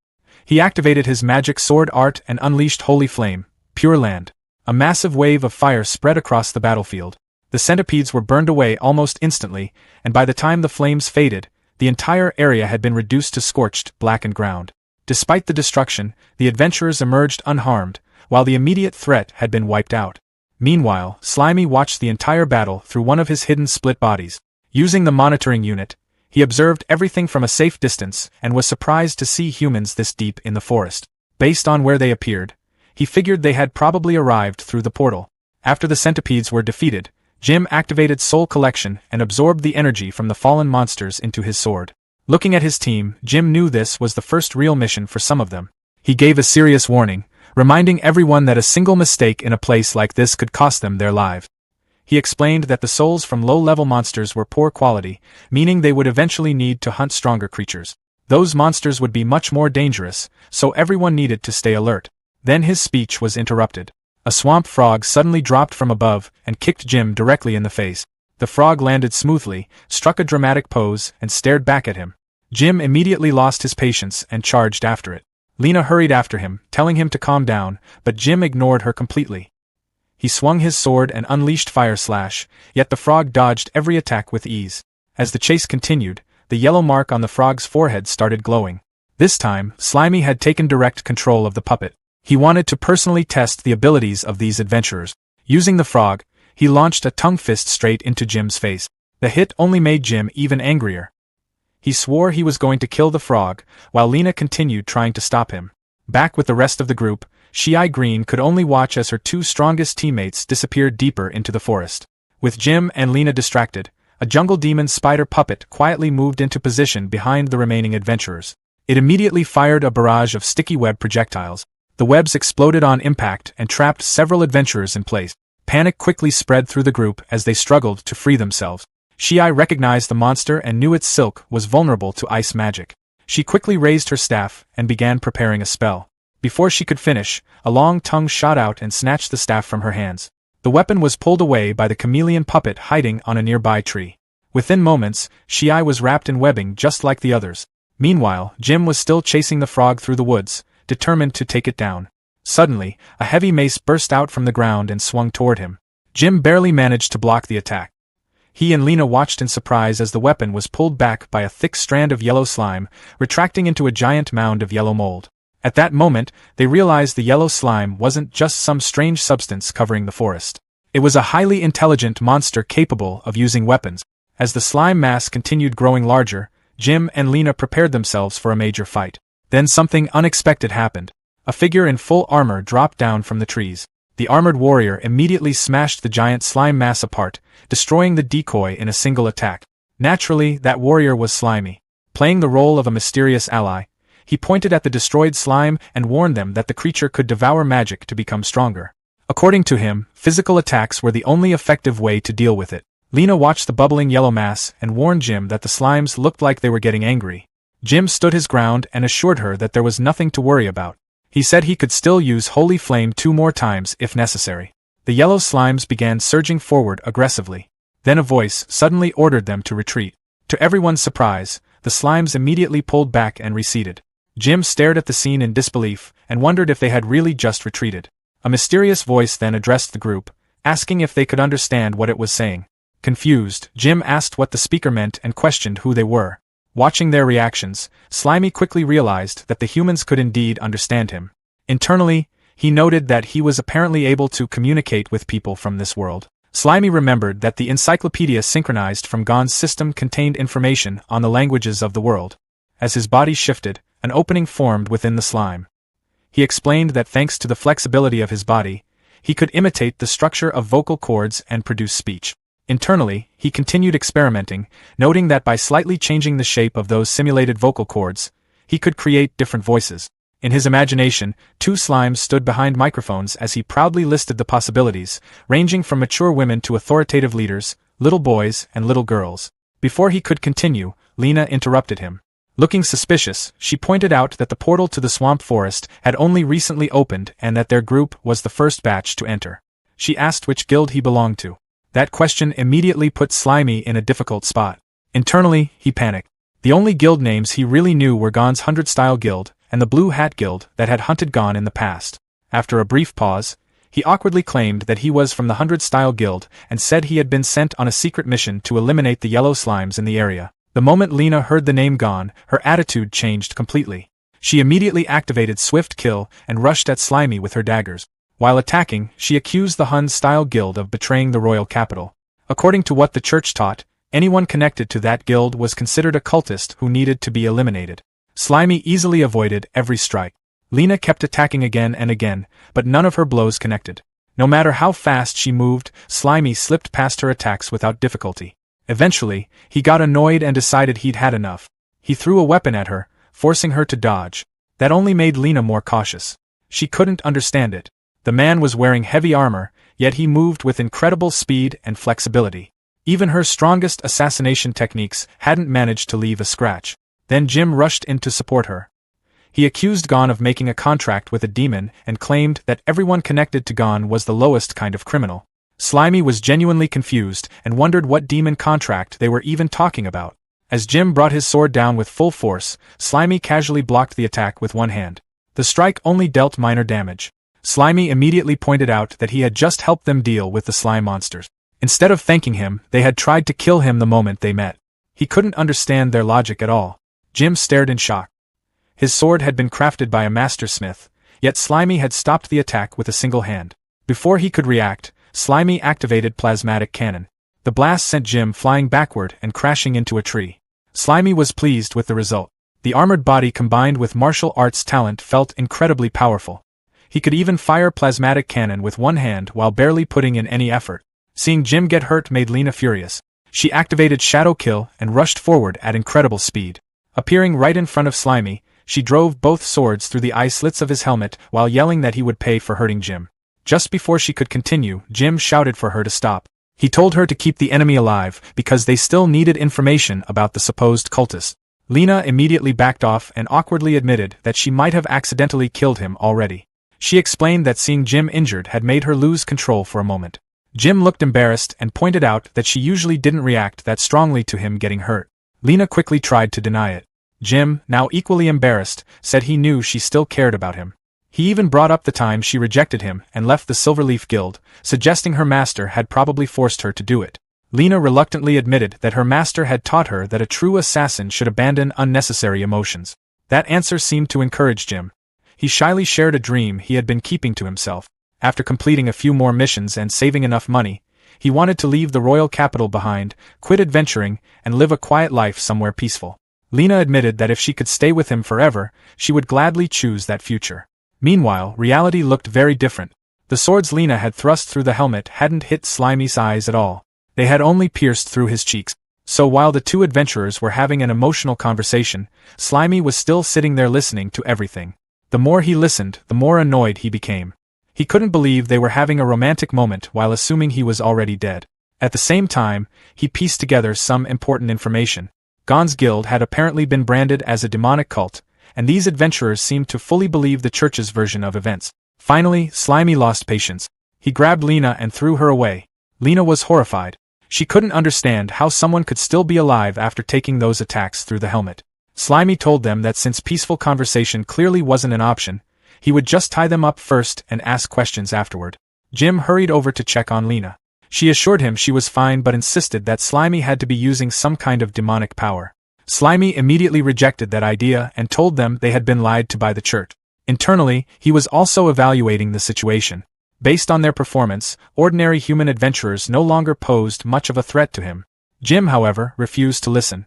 Speaker 1: He activated his magic sword art and unleashed Holy Flame, Pure Land. A massive wave of fire spread across the battlefield. The centipedes were burned away almost instantly, and by the time the flames faded, the entire area had been reduced to scorched, blackened ground. Despite the destruction, the adventurers emerged unharmed, while the immediate threat had been wiped out. Meanwhile, Slimy watched the entire battle through one of his hidden split bodies. Using the monitoring unit, he observed everything from a safe distance and was surprised to see humans this deep in the forest. Based on where they appeared, he figured they had probably arrived through the portal. After the centipedes were defeated, Jim activated Soul Collection and absorbed the energy from the fallen monsters into his sword. Looking at his team, Jim knew this was the first real mission for some of them. He gave a serious warning, reminding everyone that a single mistake in a place like this could cost them their lives. He explained that the souls from low-level monsters were poor quality, meaning they would eventually need to hunt stronger creatures. Those monsters would be much more dangerous, so everyone needed to stay alert. Then his speech was interrupted. A swamp frog suddenly dropped from above and kicked Jim directly in the face. The frog landed smoothly, struck a dramatic pose, and stared back at him. Jim immediately lost his patience and charged after it. Lena hurried after him, telling him to calm down, but Jim ignored her completely. He swung his sword and unleashed fire slash, yet the frog dodged every attack with ease. As the chase continued, the yellow mark on the frog's forehead started glowing. This time, Slimy had taken direct control of the puppet. He wanted to personally test the abilities of these adventurers. Using the frog, he launched a tongue fist straight into Jim's face. The hit only made Jim even angrier. He swore he was going to kill the frog, while Lena continued trying to stop him. Back with the rest of the group, Shi-Ai Green could only watch as her two strongest teammates disappeared deeper into the forest. With Jim and Lena distracted, a jungle demon spider puppet quietly moved into position behind the remaining adventurers. It immediately fired a barrage of sticky web projectiles. The webs exploded on impact and trapped several adventurers in place. Panic quickly spread through the group as they struggled to free themselves. Shi-Ai recognized the monster and knew its silk was vulnerable to ice magic. She quickly raised her staff and began preparing a spell. Before she could finish, a long tongue shot out and snatched the staff from her hands. The weapon was pulled away by the chameleon puppet hiding on a nearby tree. Within moments, Shi-Ai was wrapped in webbing just like the others. Meanwhile, Jim was still chasing the frog through the woods, determined to take it down. Suddenly, a heavy mace burst out from the ground and swung toward him. Jim barely managed to block the attack. He and Lena watched in surprise as the weapon was pulled back by a thick strand of yellow slime, retracting into a giant mound of yellow mold. At that moment, they realized the yellow slime wasn't just some strange substance covering the forest. It was a highly intelligent monster capable of using weapons. As the slime mass continued growing larger, Jim and Lena prepared themselves for a major fight. Then something unexpected happened. A figure in full armor dropped down from the trees. The armored warrior immediately smashed the giant slime mass apart, destroying the decoy in a single attack. Naturally, that warrior was Slimy. Playing the role of a mysterious ally, he pointed at the destroyed slime and warned them that the creature could devour magic to become stronger. According to him, physical attacks were the only effective way to deal with it. Lena watched the bubbling yellow mass and warned Jim that the slimes looked like they were getting angry. Jim stood his ground and assured her that there was nothing to worry about. He said he could still use Holy Flame 2 more times if necessary. The yellow slimes began surging forward aggressively. Then a voice suddenly ordered them to retreat. To everyone's surprise, the slimes immediately pulled back and receded. Jim stared at the scene in disbelief and wondered if they had really just retreated. A mysterious voice then addressed the group, asking if they could understand what it was saying. Confused, Jim asked what the speaker meant and questioned who they were. Watching their reactions, Slimy quickly realized that the humans could indeed understand him. Internally, he noted that he was apparently able to communicate with people from this world. Slimy remembered that the encyclopedia synchronized from Gon's system contained information on the languages of the world. As his body shifted, an opening formed within the slime. He explained that thanks to the flexibility of his body, he could imitate the structure of vocal cords and produce speech. Internally, he continued experimenting, noting that by slightly changing the shape of those simulated vocal cords, he could create different voices. In his imagination, 2 slimes stood behind microphones as he proudly listed the possibilities, ranging from mature women to authoritative leaders, little boys and little girls. Before he could continue, Lena interrupted him. Looking suspicious, she pointed out that the portal to the swamp forest had only recently opened and that their group was the first batch to enter. She asked which guild he belonged to. That question immediately put Slimy in a difficult spot. Internally, he panicked. The only guild names he really knew were Gon's 100-style guild and the Blue Hat Guild that had hunted Gon in the past. After a brief pause, he awkwardly claimed that he was from the 100-style guild and said he had been sent on a secret mission to eliminate the yellow slimes in the area. The moment Lena heard the name Gon, her attitude changed completely. She immediately activated Swift Kill and rushed at Slimy with her daggers. While attacking, she accused the Hun-style guild of betraying the royal capital. According to what the church taught, anyone connected to that guild was considered a cultist who needed to be eliminated. Slimy easily avoided every strike. Lena kept attacking again and again, but none of her blows connected. No matter how fast she moved, Slimy slipped past her attacks without difficulty. Eventually, he got annoyed and decided he'd had enough. He threw a weapon at her, forcing her to dodge. That only made Lena more cautious. She couldn't understand it. The man was wearing heavy armor, yet he moved with incredible speed and flexibility. Even her strongest assassination techniques hadn't managed to leave a scratch. Then Jim rushed in to support her. He accused Gon of making a contract with a demon and claimed that everyone connected to Gon was the lowest kind of criminal. Slimy was genuinely confused and wondered what demon contract they were even talking about. As Jim brought his sword down with full force, Slimy casually blocked the attack with one hand. The strike only dealt minor damage. Slimy immediately pointed out that he had just helped them deal with the slime monsters. Instead of thanking him, they had tried to kill him the moment they met. He couldn't understand their logic at all. Jim stared in shock. His sword had been crafted by a mastersmith, yet Slimy had stopped the attack with a single hand. Before he could react, Slimy activated plasmatic cannon. The blast sent Jim flying backward and crashing into a tree. Slimy was pleased with the result. The armored body combined with martial arts talent felt incredibly powerful. He could even fire plasmatic cannon with one hand while barely putting in any effort. Seeing Jim get hurt made Lena furious. She activated Shadow Kill and rushed forward at incredible speed. Appearing right in front of Slimy, she drove both swords through the eye slits of his helmet while yelling that he would pay for hurting Jim. Just before she could continue, Jim shouted for her to stop. He told her to keep the enemy alive because they still needed information about the supposed cultist. Lena immediately backed off and awkwardly admitted that she might have accidentally killed him already. She explained that seeing Jim injured had made her lose control for a moment. Jim looked embarrassed and pointed out that she usually didn't react that strongly to him getting hurt. Lena quickly tried to deny it. Jim, now equally embarrassed, said he knew she still cared about him. He even brought up the time she rejected him and left the Silverleaf Guild, suggesting her master had probably forced her to do it. Lena reluctantly admitted that her master had taught her that a true assassin should abandon unnecessary emotions. That answer seemed to encourage Jim. He shyly shared a dream he had been keeping to himself. After completing a few more missions and saving enough money, he wanted to leave the royal capital behind, quit adventuring, and live a quiet life somewhere peaceful. Lena admitted that if she could stay with him forever, she would gladly choose that future. Meanwhile, reality looked very different. The swords Lena had thrust through the helmet hadn't hit Slimy's eyes at all. They had only pierced through his cheeks. So while the two adventurers were having an emotional conversation, Slimy was still sitting there listening to everything. The more he listened, the more annoyed he became. He couldn't believe they were having a romantic moment while assuming he was already dead. At the same time, he pieced together some important information. Gon's guild had apparently been branded as a demonic cult, and these adventurers seemed to fully believe the church's version of events. Finally, Slimy lost patience. He grabbed Lena and threw her away. Lena was horrified. She couldn't understand how someone could still be alive after taking those attacks through the helmet. Slimy told them that since peaceful conversation clearly wasn't an option, he would just tie them up first and ask questions afterward. Jim hurried over to check on Lena. She assured him she was fine but insisted that Slimy had to be using some kind of demonic power. Slimy immediately rejected that idea and told them they had been lied to by the church. Internally, he was also evaluating the situation. Based on their performance, ordinary human adventurers no longer posed much of a threat to him. Jim, however, refused to listen.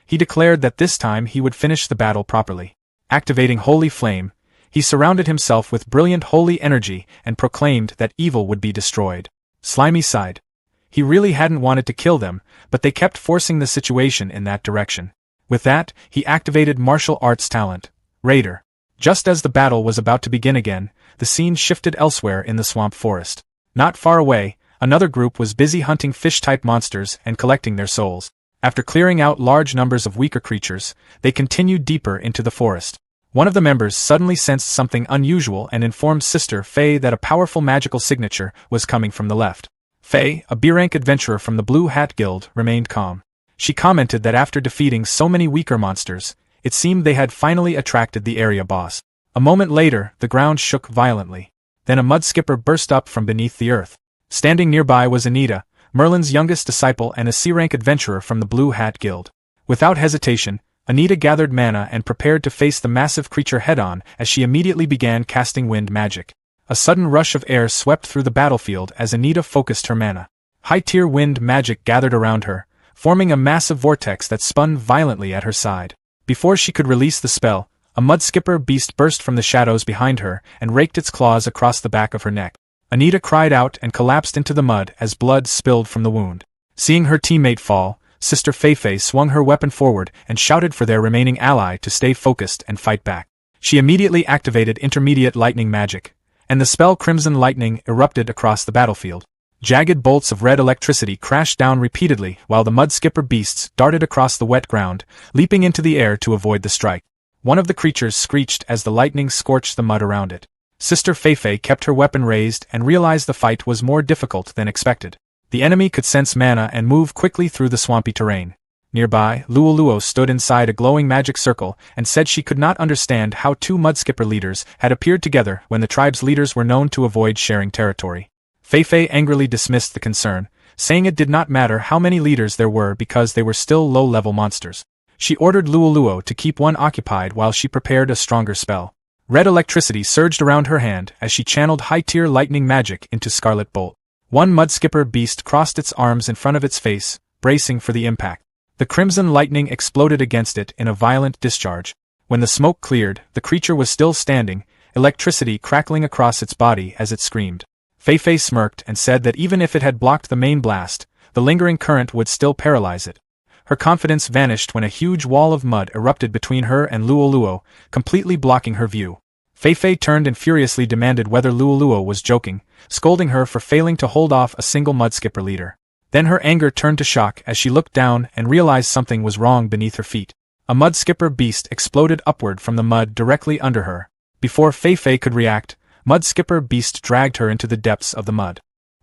Speaker 1: He declared that this time he would finish the battle properly. Activating Holy Flame, he surrounded himself with brilliant holy energy and proclaimed that evil would be destroyed. Slimy sighed. He really hadn't wanted to kill them, but they kept forcing the situation in that direction. With that, he activated martial arts talent, Raider. Just as the battle was about to begin again, the scene shifted elsewhere in the swamp forest. Not far away, another group was busy hunting fish-type monsters and collecting their souls. After clearing out large numbers of weaker creatures, they continued deeper into the forest. One of the members suddenly sensed something unusual and informed Sister Faye that a powerful magical signature was coming from the left. Faye, a B-rank adventurer from the Blue Hat Guild, remained calm. She commented that after defeating so many weaker monsters, it seemed they had finally attracted the area boss. A moment later, the ground shook violently. Then a mud skipper burst up from beneath the earth. Standing nearby was Anita, Merlin's youngest disciple and a C-rank adventurer from the Blue Hat Guild. Without hesitation, Anita gathered mana and prepared to face the massive creature head-on as she immediately began casting wind magic. A sudden rush of air swept through the battlefield as Anita focused her mana. High-tier wind magic gathered around her, forming a massive vortex that spun violently at her side. Before she could release the spell, a mud skipper beast burst from the shadows behind her and raked its claws across the back of her neck. Anita cried out and collapsed into the mud as blood spilled from the wound. Seeing her teammate fall, Sister Feifei swung her weapon forward and shouted for their remaining ally to stay focused and fight back. She immediately activated intermediate lightning magic, and the spell Crimson Lightning erupted across the battlefield. Jagged bolts of red electricity crashed down repeatedly while the mud skipper beasts darted across the wet ground, leaping into the air to avoid the strike. One of the creatures screeched as the lightning scorched the mud around it. Sister Feifei kept her weapon raised and realized the fight was more difficult than expected. The enemy could sense mana and move quickly through the swampy terrain. Nearby, Luoluo stood inside a glowing magic circle and said she could not understand how two mudskipper leaders had appeared together when the tribe's leaders were known to avoid sharing territory. Feifei angrily dismissed the concern, saying it did not matter how many leaders there were because they were still low-level monsters. She ordered Luoluo to keep one occupied while she prepared a stronger spell. Red electricity surged around her hand as she channeled high-tier lightning magic into Scarlet Bolt. One mudskipper beast crossed its arms in front of its face, bracing for the impact. The crimson lightning exploded against it in a violent discharge. When the smoke cleared, the creature was still standing, electricity crackling across its body as it screamed. Feifei smirked and said that even if it had blocked the main blast, the lingering current would still paralyze it. Her confidence vanished when a huge wall of mud erupted between her and Luoluo, completely blocking her view. Feifei turned and furiously demanded whether Luoluo was joking, scolding her for failing to hold off a single mudskipper leader. Then her anger turned to shock as she looked down and realized something was wrong beneath her feet. A mudskipper beast exploded upward from the mud directly under her. Before Feifei could react, Mudskipper Beast dragged her into the depths of the mud.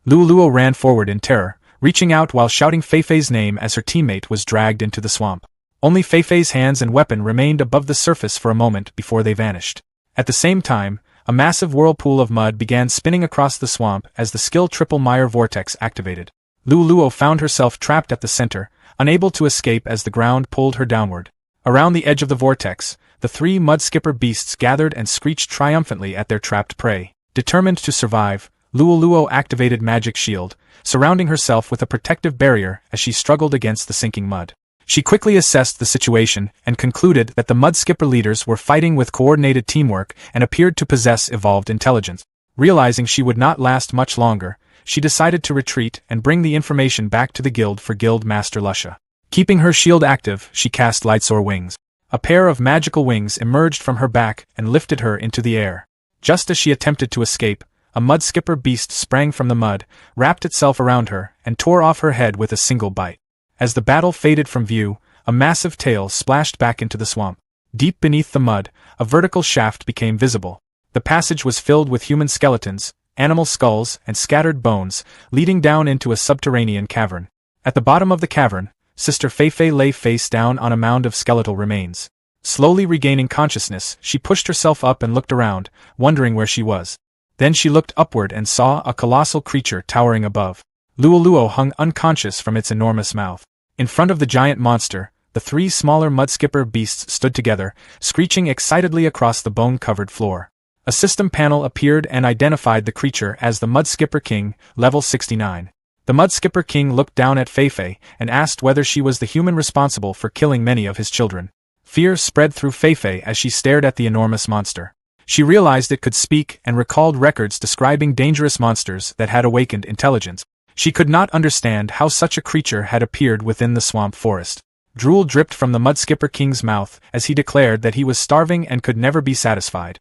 Speaker 1: Luoluo ran forward in terror, reaching out while shouting Feifei's name as her teammate was dragged into the swamp. Only Feifei's hands and weapon remained above the surface for a moment before they vanished. At the same time, a massive whirlpool of mud began spinning across the swamp as the skill Triple Mire Vortex activated. Luoluo found herself trapped at the center, unable to escape as the ground pulled her downward. Around the edge of the vortex, the three mudskipper beasts gathered and screeched triumphantly at their trapped prey. Determined to survive, Luoluo activated Magic Shield, surrounding herself with a protective barrier as she struggled against the sinking mud. She quickly assessed the situation and concluded that the mudskipper leaders were fighting with coordinated teamwork and appeared to possess evolved intelligence. Realizing she would not last much longer, she decided to retreat and bring the information back to the guild for Guild Master Lusha. Keeping her shield active, she cast Lightsoar Wings. A pair of magical wings emerged from her back and lifted her into the air. Just as she attempted to escape, a mudskipper beast sprang from the mud, wrapped itself around her, and tore off her head with a single bite. As the battle faded from view, a massive tail splashed back into the swamp. Deep beneath the mud, a vertical shaft became visible. The passage was filled with human skeletons, animal skulls, and scattered bones, leading down into a subterranean cavern. At the bottom of the cavern, Sister Feifei lay face down on a mound of skeletal remains. Slowly regaining consciousness, she pushed herself up and looked around, wondering where she was. Then she looked upward and saw a colossal creature towering above. Luoluo hung unconscious from its enormous mouth. In front of the giant monster, the three smaller mudskipper beasts stood together, screeching excitedly across the bone-covered floor. A system panel appeared and identified the creature as the Mudskipper King, level 69. The Mudskipper King looked down at Feifei and asked whether she was the human responsible for killing many of his children. Fear spread through Feifei as she stared at the enormous monster. She realized it could speak and recalled records describing dangerous monsters that had awakened intelligence. She could not understand how such a creature had appeared within the swamp forest. Drool dripped from the Mudskipper King's mouth as he declared that he was starving and could never be satisfied.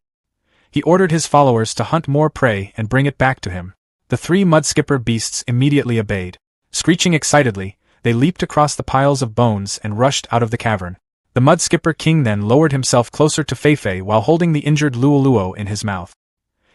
Speaker 1: He ordered his followers to hunt more prey and bring it back to him. The three mudskipper beasts immediately obeyed. Screeching excitedly, they leaped across the piles of bones and rushed out of the cavern. The Mudskipper King then lowered himself closer to Feifei while holding the injured Luoluo in his mouth.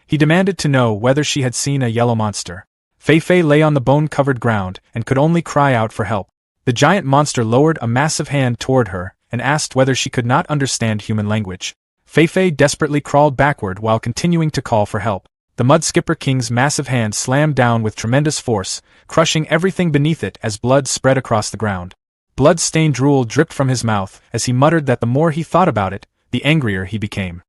Speaker 1: He demanded to know whether she had seen a yellow monster. Feifei lay on the bone-covered ground and could only cry out for help. The giant monster lowered a massive hand toward her and asked whether she could not understand human language. Feifei desperately crawled backward while continuing to call for help. The Mudskipper King's massive hand slammed down with tremendous force, crushing everything beneath it as blood spread across the ground. Blood-stained drool dripped from his mouth as he muttered that the more he thought about it, the angrier he became.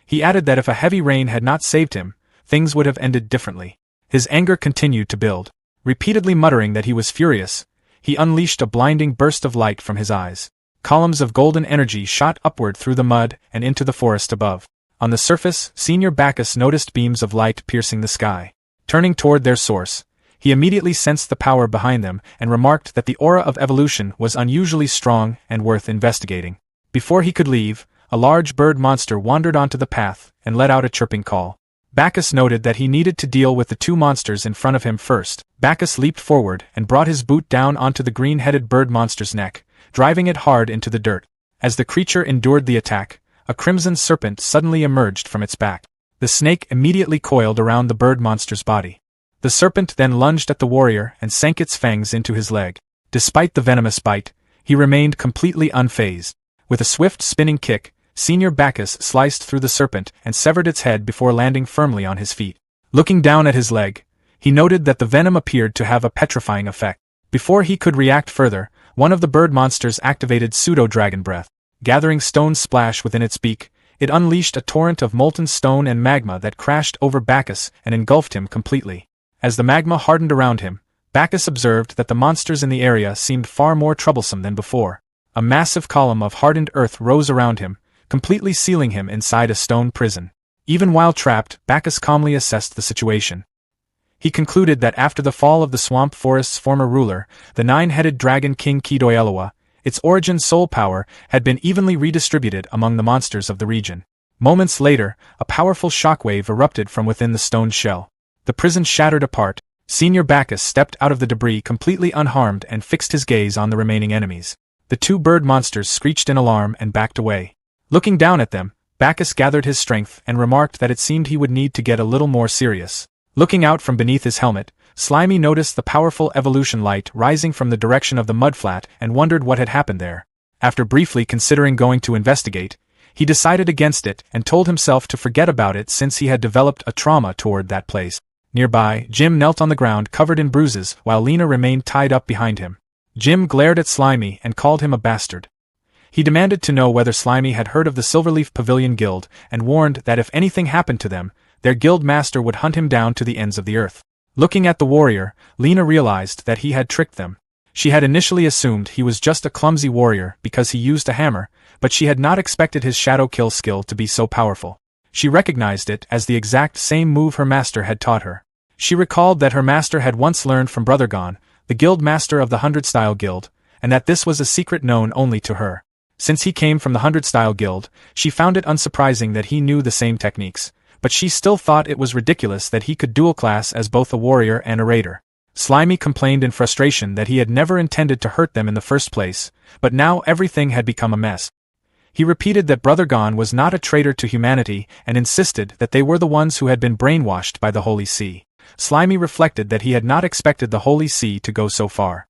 Speaker 1: He added that if a heavy rain had not saved him, things would have ended differently. His anger continued to build. Repeatedly muttering that he was furious, he unleashed a blinding burst of light from his eyes. Columns of golden energy shot upward through the mud and into the forest above. On the surface, Senior Bacchus noticed beams of light piercing the sky. Turning toward their source, he immediately sensed the power behind them and remarked that the aura of evolution was unusually strong and worth investigating. Before he could leave, a large bird monster wandered onto the path and let out a chirping call. Bacchus noted that he needed to deal with the two monsters in front of him first. Bacchus leaped forward and brought his boot down onto the green-headed bird monster's neck, driving it hard into the dirt. As the creature endured the attack, a crimson serpent suddenly emerged from its back. The snake immediately coiled around the bird monster's body. The serpent then lunged at the warrior and sank its fangs into his leg. Despite the venomous bite, he remained completely unfazed. With a swift spinning kick, Senior Bacchus sliced through the serpent and severed its head before landing firmly on his feet. Looking down at his leg, he noted that the venom appeared to have a petrifying effect. Before he could react further, one of the bird monsters activated pseudo-dragon breath. Gathering stone splash within its beak, it unleashed a torrent of molten stone and magma that crashed over Bacchus and engulfed him completely. As the magma hardened around him, Bacchus observed that the monsters in the area seemed far more troublesome than before. A massive column of hardened earth rose around him, completely sealing him inside a stone prison. Even while trapped, Bacchus calmly assessed the situation. He concluded that after the fall of the swamp forest's former ruler, the nine-headed dragon king Kidoyelua, its origin soul power had been evenly redistributed among the monsters of the region. Moments later, a powerful shockwave erupted from within the stone shell. The prison shattered apart. Senior Bacchus stepped out of the debris completely unharmed and fixed his gaze on the remaining enemies. The two bird monsters screeched in alarm and backed away. Looking down at them, Bacchus gathered his strength and remarked that it seemed he would need to get a little more serious. Looking out from beneath his helmet, Slimy noticed the powerful evolution light rising from the direction of the mudflat and wondered what had happened there. After briefly considering going to investigate, he decided against it and told himself to forget about it since he had developed a trauma toward that place. Nearby, Jim knelt on the ground covered in bruises while Lena remained tied up behind him. Jim glared at Slimy and called him a bastard. He demanded to know whether Slimy had heard of the Silverleaf Pavilion Guild and warned that if anything happened to them, their guild master would hunt him down to the ends of the earth. Looking at the warrior, Lena realized that he had tricked them. She had initially assumed he was just a clumsy warrior because he used a hammer, but she had not expected his shadow kill skill to be so powerful. She recognized it as the exact same move her master had taught her. She recalled that her master had once learned from Brother Gon, the guild master of the 100-style guild, and that this was a secret known only to her. Since he came from the 100-style guild, she found it unsurprising that he knew the same techniques, but she still thought it was ridiculous that he could dual class as both a warrior and a raider. Slimy complained in frustration that he had never intended to hurt them in the first place, but now everything had become a mess. He repeated that Brother Gon was not a traitor to humanity and insisted that they were the ones who had been brainwashed by the Holy See. Slimy reflected that he had not expected the Holy See to go so far.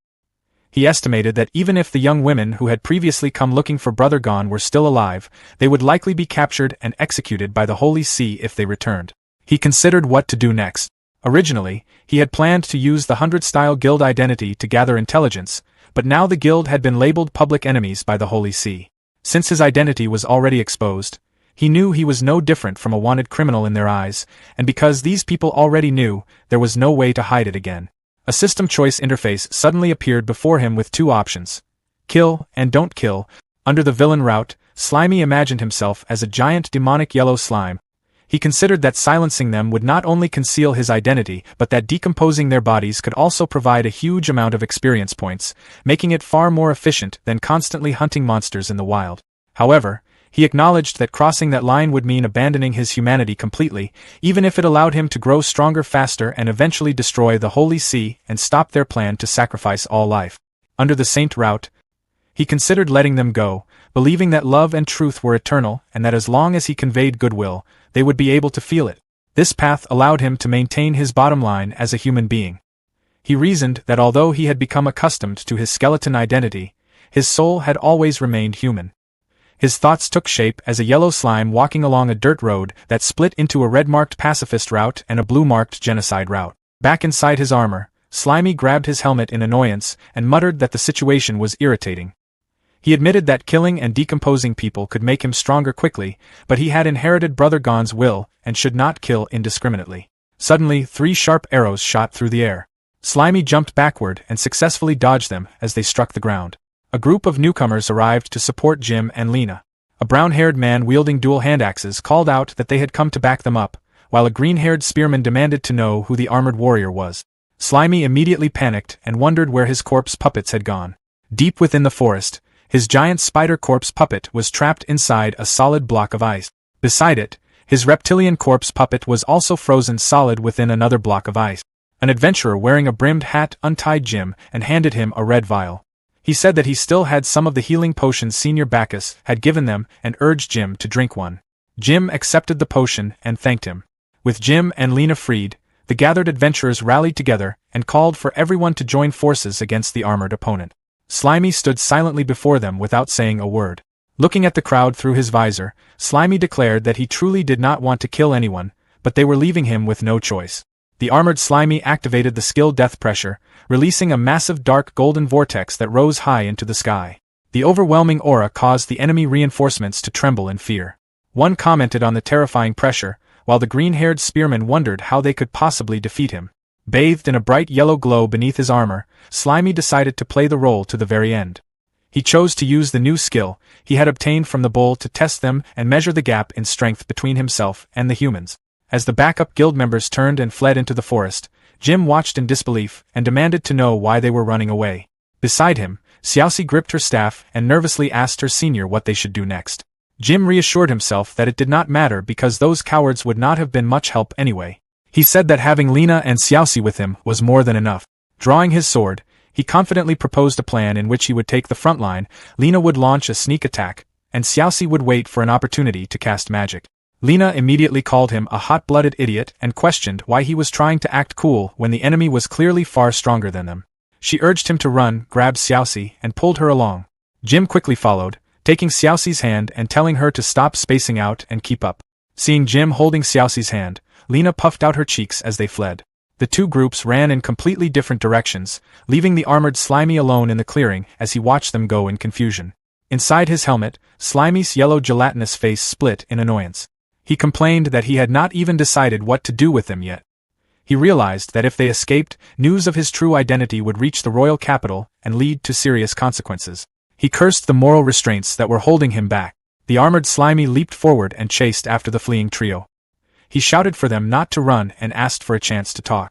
Speaker 1: He estimated that even if the young women who had previously come looking for Brother Gon were still alive, they would likely be captured and executed by the Holy See if they returned. He considered what to do next. Originally, he had planned to use the 100-style guild identity to gather intelligence, but now the guild had been labeled public enemies by the Holy See. Since his identity was already exposed, he knew he was no different from a wanted criminal in their eyes, and because these people already knew, there was no way to hide it again. A system choice interface suddenly appeared before him with two options: kill and don't kill. Under the villain route, Slimy imagined himself as a giant demonic yellow slime. He considered that silencing them would not only conceal his identity but that decomposing their bodies could also provide a huge amount of experience points, making it far more efficient than constantly hunting monsters in the wild. However, he acknowledged that crossing that line would mean abandoning his humanity completely, even if it allowed him to grow stronger faster and eventually destroy the Holy See and stop their plan to sacrifice all life. Under the Saint route, he considered letting them go, believing that love and truth were eternal and that as long as he conveyed goodwill, they would be able to feel it. This path allowed him to maintain his bottom line as a human being. He reasoned that although he had become accustomed to his skeleton identity, his soul had always remained human. His thoughts took shape as a yellow slime walking along a dirt road that split into a red-marked pacifist route and a blue-marked genocide route. Back inside his armor, Slimy grabbed his helmet in annoyance and muttered that the situation was irritating. He admitted that killing and decomposing people could make him stronger quickly, but he had inherited Brother Gon's will and should not kill indiscriminately. Suddenly, 3 sharp arrows shot through the air. Slimy jumped backward and successfully dodged them as they struck the ground. A group of newcomers arrived to support Jim and Lena. A brown-haired man wielding dual hand-axes called out that they had come to back them up, while a green-haired spearman demanded to know who the armored warrior was. Slimy immediately panicked and wondered where his corpse puppets had gone. Deep within the forest, his giant spider corpse puppet was trapped inside a solid block of ice. Beside it, his reptilian corpse puppet was also frozen solid within another block of ice. An adventurer wearing a brimmed hat untied Jim and handed him a red vial. He said that he still had some of the healing potions Senior Bacchus had given them and urged Jim to drink one. Jim accepted the potion and thanked him. With Jim and Lena freed, the gathered adventurers rallied together and called for everyone to join forces against the armored opponent. Slimy stood silently before them without saying a word. Looking at the crowd through his visor, Slimy declared that he truly did not want to kill anyone, but they were leaving him with no choice. The armored Slimy activated the skill Death Pressure, releasing a massive dark golden vortex that rose high into the sky. The overwhelming aura caused the enemy reinforcements to tremble in fear. One commented on the terrifying pressure, while the green-haired spearmen wondered how they could possibly defeat him. Bathed in a bright yellow glow beneath his armor, Slimy decided to play the role to the very end. He chose to use the new skill he had obtained from the bull to test them and measure the gap in strength between himself and the humans. As the backup guild members turned and fled into the forest, Jim watched in disbelief and demanded to know why they were running away. Beside him, Xiaoxi gripped her staff and nervously asked her senior what they should do next. Jim reassured himself that it did not matter because those cowards would not have been much help anyway. He said that having Lena and Xiaoxi with him was more than enough. Drawing his sword, he confidently proposed a plan in which he would take the front line, Lena would launch a sneak attack, and Xiaoxi would wait for an opportunity to cast magic. Lena immediately called him a hot-blooded idiot and questioned why he was trying to act cool when the enemy was clearly far stronger than them. She urged him to run, grabbed Xiaoxi, and pulled her along. Jim quickly followed, taking Xiaoxi's hand and telling her to stop spacing out and keep up. Seeing Jim holding Xiaoxi's hand, Lena puffed out her cheeks as they fled. The two groups ran in completely different directions, leaving the armored Slimy alone in the clearing as he watched them go in confusion. Inside his helmet, Slimy's yellow gelatinous face split in annoyance. He complained that he had not even decided what to do with them yet. He realized that if they escaped, news of his true identity would reach the royal capital and lead to serious consequences. He cursed the moral restraints that were holding him back. The armored Slimy leaped forward and chased after the fleeing trio. He shouted for them not to run and asked for a chance to talk.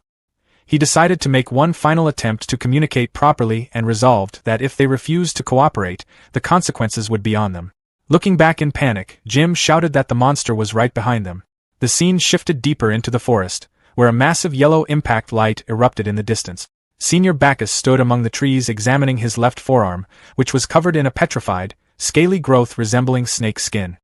Speaker 1: He decided to make one final attempt to communicate properly and resolved that if they refused to cooperate, the consequences would be on them. Looking back in panic, Jim shouted that the monster was right behind them. The scene shifted deeper into the forest, where a massive yellow impact light erupted in the distance. Senior Bacchus stood among the trees examining his left forearm, which was covered in a petrified, scaly growth resembling snake skin.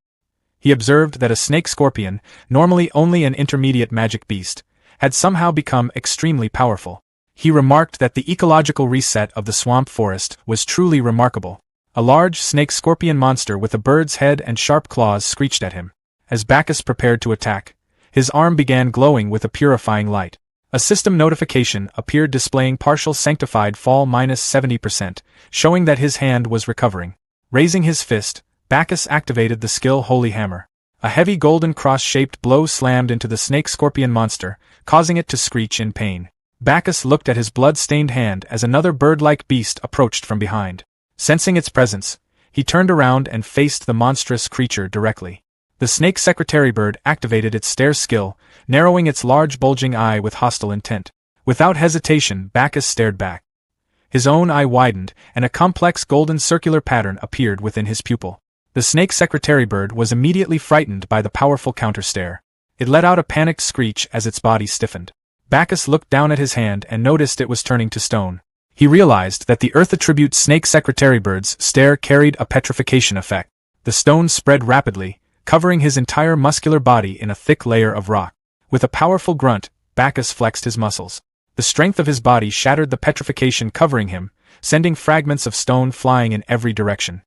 Speaker 1: He observed that a snake scorpion, normally only an intermediate magic beast, had somehow become extremely powerful. He remarked that the ecological reset of the swamp forest was truly remarkable. A large snake-scorpion monster with a bird's head and sharp claws screeched at him. As Bacchus prepared to attack, his arm began glowing with a purifying light. A system notification appeared displaying partial sanctified fall -70%, showing that his hand was recovering. Raising his fist, Bacchus activated the skill Holy Hammer. A heavy golden cross-shaped blow slammed into the snake-scorpion monster, causing it to screech in pain. Bacchus looked at his blood-stained hand as another bird-like beast approached from behind. Sensing its presence, he turned around and faced the monstrous creature directly. The snake secretary bird activated its stare skill, narrowing its large bulging eye with hostile intent. Without hesitation, Bacchus stared back. His own eye widened, and a complex golden circular pattern appeared within his pupil. The snake secretary bird was immediately frightened by the powerful counter-stare. It let out a panicked screech as its body stiffened. Bacchus looked down at his hand and noticed it was turning to stone. He realized that the Earth attribute snake secretary bird's stare carried a petrification effect. The stone spread rapidly, covering his entire muscular body in a thick layer of rock. With a powerful grunt, Bacchus flexed his muscles. The strength of his body shattered the petrification covering him, sending fragments of stone flying in every direction.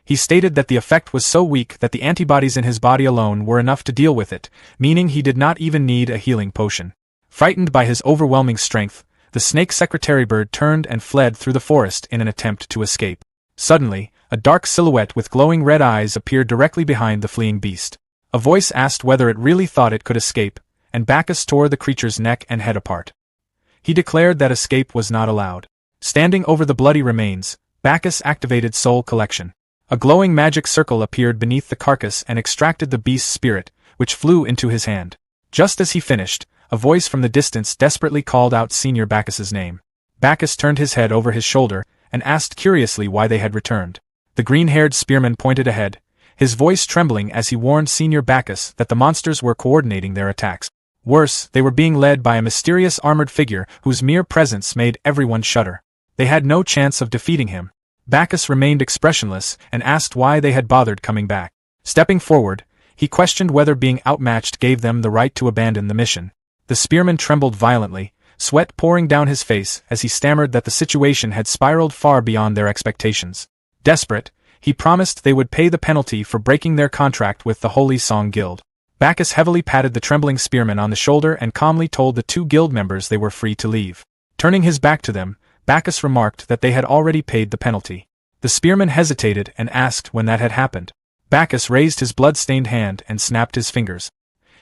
Speaker 1: He stated that the effect was so weak that the antibodies in his body alone were enough to deal with it, meaning he did not even need a healing potion. Frightened by his overwhelming strength, the snake secretary bird turned and fled through the forest in an attempt to escape. Suddenly, a dark silhouette with glowing red eyes appeared directly behind the fleeing beast. A voice asked whether it really thought it could escape, and Bacchus tore the creature's neck and head apart. He declared that escape was not allowed. Standing over the bloody remains, Bacchus activated Soul Collection. A glowing magic circle appeared beneath the carcass and extracted the beast's spirit, which flew into his hand. Just as he finished, a voice from the distance desperately called out Senior Bacchus's name. Bacchus turned his head over his shoulder and asked curiously why they had returned. The green-haired spearman pointed ahead, his voice trembling as he warned Senior Bacchus that the monsters were coordinating their attacks. Worse, they were being led by a mysterious armored figure whose mere presence made everyone shudder. They had no chance of defeating him. Bacchus remained expressionless and asked why they had bothered coming back. Stepping forward, he questioned whether being outmatched gave them the right to abandon the mission. The spearman trembled violently, sweat pouring down his face as he stammered that the situation had spiraled far beyond their expectations. Desperate, he promised they would pay the penalty for breaking their contract with the Holy Song Guild. Bacchus heavily patted the trembling spearman on the shoulder and calmly told the two guild members they were free to leave. Turning his back to them, Bacchus remarked that they had already paid the penalty. The spearman hesitated and asked when that had happened. Bacchus raised his blood-stained hand and snapped his fingers.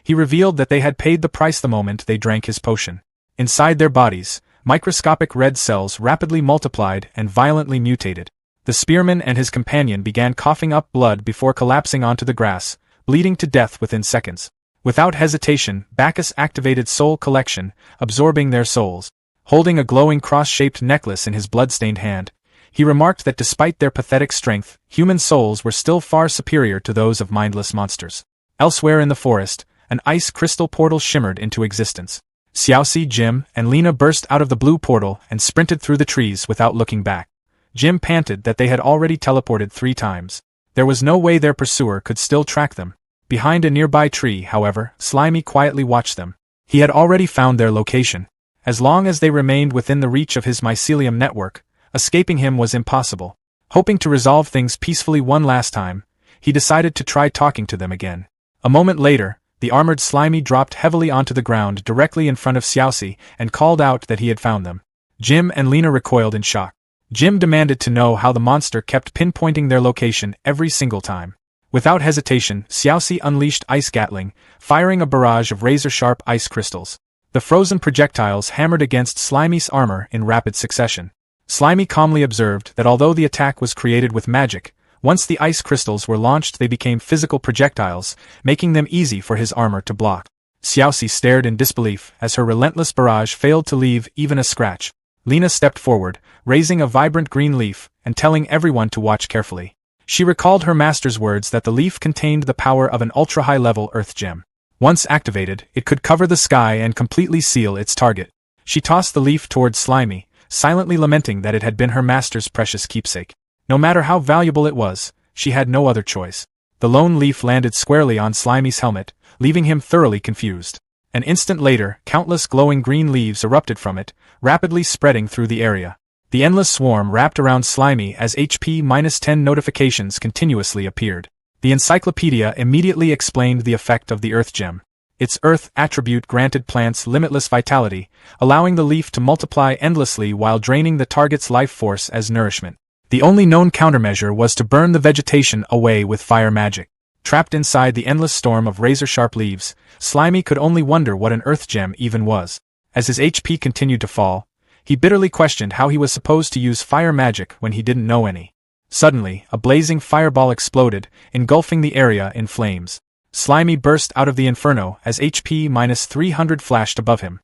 Speaker 1: He revealed that they had paid the price the moment they drank his potion. Inside their bodies, microscopic red cells rapidly multiplied and violently mutated. The spearman and his companion began coughing up blood before collapsing onto the grass, bleeding to death within seconds. Without hesitation, Bacchus activated Soul Collection, absorbing their souls. Holding a glowing cross-shaped necklace in his blood-stained hand, he remarked that despite their pathetic strength, human souls were still far superior to those of mindless monsters. Elsewhere in the forest, an ice crystal portal shimmered into existence. Xiaoxi, Jim, and Lena burst out of the blue portal and sprinted through the trees without looking back. Jim panted that they had already teleported 3 times. There was no way their pursuer could still track them. Behind a nearby tree, however, Slimy quietly watched them. He had already found their location. As long as they remained within the reach of his mycelium network, escaping him was impossible. Hoping to resolve things peacefully one last time, he decided to try talking to them again. A moment later, the armored Slimy dropped heavily onto the ground directly in front of Xiaoxi and called out that he had found them. Jim and Lena recoiled in shock. Jim demanded to know how the monster kept pinpointing their location every single time. Without hesitation, Xiaoxi unleashed Ice Gatling, firing a barrage of razor-sharp ice crystals. The frozen projectiles hammered against Slimy's armor in rapid succession. Slimy calmly observed that although the attack was created with magic, once the ice crystals were launched they became physical projectiles, making them easy for his armor to block. Xiaoxi stared in disbelief as her relentless barrage failed to leave even a scratch. Lena stepped forward, raising a vibrant green leaf, and telling everyone to watch carefully. She recalled her master's words that the leaf contained the power of an ultra-high-level earth gem. Once activated, it could cover the sky and completely seal its target. She tossed the leaf towards Slimy, silently lamenting that it had been her master's precious keepsake. No matter how valuable it was, she had no other choice. The lone leaf landed squarely on Slimy's helmet, leaving him thoroughly confused. An instant later, countless glowing green leaves erupted from it, rapidly spreading through the area. The endless swarm wrapped around Slimy as HP-10 notifications continuously appeared. The encyclopedia immediately explained the effect of the Earth Gem. Its Earth attribute granted plants limitless vitality, allowing the leaf to multiply endlessly while draining the target's life force as nourishment. The only known countermeasure was to burn the vegetation away with fire magic. Trapped inside the endless storm of razor-sharp leaves, Slimy could only wonder what an Earth Gem even was. As his HP continued to fall, he bitterly questioned how he was supposed to use fire magic when he didn't know any. Suddenly, a blazing fireball exploded, engulfing the area in flames. Slimy burst out of the inferno as HP-300 flashed above him.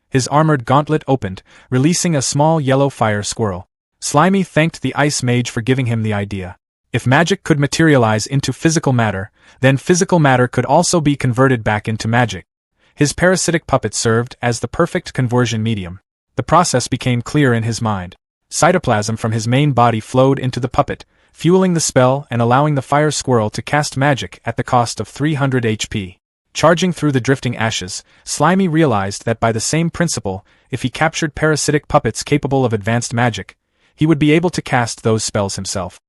Speaker 1: His armored gauntlet opened, releasing a small yellow fire squirrel. Slimy thanked the ice mage for giving him the idea. If magic could materialize into physical matter, then physical matter could also be converted back into magic. His parasitic puppet served as the perfect conversion medium. The process became clear in his mind. Cytoplasm from his main body flowed into the puppet, fueling the spell and allowing the fire squirrel to cast magic at the cost of 300 HP. Charging through the drifting ashes, Slimy realized that by the same principle, if he captured parasitic puppets capable of advanced magic, he would be able to cast those spells himself.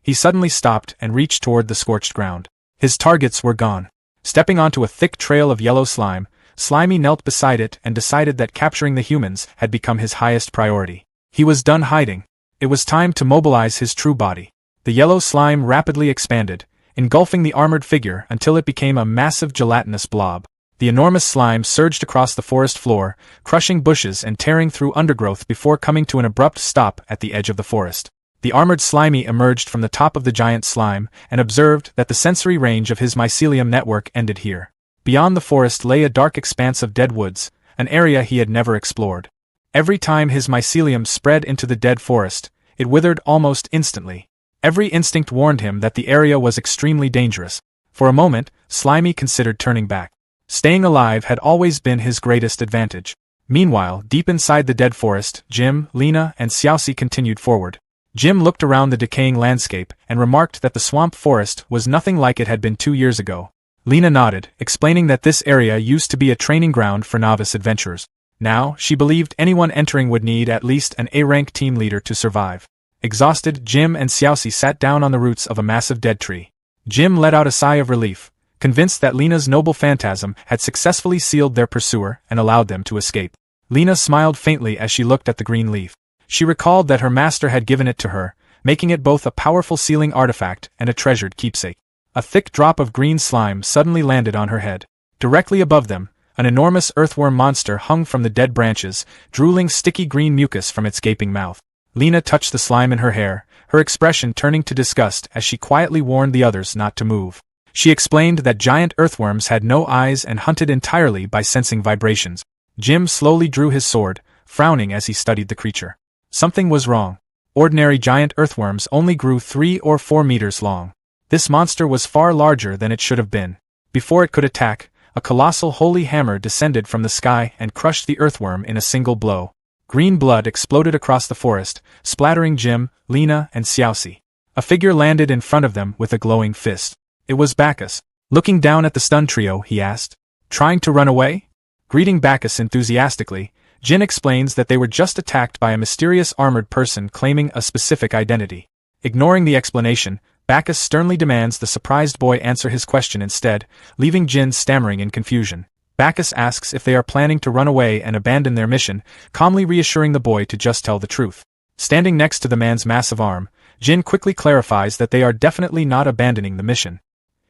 Speaker 1: He suddenly stopped and reached toward the scorched ground. His targets were gone. Stepping onto a thick trail of yellow slime, Slimy knelt beside it and decided that capturing the humans had become his highest priority. He was done hiding. It was time to mobilize his true body. The yellow slime rapidly expanded, engulfing the armored figure until it became a massive gelatinous blob. The enormous slime surged across the forest floor, crushing bushes and tearing through undergrowth before coming to an abrupt stop at the edge of the forest. The armored Slimy emerged from the top of the giant slime and observed that the sensory range of his mycelium network ended here. Beyond the forest lay a dark expanse of dead woods, an area he had never explored. Every time his mycelium spread into the dead forest, it withered almost instantly. Every instinct warned him that the area was extremely dangerous. For a moment, Slimy considered turning back. Staying alive had always been his greatest advantage. Meanwhile, deep inside the dead forest, Jim, Lena, and Xiaoxi continued forward. Jim looked around the decaying landscape and remarked that the swamp forest was nothing like it had been 2 years ago. Lena nodded, explaining that this area used to be a training ground for novice adventurers. Now, she believed anyone entering would need at least an A-rank team leader to survive. Exhausted, Jim and Xiaoxi sat down on the roots of a massive dead tree. Jim let out a sigh of relief, convinced that Lena's noble phantasm had successfully sealed their pursuer and allowed them to escape. Lena smiled faintly as she looked at the green leaf. She recalled that her master had given it to her, making it both a powerful sealing artifact and a treasured keepsake. A thick drop of green slime suddenly landed on her head. Directly above them, an enormous earthworm monster hung from the dead branches, drooling sticky green mucus from its gaping mouth. Lena touched the slime in her hair, her expression turning to disgust as she quietly warned the others not to move. She explained that giant earthworms had no eyes and hunted entirely by sensing vibrations. Jim slowly drew his sword, frowning as he studied the creature. Something was wrong. Ordinary giant earthworms only grew 3 or 4 meters long. This monster was far larger than it should have been. Before it could attack, a colossal holy hammer descended from the sky and crushed the earthworm in a single blow. Green blood exploded across the forest, splattering Jim, Lena, and Xiaoxi. A figure landed in front of them with a glowing fist. It was Bacchus. Looking down at the stunned trio, he asked, "Trying to run away?" Greeting Bacchus enthusiastically, Jin explains that they were just attacked by a mysterious armored person claiming a specific identity. Ignoring the explanation, Bacchus sternly demands the surprised boy answer his question instead, leaving Jin stammering in confusion. Bacchus asks if they are planning to run away and abandon their mission, calmly reassuring the boy to just tell the truth. Standing next to the man's massive arm, Jin quickly clarifies that they are definitely not abandoning the mission.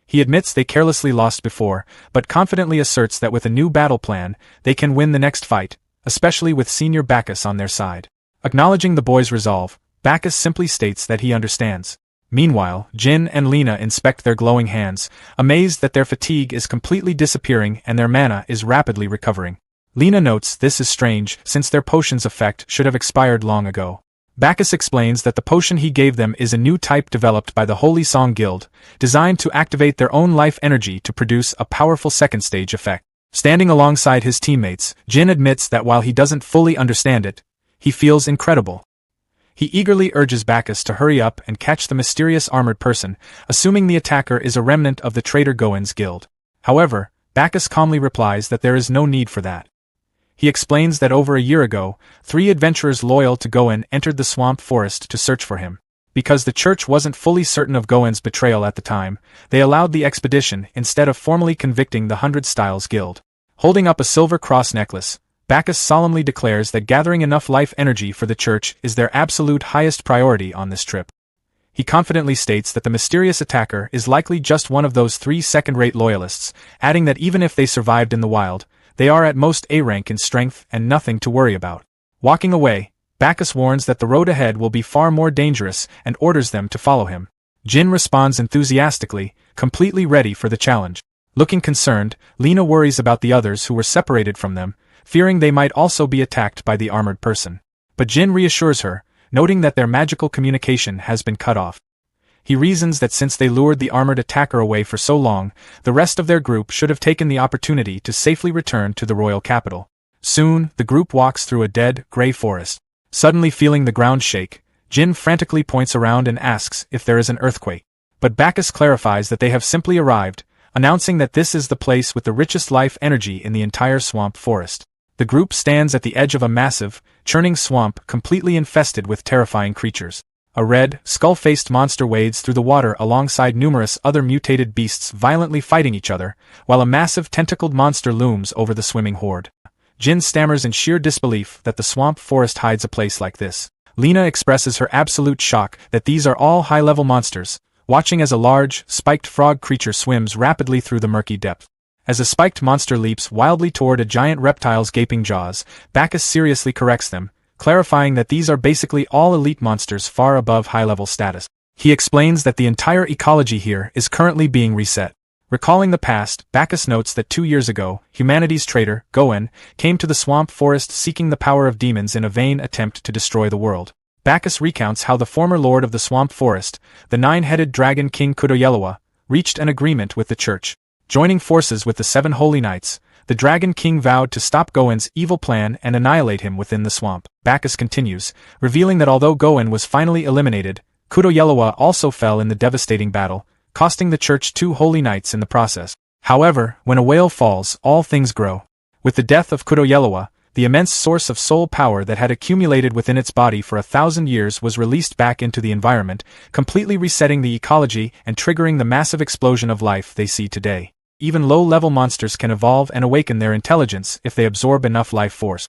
Speaker 1: He admits they carelessly lost before, but confidently asserts that with a new battle plan, they can win the next fight, especially with Senior Bacchus on their side. Acknowledging the boy's resolve, Bacchus simply states that he understands. Meanwhile, Jin and Lena inspect their glowing hands, amazed that their fatigue is completely disappearing and their mana is rapidly recovering. Lena notes this is strange since their potion's effect should have expired long ago. Bacchus explains that the potion he gave them is a new type developed by the Holy Song Guild, designed to activate their own life energy to produce a powerful second-stage effect. Standing alongside his teammates, Jin admits that while he doesn't fully understand it, he feels incredible. He eagerly urges Bacchus to hurry up and catch the mysterious armored person, assuming the attacker is a remnant of the traitor Goen's guild. However, Bacchus calmly replies that there is no need for that. He explains that over a year ago, 3 adventurers loyal to Goen entered the swamp forest to search for him. Because the church wasn't fully certain of Goen's betrayal at the time, they allowed the expedition instead of formally convicting the 100 Styles Guild. Holding up a silver cross necklace, Bacchus solemnly declares that gathering enough life energy for the church is their absolute highest priority on this trip. He confidently states that the mysterious attacker is likely just one of those 3 second-rate loyalists, adding that even if they survived in the wild, they are at most A-rank in strength and nothing to worry about. Walking away, Bacchus warns that the road ahead will be far more dangerous and orders them to follow him. Jin responds enthusiastically, completely ready for the challenge. Looking concerned, Lena worries about the others who were separated from them, fearing they might also be attacked by the armored person. But Jin reassures her, noting that their magical communication has been cut off. He reasons that since they lured the armored attacker away for so long, the rest of their group should have taken the opportunity to safely return to the royal capital. Soon, the group walks through a dead, gray forest. Suddenly feeling the ground shake, Jin frantically points around and asks if there is an earthquake. But Bacchus clarifies that they have simply arrived, announcing that this is the place with the richest life energy in the entire swamp forest. The group stands at the edge of a massive, churning swamp completely infested with terrifying creatures. A red, skull-faced monster wades through the water alongside numerous other mutated beasts violently fighting each other, while a massive tentacled monster looms over the swimming horde. Jin stammers in sheer disbelief that the swamp forest hides a place like this. Lena expresses her absolute shock that these are all high-level monsters, watching as a large, spiked frog creature swims rapidly through the murky depth. As a spiked monster leaps wildly toward a giant reptile's gaping jaws, Bacchus seriously corrects them, clarifying that these are basically all elite monsters far above high-level status. He explains that the entire ecology here is currently being reset. Recalling the past, Bacchus notes that 2 years ago, humanity's traitor, Goen, came to the swamp forest seeking the power of demons in a vain attempt to destroy the world. Bacchus recounts how the former lord of the swamp forest, the 9-headed dragon king Kudoyelwa, reached an agreement with the church. Joining forces with the 7 holy knights, the Dragon King vowed to stop Goen's evil plan and annihilate him within the swamp. Bacchus continues, revealing that although Goen was finally eliminated, Kudo-Yellowa also fell in the devastating battle, costing the church 2 holy knights in the process. However, when a whale falls, all things grow. With the death of Kudo-Yellowa, the immense source of soul power that had accumulated within its body for 1,000 years was released back into the environment, completely resetting the ecology and triggering the massive explosion of life they see today. Even low-level monsters can evolve and awaken their intelligence if they absorb enough life force.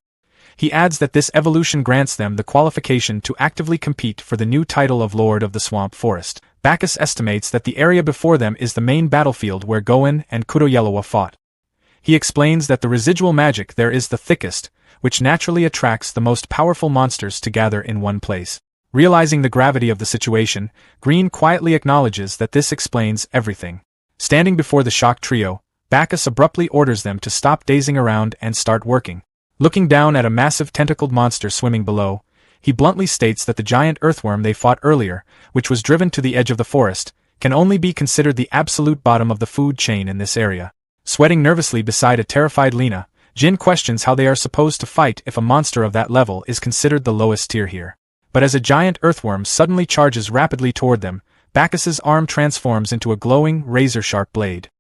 Speaker 1: He adds that this evolution grants them the qualification to actively compete for the new title of Lord of the Swamp Forest. Bacchus estimates that the area before them is the main battlefield where Goen and Kudo-Yellowa fought. He explains that the residual magic there is the thickest, which naturally attracts the most powerful monsters to gather in one place. Realizing the gravity of the situation, Green quietly acknowledges that this explains everything. Standing before the shocked trio, Bacchus abruptly orders them to stop dazing around and start working. Looking down at a massive tentacled monster swimming below, he bluntly states that the giant earthworm they fought earlier, which was driven to the edge of the forest, can only be considered the absolute bottom of the food chain in this area. Sweating nervously beside a terrified Lena, Jin questions how they are supposed to fight if a monster of that level is considered the lowest tier here. But as a giant earthworm suddenly charges rapidly toward them, Bacchus's arm transforms into a glowing, razor-sharp blade.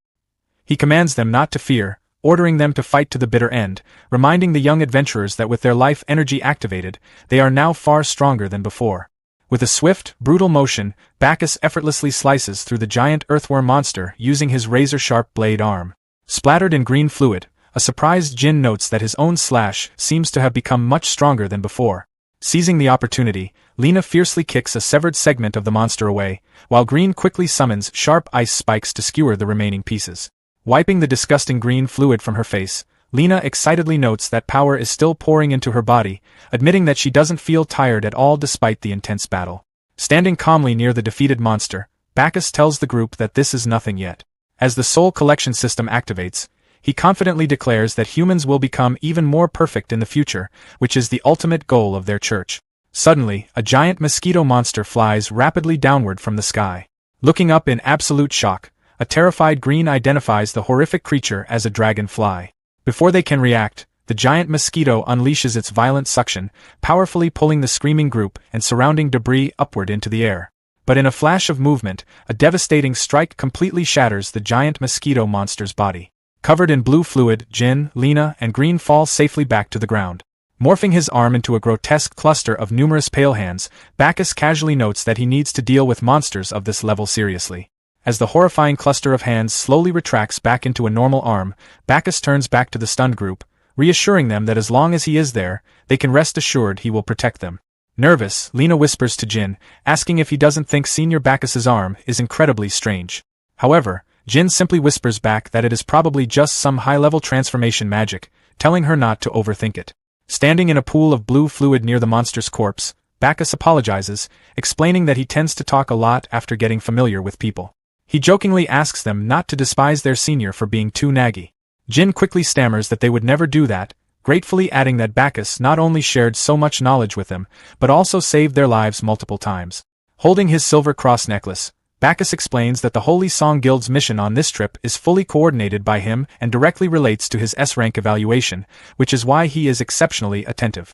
Speaker 1: He commands them not to fear, ordering them to fight to the bitter end, reminding the young adventurers that with their life energy activated, they are now far stronger than before. With a swift, brutal motion, Bacchus effortlessly slices through the giant earthworm monster using his razor-sharp blade arm. Splattered in green fluid, a surprised Jin notes that his own slash seems to have become much stronger than before. Seizing the opportunity, Lena fiercely kicks a severed segment of the monster away, while Green quickly summons sharp ice spikes to skewer the remaining pieces. Wiping the disgusting green fluid from her face, Lena excitedly notes that power is still pouring into her body, admitting that she doesn't feel tired at all despite the intense battle. Standing calmly near the defeated monster, Bacchus tells the group that this is nothing yet. As the soul collection system activates, he confidently declares that humans will become even more perfect in the future, which is the ultimate goal of their church. Suddenly, a giant mosquito monster flies rapidly downward from the sky. Looking up in absolute shock, a terrified Green identifies the horrific creature as a dragonfly. Before they can react, the giant mosquito unleashes its violent suction, powerfully pulling the screaming group and surrounding debris upward into the air. But in a flash of movement, a devastating strike completely shatters the giant mosquito monster's body. Covered in blue fluid, Jin, Lena, and Green fall safely back to the ground. Morphing his arm into a grotesque cluster of numerous pale hands, Bacchus casually notes that he needs to deal with monsters of this level seriously. As the horrifying cluster of hands slowly retracts back into a normal arm, Bacchus turns back to the stunned group, reassuring them that as long as he is there, they can rest assured he will protect them. Nervous, Lena whispers to Jin, asking if he doesn't think Senior Bacchus's arm is incredibly strange. However, Jin simply whispers back that it is probably just some high-level transformation magic, telling her not to overthink it. Standing in a pool of blue fluid near the monster's corpse, Bacchus apologizes, explaining that he tends to talk a lot after getting familiar with people. He jokingly asks them not to despise their senior for being too naggy. Jin quickly stammers that they would never do that, gratefully adding that Bacchus not only shared so much knowledge with them, but also saved their lives multiple times. Holding his silver cross necklace, Bacchus explains that the Holy Song Guild's mission on this trip is fully coordinated by him and directly relates to his S-rank evaluation, which is why he is exceptionally attentive.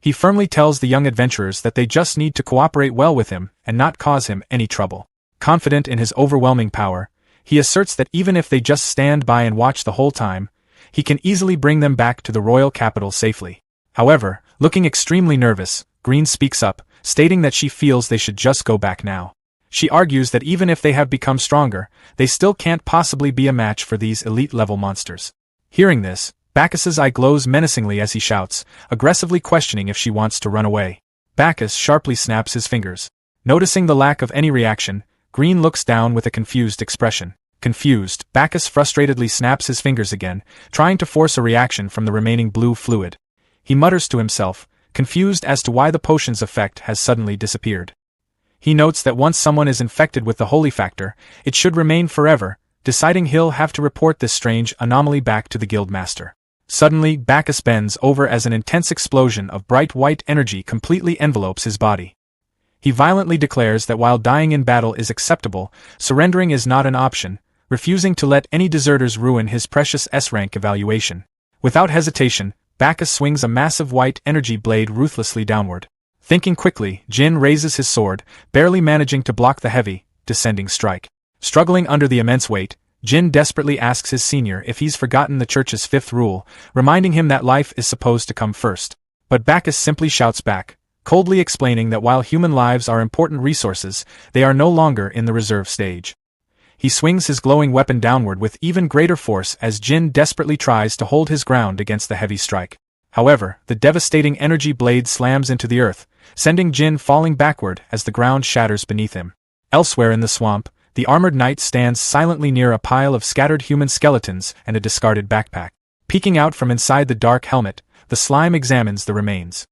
Speaker 1: He firmly tells the young adventurers that they just need to cooperate well with him and not cause him any trouble. Confident in his overwhelming power, he asserts that even if they just stand by and watch the whole time, he can easily bring them back to the royal capital safely. However, looking extremely nervous, Green speaks up, stating that she feels they should just go back now. She argues that even if they have become stronger, they still can't possibly be a match for these elite-level monsters. Hearing this, Bacchus's eye glows menacingly as he shouts, aggressively questioning if she wants to run away. Bacchus sharply snaps his fingers. Noticing the lack of any reaction, Green looks down with a confused expression. Confused, Bacchus frustratedly snaps his fingers again, trying to force a reaction from the remaining blue fluid. He mutters to himself, confused as to why the potion's effect has suddenly disappeared. He notes that once someone is infected with the holy factor, it should remain forever, deciding he'll have to report this strange anomaly back to the guildmaster. Suddenly, Bacchus bends over as an intense explosion of bright white energy completely envelopes his body. He violently declares that while dying in battle is acceptable, surrendering is not an option, refusing to let any deserters ruin his precious S-rank evaluation. Without hesitation, Bacchus swings a massive white energy blade ruthlessly downward. Thinking quickly, Jin raises his sword, barely managing to block the heavy, descending strike. Struggling under the immense weight, Jin desperately asks his senior if he's forgotten the church's fifth rule, reminding him that life is supposed to come first. But Bacchus simply shouts back, coldly explaining that while human lives are important resources, they are no longer in the reserve stage. He swings his glowing weapon downward with even greater force as Jin desperately tries to hold his ground against the heavy strike. However, the devastating energy blade slams into the earth, sending Jin falling backward as the ground shatters beneath him. Elsewhere in the swamp, the armored knight stands silently near a pile of scattered human skeletons and a discarded backpack. Peeking out from inside the dark helmet, the slime examines the remains.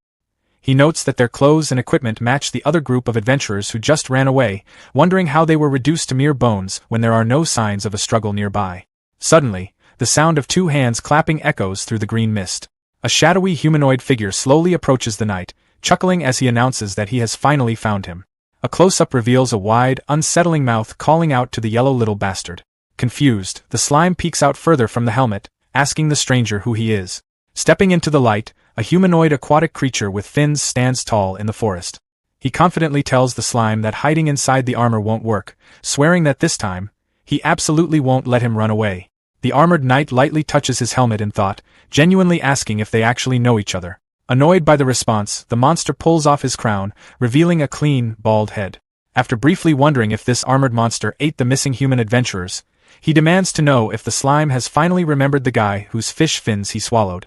Speaker 1: He notes that their clothes and equipment match the other group of adventurers who just ran away, wondering how they were reduced to mere bones when there are no signs of a struggle nearby. Suddenly, the sound of two hands clapping echoes through the green mist. A shadowy humanoid figure slowly approaches the knight, chuckling as he announces that he has finally found him. A close-up reveals a wide, unsettling mouth calling out to the yellow little bastard. Confused, the slime peeks out further from the helmet, asking the stranger who he is. Stepping into the light, a humanoid aquatic creature with fins stands tall in the forest. He confidently tells the slime that hiding inside the armor won't work, swearing that this time, he absolutely won't let him run away. The armored knight lightly touches his helmet in thought, genuinely asking if they actually know each other. Annoyed by the response, the monster pulls off his crown, revealing a clean, bald head. After briefly wondering if this armored monster ate the missing human adventurers, he demands to know if the slime has finally remembered the guy whose fish fins he swallowed.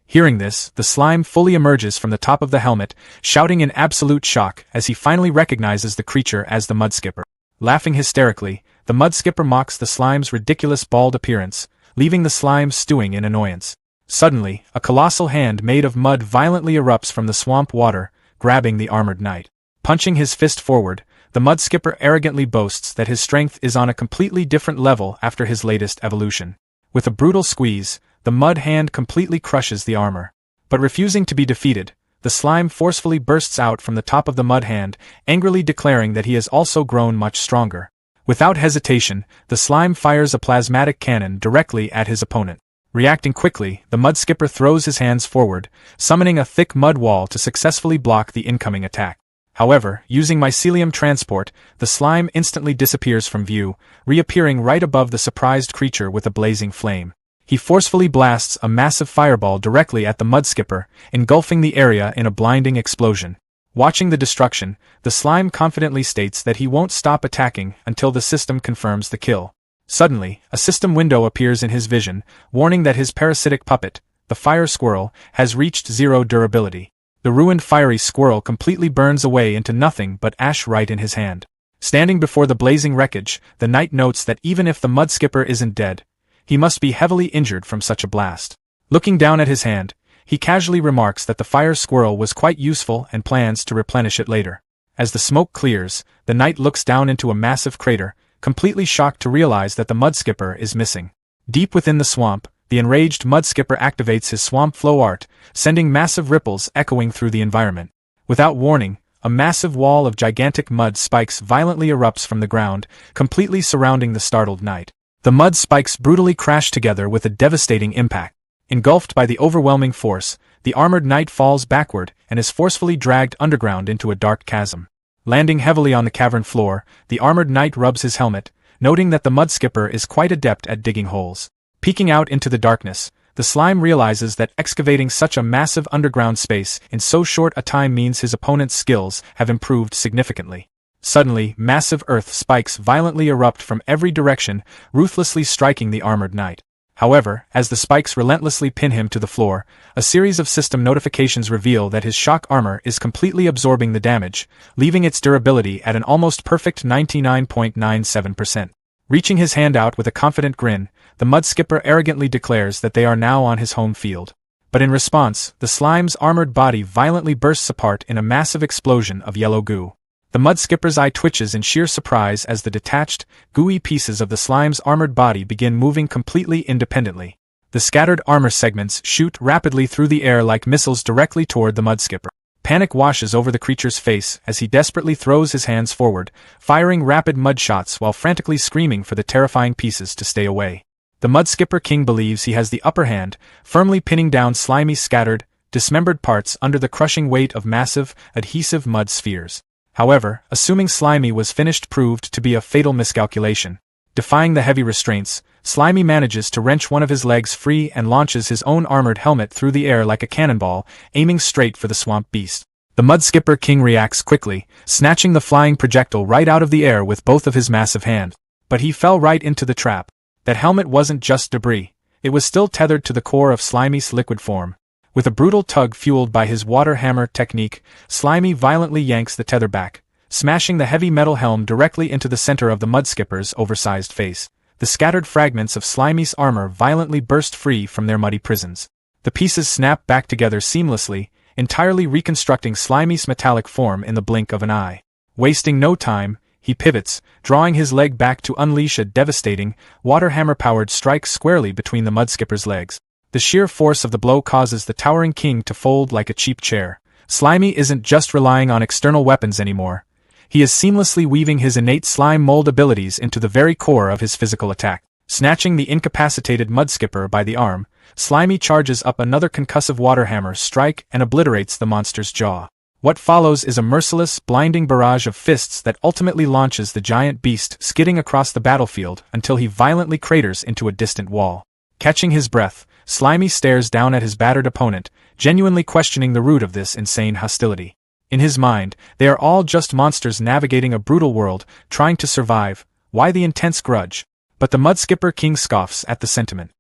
Speaker 1: Hearing this, the slime fully emerges from the top of the helmet, shouting in absolute shock as he finally recognizes the creature as the mudskipper. Laughing hysterically, the mudskipper mocks the slime's ridiculous bald appearance, leaving the slime stewing in annoyance. Suddenly, a colossal hand made of mud violently erupts from the swamp water, grabbing the armored knight. Punching his fist forward, the mudskipper arrogantly boasts that his strength is on a completely different level after his latest evolution. With a brutal squeeze, the mud hand completely crushes the armor. But refusing to be defeated, the slime forcefully bursts out from the top of the mud hand, angrily declaring that he has also grown much stronger. Without hesitation, the slime fires a plasmatic cannon directly at his opponent. Reacting quickly, the mudskipper throws his hands forward, summoning a thick mud wall to successfully block the incoming attack. However, using mycelium transport, the slime instantly disappears from view, reappearing right above the surprised creature with a blazing flame. He forcefully blasts a massive fireball directly at the mudskipper, engulfing the area in a blinding explosion. Watching the destruction, the slime confidently states that he won't stop attacking until the system confirms the kill. Suddenly, a system window appears in his vision, warning that his parasitic puppet, the fire squirrel, has reached zero durability. The ruined fiery squirrel completely burns away into nothing but ash right in his hand. Standing before the blazing wreckage, the knight notes that even if the mudskipper isn't dead, he must be heavily injured from such a blast. Looking down at his hand, he casually remarks that the fire squirrel was quite useful and plans to replenish it later. As the smoke clears, the knight looks down into a massive crater, completely shocked to realize that the mudskipper is missing. Deep within the swamp, the enraged mudskipper activates his swamp flow art, sending massive ripples echoing through the environment. Without warning, a massive wall of gigantic mud spikes violently erupts from the ground, completely surrounding the startled knight. The mud spikes brutally crash together with a devastating impact. Engulfed by the overwhelming force, the armored knight falls backward and is forcefully dragged underground into a dark chasm. Landing heavily on the cavern floor, the armored knight rubs his helmet, noting that the mudskipper is quite adept at digging holes. Peeking out into the darkness, the slime realizes that excavating such a massive underground space in so short a time means his opponent's skills have improved significantly. Suddenly, massive earth spikes violently erupt from every direction, ruthlessly striking the armored knight. However, as the spikes relentlessly pin him to the floor, a series of system notifications reveal that his shock armor is completely absorbing the damage, leaving its durability at an almost perfect 99.97%. Reaching his hand out with a confident grin, the mudskipper arrogantly declares that they are now on his home field. But in response, the slime's armored body violently bursts apart in a massive explosion of yellow goo. The mudskipper's eye twitches in sheer surprise as the detached, gooey pieces of the slime's armored body begin moving completely independently. The scattered armor segments shoot rapidly through the air like missiles directly toward the mudskipper. Panic washes over the creature's face as he desperately throws his hands forward, firing rapid mud shots while frantically screaming for the terrifying pieces to stay away. The Mud Skipper King believes he has the upper hand, firmly pinning down Slimy's scattered, dismembered parts under the crushing weight of massive, adhesive mud spheres. However, assuming Slimy was finished proved to be a fatal miscalculation. Defying the heavy restraints, Slimy manages to wrench one of his legs free and launches his own armored helmet through the air like a cannonball, aiming straight for the swamp beast. The Mud Skipper King reacts quickly, snatching the flying projectile right out of the air with both of his massive hands. But he fell right into the trap. That helmet wasn't just debris. It was still tethered to the core of Slimy's liquid form. With a brutal tug fueled by his water hammer technique, Slimy violently yanks the tether back, smashing the heavy metal helm directly into the center of the Mud Skipper's oversized face. The scattered fragments of Slimy's armor violently burst free from their muddy prisons. The pieces snap back together seamlessly, entirely reconstructing Slimy's metallic form in the blink of an eye. Wasting no time, he pivots, drawing his leg back to unleash a devastating, water hammer-powered strike squarely between the Mud Skipper's legs. The sheer force of the blow causes the towering king to fold like a cheap chair. Slimy isn't just relying on external weapons anymore. He is seamlessly weaving his innate slime mold abilities into the very core of his physical attack. Snatching the incapacitated Mud Skipper by the arm, Slimy charges up another concussive water hammer strike and obliterates the monster's jaw. What follows is a merciless, blinding barrage of fists that ultimately launches the giant beast skidding across the battlefield until he violently craters into a distant wall. Catching his breath, Slimy stares down at his battered opponent, genuinely questioning the root of this insane hostility. In his mind, they are all just monsters navigating a brutal world, trying to survive. Why the intense grudge? But the Mud Skipper King scoffs at the sentiment.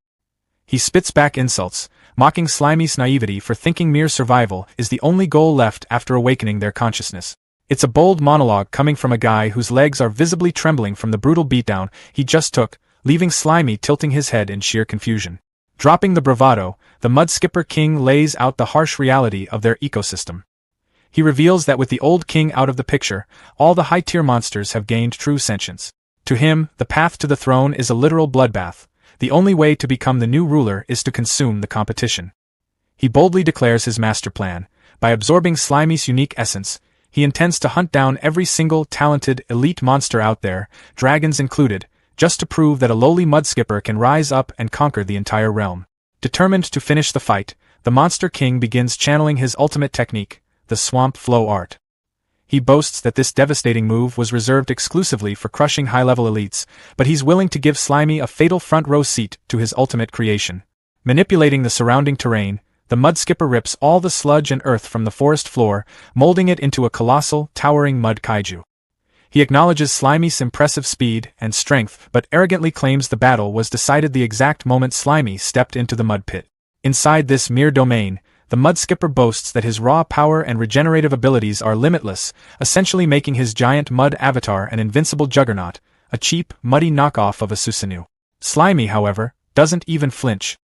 Speaker 1: He spits back insults, mocking Slimy's naivety for thinking mere survival is the only goal left after awakening their consciousness. It's a bold monologue coming from a guy whose legs are visibly trembling from the brutal beatdown he just took, leaving Slimy tilting his head in sheer confusion. Dropping the bravado, the Mud Skipper King lays out the harsh reality of their ecosystem. He reveals that with the old king out of the picture, all the high-tier monsters have gained true sentience. To him, the path to the throne is a literal bloodbath. The only way to become the new ruler is to consume the competition. He boldly declares his master plan. By absorbing Slimy's unique essence, he intends to hunt down every single talented, elite monster out there, dragons included, just to prove that a lowly Mud Skipper can rise up and conquer the entire realm. Determined to finish the fight, the Monster King begins channeling his ultimate technique, the Swamp Flow Art. He boasts that this devastating move was reserved exclusively for crushing high-level elites, but he's willing to give Slimy a fatal front-row seat to his ultimate creation. Manipulating the surrounding terrain, the Mud Skipper rips all the sludge and earth from the forest floor, molding it into a colossal, towering mud kaiju. He acknowledges Slimy's impressive speed and strength but arrogantly claims the battle was decided the exact moment Slimy stepped into the mud pit. Inside this mere domain, the Mud Skipper boasts that his raw power and regenerative abilities are limitless, essentially making his giant mud avatar an invincible juggernaut, a cheap, muddy knockoff of a Susanoo. Slimy, however, doesn't even flinch.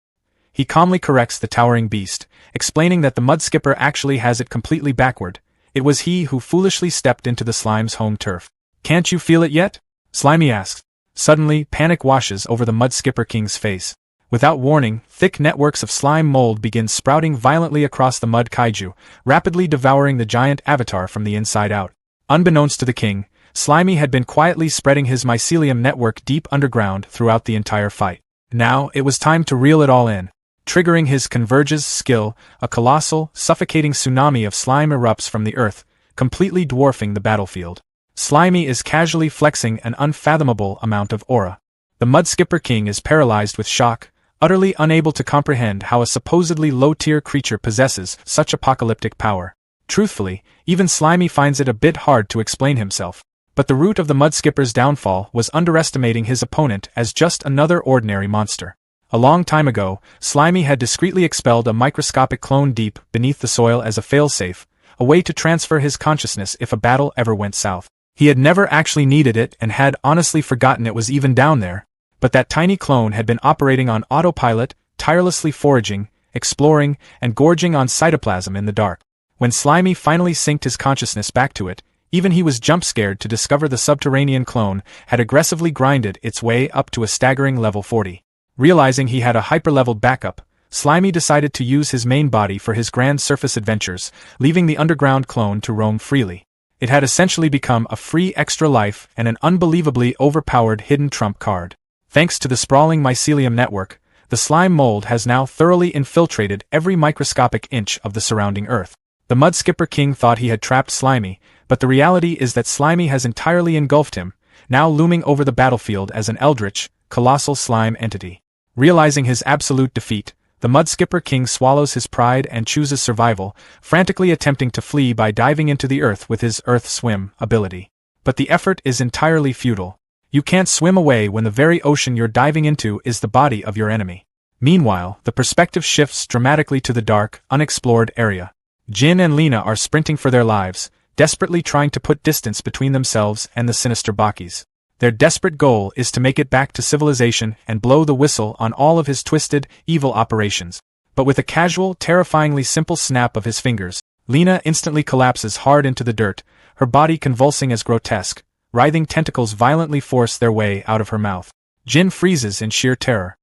Speaker 1: He calmly corrects the towering beast, explaining that the Mud Skipper actually has it completely backward. It was he who foolishly stepped into the slime's home turf. "Can't you feel it yet?" Slimy asks. Suddenly, panic washes over the Mud Skipper King's face. Without warning, thick networks of slime mold begin sprouting violently across the mud kaiju, rapidly devouring the giant avatar from the inside out. Unbeknownst to the king, Slimy had been quietly spreading his mycelium network deep underground throughout the entire fight. Now, it was time to reel it all in. Triggering his Converge's skill, a colossal, suffocating tsunami of slime erupts from the earth, completely dwarfing the battlefield. Slimy is casually flexing an unfathomable amount of aura. The Mud Skipper King is paralyzed with shock, utterly unable to comprehend how a supposedly low-tier creature possesses such apocalyptic power. Truthfully, even Slimy finds it a bit hard to explain himself. But the root of the Mud Skipper's downfall was underestimating his opponent as just another ordinary monster. A long time ago, Slimy had discreetly expelled a microscopic clone deep beneath the soil as a failsafe, a way to transfer his consciousness if a battle ever went south. He had never actually needed it and had honestly forgotten it was even down there. But that tiny clone had been operating on autopilot, tirelessly foraging, exploring, and gorging on cytoplasm in the dark. When Slimy finally synced his consciousness back to it, even he was jump-scared to discover the subterranean clone had aggressively grinded its way up to a staggering level 40. Realizing he had a hyper-leveled backup, Slimy decided to use his main body for his grand surface adventures, leaving the underground clone to roam freely. It had essentially become a free extra life and an unbelievably overpowered hidden trump card. Thanks to the sprawling mycelium network, the slime mold has now thoroughly infiltrated every microscopic inch of the surrounding earth. The Mudskipper King thought he had trapped Slimy, but the reality is that Slimy has entirely engulfed him, now looming over the battlefield as an eldritch, colossal slime entity. Realizing his absolute defeat, the Mudskipper King swallows his pride and chooses survival, frantically attempting to flee by diving into the earth with his Earth Swim ability. But the effort is entirely futile. You can't swim away when the very ocean you're diving into is the body of your enemy. Meanwhile, the perspective shifts dramatically to the dark, unexplored area. Jin and Lena are sprinting for their lives, desperately trying to put distance between themselves and the sinister Bakis. Their desperate goal is to make it back to civilization and blow the whistle on all of his twisted, evil operations. But with a casual, terrifyingly simple snap of his fingers, Lena instantly collapses hard into the dirt, her body convulsing as grotesque, writhing tentacles violently force their way out of her mouth. Jin freezes in sheer terror.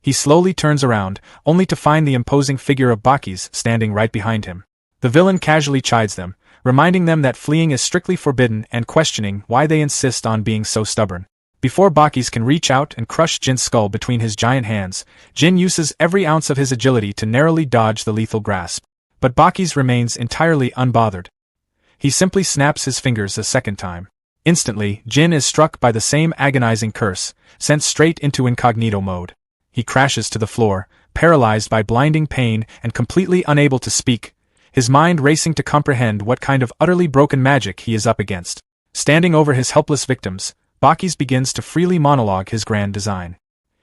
Speaker 1: He slowly turns around, only to find the imposing figure of Bakis standing right behind him. The villain casually chides them, reminding them that fleeing is strictly forbidden and questioning why they insist on being so stubborn. Before Bakis can reach out and crush Jin's skull between his giant hands, Jin uses every ounce of his agility to narrowly dodge the lethal grasp. But Bakis remains entirely unbothered. He simply snaps his fingers a second time. Instantly, Jin is struck by the same agonizing curse, sent straight into incognito mode. He crashes to the floor, paralyzed by blinding pain and completely unable to speak, his mind racing to comprehend what kind of utterly broken magic he is up against. Standing over his helpless victims, Bakis begins to freely monologue his grand design.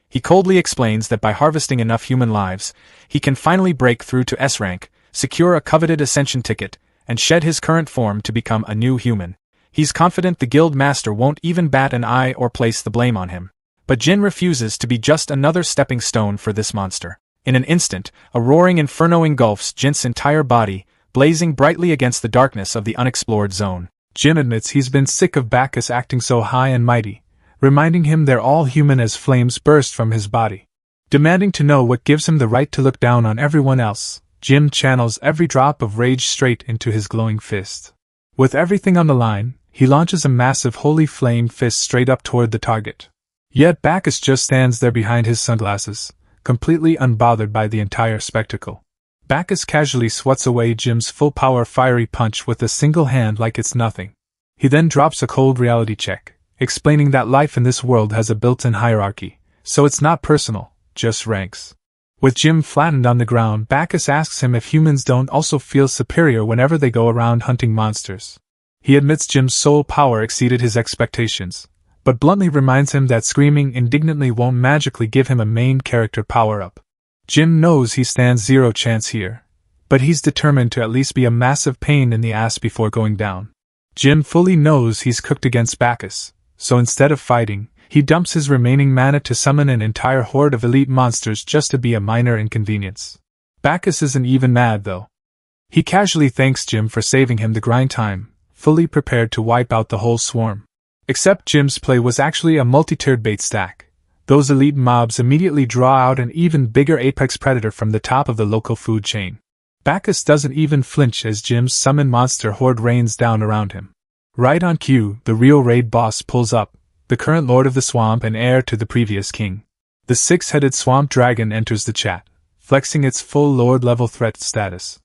Speaker 1: He coldly explains that by harvesting enough human lives, he can finally break through to S rank, secure a coveted ascension ticket, and shed his current form to become a new human. He's confident the guild master won't even bat an eye or place the blame on him. But Jin refuses to be just another stepping stone for this monster. In an instant, a roaring inferno engulfs Jin's entire body, blazing brightly against the darkness of the unexplored zone. Jin admits he's been sick of Bacchus acting so high and mighty, reminding him they're all human as flames burst from his body. Demanding to know what gives him the right to look down on everyone else, Jin channels every drop of rage straight into his glowing fist. With everything on the line, he launches a massive holy flame fist straight up toward the target. Yet Bacchus just stands there behind his sunglasses, completely unbothered by the entire spectacle. Bacchus casually swats away Jim's full-power fiery punch with a single hand like it's nothing. He then drops a cold reality check, explaining that life in this world has a built-in hierarchy, so it's not personal, just ranks. With Jim flattened on the ground, Bacchus asks him if humans don't also feel superior whenever they go around hunting monsters. He admits Jim's soul power exceeded his expectations, but bluntly reminds him that screaming indignantly won't magically give him a main character power-up. Jim knows he stands zero chance here, but he's determined to at least be a massive pain in the ass before going down. Jim fully knows he's cooked against Bacchus, so instead of fighting, he dumps his remaining mana to summon an entire horde of elite monsters just to be a minor inconvenience. Bacchus isn't even mad though. He casually thanks Jim for saving him the grind time, fully prepared to wipe out the whole swarm. Except Jim's play was actually a multi-tiered bait stack. Those elite mobs immediately draw out an even bigger apex predator from the top of the local food chain. Bacchus doesn't even flinch as Jim's summoned monster horde rains down around him. Right on cue, the real raid boss pulls up, the current lord of the swamp and heir to the previous king. The six-headed swamp dragon enters the chat, flexing its full lord-level threat status.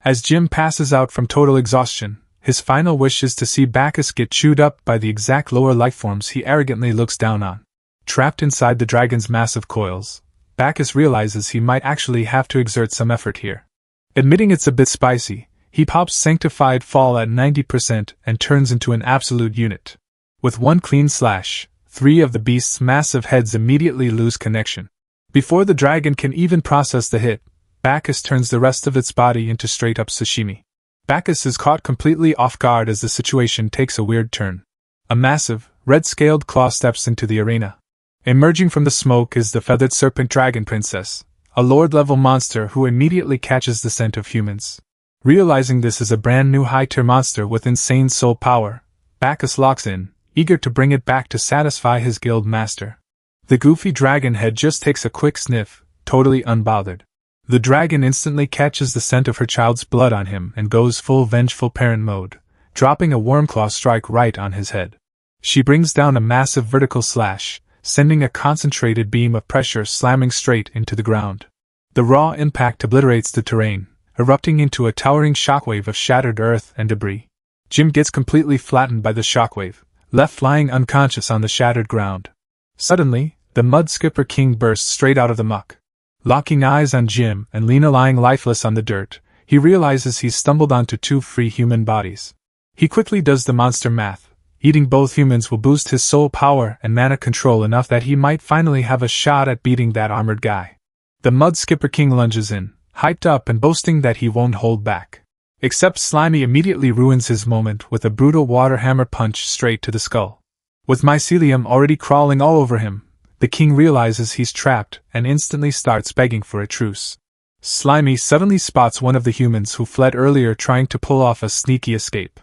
Speaker 1: As Jim passes out from total exhaustion, his final wish is to see Bacchus get chewed up by the exact lower lifeforms he arrogantly looks down on. Trapped inside the dragon's massive coils, Bacchus realizes he might actually have to exert some effort here. Admitting it's a bit spicy, he pops Sanctified Fall at 90% and turns into an absolute unit. With one clean slash, 3 of the beast's massive heads immediately lose connection. Before the dragon can even process the hit, Bacchus turns the rest of its body into straight-up sashimi. Bacchus is caught completely off guard as the situation takes a weird turn. A massive, red-scaled claw steps into the arena. Emerging from the smoke is the feathered serpent dragon princess, a lord-level monster who immediately catches the scent of humans. Realizing this is a brand new high-tier monster with insane soul power, Bacchus locks in, eager to bring it back to satisfy his guild master. The goofy dragon head just takes a quick sniff, totally unbothered. The dragon instantly catches the scent of her child's blood on him and goes full vengeful parent mode, dropping a wormclaw strike right on his head. She brings down a massive vertical slash, sending a concentrated beam of pressure slamming straight into the ground. The raw impact obliterates the terrain, erupting into a towering shockwave of shattered earth and debris. Jim gets completely flattened by the shockwave, left lying unconscious on the shattered ground. Suddenly, the Mud Skipper King bursts straight out of the muck. Locking eyes on Jim and Lena lying lifeless on the dirt, he realizes he's stumbled onto two free human bodies. He quickly does the monster math. Eating both humans will boost his soul power and mana control enough that he might finally have a shot at beating that armored guy. The Mud Skipper King lunges in, hyped up and boasting that he won't hold back. Except Slimy immediately ruins his moment with a brutal water hammer punch straight to the skull. With mycelium already crawling all over him, the king realizes he's trapped and instantly starts begging for a truce. Slimy suddenly spots one of the humans who fled earlier trying to pull off a sneaky escape.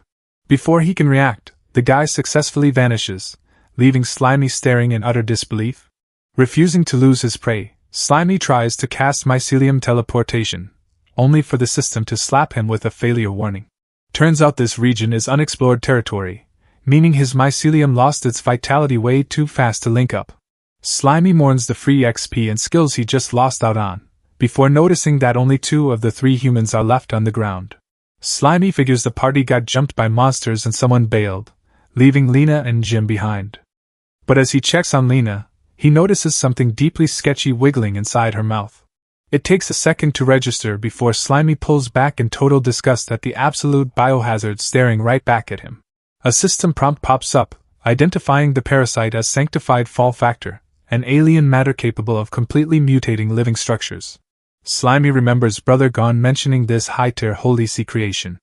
Speaker 1: Before he can react, the guy successfully vanishes, leaving Slimy staring in utter disbelief. Refusing to lose his prey, Slimy tries to cast mycelium teleportation, only for the system to slap him with a failure warning. Turns out this region is unexplored territory, meaning his mycelium lost its vitality way too fast to link up. Slimy mourns the free XP and skills he just lost out on, before noticing that only 2 of the 3 humans are left on the ground. Slimy figures the party got jumped by monsters and someone bailed, leaving Lena and Jim behind. But as he checks on Lena, he notices something deeply sketchy wiggling inside her mouth. It takes a second to register before Slimy pulls back in total disgust at the absolute biohazard staring right back at him. A system prompt pops up, identifying the parasite as Sanctified Fall Factor, an alien matter capable of completely mutating living structures. Slimy remembers Brother Gon mentioning this high-tier holy sea creation.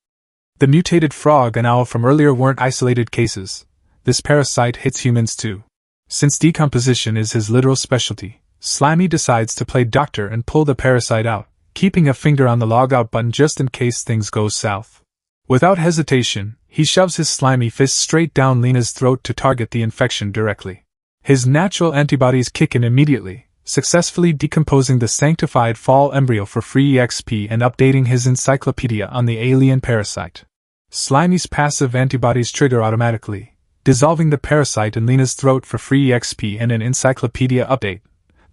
Speaker 1: The mutated frog and owl from earlier weren't isolated cases. This parasite hits humans too. Since decomposition is his literal specialty, Slimy decides to play doctor and pull the parasite out, keeping a finger on the log-out button just in case things go south. Without hesitation, he shoves his slimy fist straight down Lena's throat to target the infection directly. His natural antibodies kick in immediately, successfully decomposing the sanctified fall embryo for free XP and updating his encyclopedia on the alien parasite. Slimy's passive antibodies trigger automatically, dissolving the parasite in Lena's throat for free XP and an encyclopedia update,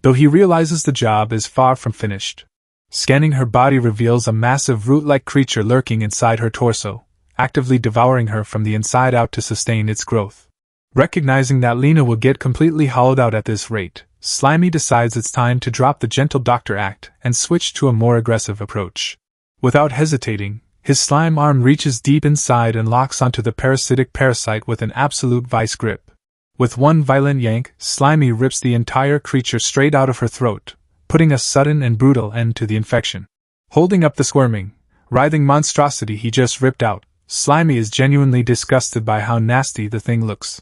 Speaker 1: though he realizes the job is far from finished. Scanning her body reveals a massive root-like creature lurking inside her torso, actively devouring her from the inside out to sustain its growth. Recognizing that Lena will get completely hollowed out at this rate, Slimy decides it's time to drop the gentle doctor act and switch to a more aggressive approach. Without hesitating, his slime arm reaches deep inside and locks onto the parasitic parasite with an absolute vice grip. With one violent yank, Slimy rips the entire creature straight out of her throat, putting a sudden and brutal end to the infection. Holding up the squirming, writhing monstrosity he just ripped out, Slimy is genuinely disgusted by how nasty the thing looks.